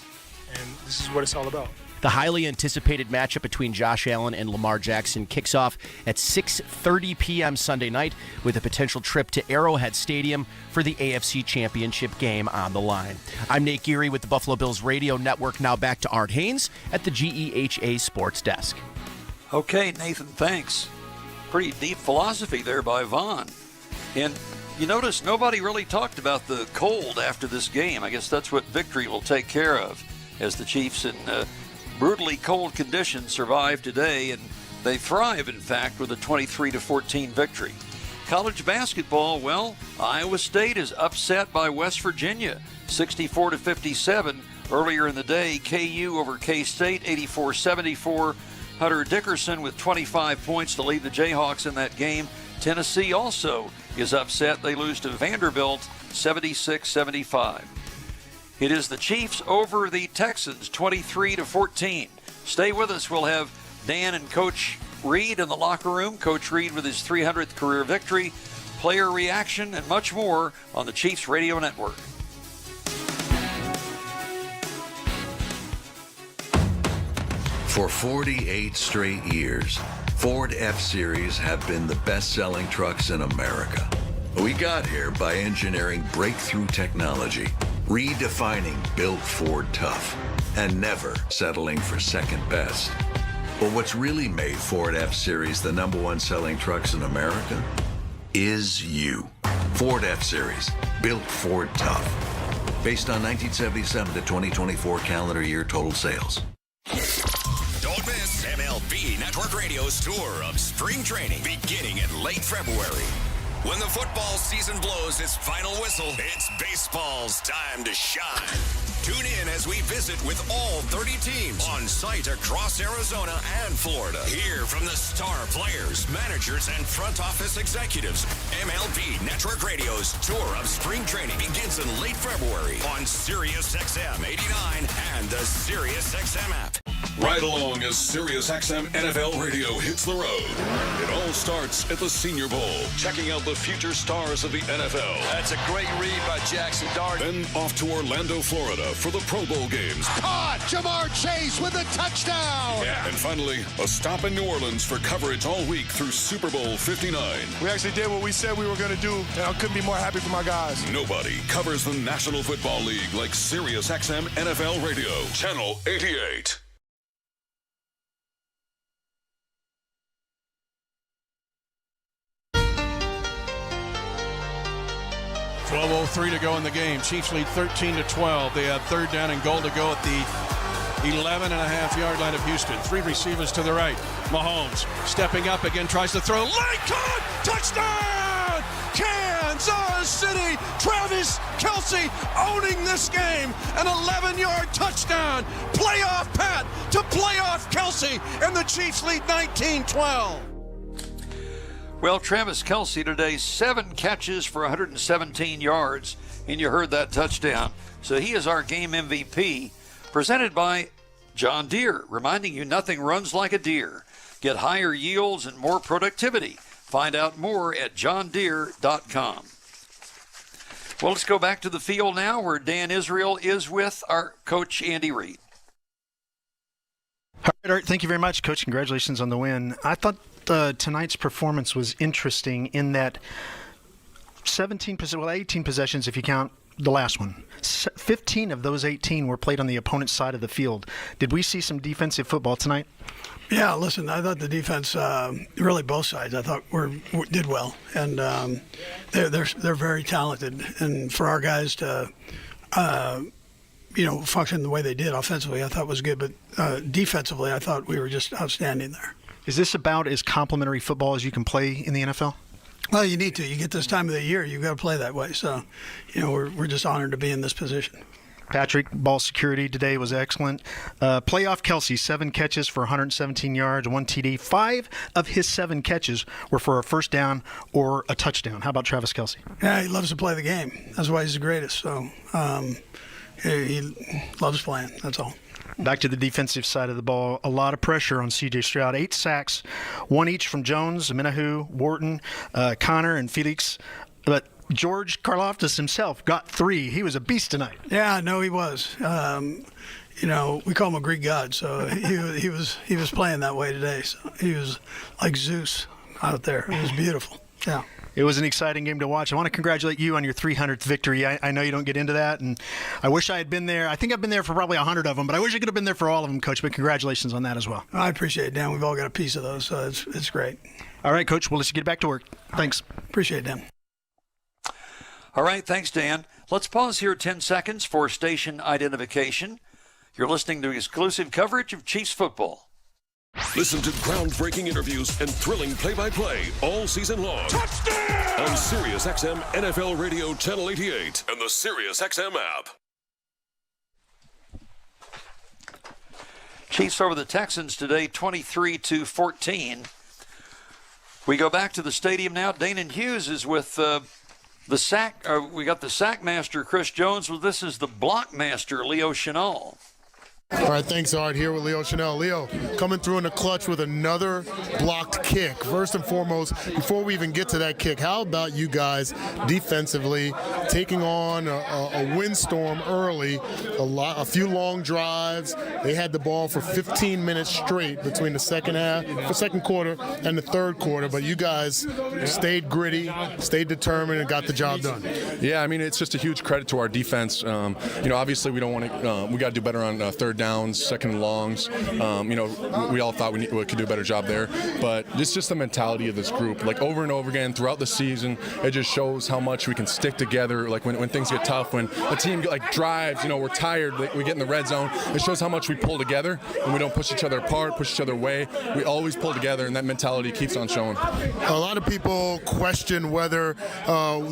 And this is what it's all about. The highly anticipated matchup between Josh Allen and Lamar Jackson kicks off at 6:30 p.m. Sunday night with a potential trip to Arrowhead Stadium for the AFC Championship game on the line. I'm Nate Geary with the Buffalo Bills Radio Network. Now back to Art Haynes at the GEHA Sports Desk. Okay, Nathan, thanks. Pretty deep philosophy there by Vaughn. And you notice nobody really talked about the cold after this game. I guess that's what victory will take care of, as the Chiefs in brutally cold conditions survive today, and they thrive, in fact, with a 23-14 victory. College basketball, well, Iowa State is upset by West Virginia, 64-57. Earlier in the day, KU over K-State, 84-74. Hunter Dickerson with 25 points to lead the Jayhawks in that game. Tennessee also is upset. They lose to Vanderbilt, 76-75. It is the Chiefs over the Texans, 23-14. Stay with us. We'll have Dan and Coach Reed in the locker room. Coach Reed with his 300th career victory, player reaction, and much more on the Chiefs Radio Network. For 48 straight years, Ford F-Series have been the best-selling trucks in America. We got here by engineering breakthrough technology, redefining Built Ford Tough, and never settling for second best. But what's really made Ford F-Series the #1 selling trucks in America is you. Ford F-Series, Built Ford Tough. Based on 1977 to 2024 calendar year total sales. Don't miss MLB Network Radio's tour of spring training beginning in late February. When the football season blows its final whistle, it's baseball's time to shine. Tune in as we visit with all 30 teams on site across Arizona and Florida. Hear from the star players, managers, and front office executives. MLB Network Radio's tour of spring training begins in late February on SiriusXM 89 and the SiriusXM app. Right along as SiriusXM NFL Radio hits the road. It all starts at the Senior Bowl, checking out the future stars of the NFL. That's a great read by Jackson Dart. Then off to Orlando, Florida for the Pro Bowl games. Caught! Jamar Chase with a touchdown! Yeah. And finally, a stop in New Orleans for coverage all week through Super Bowl 59. We actually did what we said we were going to do, and I couldn't be more happy for my guys. Nobody covers the National Football League like SiriusXM NFL Radio, Channel 88. 12:03 to go in the game. Chiefs lead 13-12. They have third down and goal to go at the 11.5-yard line of Houston. Three receivers to the right. Mahomes stepping up again, tries to throw. Line caught! Touchdown! Kansas City! Travis Kelce owning this game. An 11-yard touchdown. Playoff Pat to playoff Kelce. And the Chiefs lead 19-12. Well, Travis Kelce today, 7 catches for 117 yards, and you heard that touchdown. So he is our game MVP, presented by John Deere, reminding you nothing runs like a deer. Get higher yields and more productivity. Find out more at johndeere.com. Well, let's go back to the field now where Dan Israel is with our coach, Andy Reid. All right, Art, thank you very much, Coach. Congratulations on the win. I thought tonight's performance was interesting in that 18 possessions if you count the last one. 15 of those 18 were played on the opponent's side of the field. Did we see some defensive football tonight? Yeah, listen, I thought the defense, really both sides, I thought did well, and they're very talented. And for our guys to, function the way they did offensively, I thought was good. But defensively, I thought we were just outstanding there. Is this about as complimentary football as you can play in the NFL? Well, you need to. You get this time of the year, you've got to play that way. So, we're just honored to be in this position. Patrick, ball security today was excellent. Playoff Kelce, 7 catches for 117 yards, 1 TD. 5 of his 7 catches were for a first down or a touchdown. How about Travis Kelce? Yeah, he loves to play the game. That's why he's the greatest. So he loves playing. That's all. Back to the defensive side of the ball, a lot of pressure on C.J. Stroud. 8 sacks, 1 each from Jones, Minahu, Wharton, Connor, and Felix. But George Karlaftis himself got 3. He was a beast tonight. Yeah, no, he was. We call him a Greek god, so he was playing that way today. So he was like Zeus out there. It was beautiful. Yeah. It was an exciting game to watch. I want to congratulate you on your 300th victory. I know you don't get into that, and I wish I had been there. I think I've been there for probably 100 of them, but I wish I could have been there for all of them, Coach. But congratulations on that as well. I appreciate it, Dan. We've all got a piece of those, so it's great. All right, Coach. Well, let's get back to work. Thanks. Appreciate it, Dan. All right, thanks, Dan. Let's pause here 10 seconds for station identification. You're listening to exclusive coverage of Chiefs football. Listen to groundbreaking interviews and thrilling play-by-play all season long. Touchdown! On SiriusXM NFL Radio Channel 88 and the SiriusXM app. Chiefs over the Texans today, 23-14. We go back to the stadium now. Danon Hughes is with the sack. We got the sack master, Chris Jones. Well, this is the block master, Leo Chenal. All right, thanks, Art. Here with Leo Chenal. Leo, coming through in the clutch with another blocked kick. First and foremost, before we even get to that kick, how about you guys defensively taking on a windstorm early, a few long drives. They had the ball for 15 minutes straight between the second quarter and the third quarter, but you guys stayed gritty, stayed determined, and got the job done. Yeah, I mean, it's just a huge credit to our defense. Obviously we don't want to, we got to do better on third downs, second and longs. We all thought we could do a better job there, but it's just the mentality of this group. Like over and over again throughout the season, it just shows how much we can stick together. Like when things get tough, when the team drives, we're tired, we get in the red zone. It shows how much we pull together and we don't push each other apart, push each other away. We always pull together, and that mentality keeps on showing. A lot of people question whether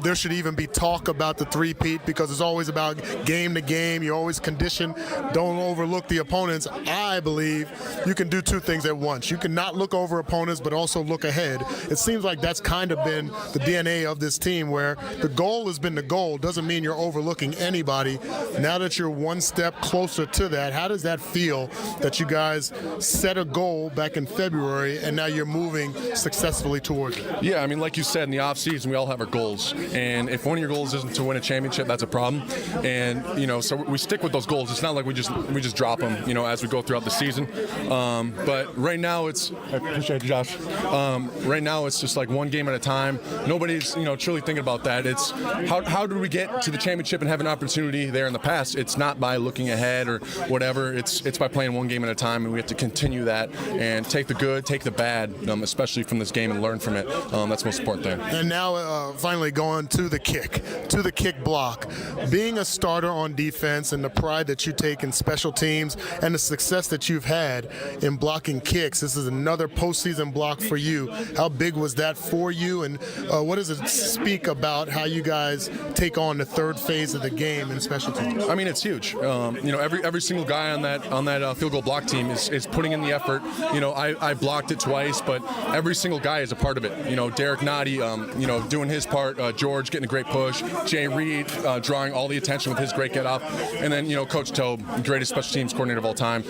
there should even be talk about the three-peat because it's always about game to game. You're always conditioned. Don't overlook the opponents. I believe you can do two things at once. You can not look over opponents, but also look ahead. It seems like that's kind of been the DNA of this team, where the goal has been the goal. Doesn't mean you're overlooking anybody. Now that you're one step closer to that, how does that feel that you guys set a goal back in February and now you're moving successfully towards it? Yeah, I mean, like you said, in the offseason, we all have our goals. And if one of your goals isn't to win a championship, that's a problem. And, so we stick with those goals. It's not like we just drop them, as we go throughout the season. But right now I appreciate it, Josh. Right now it's just like one game at a time. Nobody's, truly thinking about that. It's how do we get to the championship and have an opportunity there in the past? It's not by looking ahead or whatever. It's by playing one game at a time, and we have to continue that and take the good, take the bad, especially from this game, and learn from it. That's the most important thing. And now finally going to the kick block. Being a starter on defense and the pride that you take in special teams and the success that you've had in blocking kicks, this is another postseason block for you. How big was that for you, and what does it speak about how you guys take on the third phase of the game in special teams? I mean, it's huge. Every single guy on that field goal block team is putting in the effort. I blocked it twice, but every single guy is a part of it. Derek Nottie, doing his part. George getting a great push. Jay Reed drawing all the attention with his great get off, and then Coach Tobe, greatest special teams coordinator of all time.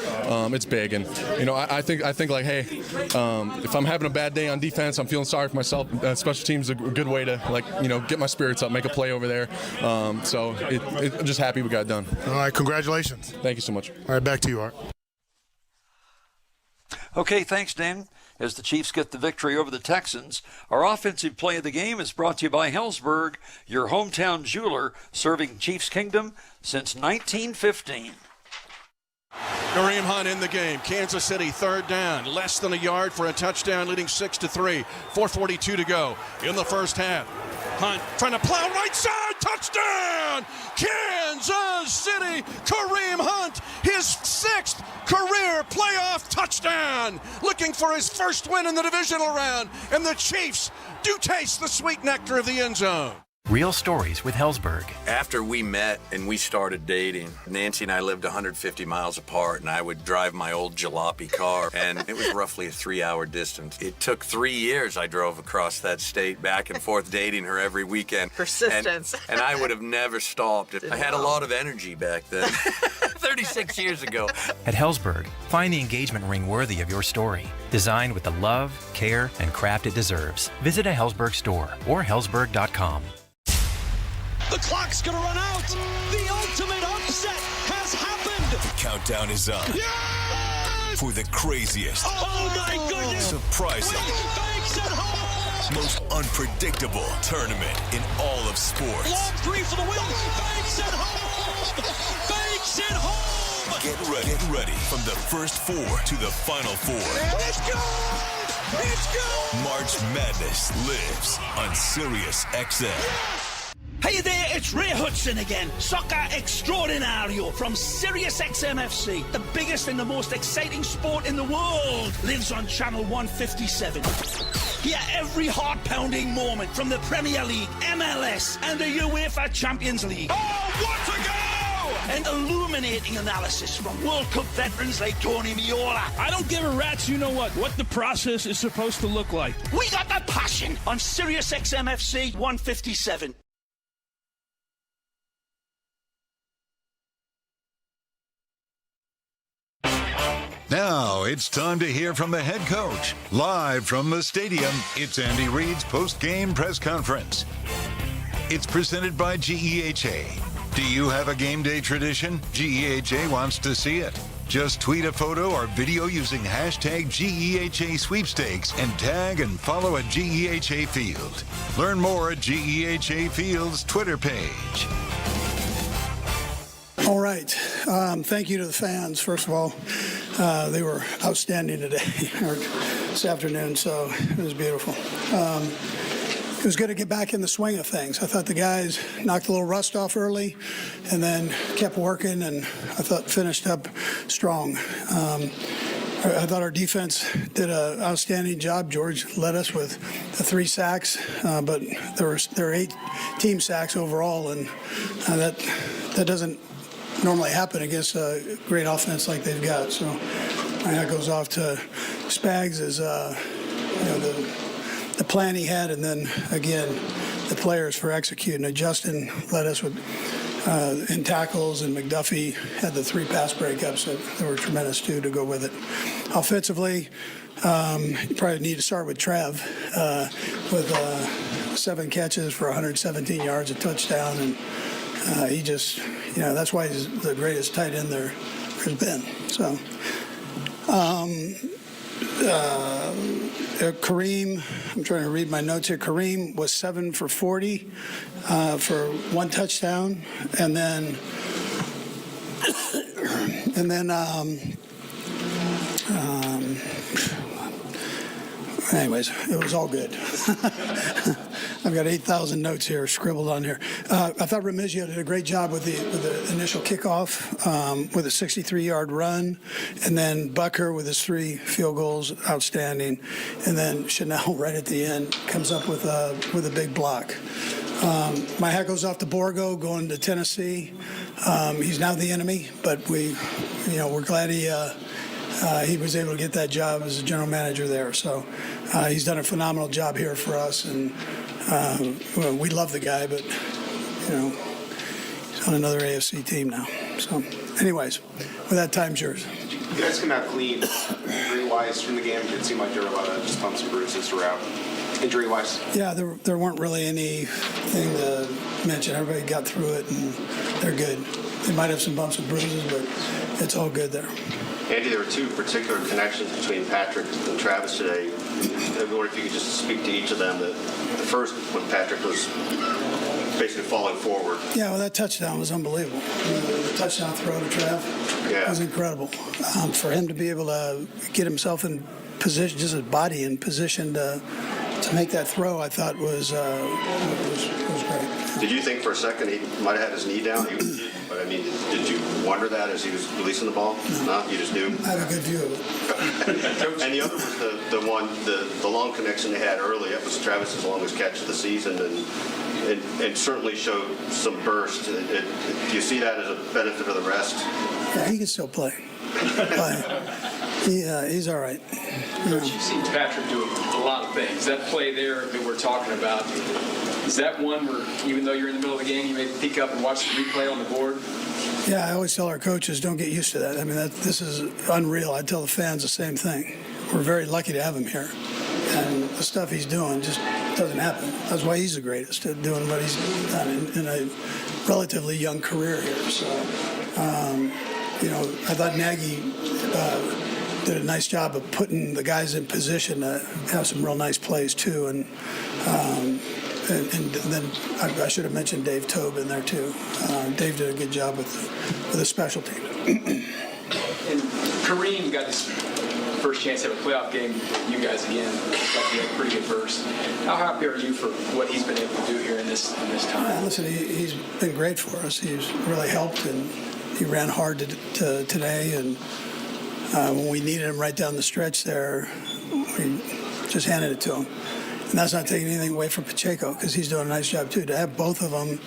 It's big, and I think like, hey, if I'm having a bad day on defense, I'm feeling sorry for myself. Special teams is a good way to get my spirits up, make a play over there. So I'm just happy we got it done. All right, congratulations. Thank you so much. All right, back to you, Art. Okay, thanks, Dan. As the Chiefs get the victory over the Texans, our offensive play of the game is brought to you by Hellsberg, your hometown jeweler, serving Chiefs Kingdom since 1915. Kareem Hunt in the game. Kansas City third down. Less than a yard for a touchdown, leading 6-3. 4:42 to go in the first half. Hunt trying to plow right side. Touchdown! Kansas City. Kareem Hunt, his 6th career playoff touchdown. Looking for his first win in the divisional round. And the Chiefs do taste the sweet nectar of the end zone. Real stories with Hellsberg. After we met and we started dating, Nancy and I lived 150 miles apart, and I would drive my old jalopy car, and it was roughly a 3-hour distance. It took 3 years I drove across that state back and forth dating her every weekend. Persistence. And I would have never stopped. I had a lot of energy back then. 30 36 years ago. At Hellsberg, find the engagement ring worthy of your story. Designed with the love, care, and craft it deserves. Visit a Hellsberg store or hellsberg.com. The clock's gonna run out. The ultimate upset has happened. The countdown is up. Yes! For the craziest. Oh my goodness! Surprising. Banks at home! Most unpredictable tournament in all of sports. Long three for the win. Banks at home! Banks at home! Get ready from the first four to the final four. Let's go! Let's go! March Madness lives on Sirius XM. Hey there, it's Ray Hudson again. Soccer Extraordinario from Sirius XMFC. The biggest and the most exciting sport in the world lives on channel 157. Hear every heart-pounding moment from the Premier League, MLS, and the UEFA Champions League. Oh, what a go! And illuminating analysis from World Cup veterans like Tony Meola. I don't give a rat's what the process is supposed to look like. We got the passion on Sirius XMFC 157. Now it's time to hear from the head coach. Live from the stadium, it's Andy Reid's post-game press conference. It's presented by GEHA. Do you have a game day tradition? GEHA wants to see it. Just tweet a photo or video using hashtag GEHA sweepstakes and tag and follow at GEHA Field. Learn more at GEHA Field's Twitter page. All right. Thank you to the fans, first of all. They were outstanding today, or this afternoon, so it was beautiful. It was good to get back in the swing of things. I thought the guys knocked a little rust off early and then kept working, and I thought finished up strong. I thought our defense did an outstanding job. George led us with the 3 sacks, but there were 8 team sacks overall, and that doesn't normally happen against a great offense like they've got. So my hat goes off to Spags as the plan he had, and then again the players for executing it. Justin led us with in tackles, and McDuffie had the 3 pass breakups that were tremendous too to go with it. Offensively, you probably need to start with Trev with 7 catches for 117 yards, a touchdown, and he just, that's why he's the greatest tight end there has been. So, Kareem, I'm trying to read my notes here. Kareem was 7 for 40 for 1 touchdown, and then anyways, it was all good. I've got 8,000 notes here scribbled on here. I thought Remigio did a great job with the initial kickoff, with a 63-yard run, and then Bucker with his 3 field goals, outstanding, and then Chanel right at the end comes up with a big block. My hat goes off to Borgo going to Tennessee. He's now the enemy, but we're glad he was able to get that job as a general manager there. So he's done a phenomenal job here for us, and we love the guy, but he's on another AFC team now. So, anyways, with that, time's yours. You guys come out clean, injury-wise, from the game. It seemed like there were a lot of just bumps and bruises throughout. Injury-wise? Yeah, there weren't really anything to mention. Everybody got through it, and they're good. They might have some bumps and bruises, but it's all good there. Andy, there were 2 particular connections between Patrick and Travis today. I wonder if you could just speak to each of them. The first, when Patrick was basically falling forward. Yeah, well, that touchdown was unbelievable. The touchdown throw to Trav was incredible. For him to be able to get himself in position, just his body in position to make that throw, I thought was great. Did you think for a second he might have had his knee down? But I mean, did you wonder that as he was releasing the ball? No, you just knew. I have a good view of it. And the other was the long connection they had early. That was Travis's longest catch of the season, and certainly showed some burst. Do you see that as a benefit of the rest? Yeah, he can still play. He's all right. Coach, you've seen Patrick do a lot of things. That play there that we're talking about, is that one where even though you're in the middle of the game, you may peek up and watch the replay on the board? Yeah, I always tell our coaches, don't get used to that. I mean, this is unreal. I tell the fans the same thing. We're very lucky to have him here. And the stuff he's doing just doesn't happen. That's why he's the greatest at doing what he's done in a relatively young career here. So, I thought Nagy did a nice job of putting the guys in position to have some real nice plays, too. And then I should have mentioned Dave Tobe in there, too. Dave did a good job with the special team. And Kareem got his first chance to have a playoff game with you guys again. Like he had a pretty good burst. How happy are you for what he's been able to do here in this time? Yeah, listen, he's been great for us. He's really helped, and he ran hard today. And when we needed him right down the stretch there, we just handed it to him. And that's not taking anything away from Pacheco, because he's doing a nice job, too. To have both of them,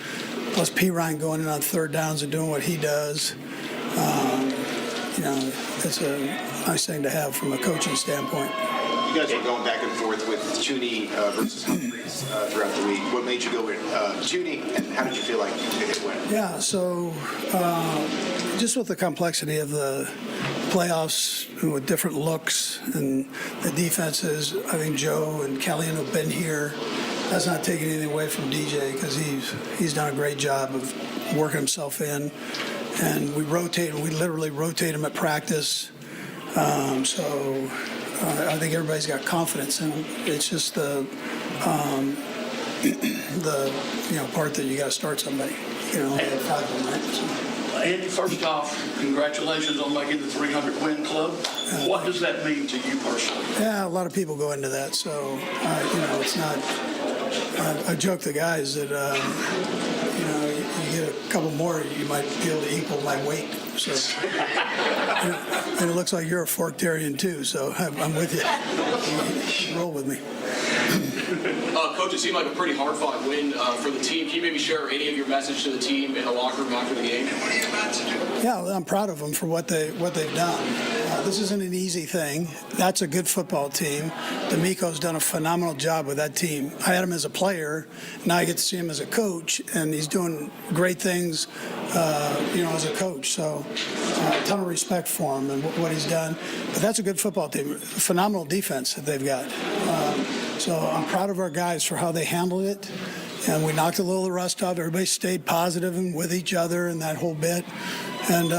plus P. Ryan going in on third downs and doing what he does, it's a nice thing to have from a coaching standpoint. You guys were going back and forth with Chuny versus Humphreys throughout the week. What made you go with Chuny, and how did you feel like it went? Yeah, so just with the complexity of the playoffs with different looks and the defenses, I think Joe and Kellyan have been here. That's not taking anything away from DJ, because he's done a great job of working himself in. And we literally rotate him at practice. So I think everybody's got confidence in him. It's just the part that you got to start somebody. At 5 of them, right? So. Andy, first off, congratulations on making the 300-win club. What does that mean to you personally? Yeah, a lot of people go into that. So, it's not. I joke the guys that, you get a couple more, you might be able to equal my weight. So, and it looks like you're a Forktarian too, so I'm with you. Roll with me. Coach, it seemed like a pretty hard-fought win for the team. Can you maybe share any of your message to the team in the locker room after the game? Yeah, well, I'm proud of them for what they've done. This isn't an easy thing. That's a good football team. D'Amico's done a phenomenal job with that team. I had him as a player. Now I get to see him as a coach, and he's doing great things, as a coach. So a ton of respect for him and what he's done. But that's a good football team. Phenomenal defense that they've got. So I'm proud of our guys for how they handled it. And we knocked a little rust off. Everybody stayed positive and with each other and that whole bit. And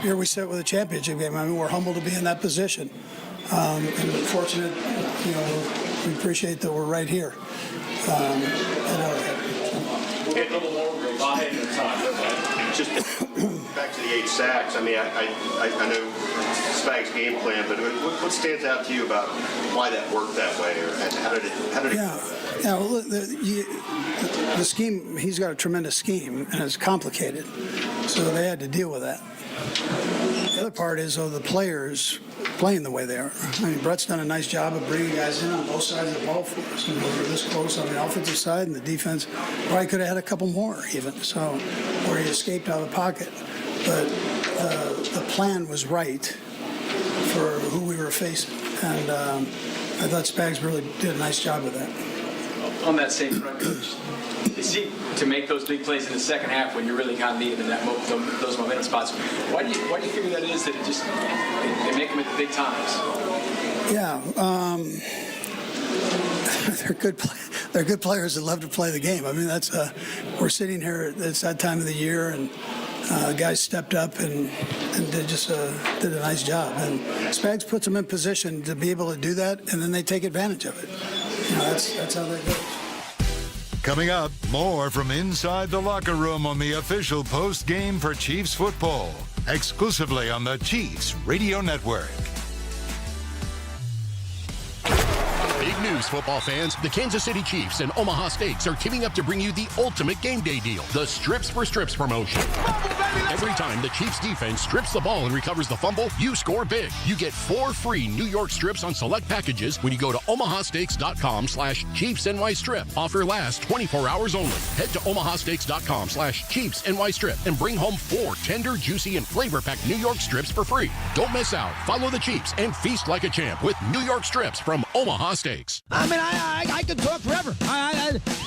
here we sit with a championship game. I mean, we're humbled to be in that position. And fortunate, we appreciate that we're right here. Get a little more behind the time. Just back to the 8 sacks. I mean, I know Spag's game plan, but what stands out to you about why that worked that way, or how did it go? Yeah, well, look, the scheme, he's got a tremendous scheme, and it's complicated. So they had to deal with that. The other part is, the players playing the way they are. I mean, Brett's done a nice job of bringing guys in on both sides of the ball for us. And we're this close on the offensive side, and the defense probably could have had a couple more even. So, where he escaped out of the pocket. But the plan was right for who we were facing. And I thought Spags really did a nice job with that. On that same front, Coach, it seemed to make those big plays in the second half when you really kind of needed them in those momentum spots. Why do you figure that is, that it just they make them at the big times? Yeah, they're good players that love to play the game. I mean, that's we're sitting here. It's that time of the year, and guys stepped up and did a nice job. And Spags puts them in position to be able to do that, and then they take advantage of it. That's how that goes. Coming up, more from inside the locker room on the official post-game for Chiefs football, exclusively on the Chiefs Radio Network. Big news, football fans. The Kansas City Chiefs and Omaha Steaks are teaming up to bring you the ultimate game day deal, the Strips for Strips promotion. Every time the Chiefs defense strips the ball and recovers the fumble, you score big. You get 4 free New York strips on select packages when you go to omahasteaks.com/ChiefsNYStrip. Offer lasts 24 hours only. Head to omahasteaks.com/ChiefsNYStrip and bring home 4 tender, juicy, and flavor-packed New York strips for free. Don't miss out. Follow the Chiefs and feast like a champ with New York strips from Omaha Steaks. I mean, I could talk forever.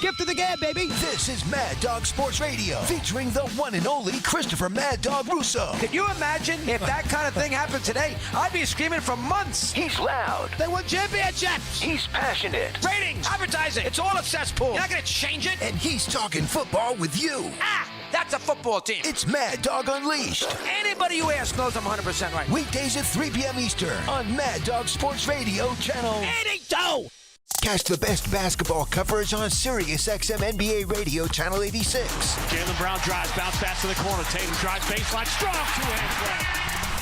Gift of the gab, baby. This is Mad Dog Sports Radio, featuring the one and only Christopher for Mad Dog Russo. Could you imagine if that kind of thing happened today? I'd be screaming for months. He's loud. They won championships. He's passionate. Ratings, advertising, it's all a cesspool. You're not going to change it. And he's talking football with you. That's a football team. It's Mad Dog Unleashed. Anybody you ask knows I'm 100% right. Weekdays at 3 p.m. Eastern on Mad Dog Sports Radio, Channel 82. Catch the best basketball coverage on Sirius XM NBA Radio, Channel 86. Jaylen Brown drives, bounce pass to the corner. Tatum drives baseline, strong two-hand grab.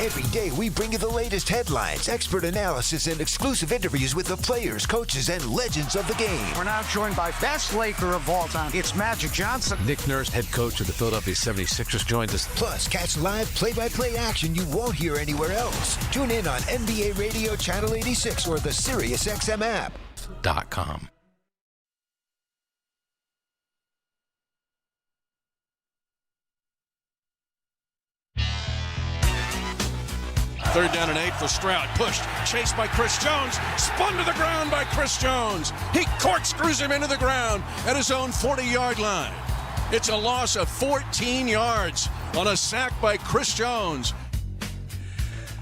Every day we bring you the latest headlines, expert analysis, and exclusive interviews with the players, coaches, and legends of the game. We're now joined by best Laker of all time. It's Magic Johnson. Nick Nurse, head coach of the Philadelphia 76ers, joins us. Plus, catch live play-by-play action you won't hear anywhere else. Tune in on NBA Radio Channel 86 or the Sirius XM app. .com. Third down and 8 for Stroud. Pushed, chased by Chris Jones. Spun to the ground by Chris Jones. He corkscrews him into the ground at his own 40-yard line. It's a loss of 14 yards on a sack by Chris Jones.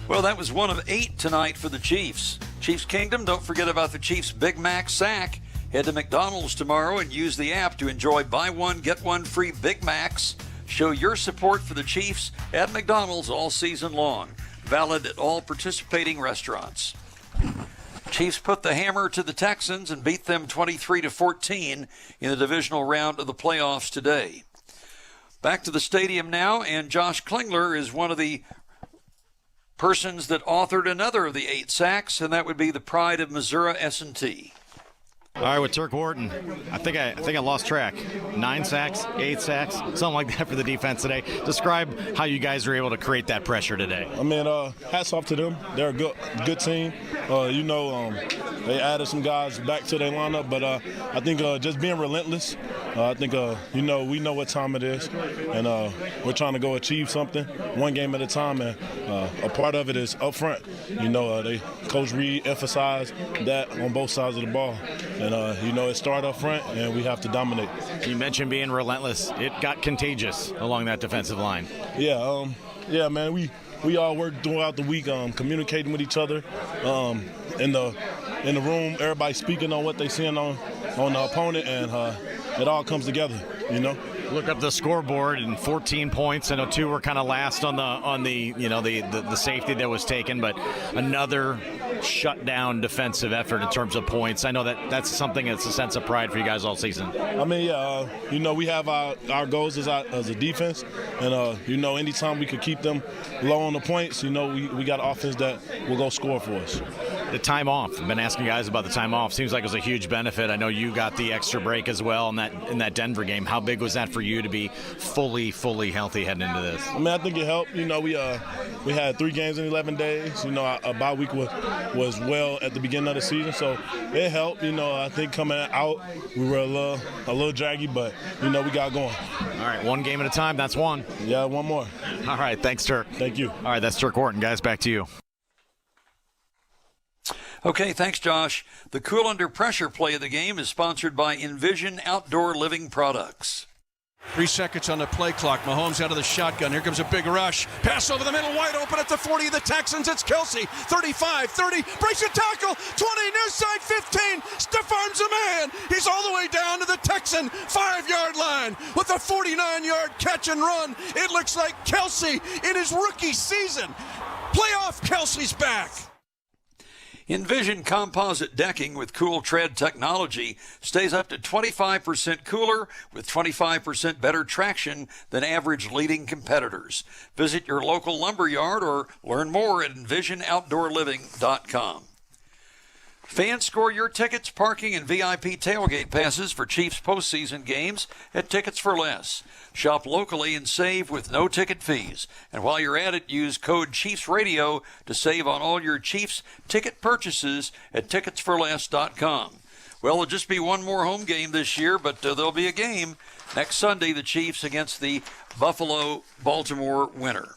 Well, that was one of 8 tonight for the Chiefs. Chiefs Kingdom, don't forget about the Chiefs Big Mac sack. Head to McDonald's tomorrow and use the app to enjoy buy one, get one free Big Macs. Show your support for the Chiefs at McDonald's all season long. Valid at all participating restaurants. Chiefs put the hammer to the Texans and beat them 23-14 in the divisional round of the playoffs today. Back to the stadium now, and Josh Klingler is one of the persons that authored another of the 8 sacks, and that would be the pride of Missouri S&T. All right, with Turk Wharton, I think I lost track. 9 sacks, 8 sacks, something like that for the defense today. Describe how you guys were able to create that pressure today. I mean, hats off to them. They're a good team. They added some guys back to their lineup, but I think just being relentless. I think we know what time it is, and we're trying to go achieve something one game at a time, and a part of it is up front. Coach Reed emphasized that on both sides of the ball. And, it started up front, and we have to dominate. You mentioned being relentless. It got contagious along that defensive line. Yeah, man. We all worked throughout the week communicating with each other. In the room, everybody speaking on what they seeing on the opponent, and it all comes together, Look up the scoreboard and 14 points. I know 2 were kind of last on the safety that was taken, but another shutdown defensive effort in terms of points. I know that's something that's a sense of pride for you guys all season. I mean, we have our goals as a defense, and anytime we could keep them low on the points, we got offense that will go score for us. The time off. I've been asking guys about the time off. Seems like it was a huge benefit. I know you got the extra break as well in that Denver game. How big was that for you to be fully healthy heading into this? I mean, I think it helped. We had 3 games in 11 days. A bye week was well at the beginning of the season, so it helped. I think coming out we were a little draggy, but we got going. All right, 1 game at a time. That's 1. Yeah, 1 more. All right, thanks, Turk. Thank you. All right, that's Turk Wharton. Guys, back to you. Okay, thanks, Josh. The Cool Under Pressure play of the game is sponsored by Envision Outdoor Living Products. 3 seconds on the play clock. Mahomes out of the shotgun. Here comes a big rush. Pass over the middle, wide open at the 40 of the Texans. It's Kelsey. 35, 30, breaks a tackle. 20, near side 15. Stiff arms a man. He's all the way down to the Texan 5-yard line with a 49-yard catch and run. It looks like Kelsey in his rookie season. Playoff Kelsey's back. Envision composite decking with Cool Tread technology stays up to 25% cooler with 25% better traction than average leading competitors. Visit your local lumber yard or learn more at envisionoutdoorliving.com. Fans, score your tickets, parking, and VIP tailgate passes for Chiefs postseason games at Tickets for Less. Shop locally and save with no ticket fees. And while you're at it, use code ChiefsRadio to save on all your Chiefs ticket purchases at ticketsforless.com. Well, there'll just be one more home game this year, but there'll be a game next Sunday, the Chiefs against the Buffalo-Baltimore winner.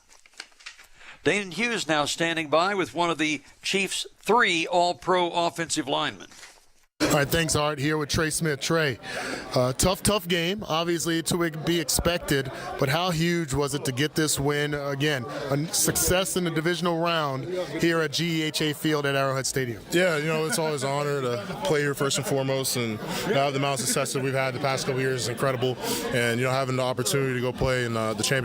Dayton Hughes now standing by with one of the Chiefs' 3 All-Pro offensive linemen. All right, thanks, Art. Here with Trey Smith. Trey, tough game, obviously to be expected, but how huge was it to get this win? Again, a success in the divisional round here at GEHA Field at Arrowhead Stadium. Yeah, it's always an honor to play here first and foremost, and have the amount of success that we've had the past couple of years is incredible. And having the opportunity to go play in the championship